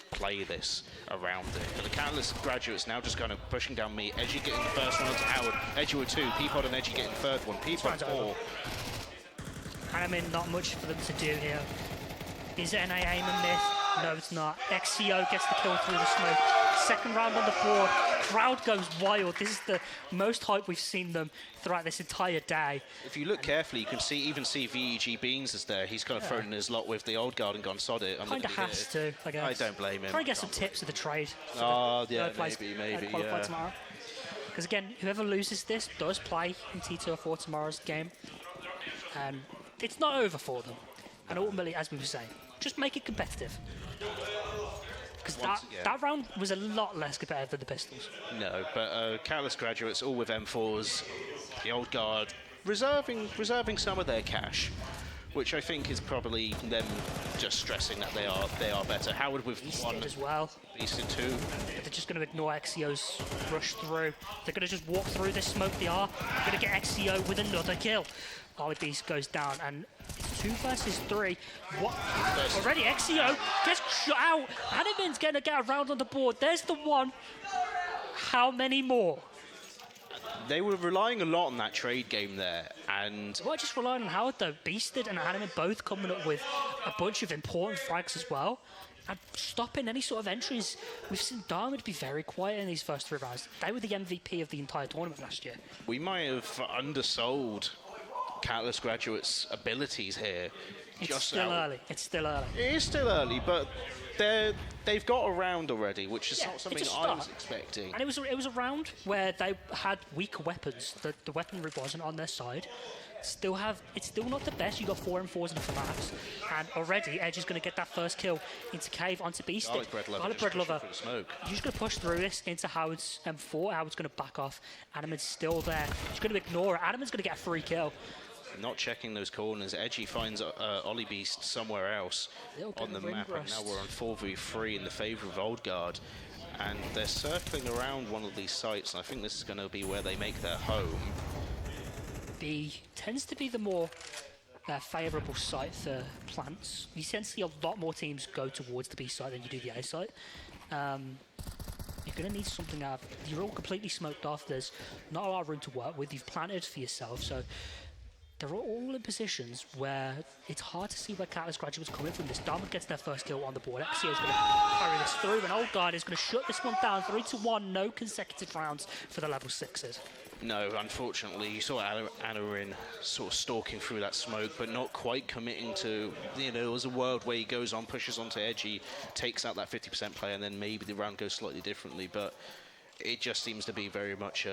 play this around it. But the Catalyst graduates now just kind of pushing down me. Edgy getting the first one onto Howard. Edgy with 2. Peapod and Edgy getting the third one. Peapod 4. And I mean, not much for them to do here. Is it an aim and miss? No, it's not. XCO gets the kill through the smoke. Second round on the board. Crowd goes wild. This is the most hype we've seen them throughout this entire day. If you look carefully, you can even see VEG Beans is there. He's kind of thrown in his lot with the Old Guard and gone sod it. Kind of has to, I guess. I don't blame him. Try and get some tips of the trade. Oh, yeah, maybe, yeah. Tomorrow. Because again, whoever loses this does play in T204 tomorrow's game. And it's not over for them. And ultimately, as we were saying, just make it competitive. Because that round was a lot less competitive than the Pistols. No, but Catalyst graduates all with M4s. The Old Guard reserving some of their cash, which I think is probably them just stressing that they are better. Howard with Beasted 1 as well. Beasted 2. But they're just going to ignore XCO's rush through. They're going to just walk through this smoke. They are going to get XCO with another kill. Ollie Beast goes down, and it's 2 versus 3. What? Already XCO gets shot out. Animin's going to get a round on the board. There's the one. How many more? They were relying a lot on that trade game there, and... Well, just relying on Howard, though. Beasted and Animin both coming up with a bunch of important frags as well. And stopping any sort of entries. We've seen Diamond be very quiet in these first 3 rounds. They were the MVP of the entire tournament last year. We might have undersold Catalyst graduates' abilities here. It's still early. It's still early. It is still early, but they've got a round already, which is not something I was expecting. And it was a round where they had weaker weapons. The weaponry wasn't on their side. It's still not the best. You got 4 and 4s in the FAMAS, and already Edge is going to get that first kill into Cave onto Beasted. Garlic Bread Lover. You're just going to push through this into Howard's M4. Howard's going to back off. Animan's still there. He's going to ignore it. Animan's going to get a free kill. Not checking those corners. Edgy finds Ollie Beast somewhere else on the map, and now we're on 4v3 in the favour of Old Guard. And they're circling around one of these sites, and I think this is going to be where they make their home. B tends to be the more favourable site for plants. You tend to see a lot more teams go towards the B site than you do the A site. You're going to need something out. You're all completely smoked off. There's not a lot of room to work with. You've planted for yourself, so they're all in positions where it's hard to see where Catalyst graduates coming from this. Diamond gets their first kill on the board. XCO is going to carry this through, and Old Guard is going to shut this one down. 3-1, no consecutive rounds for the level 6s. No, unfortunately, you saw Anarin sort of stalking through that smoke, but not quite committing to, there was a world where he goes on, pushes onto Edgy, takes out that 50% play, and then maybe the round goes slightly differently, but it just seems to be very much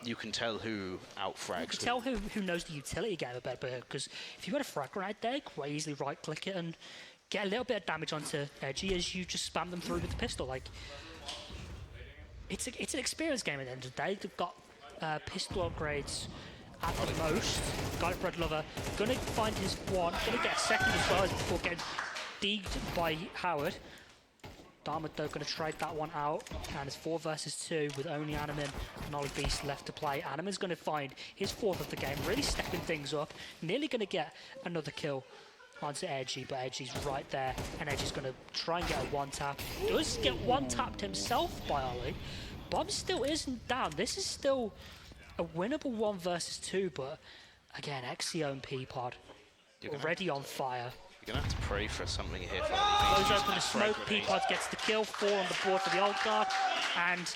you can tell who outfrags. You can tell who knows the utility game a bit better, because if you had a frag grenade there, quite easily right-click it and get a little bit of damage onto Edgy as you just spam them through with the pistol. Like, it's an experience game at the end of the day. They've got pistol upgrades at the most. Garlic Bread Lover gonna find his one, gonna get a second as well before getting degged by Howard. Diamond though gonna trade that one out, and it's 4 versus 2 with only Animin and Ollie Beast left to play. Animin's gonna find his 4th of the game, really stepping things up, nearly gonna get another kill onto Edgy, but Edgy's right there, and Edgy's gonna try and get a 1-tap. Does get 1-tapped himself by Ollie. Bob still isn't down. This is still a winnable 1 versus 2, but again, XCO and Peapod already on fire. You're going to have to pray for something here. Goes open the smoke, Peapod gets the kill, 4 on the board for the Old Guard, and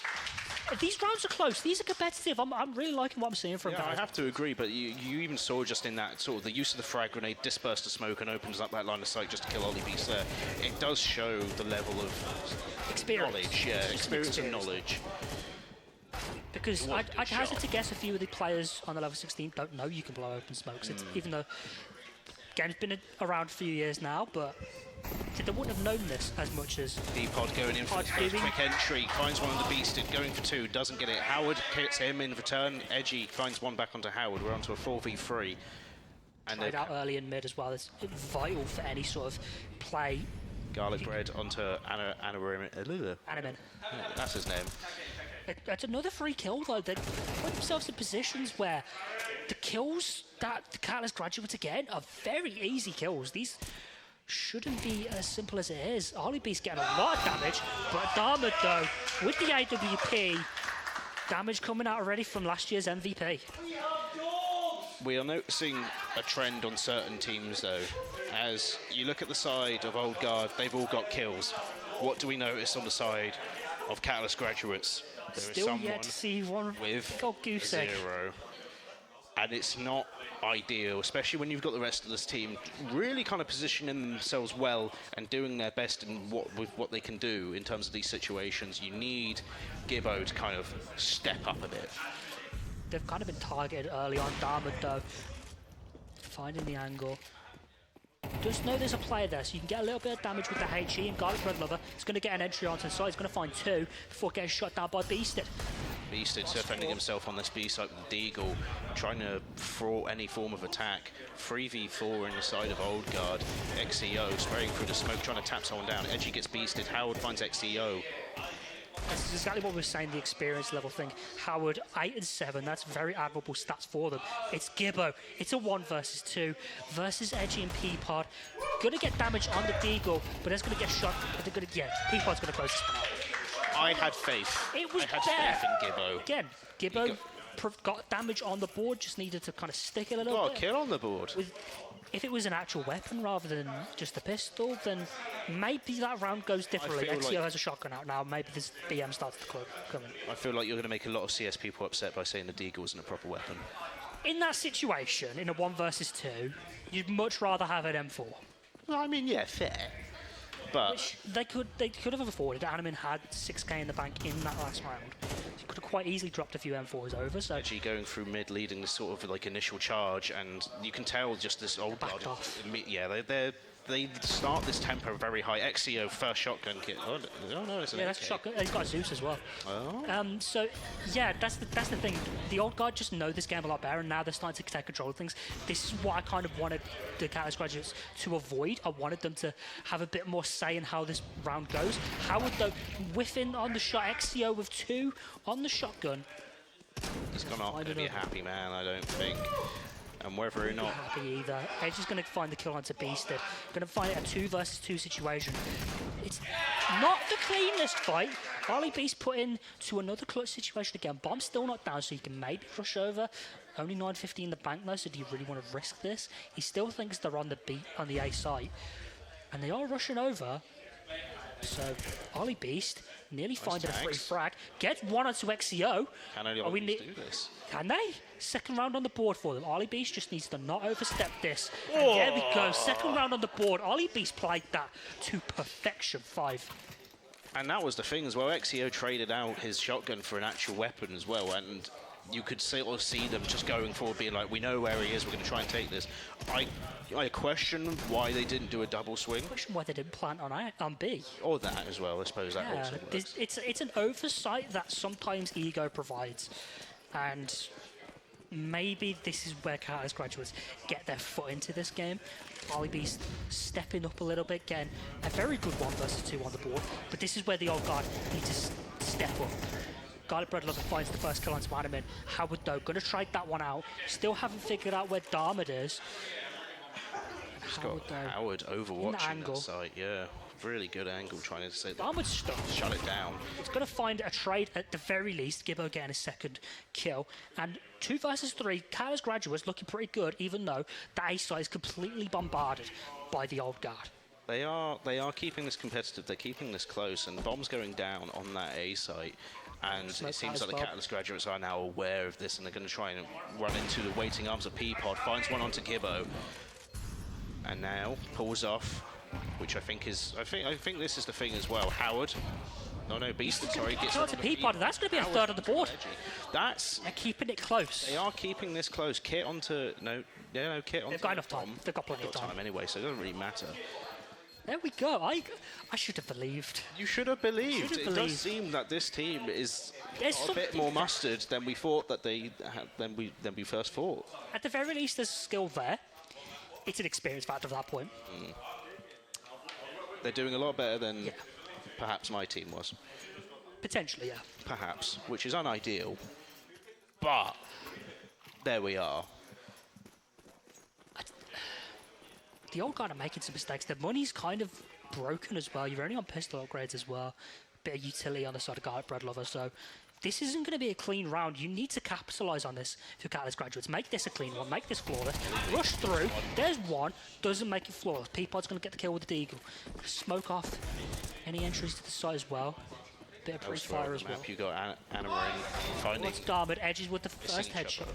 these rounds are close. These are competitive. I'm really liking what I'm seeing from I have to agree, but you even saw just in that sort of the use of the frag grenade, disperse the smoke and opens up that line of sight just to kill Ollie Beast there. It does show the level of knowledge, experience and knowledge. Because I'd hazard to guess a few of the players on the level 16 don't know you can blow open smokes, even though again, it's been around a few years now, but they wouldn't have known this as much as Peapod going in for the first quick entry, finds one on the Beasted, going for 2, doesn't get it. Howard hits him in return. Edgy finds one back onto Howard. We're onto a 4v3. And trade out early and mid as well. It's vital for any sort of play. Garlic bread onto Anamin. That's his name. That's another free kill though. They put themselves in positions where the kills that the Catalyst graduates again are very easy kills. These shouldn't be as simple as it is. Olibeast getting a lot of damage, but Dharma though, with the AWP, damage coming out already from last year's MVP. We are noticing a trend on certain teams though. As you look at the side of Old Guard, they've all got kills. What do we notice on the side of Catalyst graduates? There is Still someone yet to see one with goose egg. 0. And it's not ideal, especially when you've got the rest of this team really kind of positioning themselves well and doing their best in what they can do in terms of these situations. You need Gibbo to kind of step up a bit. They've kind of been targeted early on. Dharma though, finding the angle. Just know there's a player there, so you can get a little bit of damage with the HE, and Garlic Bread Lover is going to get an entry onto the side. He's going to find 2 before getting shot down by Beasted. Beasted defending himself on this B side with the Deagle, trying to thwart any form of attack. 3v4 in the side of Old Guard. XEO spraying through the smoke, trying to tap someone down. Edgy gets Beasted. Howard finds XEO. This is exactly what we were saying, the experience level thing. Howard, 8 and 7, that's very admirable stats for them. It's Gibbo, it's a 1 versus 2 versus Edgy and Peapod. Gonna get damage on the Deagle, but it's gonna get shot. But they're gonna, Peapod's gonna close this one out. I had faith. It was I had faith in Gibbo. Again, Gibbo got damage on the board, just needed to kind of stick it a little bit. Got a kill on the board. If it was an actual weapon rather than just a pistol, then maybe that round goes differently. XEO has a shotgun out now. Maybe this BM starts to come in. I feel like you're going to make a lot of CS people upset by saying the Deagle isn't a proper weapon. In that situation, in a 1 versus 2, you'd much rather have an M4. Well, I mean, yeah, fair. But which they could have afforded. Anamin had 6k in the bank in that last round. He could have quite easily dropped a few M4s over. So Edgy going through mid, leading this sort of like initial charge, and you can tell just this Old Guard. Yeah, they start this tempo very high. XEO first shotgun kit. Oh no, it's an that's a shotgun. He's got Zeus as well. Oh. So yeah, that's the thing. The Old Guard just know this game a lot better, and now they're starting to take control of things. This is what I kind of wanted the Catalyst graduates to avoid. I wanted them to have a bit more say in how this round goes. Howard though, whiffing on the shot. XEO with 2 on the shotgun. He's not going to be a happy man, I don't think. And whether or not happy either. Edge is going to find the kill onto Beasted. Going to find it a 2 versus 2 situation. It's not the cleanest fight. Olibeast put in to another clutch situation again. Bomb's still not down, so he can maybe rush over. Only 950 in the bank though, so do you really want to risk this? He still thinks they're on the beat on the A site, and they are rushing over. So Olibeast nearly finding a free frag. Gets 1 onto XEO. Can only Olibeast do this? Can they? Second round on the board for them. Olibeast just needs to not overstep this. And there we go. Second round on the board. Olibeast played that to perfection. 5. And that was the thing as well. XEO traded out his shotgun for an actual weapon as well, and you could sort of see them just going forward, being like, we know where he is, we're going to try and take this. I question why they didn't do a double swing. Question why they didn't plant on B. Or that as well, I suppose that also works. It's an oversight that sometimes ego provides. And maybe this is where Catalyst graduates get their foot into this game. Olibeast stepping up a little bit, getting a very good 1 versus 2 on the board. But this is where the Old Guard need to step up. Garlic Bread Lover finds the first kill on Spider-Man. Howard though, gonna try that one out. Still haven't figured out where Dharma is. Just got Howard overwatching that site, yeah. Really good angle trying to say that. Shut it down. It's gonna find a trade at the very least. Gibbo getting a second kill. And 2 versus 3, Catalyst graduates looking pretty good, even though the A site is completely bombarded by the Old Guard. They are keeping this competitive, they're keeping this close, and bombs going down on that A site. And it seems like the Catalyst graduates are now aware of this, and they're going to try and run into the waiting arms of Peapod. Finds one onto Gibbo, and now pulls off, which I think this is the thing as well. Howard No, Beasted, sorry. Gets Shout out to Peapod. That's going to be a Howard third of the board. That's... They're keeping it close. They are keeping this close. Kit onto... No, Kit onto... They've got enough time. They've got plenty of time. Anyway, so it doesn't really matter. There we go. I should have believed. You should have believed. Should have It believed. does seem that this team is There's got a bit something more there. mustard than we thought that they had, than we first thought. At the very least, there's skill there. It's an experience factor at that point. They're doing a lot better than perhaps my team was. Potentially, yeah. Perhaps, which is unideal. But there we are. The old guard are making some mistakes. The money's kind of broken as well. You're only on pistol upgrades as well. Bit of utility on the side of Garlic Bread Lover. So this isn't going to be a clean round. You need to capitalise on this if you're Catalyst graduates. Make this a clean one. Make this flawless. Rush through. There's one. Doesn't make it flawless. Peapod's going to get the kill with the Deagle. Smoke off any entries to the side as well. Bit of pre-fire as well. You got Anna Marin finding. What's Darmid? Edges with the first missing each headshot.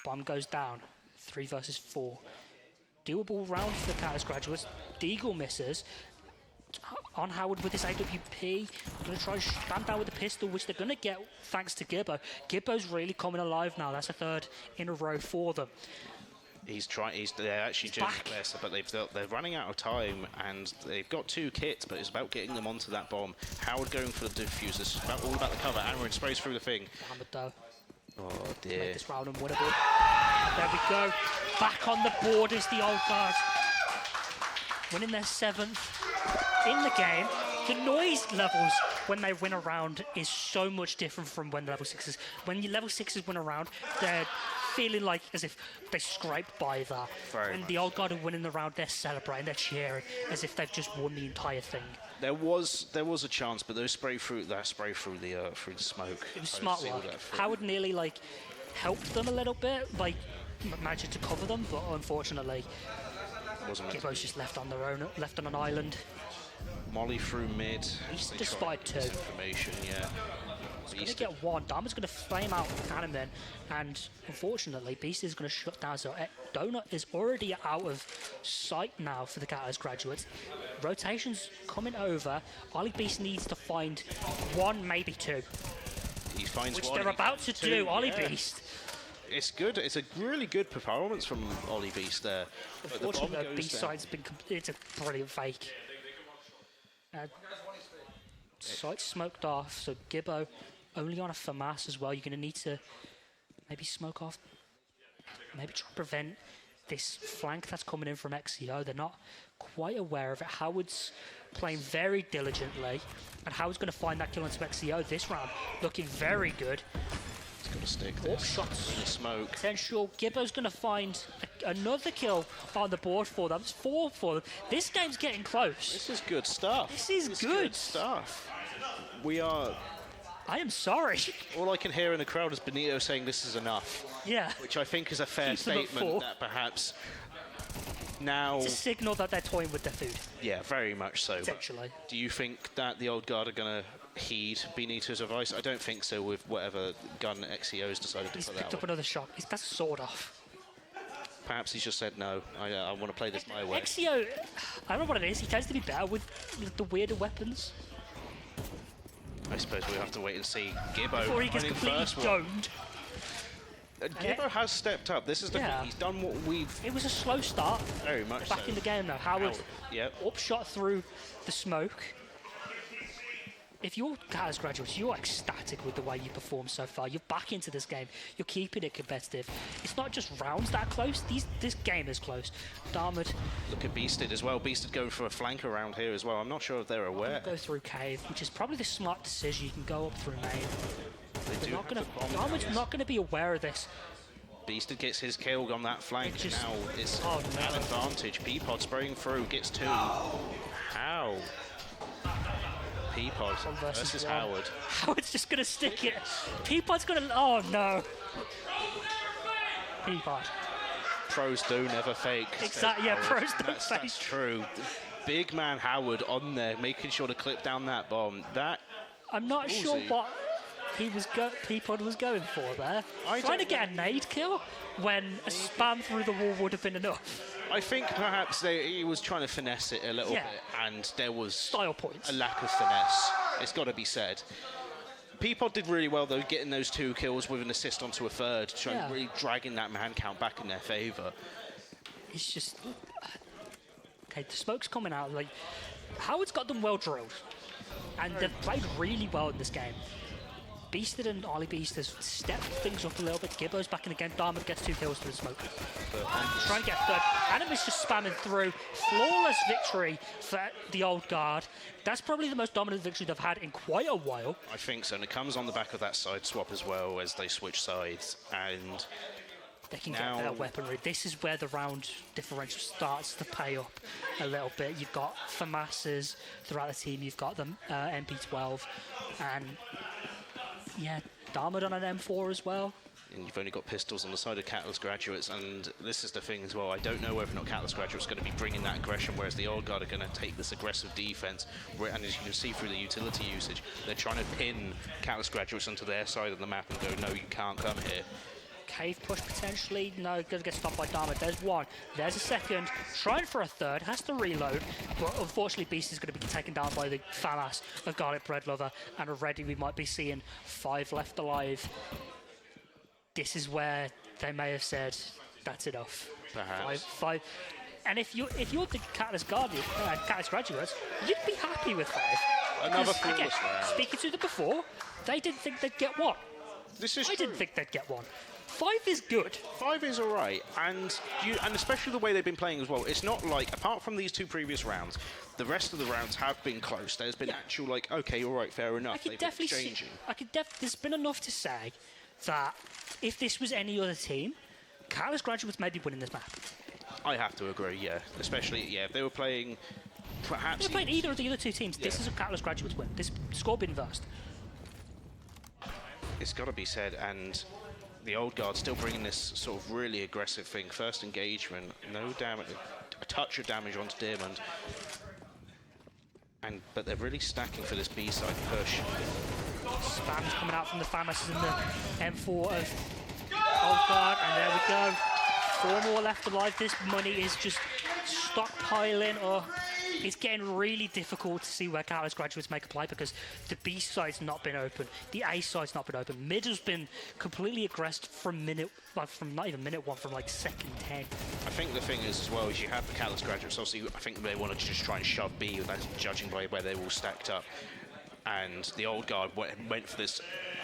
Bomb goes down. 3 versus 4. Doable round for the Catalyst graduates. Deagle misses. On Howard with his AWP. Going to try and stand down with the pistol, which they're going to get thanks to Gibbo. Gibbo's really coming alive now. That's a third in a row for them. He's trying. They're actually doing their best, but they're running out of time, and they've got 2 kits. But it's about getting them onto that bomb. Howard going for the diffuser. It's all about the cover. Amarin sprays through the thing. Hammered though. Oh dear. Make this round unwinnable. There we go. Back on the board is the old guard. Winning their 7th in the game. The noise levels when they win a round is so much different from when the level 6s. When your level 6s win a round, they're feeling like as if they scraped by that. Very And the old guard are winning the round, they're celebrating, they're cheering as if they've just won the entire thing. There was a chance, but those spray through the smoke. It was smart work. Howard nearly like helped them a little bit, like managing to cover them, but unfortunately, Gibbo's just left on their own, left on an island. Molly through mid. He's They just tried spotted 2. Information, yeah. He's going to get 1. Dharma's going to flame out Cannon then, and unfortunately, Beast is going to shut down. So Donut is already out of sight now for the Catalyst graduates. Rotation's coming over. Ollie Beast needs to find 1, maybe 2. He finds which one. they're about to do. Ollie yeah. Beast. It's good. It's a really good performance from Ollie Beast there. But the bomb Unfortunately, goes the B down. side's been. It's a brilliant fake. Site smoked off, so Gibbo only on a FAMAS as well. You're going to need to maybe smoke off, maybe try to prevent this flank that's coming in from XCO. They're not quite aware of it. Howard's playing very diligently, and Howard's going to find that kill onto XCO this round, looking very good. He's got to stick Four this. shots. In the smoke. Potential. Gibbo's going to find another kill on the board for them. It's 4 for them. This game's getting close. This is good stuff. This is good stuff. We are. I am sorry. All I can hear in the crowd is Benito saying this is enough. Yeah. Which I think is a fair Keep them at 4. statement that perhaps now. It's a signal that they're toying with their food. Yeah, very much so. Potentially. Do you think that the old guard are going to heed Benito's advice? I don't think so with whatever gun XEO's decided to He's put picked out. up another shot. That's a sword off. Perhaps he's just said no. I want to play this my way. XEO, I don't know what it is. He tends to be better with the weirder weapons. I suppose we'll have to wait and see. Gibbo Before he gets running completely first one. domed. Gibbo has stepped up. This is the Yeah. he's done what we've. It was a slow start. Very much Back so. in the game now. Howard Yep. upshot through the smoke. If you're Catalyst graduates, you're ecstatic with the way you performed so far. You're back into this game. You're keeping it competitive. It's not just rounds that are close. This game is close. Darmid. Look at Beasted as well. Beasted going for a flank around here as well. I'm not sure if they're aware. Go through cave, which is probably the smart decision. You can go up through main. They They're do not have gonna. the bomb Darmid's now. not going to be aware of this. Beasted gets his kill on that flank. It just- now it's oh, an no. advantage. Peapod spraying through, gets 2. How? Peapod versus one. Howard. Howard's just going to stick it. Peapod's going to... Oh, no. Peapod. Pros do never fake. says Exactly, yeah, Howard. pros don't That's true. Big man Howard on there, making sure to clip down that bomb. That I'm not ballsy. sure what Peapod was going for there. Trying to get a nade kill when a spam through the wall would have been enough. I think perhaps he was trying to finesse it a little bit, and there was style points. A lack of finesse. It's got to be said. Peapod did really well though, getting those 2 kills with an assist onto a third, really dragging that man count back in their favour. It's just okay. The smoke's coming out. Like Howard's got them well drilled, and they've played really well in this game. Beasted and Ollie Beast has stepped things up a little bit. Gibbo's back in again. Darmod gets 2 kills for the smoke. And trying to get third. Animus just spamming through. Flawless victory for the old guard. That's probably the most dominant victory they've had in quite a while. I think so, and it comes on the back of that side swap as well as they switch sides. And they can get their weaponry. This is where the round differential starts to pay up a little bit. You've got FAMASs throughout the team. You've got the MP12. And yeah, Darmod on an M4 as well. And you've only got pistols on the side of Catalyst Graduates, and this is the thing as well. I don't know whether or not Catalyst Graduates are going to be bringing that aggression, whereas the old guard are going to take this aggressive defense. And as you can see through the utility usage, they're trying to pin Catalyst Graduates onto their side of the map and go, no, you can't come here. Cave push potentially. No, going to get stopped by Darmod. There's one. There's a second. Trying for a third. Has to reload. But unfortunately, Beast is going to be taken down by the FAMAS of Garlic Bread Lover. And already we might be seeing 5 left alive. This is where they may have said, that's enough. Perhaps. 5. And if you're the Catalyst Guardian, Catalyst Graduates, you'd be happy with 5. Another flawless round. Speaking to them before, they didn't think they'd get 1. I didn't think they'd get 1. 5 is good. 5 is all right, and especially the way they've been playing as well. It's not like, apart from these 2 previous rounds, the rest of the rounds have been close. There's been actual, like, okay, all right, fair enough. They've been exchanging. There's been enough to say that if this was any other team, Catalyst Graduates may be winning this map. I have to agree, yeah. Especially, if they were playing, perhaps... If they played either of the other 2 teams, this is a Catalyst Graduates win. This score been inversed. It's got to be said, and the old guard still bringing this sort of really aggressive thing. First engagement, no damage, a touch of damage onto Diamond. But they're really stacking for this B-side push. Spam's coming out from the FAMAS in the M4 of old guard, and there we go. 4 more left alive. This money is just stockpiling, or it's getting really difficult to see where Catalyst Graduates make a play because the B side's not been open, the A side's not been open. Mid has been completely aggressed from not even minute 1, from like second 10. I think the thing is as well is you have the Catalyst Graduates. Obviously, I think they wanted to just try and shove B, judging by where they all stacked up. And the old guard went for this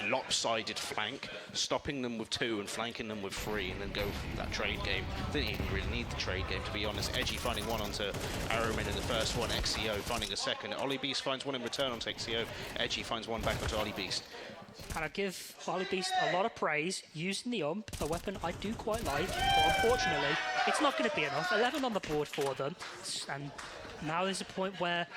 lopsided flank, stopping them with 2 and flanking them with 3, and then go for that trade game. Didn't even really need the trade game, to be honest. Edgy finding 1 onto Arrowman in the first one, XCO finding a second. Ollie Beast finds 1 in return onto XCO. Edgy finds 1 back onto Ollie Beast. And I give Ollie Beast a lot of praise using the ump, a weapon I do quite like, but unfortunately, it's not going to be enough. 11 on the board for them, and now there's a point where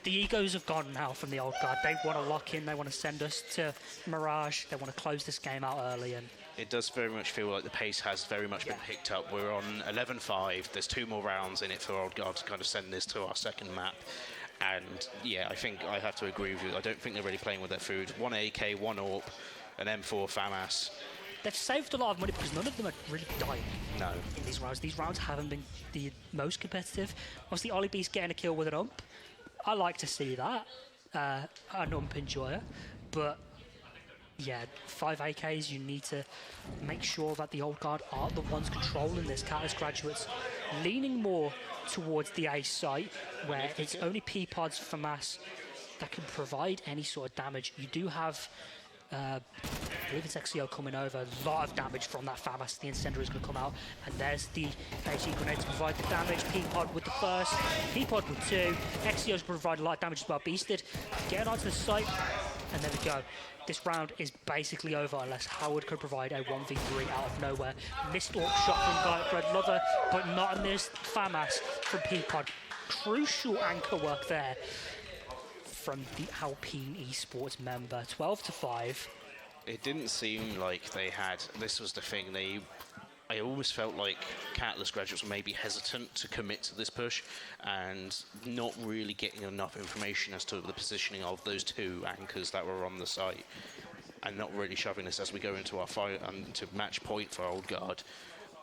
the egos have gone now from the old guard. They want to lock in, they want to send us to Mirage, they want to close this game out early. And it does very much feel like the pace has very much been picked up. We're on 11-5, there's 2 more rounds in it for old guard to kind of send this to our second map. And I think I have to agree with you. I don't think they're really playing with their food. 1 AK, 1 AWP, an M4 FAMAS. They've saved a lot of money because none of them are really dying in these rounds. These rounds haven't been the most competitive. Obviously, Ollie Beast getting a kill with an ump. I like to see that, an ump enjoyer, but 5 AKs, you need to make sure that the old guard aren't the ones controlling this. Catalyst Graduates leaning more towards the A site, where it's only Peapods FAMAS that can provide any sort of damage. You do have, I believe it's XCO coming over, a lot of damage from that FAMAS. The Incendiary is going to come out, and there's the AG grenade to provide the damage. Peapod with the first, Peapod with 2. XCO's going to provide a lot of damage as well. Beasted getting onto the site, and there we go. This round is basically over unless Howard could provide a 1v3 out of nowhere. Missed AWP shot from Garlic Bread Lover, but not in this FAMAS from Peapod. Crucial anchor work there from the Alpine Esports member. 12-5. It didn't seem like they had, this was the thing, I always felt like Catalyst Graduates were maybe hesitant to commit to this push and not really getting enough information as to the positioning of those 2 anchors that were on the site. and not really shoving us as we go into our fight to match point for Old Guard.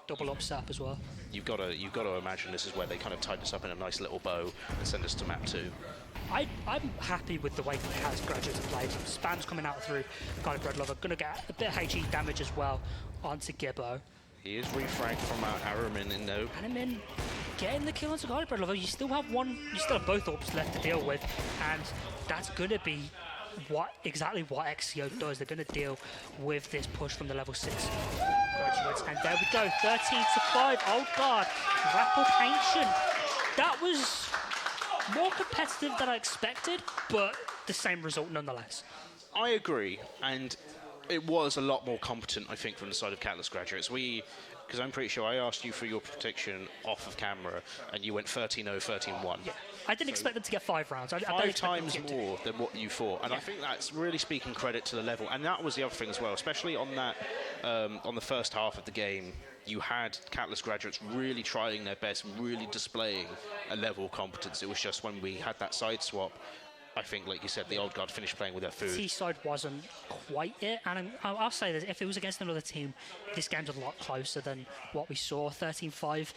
Double up sap as well. You've got to imagine this is where they kind of tied us up in a nice little bow and send us to map 2. I'm happy with the way that Callus Graduates have played. Spam's coming out through Guardian Bread Lover. Going to get a bit of HE damage as well onto Gibbo. He is refragged from Aramin in though. Aramin getting the kill onto Guardian Bread Lover. You still have both orbs left to deal with, and that's going to be exactly what XCO does. They're going to deal with this push from the level 6 graduates. And there we go, 13-5, Old Guard, wrap up Ancient. That was more competitive than I expected, but the same result nonetheless. I agree, and it was a lot more competent, I think, from the side of Callus Graduates. Because I'm pretty sure I asked you for your prediction off of camera, and you went 13-0, 13-1. Yeah, I didn't expect them to get 5 rounds. I don't 5 expect them times to get more than what you thought, and I think that's really speaking credit to the level. And that was the other thing as well, especially on that on the first half of the game. You had Callus Graduates really trying their best, really displaying a level of competence. It was just when we had that side swap, I think, like you said, the Old Guard finished playing with their food. T-side wasn't quite it, and I'll say this, if it was against another team, this game's a lot closer than what we saw. 13-5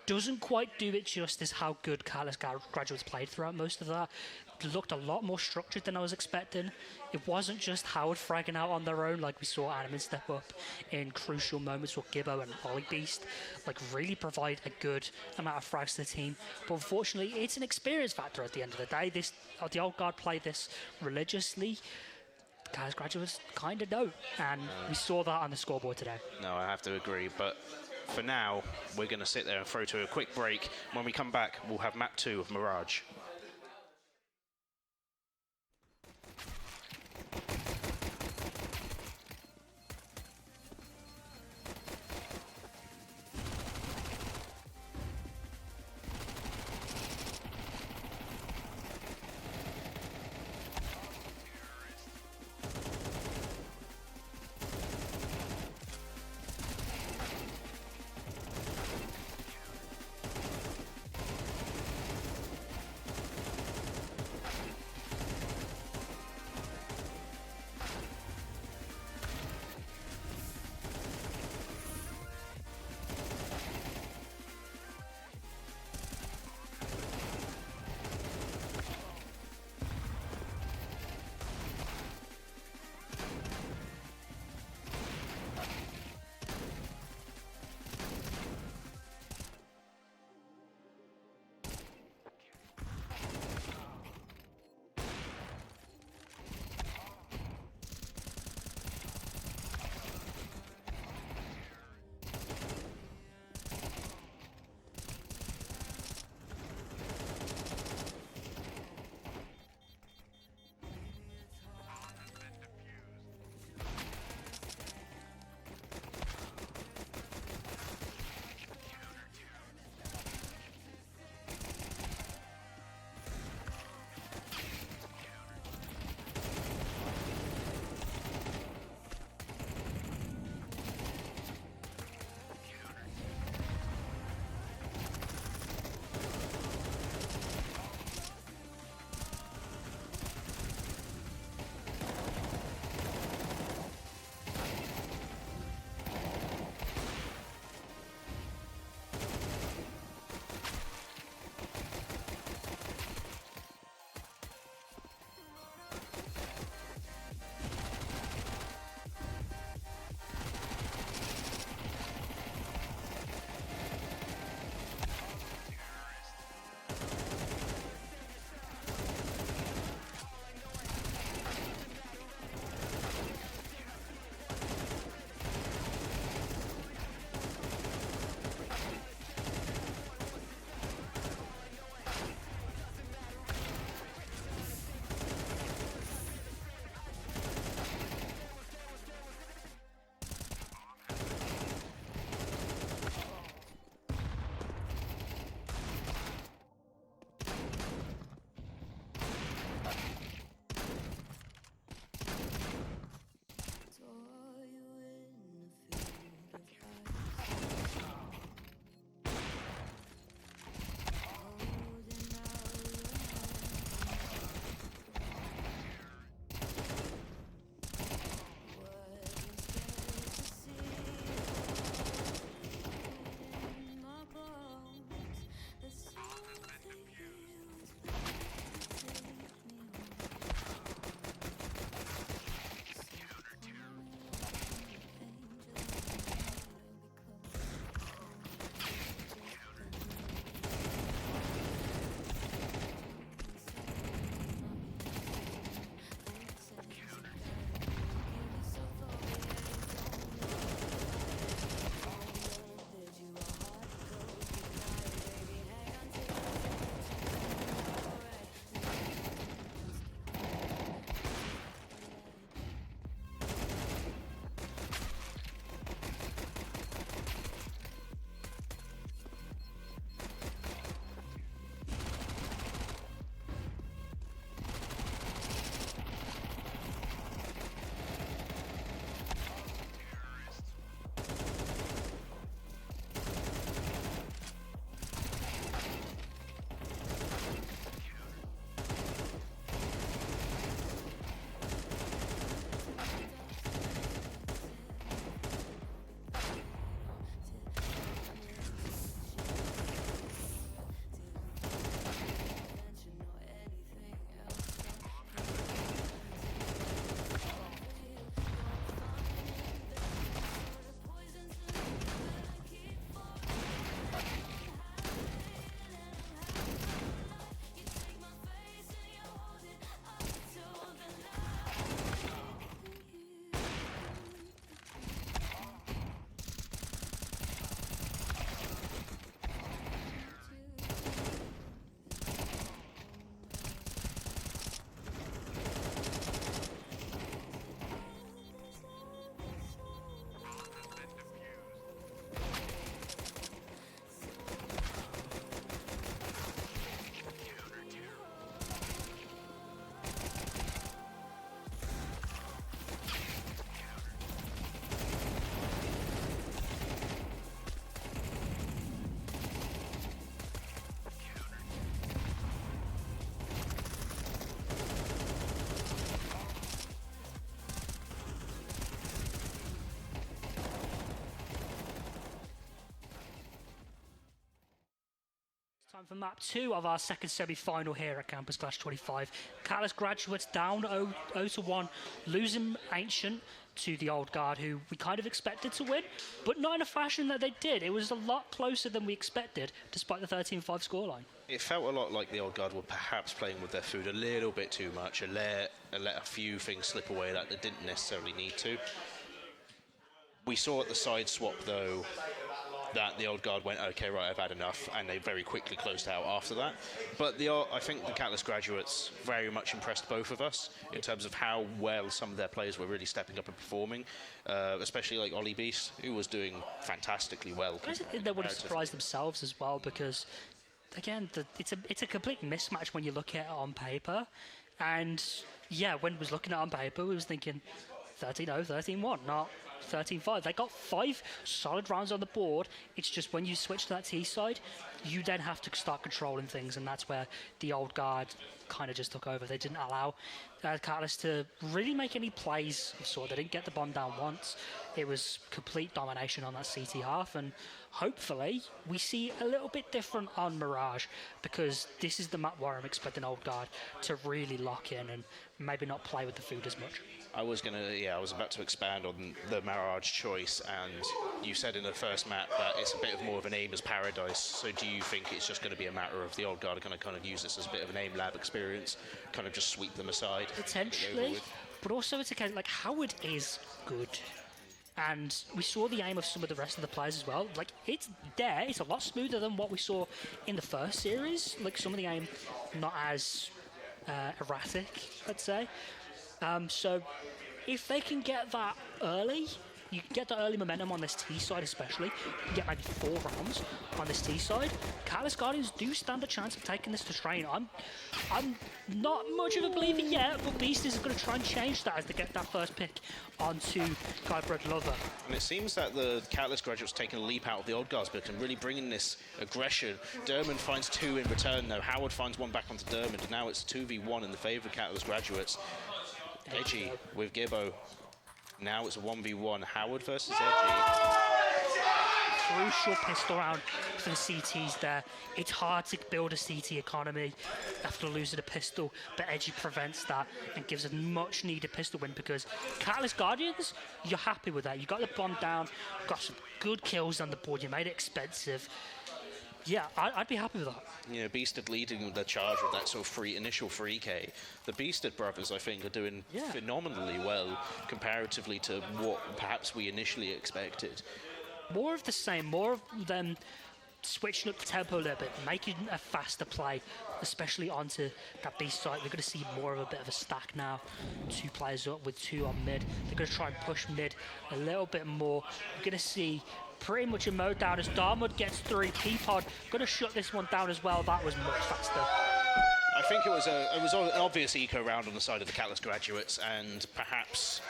doesn't quite do it justice how good Callus Graduates played throughout most of that. It looked a lot more structured than I was expecting. It wasn't just Howard fragging out on their own, like we saw Aramin step up in crucial moments with Gibbo and Ollie Beast, like really provide a good amount of frags to the team. But unfortunately, it's an experience factor at the end of the day. The Old Guard play this religiously. Callus Graduates kind of don't, and we saw that on the scoreboard today. No, I have to agree, but for now, we're going to sit there and throw to a quick break. When we come back, we'll have map 2 of Mirage. Time for map 2 of our second semi-final here at Campus Clash 25. Catalyst Graduates down 0-1, losing Ancient to the Old Guard, who we kind of expected to win, but not in a fashion that they did. It was a lot closer than we expected, despite the 13-5 scoreline. It felt a lot like the Old Guard were perhaps playing with their food a little bit too much and let a few things slip away that they didn't necessarily need to. We saw at the side swap, though, that the Old Guard went, okay, right, I've had enough, and they very quickly closed out after that. But I think the Catalyst Graduates very much impressed both of us in terms of how well some of their players were really stepping up and performing, especially like Ollie Beast, who was doing fantastically well. I think they would have surprised themselves as well, because, again, it's a complete mismatch when you look at it on paper. And, yeah, when we was looking at it on paper, we was thinking 13-0, 13-1, not 13-5. They got 5 solid rounds on the board. It's just when you switch to that T side, you then have to start controlling things, and that's where the Old Guard kind of just took over. They didn't allow Catalyst to really make any plays of sort. They didn't get the bomb down once. It was complete domination on that CT half, and hopefully we see a little bit different on Mirage, because this is the map where I'm expecting Old Guard to really lock in and maybe not play with the food as much. I was about to expand on the Mirage choice, and you said in the first map that it's a bit of more of an aim as paradise. So do you think it's just going to be a matter of the Old Guard are going to kind of use this as a bit of an aim lab experience, kind of just sweep them aside? Potentially, but also it's a case like Howard is good. And we saw the aim of some of the rest of the players as well. Like, it's there. It's a lot smoother than what we saw in the first series. Like, some of the aim not as erratic, I'd say. So if they can get that early, you can get the early momentum on this T side especially. You can get maybe 4 rounds on this T side. Catalyst Guardians do stand a chance of taking this to Strain. I'm not much of a believer yet, but Beast is going to try and change that as they get that first pick onto Guybred Lover. And it seems that the Catalyst Graduates taking a leap out of the Old Guard's book and really bringing this aggression. Dermond finds 2 in return though. Howard finds 1 back onto Dermond, and now it's 2v1 in the favour of Catalyst Graduates. Edgy with Gibbo. Now it's a 1v1. Howard versus Edgy. Crucial pistol round for the CTs there. It's hard to build a CT economy after losing a pistol, but Edgy prevents that and gives a much needed pistol win, because Catalyst Guardians, you're happy with that. You got the bomb down, got some good kills on the board, you made it expensive. Yeah, I'd be happy with that. You know, Beasted leading the charge with that sort of initial 3K. The Beasted brothers, I think, are doing phenomenally well comparatively to what perhaps we initially expected. More of the same, more of them switching up the tempo a little bit, making a faster play, especially onto that Beast side. We're going to see more of a bit of a stack now. 2 players up with 2 on mid. They're going to try and push mid a little bit more. We're going to see pretty much a mode down as Darmwood gets 3. Peapod going to shut this one down as well. That was much faster. I think it was an obvious eco round on the side of the Catalyst Graduates, and perhaps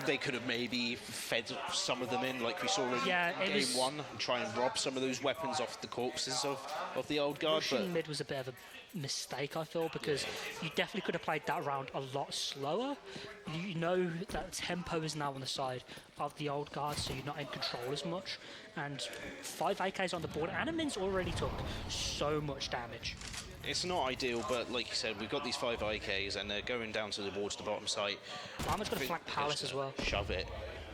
they could have maybe fed some of them in like we saw in game 1 and try and rob some of those weapons off the corpses of the Old Guard. Pushing mid was a bit of a mistake, I feel, because you definitely could have played that round a lot slower. You know that tempo is now on the side of the Old Guard, so you're not in control as much. And 5 AKs on the board. Animin's already took so much damage. It's not ideal, but like you said, we've got these 5 IKs and they're going down towards the bottom site. Armor's going to flank Palace as well. Shove it.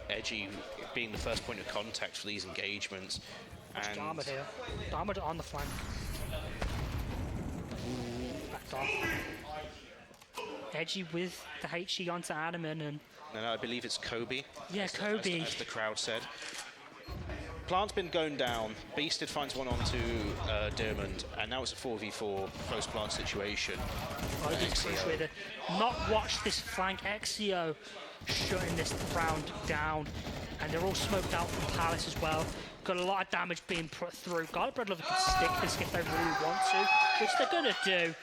Edgy being the first point of contact for these engagements. And Darmwood here. Darmwood on the flank. Backed off. Edgy with the HE onto Animin, and I believe it's Kobe. Yeah, Kobe. As the crowd said. Plant's been going down. Beasted finds one onto Dermond, and now it's a 4v4 post-plant situation. Not watch this flank. Exio shutting this round down, and they're all smoked out from Palace as well. Got a lot of damage being put through. Guybred Lover can stick this if they really want to, which they're going to do.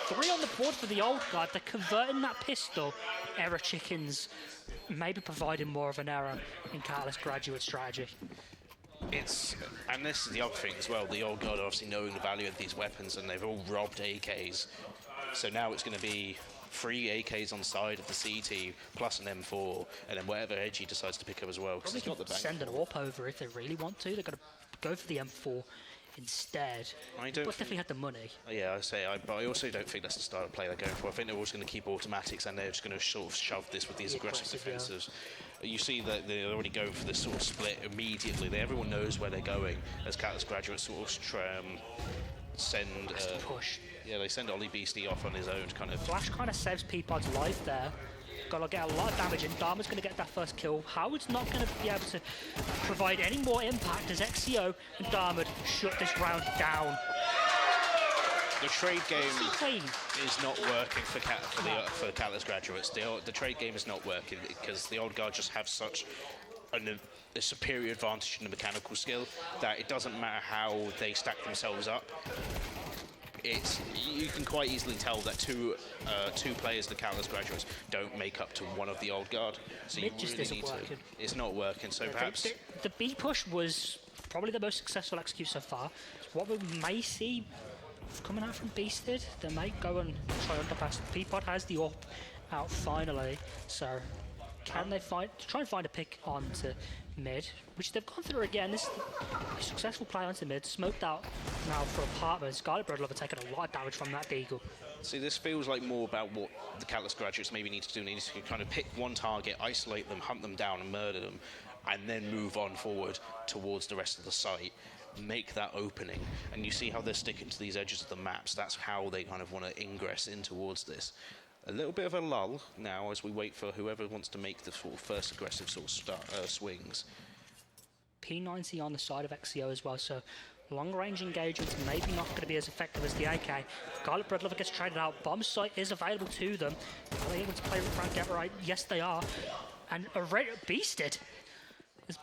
3 on the board for the Old Guard. They're converting that pistol. Error chickens maybe providing more of an error in Catalyst Graduate strategy. And this is the other thing as well, the Old Guard obviously knowing the value of these weapons, and they've all robbed AKs. So now it's going to be 3 AKs on side of the CT, plus an M4, and then whatever Edgy decides to pick up as well, because he's got the bank. Send an AWP over if they really want to. They're going to go for the M4 instead. I don't but definitely had the money. Yeah, but I also don't think that's the style of play they're going for. I think they're always going to keep automatics, and they're just going to sort of shove this with these aggressive defenses. Yeah. You see that they're already going for this sort of split immediately. Everyone knows where they're going as Catalyst Graduates sort of send push. Yeah, they send Ollie Beastie off on his own to kind of. Flash kind of saves Peapod's life there. Got to get a lot of damage in. Dharma's going to get that first kill. Howard's not going to be able to provide any more impact as XCO and Dharma shut this round down. The trade game is not working for Catalyst Graduates. The trade game is not working because the Old Guard just have such a superior advantage in the mechanical skill that it doesn't matter how they stack themselves up. You can quite easily tell that two players, the Catalyst Graduates, don't make up to one of the Old Guard. So Mid you just really isn't need working. to. It's not working. So perhaps the B push was probably the most successful execute so far. What we may see coming out from Beasted, they might go and try underpass. Peapod has the AWP out finally, so can they try and find a pick onto mid, which they've gone through again. This is a successful play onto mid, smoked out now for Apartments. Scarlet Breadlover taking a lot of damage from that Deagle. See, this feels like more about what the Catalyst Graduates maybe need to do. They need to kind of pick one target, isolate them, hunt them down and murder them, and then move on forward towards the rest of the site. Make that opening, and you see how they're sticking to these edges of the maps. That's how they kind of want to ingress in towards this. A little bit of a lull now as we wait for whoever wants to make the sort of first aggressive sort of swings. P90 on the side of XCO as well, so long-range engagements maybe not going to be as effective as the AK. Scarlet Breadlover gets traded out. Bomb site is available to them. Are they able to play with Frank Everett? Yes, they are. And Beasted has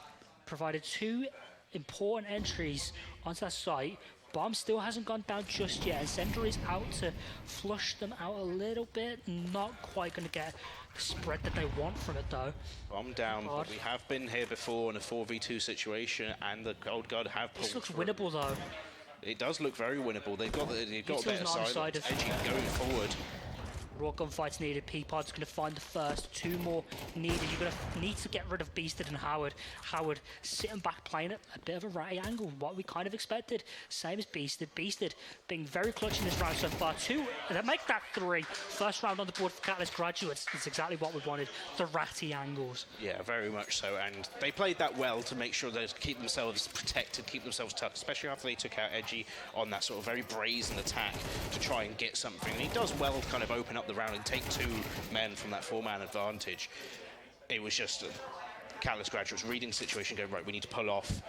provided two important entries onto that site. Bomb still hasn't gone down just yet, and Sender is out to flush them out a little bit. Not quite going to get the spread that they want from it though. Bomb down, but we have been here before in a 4v2 situation, and the Old Guard have pulled. This looks winnable though. It does look very winnable. They've got a better side. Edgy going forward. Raw gunfights needed. Peapod's going to find the first. Two more needed. You're going to need to get rid of Beasted and Howard. Howard sitting back playing at a bit of a ratty angle. What we kind of expected. Same as Beasted. Beasted being very clutch in this round so far. They make that 3. First round on the board for Catalyst Graduates. It's exactly what we wanted. The ratty angles. Yeah, very much so. And they played that well to make sure they keep themselves protected, keep themselves tough, especially after they took out Edgy on that sort of very brazen attack to try and get something. And he does well kind of open up the round and take 2 men from that 4-man advantage. It was just Catalyst Graduates reading the situation, going, right, we need to pull off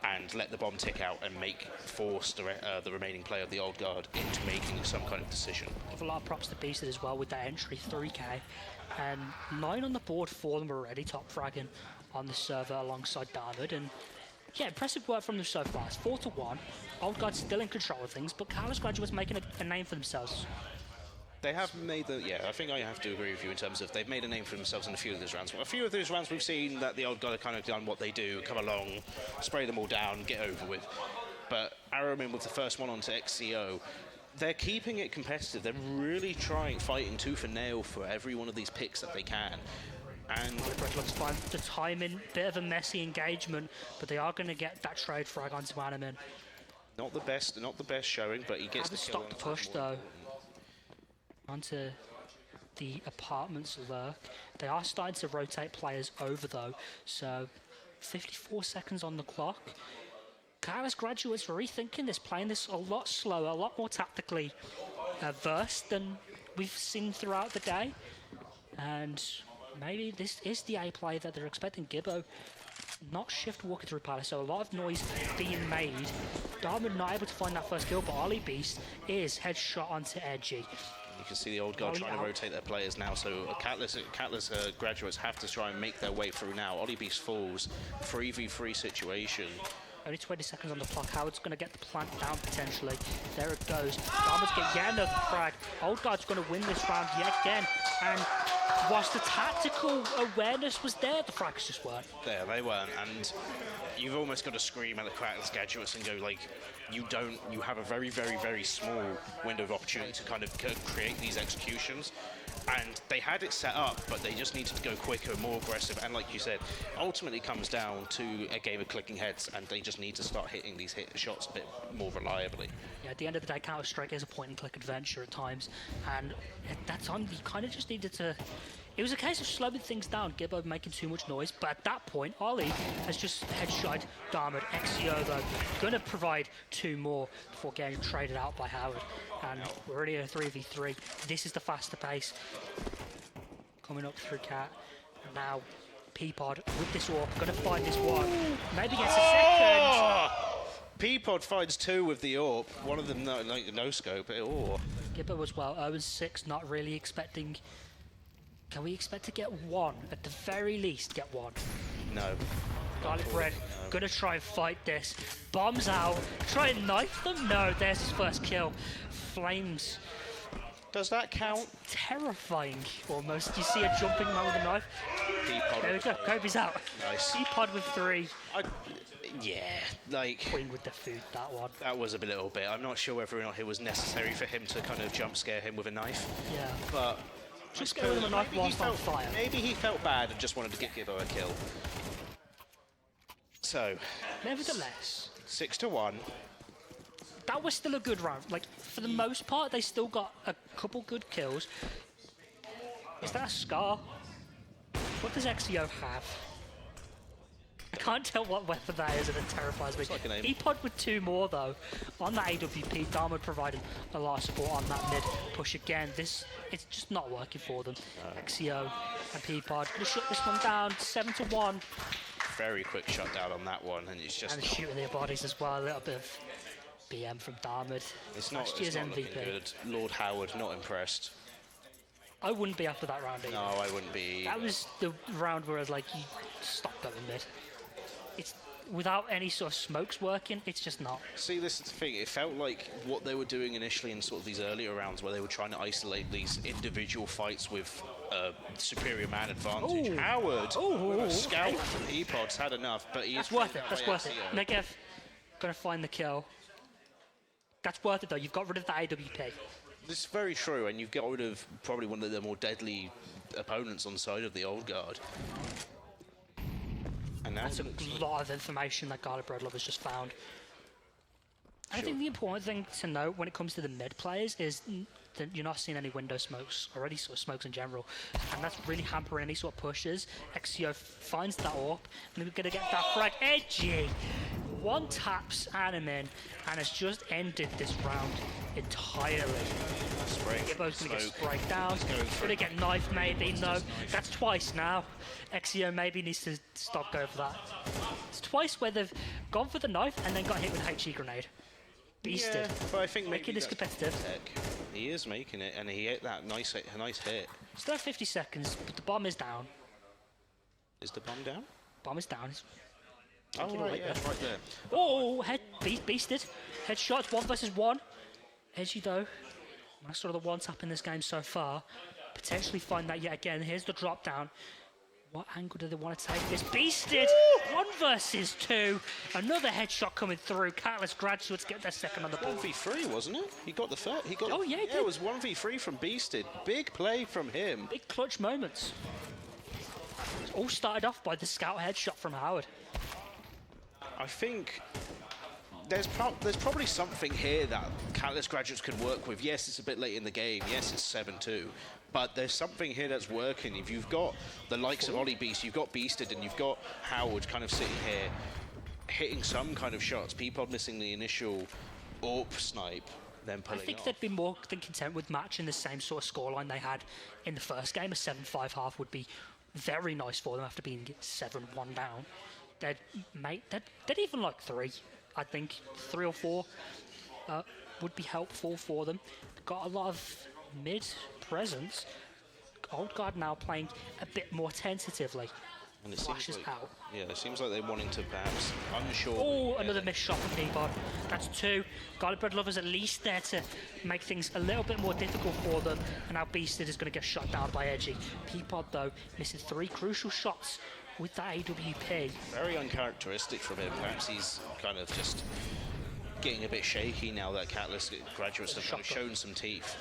and let the bomb tick out and force the remaining player of the Old Guard into making some kind of decision. Give a lot of props to Beasted as well with that entry, 3k. And 9 on the board for them already, top fragging on the server alongside Darmid. And yeah, impressive work from them so far. It's 4-1. Old Guard still in control of things, but Catalyst Graduates making a name for themselves. They have made I think I have to agree with you in terms of they've made a name for themselves in a few of those rounds. A few of those rounds we've seen that the Old Guard have kind of done what they do, come along, spray them all down, get over with. But Aramin with the first one onto XCO, they're keeping it competitive. They're really fighting tooth and nail for every one of these picks that they can. And looks fine. The timing, bit of a messy engagement, but they are going to get that trade frag onto Aramin. Not the best showing, but he gets the kill. Stop the push though. Onto the Apartments lurk. They are starting to rotate players over though, so 54 seconds on the clock. Catalyst Graduates rethinking this, playing this a lot slower, a lot more tactically versed than we've seen throughout the day. And maybe this is the A play that they're expecting. Gibbo not shift walking through Palace, so a lot of noise being made. Darwin not able to find that first kill, but Ollie Beast is headshot onto Edgy. You can see the Old Guard trying to rotate their players now, so Catalyst Graduates have to try and make their way through now. Ollie Beast falls, 3v3 situation. Only 20 seconds on the clock. Howard's going to get the plant down potentially. There it goes. Darmid's get yet another frag. Old Guard's going to win this round yet again. And whilst the tactical awareness was there, the frags just weren't. There, they weren't, and you've almost got to scream at the Crackers graduates and go like, you have a very, very, very small window of opportunity to kind of create these executions. And they had it set up, but they just needed to go quicker, more aggressive, and like you said, ultimately comes down to a game of clicking heads, and they just need to start hitting these shots a bit more reliably. Yeah, at the end of the day, Counter-Strike is a point-and-click adventure at times, and at that time, you kind of just needed to... It was a case of slowing things down, Gibbo making too much noise, but at that point, Ollie has just headshot Darmod. Exio, though, going to provide 2 more before getting traded out by Howard. And we're already at a 3v3. This is the faster pace. Coming up through Cat. And now, Peapod with this AWP, going to find this one. Maybe gets a second. Peapod finds 2 with the AWP. One of them, no scope. Gibbo as well, 0-6, not really expecting... Can we expect to get 1? At the very least, get 1. No. Garlic Bread, gonna try and fight this. Bombs out, try and knife them? No, there's his first kill. Flames. Does that count? That's terrifying, almost. You see a jumping man with a knife? Peapod. There we go, Kobe's out. Nice. Peapod with 3. Yeah, like... Queen with the food, that one. That was a little bit. I'm not sure whether or not it was necessary for him to kind of jump scare him with a knife. Yeah. But... Just go with him a knife whilst on fire. Maybe he felt bad and just wanted to get Gibbo a kill. So... Nevertheless... 6-1. That was still a good round. Like, for the most part, they still got a couple good kills. Is that a Scar? What does Exio have? I can't tell what weapon that is, and it terrifies me. Like an aim. Peapod with 2 more, though. On that AWP, Darmod providing a lot of support on that mid push again. It's just not working for them. Exio and Peapod gonna shut this one down, 7-1. Very quick shutdown on that one, and it's just... And shooting their bodies as well, a little bit of BM from Darmod. It's not Last year's looking MVP. good. Lord Howard, not impressed. I wouldn't be after that round either. No, I wouldn't be. That was the round where I was like, you stop going mid. It's without any sort of smokes working, it's just not. See, this is the thing. It felt like what they were doing initially in sort of these earlier rounds, where they were trying to isolate these individual fights with superior man advantage. Ooh. Howard, Ooh. with a scout from Peapod's had enough, but he's That's worth it. That's worth it. Negev gonna find the kill. That's worth it though. You've got rid of the AWP. This is very true, and you've got rid of probably one of the more deadly opponents on the side of the old guard. And now That's a lot of information that Garlic Bread Lovers just found. I think the important thing to note when it comes to the mid players is that you're not seeing any window smokes or any sort of smokes in general, and that's really hampering any sort of pushes. Exio finds that AWP, and we're gonna get that frag. Edgy! One taps Animin and has just ended this round entirely. Gibbo's gonna get sprayed down. Gonna get knifed maybe. No, that's twice now. Exio maybe needs to stop going for that. It's twice where they've gone for the knife and then got hit with a HE grenade. Beasted. Yeah, but I think making this competitive. He is making it, and he hit that nice hit. Still have 50 seconds, but the bomb is down. Is the bomb down? Bomb is down. Oh, right, yeah, right there. Oh, beasted. Headshots, 1 versus 1. Edgy though. That's sort of the one tap in this game so far. Potentially find that yet again. Here's the drop down. What angle do they want to take this? Beasted! 1 versus 2. Another headshot coming through. Catalyst Graduates get their second on the board. 1v3, wasn't it? He got the first. He got. Oh yeah, it was 1v3 from Beasted. Big play from him. Big clutch moments. It all started off by the scout headshot from Howard. I think there's probably something here that Catalyst Graduates can work with. Yes, it's a bit late in the game. Yes, it's 7-2. But there's something here that's working. If you've got the likes of Ollie Beast, you've got Beasted, and you've got Howard kind of sitting here, hitting some kind of shots. Peapod missing the initial AWP snipe, then pulling I think off. they'd be more than content with matching the same sort of scoreline they had in the first game. A 7-5 half would be very nice for them after being 7-1 down. They'd even like 3. I think 3 or 4 would be helpful for them. They've got a lot of mid presence. Old Guard now playing a bit more tentatively. And it flashes seems like, out. Yeah, it seems like they're wanting to perhaps unsure. Oh, another missed shot from Peapod. That's 2. Garlic Bread Lover's at least there to make things a little bit more difficult for them. And now Beasted is going to get shot down by Edgy. Peapod, though, missing 3 crucial shots with that AWP. Very uncharacteristic from him. Perhaps he's kind of just getting a bit shaky now that Catalyst graduates have kind of shown some teeth.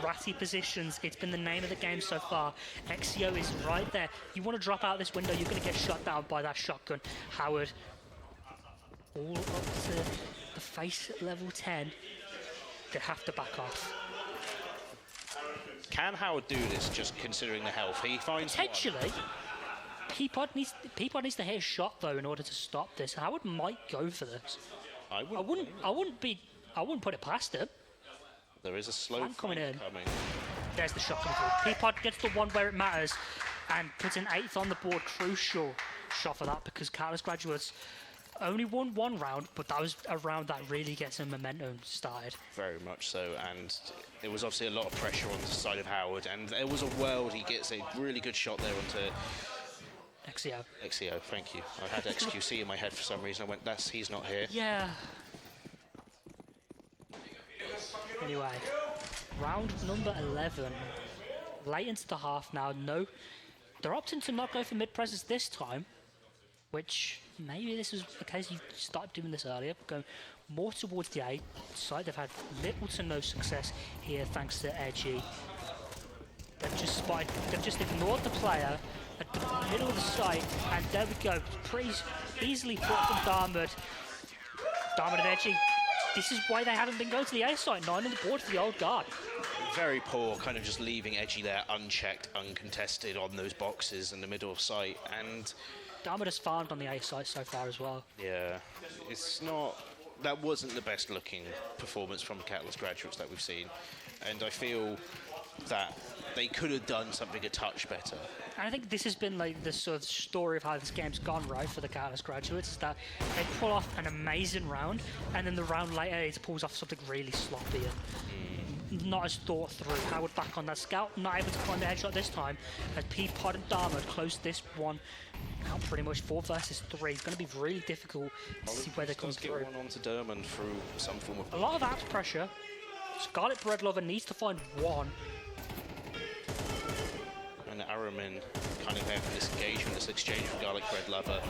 Ratty positions, it's been the name of the game so far. Exio is right there. You want to drop out this window, you're going to get shot down by that shotgun. Howard, all up to the face at level 10. They have to back off. Can Howard do this, just considering the health? He finds Potentially. Peapod needs to hit a shot, though, in order to stop this. Howard might go for this. I wouldn't put it past him. There is a slow Flank coming in. coming. There's the shot coming through. Peapod gets the one where it matters and puts an 8th on the board. Crucial shot for that because Catalyst Graduates only won 1 round, but that was a round that really gets some momentum started. Very much so, and there was obviously a lot of pressure on the side of Howard, and there was a world he gets a really good shot there onto Exio, thank you. I had XQC in my head for some reason. I went, he's not here. Yeah. Anyway, round number 11. Late into the half now. No, they're opting to not go for mid-presses this time, which maybe this was the case you started doing this earlier, but going more towards the A side. They've had little to no success here thanks to Edgy. They've just ignored the player at the middle of the site, and there we go. Pretty easily put from Darmod. Darmod and Edgy. This is why they haven't been going to the A site. 9 on the board for the old guard. Very poor, kind of just leaving Edgy there unchecked, uncontested on those boxes in the middle of sight, and Darmod has farmed on the A site so far as well. yeah, it's not. That wasn't the best looking performance from Catalyst Graduates that we've seen, and I feel that they could have done something a touch better. And I think this has been like the sort of story of how this game's gone right for the Catalyst Graduates, is that they pull off an amazing round, and then the round later it pulls off something really sloppy and not as thought through. Howard back on that scout, not able to find the headshot this time, as Peapod and Darmod close this one out pretty much 4 versus 3. It's going to be really difficult to see where they come Does get through. one onto Derman through some form of. A lot of apps pressure. Scarlet Bread Lover needs to find 1. And Aramin kind of having this engagement, this exchange with Garlic Bread Lover.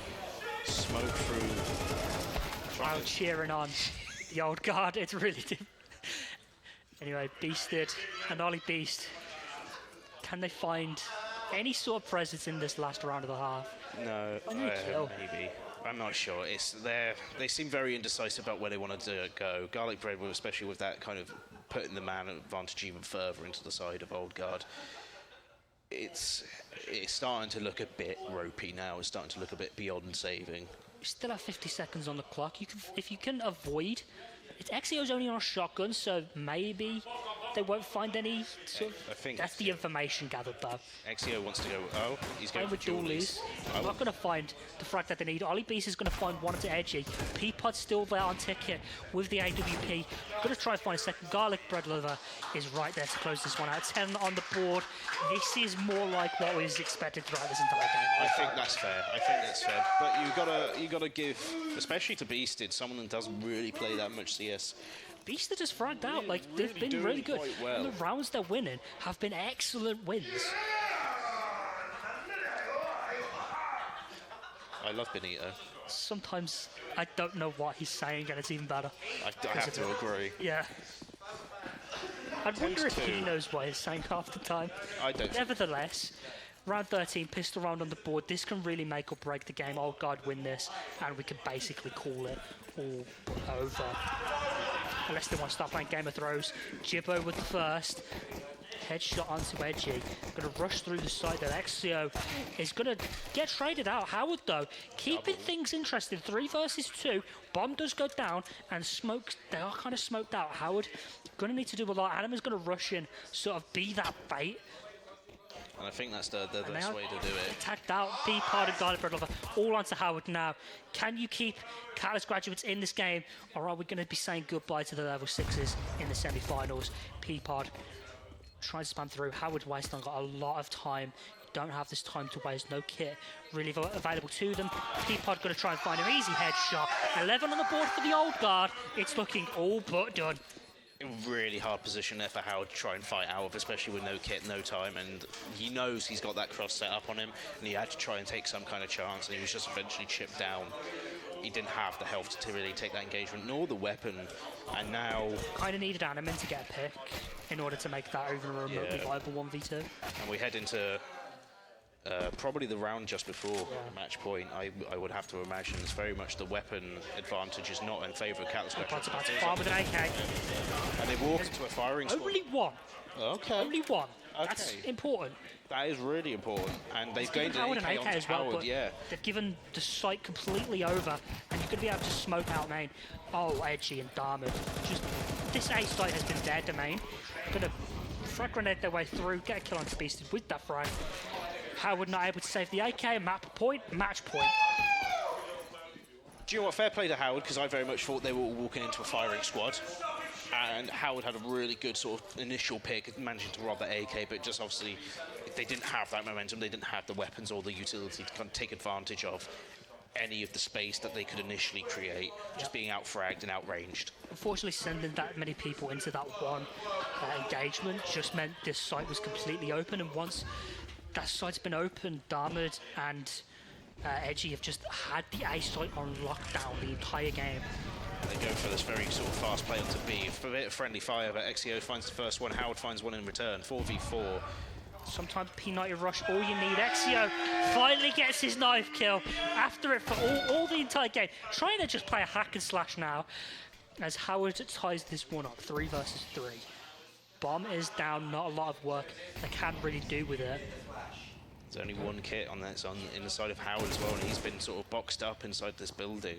Smoke through. Crowd cheering on the old guard. It's really difficult. Anyway, Beasted and Ollie Beast. Can they find any sort of presence in this last round of the half? No, maybe. I'm not sure. They seem very indecisive about where they want to go. Garlic Bread, especially with that kind of putting the man advantage even further into the side of Old Guard. It's starting to look a bit ropey now. It's starting to look a bit beyond saving. You still have 50 seconds on the clock. If you can avoid. It's Exio's only on a shotgun, so maybe they won't find any sort of. I think that's the information gathered, though. Exio wants to go. Oh, he's going with for dualies. They're not going to find the frag that they need. Ollie Beast is going to find 1 to Edgy. Peapod's still there on ticket with the AWP. Going to try and find a second. Garlic Bread Lover is right there to close this one out. 10 on the board. This is more like what was expected throughout this entire game. I think that's fair. But you gotta give, especially to Beasted, someone that doesn't really play that much CS. Beasted just fragged out. Like they've been really good. Quite well. And the rounds they're winning have been excellent wins. I love Benito. Sometimes I don't know what he's saying, and it's even better. I have to agree. Yeah. I'd wonder if 10-2. he knows what he's saying half the time. I don't. Nevertheless, round 13, pistol round on the board. This can really make or break the game. Old Guard win this, and we can basically call it all over. Unless they want to start playing Game of Thrones. Jibbo with the first. Headshot onto Edgy. Going to rush through the site there. Exio is going to get traded out. Howard, though, keeping things interesting. 3 versus 2. Bomb does go down, and smoke. They are kind of smoked out. Howard going to need to do a lot. Adam is going to rush in, sort of be that bait. And I think that's the best way to do it. Tagged out, Peapod and Garlic Bread Lover all onto Howard now. Can you keep Catalyst Graduates in this game, or are we going to be saying goodbye to the level 6s in the semi-finals? Peapod tries to spam through. Howard Wasteland got a lot of time. don't have this time to waste. No kit really available to them. Peapod going to try and find an easy headshot. 11 on the board for the old guard. It's looking all but done. Really hard position there for Howard to try and fight out of, especially with no kit, no time, and he knows he's got that cross set up on him, and he had to try and take some kind of chance, and he was just eventually chipped down. He didn't have the health to really take that engagement, nor the weapon, and now... Kind of needed Animan to get a pick in order to make that even a remotely viable 1v2. And we head into probably the round just before match point. I would have to imagine it's very much the weapon advantage is not in favour of Catalyst. Far with an AK. And they walk into a firing squad. Only one. Okay. Only one. Okay. That's important. That is really important. And they've gained Howard an an AK AK onto as well, Howard, but they've given the site completely over, and you're going to be able to smoke out main. Oh, Edgy and Darmid. Just this A site has been their domain. Going to frag grenade their way through, get a kill on Beasted with that frag. Howard not able to save the AK. Map point, match point. Do you know what? Fair play to Howard, because I very much thought they were all walking into a firing squad. And Howard had a really good sort of initial pick, managing to rob that AK, but just obviously they didn't have that momentum, they didn't have the weapons or the utility to kind of take advantage of any of the space that they could initially create, just being outfragged and outranged. Unfortunately, sending that many people into that one engagement just meant this site was completely open, and once that site's been open, Darmid and Edgy have just had the A site on lockdown the entire game. They go for this very sort of fast play onto B. For a bit of friendly fire, but XEO finds the first one, Howard finds one in return. 4v4. Sometimes P90 rush, all you need. XEO finally gets his knife kill after it for all the entire game. Trying to just play a hack and slash now as Howard ties this one up, 3 versus 3. Bomb is down, not a lot of work they can really do with it. There's only one kit on that, in the side of Howard as well, and he's been sort of boxed up inside this building.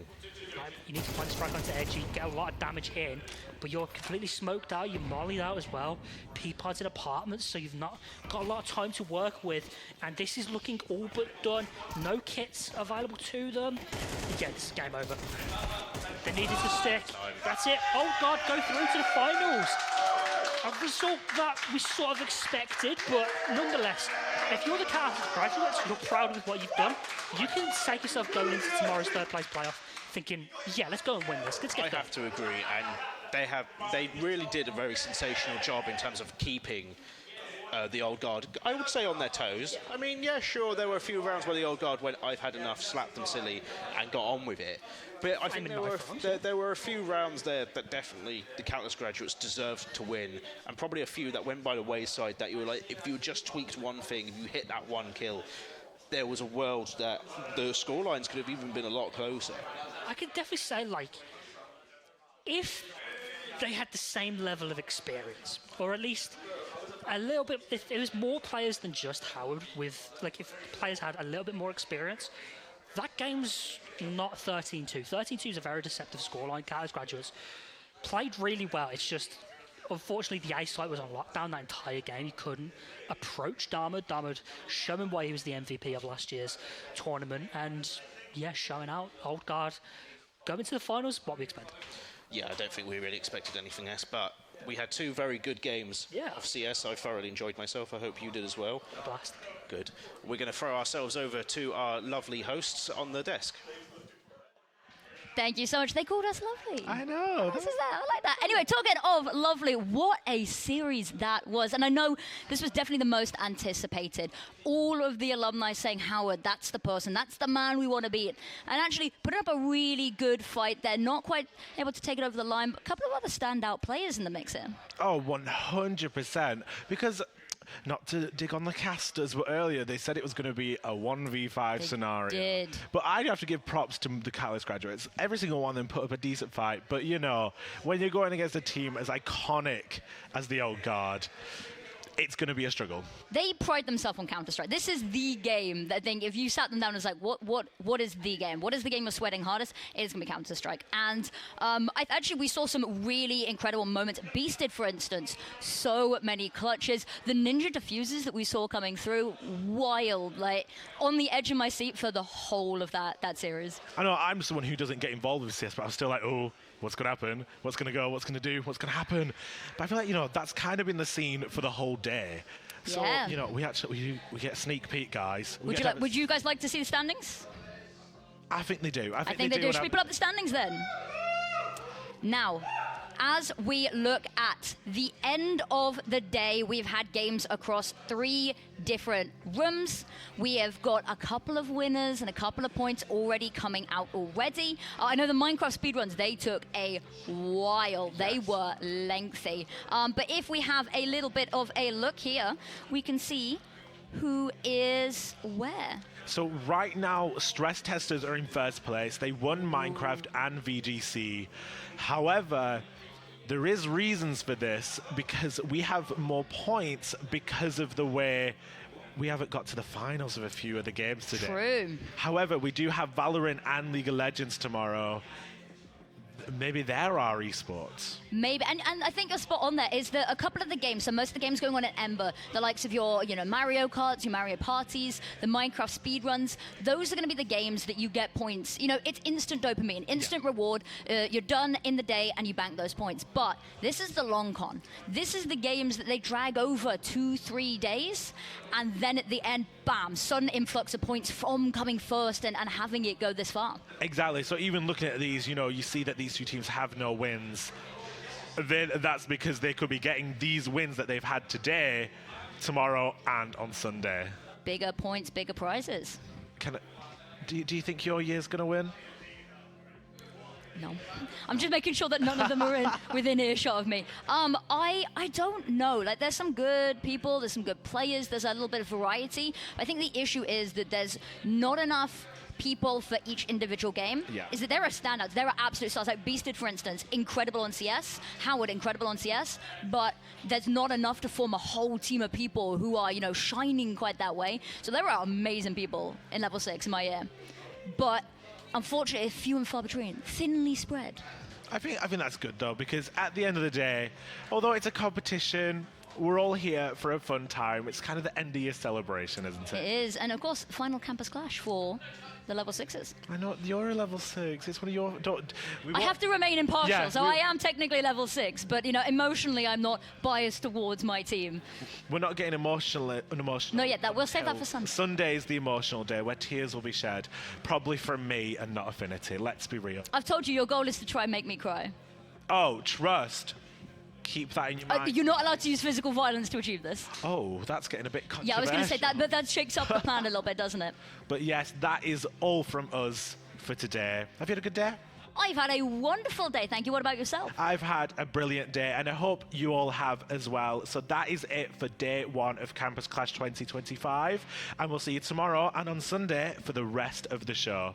You need to find a strike onto Edgy, get a lot of damage in, but you're completely smoked out, you're mollied out as well. Peapod's in apartments, so you've not got a lot of time to work with, and this is looking all but done. No kits available to them. Yeah, this is game over. They needed to stick. That's it. Oh God, go through to the finals. A result that we sort of expected, but nonetheless, if you're the Catalyst graduates, you're proud of what you've done, you can take yourself going into tomorrow's third place playoff thinking, yeah, let's go and win this. Let's get I have to agree, and they really did a very sensational job in terms of keeping the old guard, I would say, on their toes. I mean, yeah, sure, there were a few rounds where the old guard went, I've had enough, slapped them silly, and got on with it. But I think there were a few rounds there that definitely the Catalyst graduates deserved to win, and probably a few that went by the wayside that you were like, if you just tweaked one thing, if you hit that one kill, there was a world that the scorelines could have even been a lot closer. I could definitely say, like, if they had the same level of experience, or at least a little bit, if there was more players than just Howard, with, like, if players had a little bit more experience, that game's not 13-2. 13-2 is a very deceptive scoreline. Catalyst graduates played really well. It's just, unfortunately, the A site was on lockdown that entire game. You couldn't approach Darmid. Darmid showing why he was the MVP of last year's tournament, and yeah, showing out. Old guard going to the finals, what we expected. Yeah, I don't think we really expected anything else, but we had 2 very good games of CS. I thoroughly enjoyed myself. I hope you did as well. A blast. Good. We're going to throw ourselves over to our lovely hosts on the desk. Thank you so much. They called us lovely. I know. This is that. I like that. Anyway, talking of lovely, what a series that was. And I know this was definitely the most anticipated. All of the alumni saying, Howard, that's the person, that's the man we want to beat. And actually putting up a really good fight there. Not quite able to take it over the line, but a couple of other standout players in the mix here. Oh, 100%. Because, not to dig on the casters, but earlier they said it was going to be a 1v5 scenario. Did. But I'd have to give props to the Catalyst graduates. Every single one of them put up a decent fight. But, you know, when you're going against a team as iconic as the Old Guard, it's going to be a struggle. They pride themselves on Counter-Strike. This is the game that I think if you sat them down and was like, what is the game? What is the game you're sweating hardest? It is going to be Counter-Strike. And actually, we saw some really incredible moments. Beasted, for instance, so many clutches. The Ninja diffusers that we saw coming through, wild. Like, on the edge of my seat for the whole of that series. I know I'm someone who doesn't get involved with CS, but I'm still like, oh, what's going to happen? What's going to go? What's going to do? What's going to happen? But I feel like, you know, that's kind of been the scene for the whole day. So, Yeah. you know, we get a sneak peek, guys. Would you guys like to see the standings? I think they do. I think they do. Should we put up the standings then? Now, as we look at the end of the day, we've had games across 3 different rooms. We have got a couple of winners and a couple of points already coming out already. I know the Minecraft speedruns, they took a while. They were lengthy. But if we have a little bit of a look here, we can see who is where. So right now, Stress Testers are in first place. They won Minecraft and VGC. However, there is reasons for this because we have more points because of the way we haven't got to the finals of a few of the games today. True. However, we do have Valorant and League of Legends tomorrow. Maybe there are esports. Maybe, and I think you're spot on there, is that a couple of the games, so most of the games going on at Ember, the likes of your, Mario Karts, your Mario Parties, the Minecraft speedruns, those are going to be the games that you get points. It's instant dopamine, instant reward. You're done in the day and you bank those points. But this is the long con. This is the games that they drag over 2-3 days, and then at the end, bam, sudden influx of points from coming first and having it go this far. Exactly. So even looking at these, you see that these two teams have no wins. Then that's because they could be getting these wins that they've had today, tomorrow, and on Sunday. Bigger points, bigger prizes. Do you think your year's going to win? No. I'm just making sure that none of them are within earshot of me. I don't know. Like, there's some good people, there's some good players, there's a little bit of variety. I think the issue is that there's not enough people for each individual game. Is that there are standouts, there are absolute stars, like Beasted, for instance, incredible on CS, Howard, incredible on CS, but there's not enough to form a whole team of people who are, shining quite that way. So there are amazing people in level 6 in my year, but unfortunately, few and far between, thinly spread. I think that's good, though, because at the end of the day, although it's a competition, we're all here for a fun time. It's kind of the end of year celebration, isn't it? It is, and of course, final campus clash for the level 6s. I know, you're a level 6. It's one of your... I have to remain impartial, Yeah, so I am technically level 6, but, emotionally, I'm not biased towards my team. We're not getting emotional. Not yet, we'll save that for Sunday. Sunday is the emotional day where tears will be shed, probably from me and not Affinity. Let's be real. I've told you your goal is to try and make me cry. Oh, trust. Keep that in your mind. You're not allowed to use physical violence to achieve this. Oh, that's getting a bit controversial. Yeah, I was going to say that, but that shakes up the plan a little bit, doesn't it? But yes, that is all from us for today. Have you had a good day? I've had a wonderful day, thank you. What about yourself? I've had a brilliant day, and I hope you all have as well. So that is it for day 1 of Campus Clash 2025, and we'll see you tomorrow and on Sunday for the rest of the show.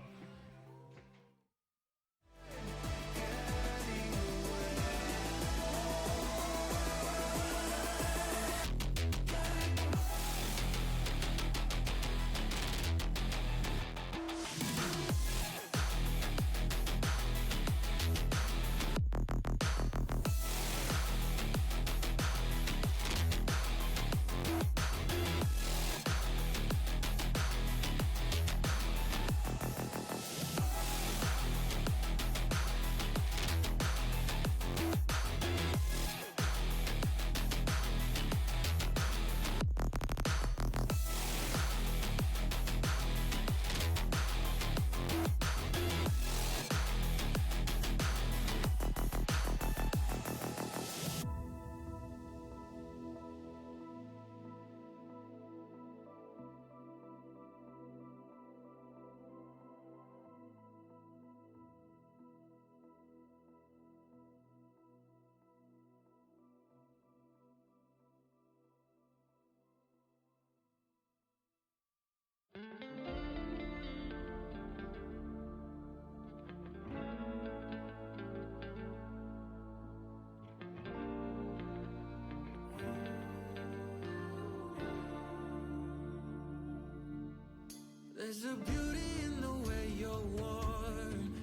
There's a beauty in the way you're worn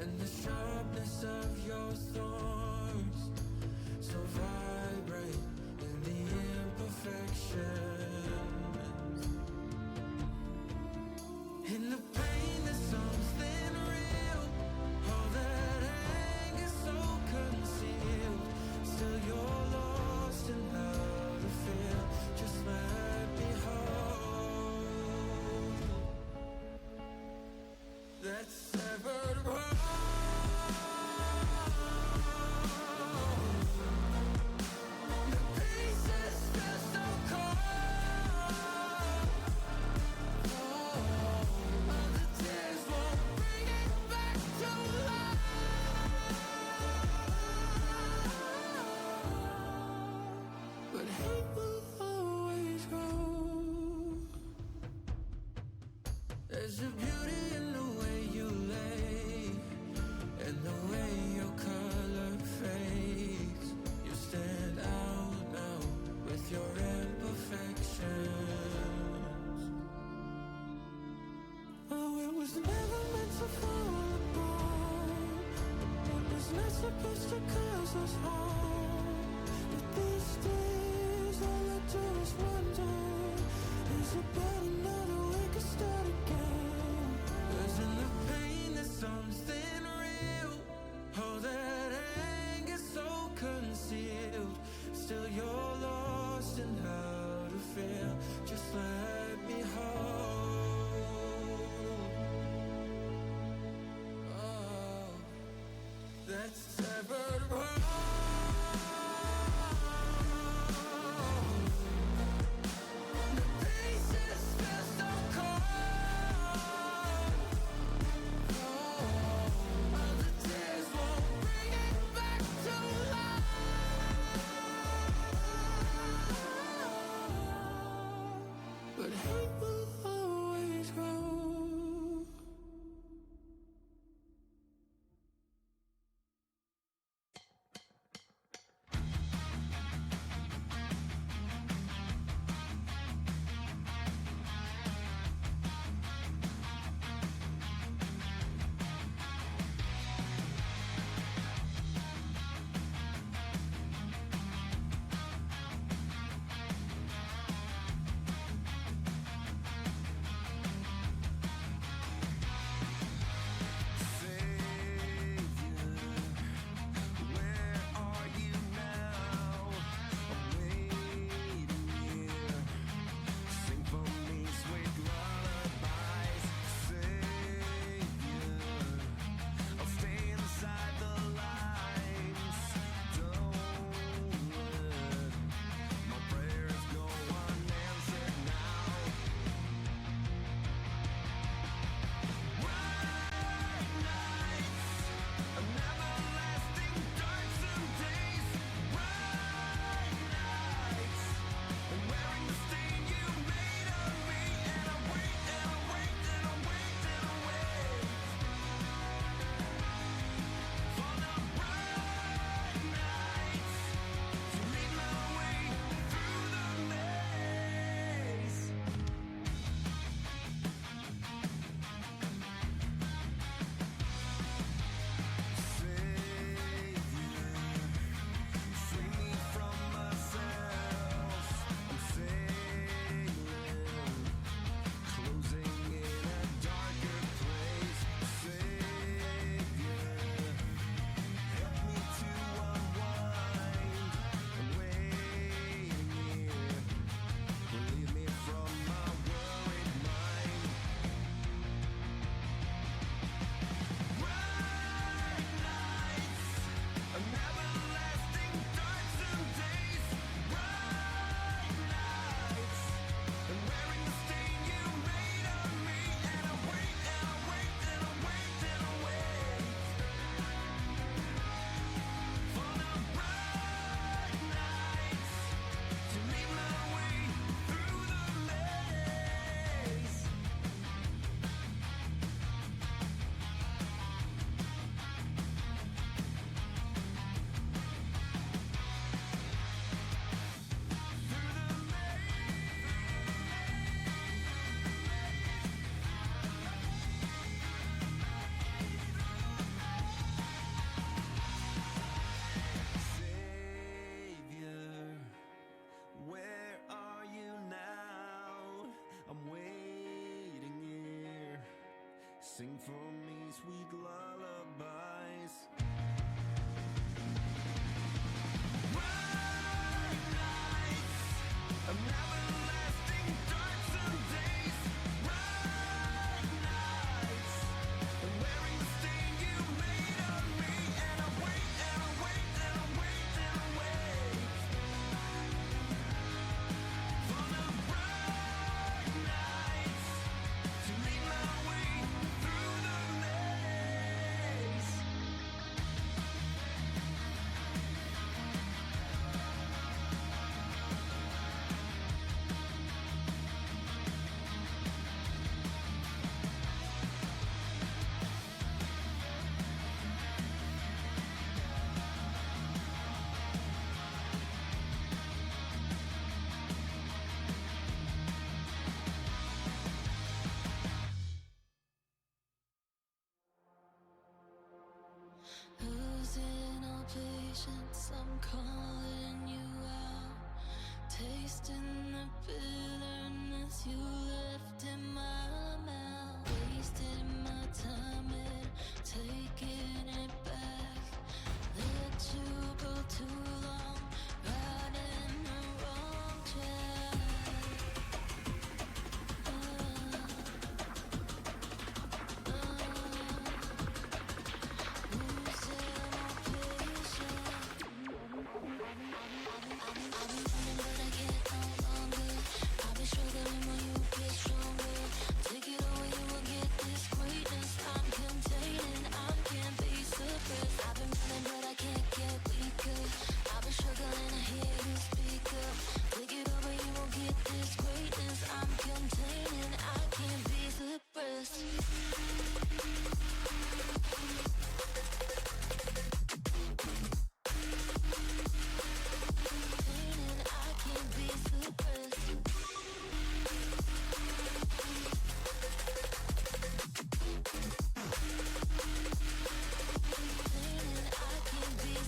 and the sharpness of your thorns. So vibrate in the imperfections. In the pain there's something real. All that anger so concealed. Still you're lost in how to feel. Just like us home. But these days, all I do is wonder, is about another we could start again. 'Cause in the pain there's something real. All that anger so concealed. Still you're lost in how to feel. Just let me hold. Oh, that's severed heart. The pieces feel so cold. Oh, all the tears won't bring it back to life. But hate will always grow. Sing for me sweet lullabies. Bright nights, everlasting darksome days. Bright nights, wearing the stain you made of me. And I wait, and I wait, and I wait, and I wait for the bright nights to lead my way through the maze. nights I'm calling you out, tasting the bitterness you left in my mouth, wasting my time and taking it back. Let you go to